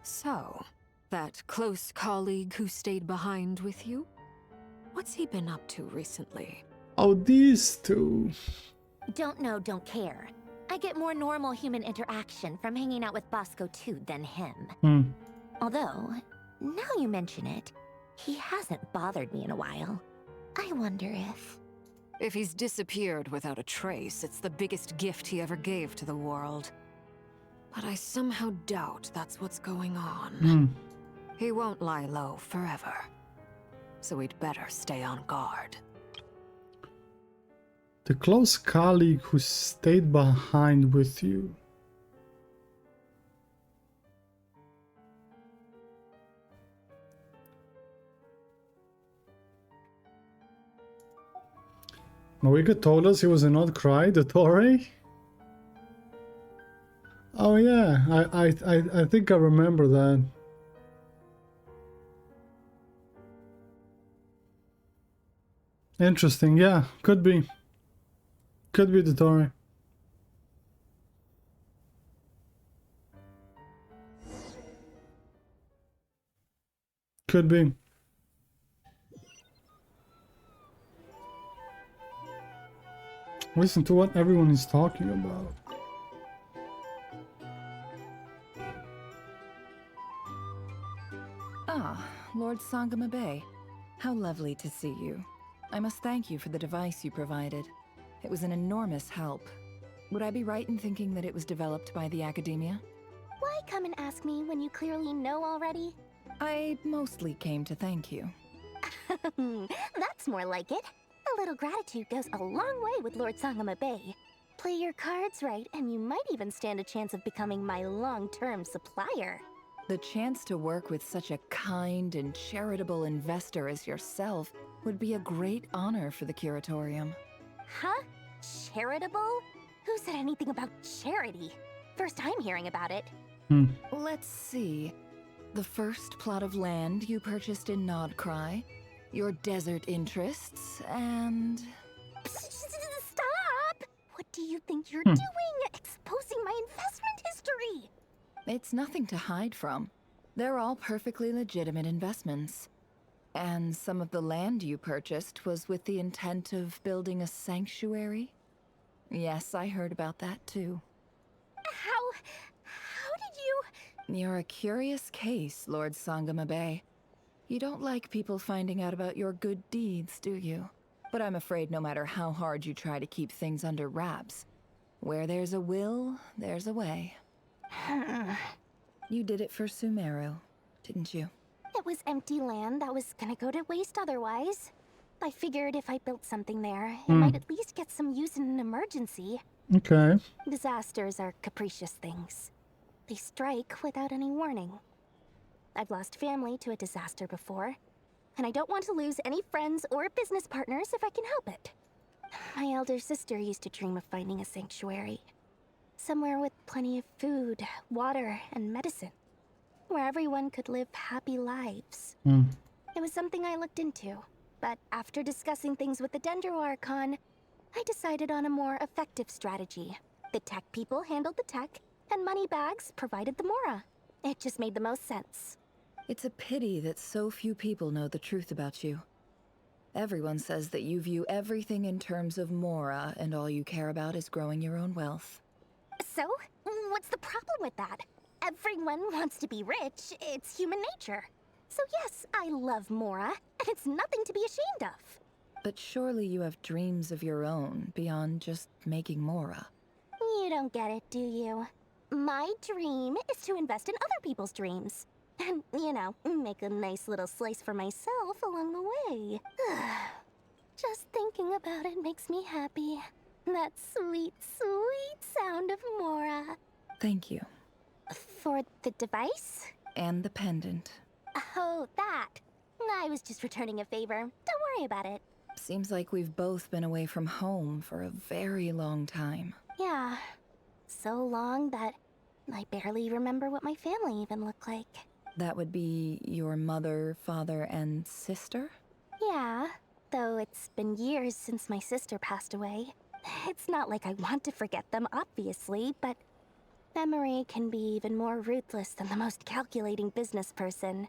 So, that close colleague who stayed behind with you? What's he been up to recently? Oh, these two. Don't know, don't care. I get more normal human interaction from hanging out with Bosco too than him. Although, now you mention it, he hasn't bothered me in a while. I wonder if... If he's disappeared without a trace, it's the biggest gift he ever gave to the world. But I somehow doubt that's what's going on. He won't lie low forever. So we'd better stay on guard. The close colleague who stayed behind with you. Moika told us he was an odd cry, the Torre? Oh yeah, I think I remember that. Interesting, yeah, could be. Could be the Torre. Could be. Listen to what everyone is talking about. Ah, Lord Sangama Bay. How lovely to see you. I must thank you for the device you provided. It was an enormous help. Would I be right in thinking that it was developed by the Academia? Why come and ask me when you clearly know already? I mostly came to thank you. That's more like it. A little gratitude goes a long way with Lord Sangama Bay. Play your cards right, and you might even stand a chance of becoming my long-term supplier. The chance to work with such a kind and charitable investor as yourself would be a great honor for the Curatorium. Huh? Charitable? Who said anything about charity? First I'm hearing about it. Let's see. The first plot of land you purchased in Nodcry, your desert interests, and... Stop! What do you think you're doing? Exposing my investment history! It's nothing to hide from. They're all perfectly legitimate investments. And some of the land you purchased was with the intent of building a sanctuary? Yes, I heard about that too. How did you... You're a curious case, Lord Sangama Bay. You don't like people finding out about your good deeds, do you? But I'm afraid no matter how hard you try to keep things under wraps, where there's a will, there's a way. You did it for Sumeru, didn't you? It was empty land that was gonna go to waste otherwise. I figured if I built something there, it might at least get some use in an emergency. Okay. Disasters are capricious things. They strike without any warning. I've lost family to a disaster before, and I don't want to lose any friends or business partners if I can help it. My elder sister used to dream of finding a sanctuary. Somewhere with plenty of food, water, and medicine. Where everyone could live happy lives. It was something I looked into, but after discussing things with the Dendro Archon, I decided on a more effective strategy. The tech people handled the tech, and Moneybags provided the Mora. It just made the most sense. It's a pity that so few people know the truth about you. Everyone says that you view everything in terms of Mora, and all you care about is growing your own wealth. So, what's the problem with that? Everyone wants to be rich. It's human nature. So yes, I love Mora, and it's nothing to be ashamed of. But surely you have dreams of your own beyond just making Mora. You don't get it, do you? My dream is to invest in other people's dreams. And, you know, make a nice little slice for myself along the way. Just thinking about it makes me happy. That sweet, sweet sound of Mora. Thank you. For the device? And the pendant. Oh, that. I was just returning a favor. Don't worry about it. Seems like we've both been away from home for a very long time. Yeah. So long that I barely remember what my family even looked like. That would be your mother, father, and sister? Yeah, though it's been years since my sister passed away. It's not like I want to forget them, obviously, but memory can be even more ruthless than the most calculating business person.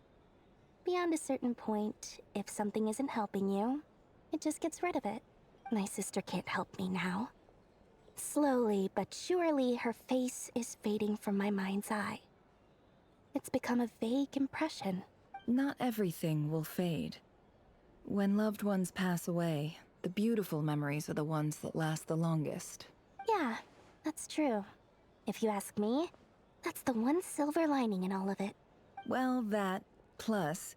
Beyond a certain point, if something isn't helping you, it just gets rid of it. My sister can't help me now. Slowly but surely, her face is fading from my mind's eye. It's become a vague impression. Not everything will fade. When loved ones pass away, the beautiful memories are the ones that last the longest. Yeah, that's true. If you ask me, that's the one silver lining in all of it. Well, that, plus,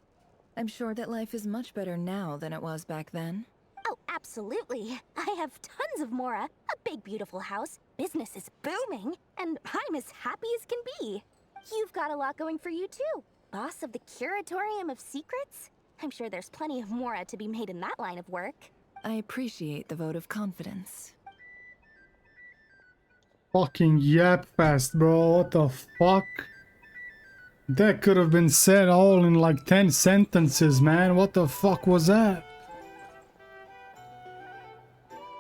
I'm sure that life is much better now than it was back then. Oh, absolutely. I have tons of Mora, a big beautiful house, business is booming, and I'm as happy as can be. You've got a lot going for you too. Boss of the Curatorium of Secrets? I'm sure there's plenty of Mora to be made in that line of work. I appreciate the vote of confidence. Fucking yap fest, bro. What the fuck? That could have been said all in like 10 sentences, man. What the fuck was that?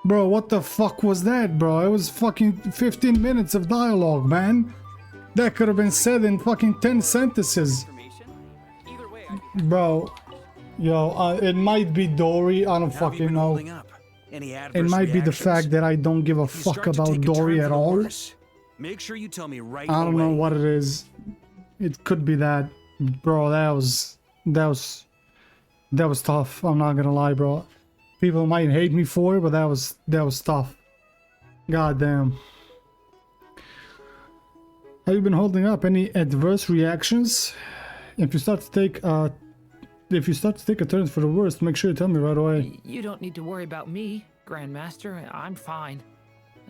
Bro, what the fuck was that, bro? It was fucking 15 minutes of dialogue, man. That could have been said in fucking 10 sentences. Bro, yo, it might be Dory, I don't fucking know. It might be the fact that I don't give a fuck about Dory at all. Make sure you tell me right I don't away. know what it is. It could be that. Bro, that was tough. I'm not gonna lie, bro. People might hate me for it, but that was tough. God damn. Have you been holding up any adverse reactions? If you start to take a turn for the worst, make sure you tell me right away. You don't need to worry about me, Grandmaster. I'm fine.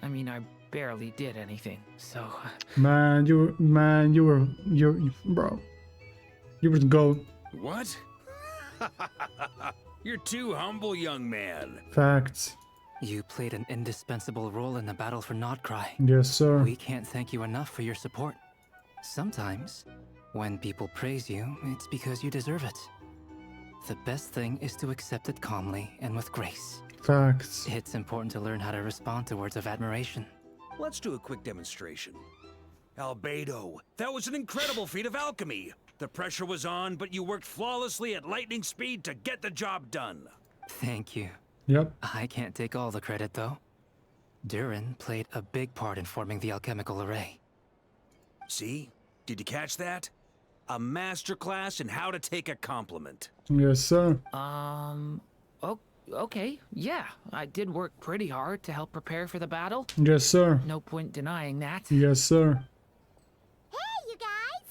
I mean, I barely did anything, so... Man, you were bro. You were the GOAT. What? You're too humble, young man. Facts. You played an indispensable role in the battle for Nodcry. Yes, sir. We can't thank you enough for your support. Sometimes, when people praise you, it's because you deserve it. The best thing is to accept it calmly and with grace. Facts. It's important to learn how to respond to words of admiration. Let's do a quick demonstration. Albedo, that was an incredible feat of alchemy. The pressure was on, but you worked flawlessly at lightning speed to get the job done. Thank you. Yep. I can't take all the credit, though. Durin played a big part in forming the alchemical array. See? Did you catch that? A masterclass in how to take a compliment. Yes, sir. Okay, yeah. I did work pretty hard to help prepare for the battle. Yes, sir. No point denying that. Yes, sir. Hey, you guys!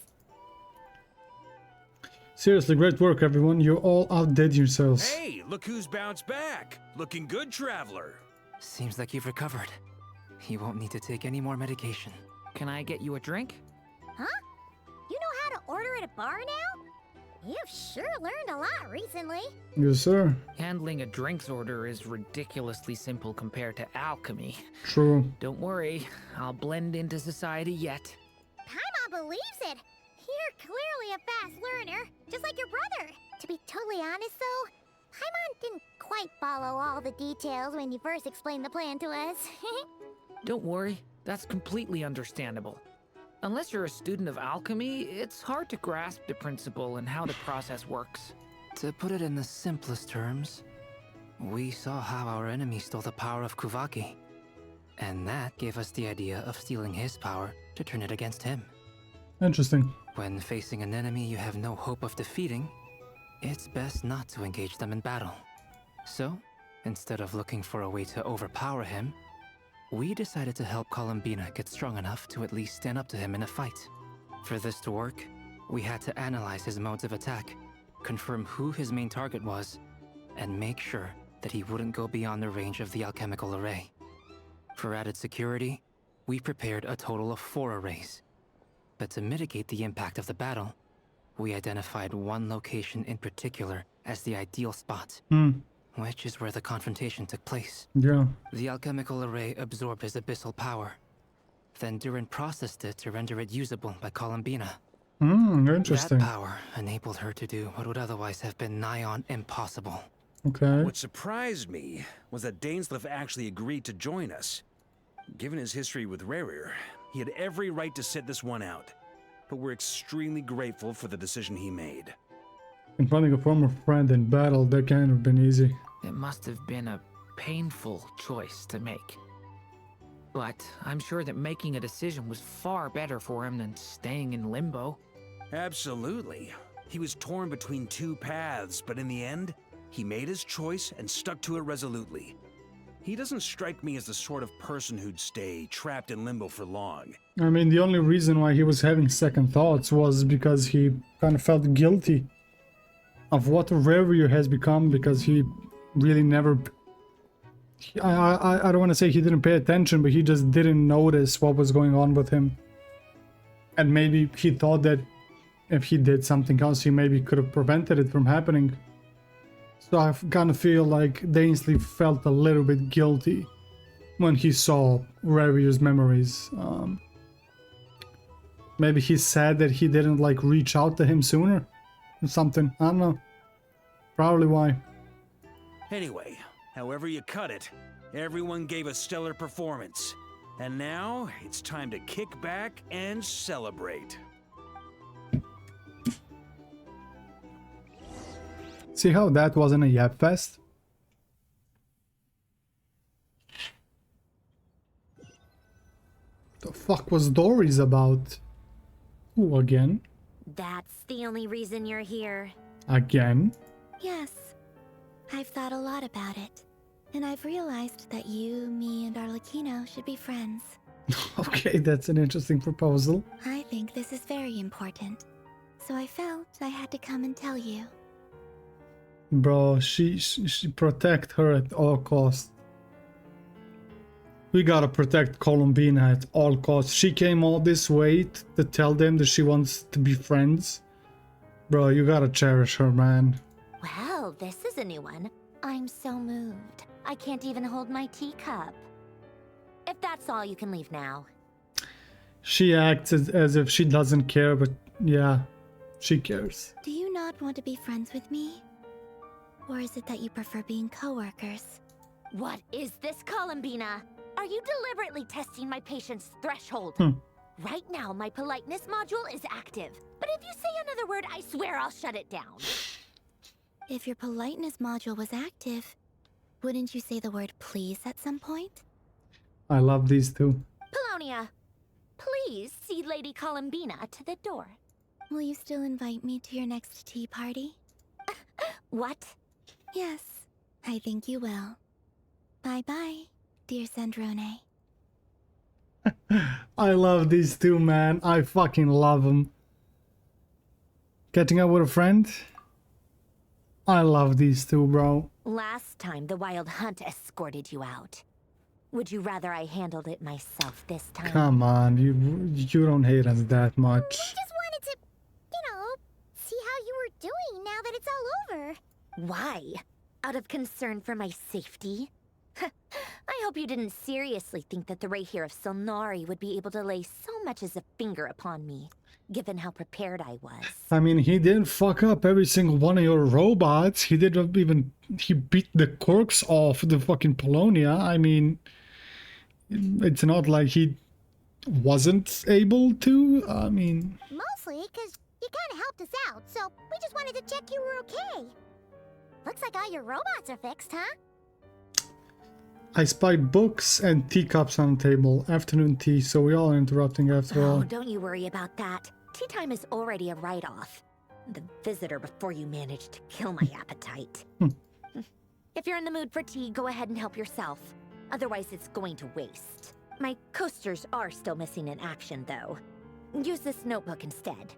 Seriously, great work, everyone. You all outdid yourselves. Hey, look who's bounced back. Looking good, traveler. Seems like you've recovered. You won't need to take any more medication. Can I get you a drink? Huh? You know how to order at a bar now? You've sure learned a lot recently. Yes, sir. Handling a drinks order is ridiculously simple compared to alchemy. True. Don't worry, I'll blend into society yet. Paimon believes it. You're clearly a fast learner, just like your brother. To be totally honest, though, Paimon didn't quite follow all the details when you first explained the plan to us. Don't worry, that's completely understandable. Unless you're a student of alchemy, it's hard to grasp the principle and how the process works. To put it in the simplest terms, we saw how our enemy stole the power of Kuvaki. And that gave us the idea of stealing his power to turn it against him. Interesting. When facing an enemy you have no hope of defeating, it's best not to engage them in battle. So, Instead of looking for a way to overpower him, we decided to help Columbina get strong enough to at least stand up to him in a fight. For this to work, we had to analyze his modes of attack, confirm who his main target was, and make sure that he wouldn't go beyond the range of the alchemical array. For added security, we prepared a total of 4 arrays. But to mitigate the impact of the battle, we identified one location in particular as the ideal spot, which is where the confrontation took place. Yeah. The alchemical array absorbed his abyssal power. Then Durin processed it to render it usable by Columbina. Interesting. That power enabled her to do what would otherwise have been nigh on impossible. Okay. What surprised me was that Dainsleif actually agreed to join us. Given his history with RERIR, he had every right to sit this one out. But we're extremely grateful for the decision he made. Confronting a former friend in battle, that can't have been easy. It must have been a painful choice to make. But I'm sure that making a decision was far better for him than staying in limbo. Absolutely. He was torn between 2 paths, but in the end, he made his choice and stuck to it resolutely. He doesn't strike me as the sort of person who'd stay trapped in limbo for long. I mean, the only reason why he was having second thoughts was because he kind of felt guilty of what RERIR has become, because he really never... I don't want to say he didn't pay attention, but he just didn't notice what was going on with him. And maybe he thought that if he did something else, he maybe could have prevented it from happening. So I kind of feel like Dainsleif felt a little bit guilty when he saw RERIR's memories. Maybe he's sad that he didn't like reach out to him sooner or something. I don't know. Probably why. Anyway, however you cut it, everyone gave a stellar performance. And now, it's time to kick back and celebrate. See how that wasn't a yap fest? The fuck was Dory's about? Ooh, again? That's the only reason you're here. Again? Yes. I've thought a lot about it. And I've realized that you, me, and Arlecchino should be friends. Okay, that's an interesting proposal. I think this is very important. So I felt I had to come and tell you. Bro, she protect her at all costs. We gotta protect Columbina at all costs. She came all this way to tell them that she wants to be friends. Bro, you gotta cherish her, man. Well, this is a new one. I'm so moved. I can't even hold my teacup. If that's all, you can leave now. She acts as if she doesn't care, but yeah, she cares. Do you not want to be friends with me? Or is it that you prefer being co-workers? What is this, Columbina? Are you deliberately testing my patience threshold? Right now, my politeness module is active. But if you say another word, I swear I'll shut it down. If your politeness module was active, wouldn't you say the word please at some point? I love these two. Polonia, please see Lady Columbina to the door. Will you still invite me to your next tea party? What? Yes, I think you will. Bye-bye, dear Sandrone. I love these two, man. I fucking love them. Getting out with a friend? I love these two, bro. Last time the Wild Hunt escorted you out. Would you rather I handled it myself this time? Come on, you don't hate us that much. I just wanted to, see how you were doing now that it's all over. Why? Out of concern for my safety? I hope you didn't seriously think that the RERIR of Solnari would be able to lay so much as a finger upon me, given how prepared I was. I mean, he didn't fuck up every single one of your robots. He didn't even... He beat the corks off the fucking Polonia. I mean, it's not like he wasn't able to. I mean... Mostly because you kind of helped us out, so we just wanted to check you were okay. Looks like all your robots are fixed, huh? I spied books and teacups on the table. Afternoon tea, so we all are interrupting after all. Oh, don't you worry about that. Tea time is already a write-off. The visitor before you managed to kill my appetite. If you're in the mood for tea, go ahead and help yourself. Otherwise, it's going to waste. My coasters are still missing in action, though. Use this notebook instead.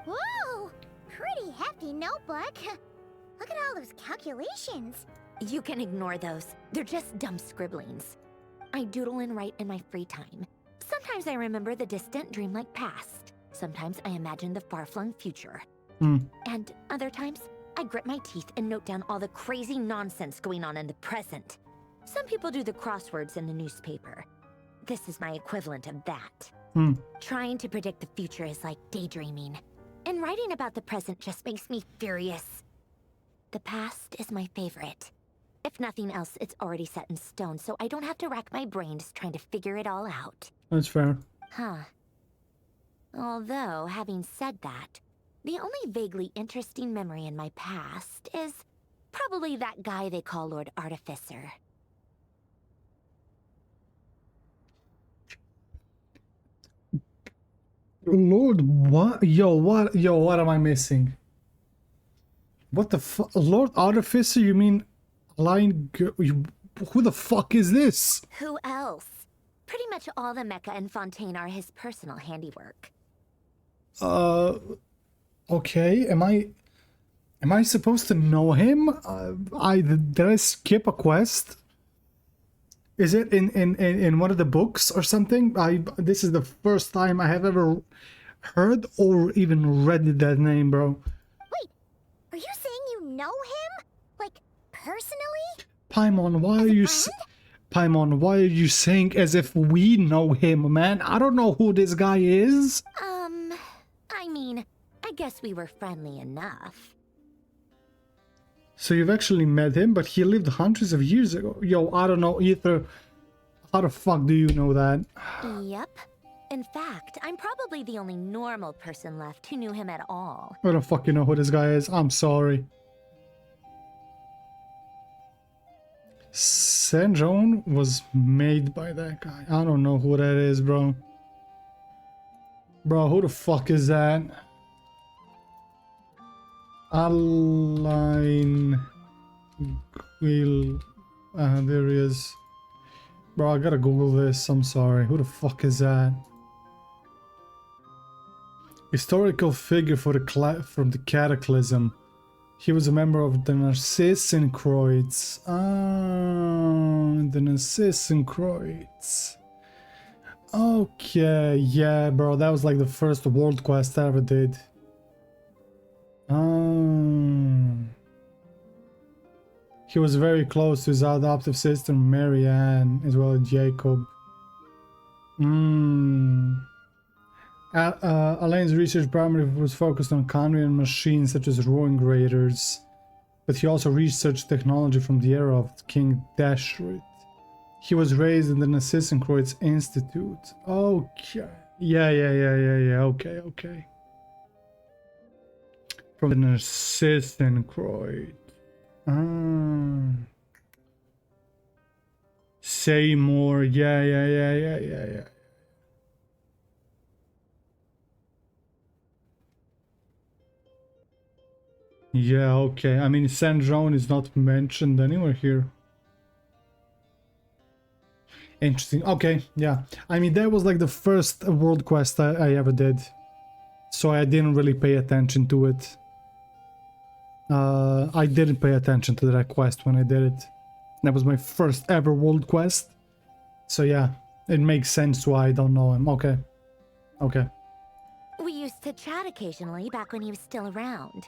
Whoa! Pretty hefty notebook. Look at all those calculations. You can ignore those. They're just dumb scribblings. I doodle and write in my free time. Sometimes I remember the distant, dreamlike past. Sometimes I imagine the far-flung future. And other times, I grit my teeth and note down all the crazy nonsense going on in the present. Some people do the crosswords in the newspaper. This is my equivalent of that. Trying to predict the future is like daydreaming. And writing about the present just makes me furious. The past is my favorite. If nothing else, it's already set in stone, so I don't have to rack my brains trying to figure it all out. That's fair. Huh. Although, having said that, the only vaguely interesting memory in my past is probably that guy they call Lord Artificer. Lord, what? Yo, what am I missing? What the fuck? Lord Artificer, you mean Lion Girl? Who the fuck is this? Who else? Pretty much all the mecha and Fontaine are his personal handiwork. Okay, am I supposed to know him? Did I skip a quest? Is it in one of the books or something? This is the first time I have ever heard or even read that name, bro. Wait, are you saying you know him? Like, personally? Paimon, Paimon, why are you saying as if we know him, man? I don't know who this guy is. I mean, I guess we were friendly enough. So you've actually met him, but he lived hundreds of years ago. Yo, I don't know either. How the fuck do you know that? Yep. In fact, I'm probably the only normal person left who knew him at all. I don't fucking know who this guy is. I'm sorry. Sanjon was made by that guy. I don't know who that is, bro. Bro, who the fuck is that? Align Will. There he is. Bro, I gotta Google this. I'm sorry. Who the fuck is that? Historical figure for from the Cataclysm. He was a member of the Narcissencroids. The Narcissencroids. Okay, yeah, bro, that was like the first world quest I ever did. He was very close to his adoptive sister Marianne, as well as Jacob. Alain's research primarily was focused on Conrian machines such as Ruin Graders, but he also researched technology from the era of King Dashrit. He was raised in the Narcissencroids Institute. Okay. Yeah. Okay. From the Narcissencroid. Say more. Yeah. Yeah, okay. I mean, Sanjon is not mentioned anywhere here. Interesting. Okay, yeah. I mean, that was like the first world quest I ever did. So I didn't really pay attention to it. I didn't pay attention to that quest when I did it. That was my first ever world quest. So yeah, it makes sense why I don't know him. Okay. We used to chat occasionally back when he was still around.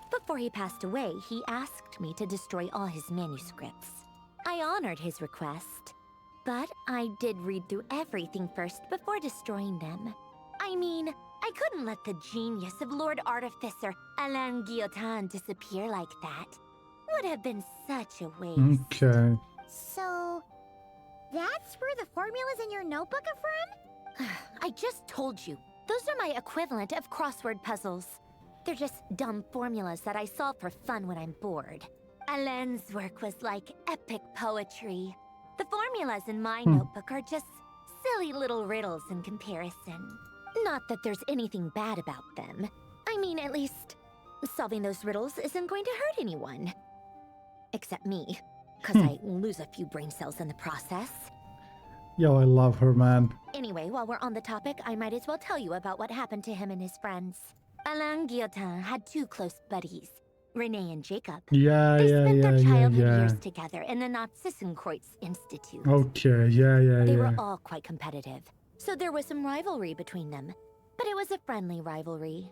Before he passed away, he asked me to destroy all his manuscripts. I honored his request, but I did read through everything first before destroying them. I mean, I couldn't let the genius of Lord Artificer Alain Guillotin disappear like that. Would have been such a waste. Okay. So, that's where the formulas in your notebook are from? I just told you. Those are my equivalent of crossword puzzles. They're just dumb formulas that I solve for fun when I'm bored. Alain's work was like epic poetry. The formulas in my notebook are just silly little riddles in comparison. Not that there's anything bad about them. I mean, at least, solving those riddles isn't going to hurt anyone. Except me, because I lose a few brain cells in the process. Yo, I love her, man. Anyway, while we're on the topic, I might as well tell you about what happened to him and his friends. Alain Guillotin had two close buddies, Renee and Jacob. Yeah, They yeah, spent yeah, their childhood yeah. years together in the Narzissenkreuz Institute. Okay, yeah. They were all quite competitive, so there was some rivalry between them. But it was a friendly rivalry.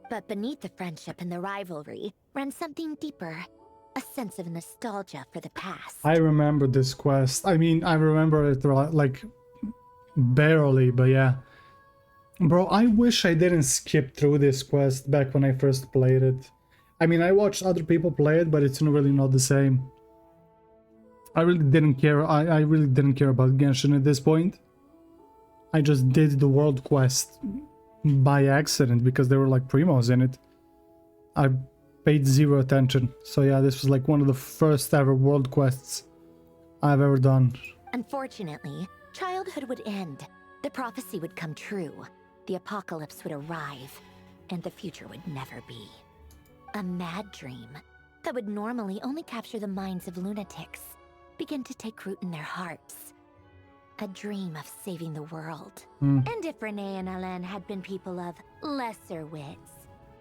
But beneath the friendship and the rivalry ran something deeper. A sense of nostalgia for the past. I remember this quest. I mean, I remember it like barely, but yeah. Bro, I wish I didn't skip through this quest back when I first played it. I mean, I watched other people play it, but it's really not the same. I really didn't care. I really didn't care about Genshin at this point. I just did the world quest by accident because there were like primos in it. I paid zero attention. So yeah, this was like one of the first ever world quests I've ever done. Unfortunately, childhood would end. The prophecy would come true. The apocalypse would arrive, and the future would never be. A mad dream that would normally only capture the minds of lunatics begin to take root in their hearts. A dream of saving the world. And if Renee and Alain had been people of lesser wits,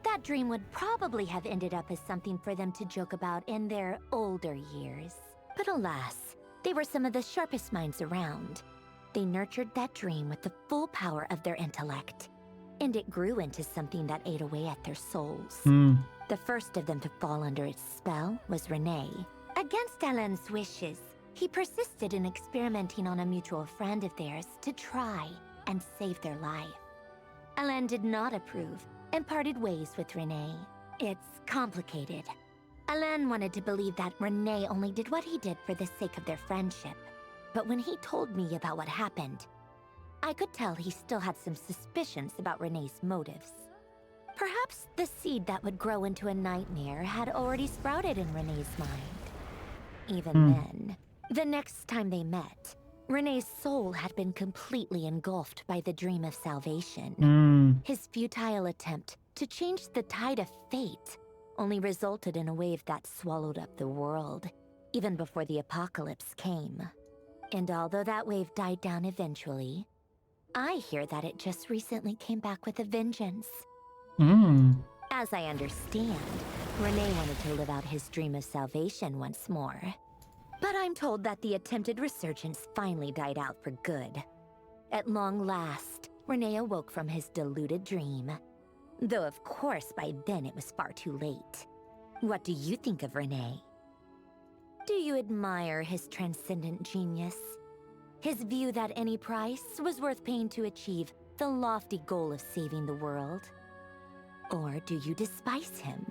that dream would probably have ended up as something for them to joke about in their older years. But alas, they were some of the sharpest minds around. They nurtured that dream with the full power of their intellect, and it grew into something that ate away at their souls. The first of them to fall under its spell was Renee. Against Alain's wishes, he persisted in experimenting on a mutual friend of theirs to try and save their life. Alain did not approve and parted ways with Renee. It's complicated. Alain wanted to believe that Renee only did what he did for the sake of their friendship. But when he told me about what happened, I could tell he still had some suspicions about Renee's motives. Perhaps the seed that would grow into a nightmare had already sprouted in Renee's mind. Even then, the next time they met, Renee's soul had been completely engulfed by the dream of salvation. His futile attempt to change the tide of fate only resulted in a wave that swallowed up the world, even before the apocalypse came. And although that wave died down eventually, I hear that it just recently came back with a vengeance. As I understand, Renee wanted to live out his dream of salvation once more. But I'm told that the attempted resurgence finally died out for good. At long last, Renee awoke from his deluded dream. Though of course by then it was far too late. What do you think of Renee? Do you admire his transcendent genius? His view that any price was worth paying to achieve the lofty goal of saving the world? Or do you despise him?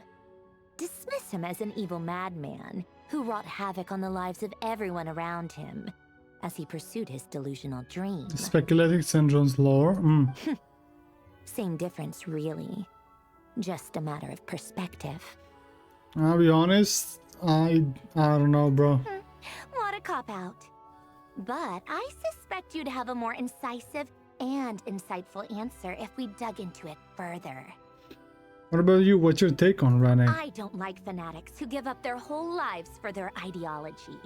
Dismiss him as an evil madman who wrought havoc on the lives of everyone around him as he pursued his delusional dream? Speculating St. John's lore? Same difference, really. Just a matter of perspective. I'll be honest, I don't know, bro. What a cop-out. But I suspect you'd have a more incisive and insightful answer if we dug into it further. What about you? What's your take on Renee? I don't like fanatics who give up their whole lives for their ideology.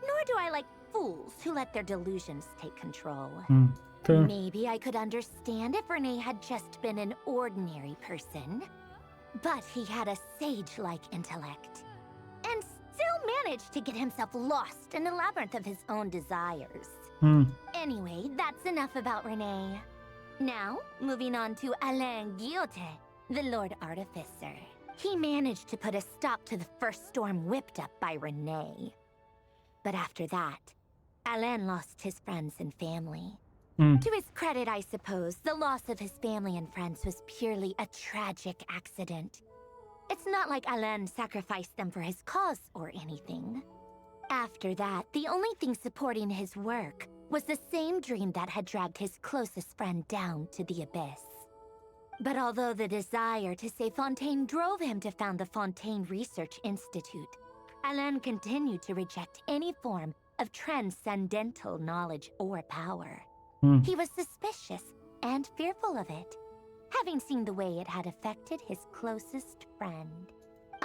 Nor do I like fools who let their delusions take control. Fair. Maybe I could understand if Renee had just been an ordinary person. But he had a sage-like intellect. And still managed to get himself lost in the labyrinth of his own desires. Anyway, that's enough about Renee. Now, moving on to Alain Guillotin, the Lord Artificer. He managed to put a stop to the first storm whipped up by Renee. But after that, Alain lost his friends and family. To his credit, I suppose, the loss of his family and friends was purely a tragic accident. It's not like Alain sacrificed them for his cause or anything. After that, the only thing supporting his work was the same dream that had dragged his closest friend down to the abyss. But although the desire to save Fontaine drove him to found the Fontaine Research Institute, Alain continued to reject any form of transcendental knowledge or power. He was suspicious and fearful of it, having seen the way it had affected his closest friend.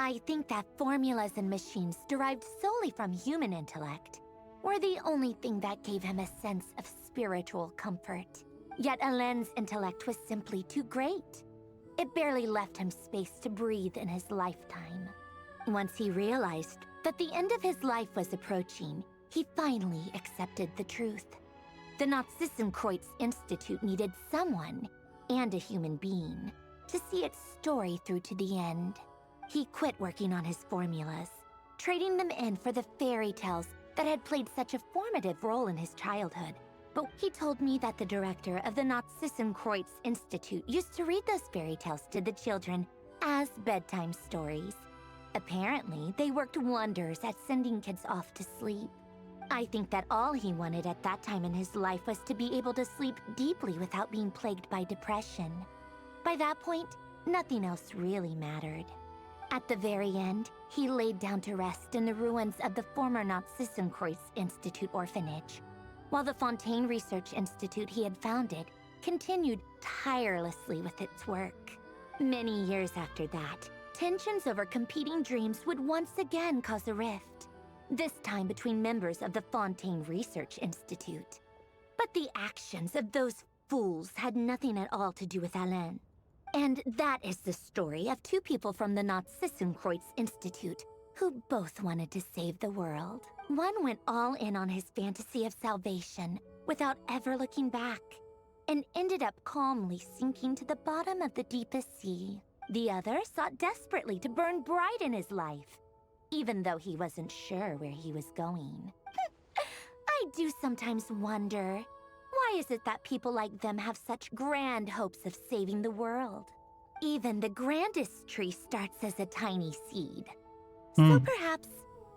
I think that formulas and machines derived solely from human intellect were the only thing that gave him a sense of spiritual comfort. Yet Alain's intellect was simply too great. It barely left him space to breathe in his lifetime. Once he realized that the end of his life was approaching, he finally accepted the truth. The Nazissenkreuz Institute needed someone, and a human being, to see its story through to the end. He quit working on his formulas, trading them in for the fairy tales that had played such a formative role in his childhood. But he told me that the director of the Nazissenkreuz Institute used to read those fairy tales to the children as bedtime stories. Apparently, they worked wonders at sending kids off to sleep. I think that all he wanted at that time in his life was to be able to sleep deeply without being plagued by depression. By that point, nothing else really mattered. At the very end, he laid down to rest in the ruins of the former Nazissenkreuz Institute orphanage, while the Fontaine Research Institute he had founded continued tirelessly with its work. Many years after that, tensions over competing dreams would once again cause a rift, this time between members of the Fontaine Research Institute. But the actions of those fools had nothing at all to do with Alain. And that is the story of two people from the Nazissenkreuz Institute who both wanted to save the world. One went all in on his fantasy of salvation without ever looking back, and ended up calmly sinking to the bottom of the deepest sea. The other sought desperately to burn bright in his life, even though he wasn't sure where he was going. I do sometimes wonder, why is it that people like them have such grand hopes of saving the world? Even the grandest tree starts as a tiny seed. So perhaps,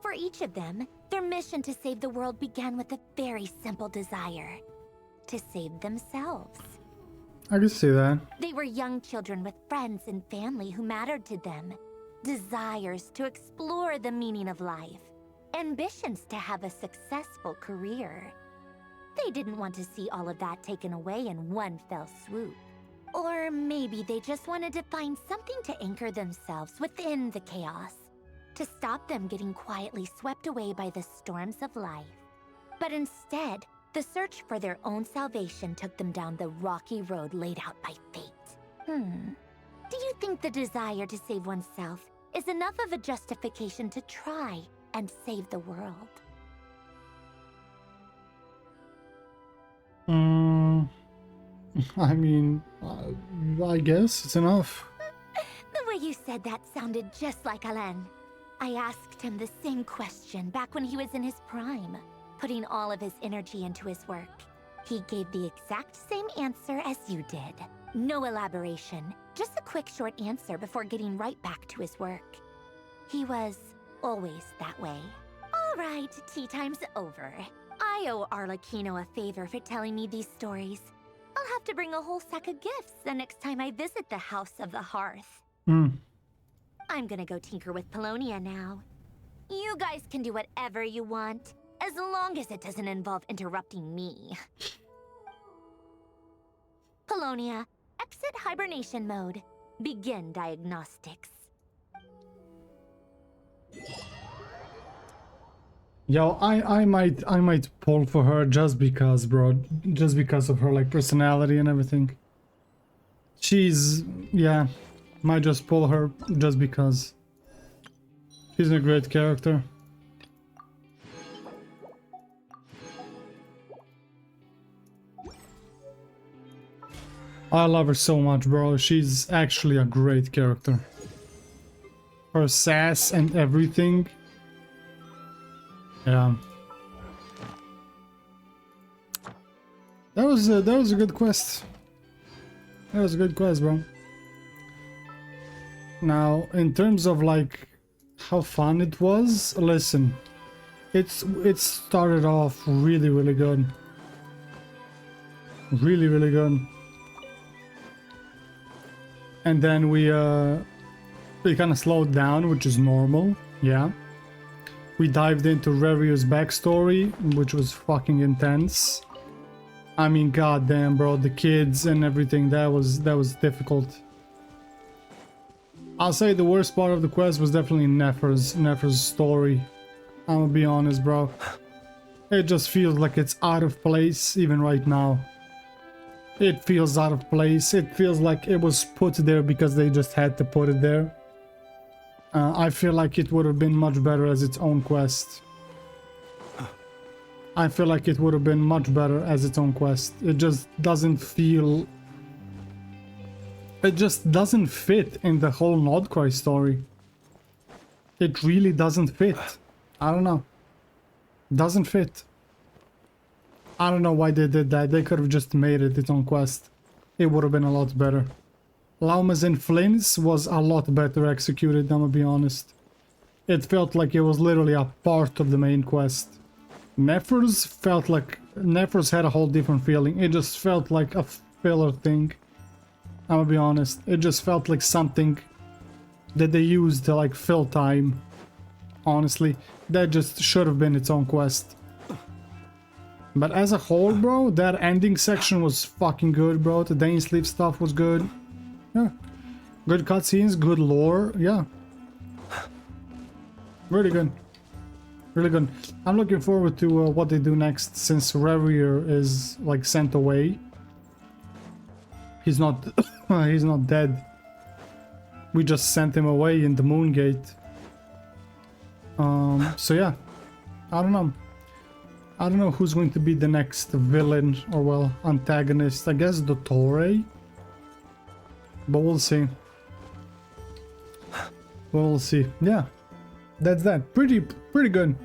for each of them, their mission to save the world began with a very simple desire: to save themselves. I can see that. They were young children with friends and family who mattered to them, desires to explore the meaning of life, ambitions to have a successful career. They didn't want to see all of that taken away in one fell swoop. Or maybe they just wanted to find something to anchor themselves within the chaos, to stop them getting quietly swept away by the storms of life. But instead, the search for their own salvation took them down the rocky road laid out by fate. Do you think the desire to save oneself is enough of a justification to try and save the world? I mean, I guess it's enough. The way you said that sounded just like Alain. I asked him the same question back when he was in his prime, putting all of his energy into his work. He gave the exact same answer as you did. No elaboration, just a quick short answer before getting right back to his work. He was always that way. All right, tea time's over. I owe Arlecchino a favor for telling me these stories. I'll have to bring a whole sack of gifts the next time I visit the House of the Hearth. I'm gonna go tinker with Polonia now. You guys can do whatever you want, as long as it doesn't involve interrupting me. Polonia, exit hibernation mode. Begin diagnostics. Yo, I might pull for her just because, bro. Just because of her, like, personality and everything. She's, yeah, might just pull her just because. She's a great character. I love her so much, bro. She's actually a great character. Her sass and everything. Yeah. That was a good quest. That was a good quest, bro. Now, in terms of like how fun it was, listen. It started off really good. Really good. And then we kind of slowed down, which is normal. Yeah. We dived into RERIR's backstory, which was fucking intense. I mean, goddamn, bro, the kids and everything, that was difficult. I'll say the worst part of the quest was definitely Nefer's story. I'm gonna be honest, bro. It just feels like it's out of place even right now. It feels out of place. It feels like it was put there because they just had to put it there. I feel like it would have been much better as its own quest. I feel like it would have been much better as its own quest. It just doesn't feel... It just doesn't fit in the whole Nordcry story. It really doesn't fit. I don't know. Doesn't fit. I don't know why they did that. They could have just made it its own quest. It would have been a lot better. Lauma's in Flynn's was a lot better executed, I'm gonna be honest. It felt like it was literally a part of the main quest. Nefer's felt like... Nefer's had a whole different feeling. It just felt like a filler thing. I'm gonna be honest. It just felt like something that they used to like fill time. Honestly, that just should have been its own quest. But as a whole, bro, that ending section was fucking good, bro. The Dainsleif stuff was good. Yeah. Good cutscenes, good lore. Yeah. Really good. Really good. I'm looking forward to what they do next, since RERIR is like sent away. He's not he's not dead. We just sent him away in the Moongate. So yeah. I don't know. I don't know who's going to be the next villain or, well, antagonist. I guess the Torre. But we'll see. We'll see. Yeah. That's that. Pretty good.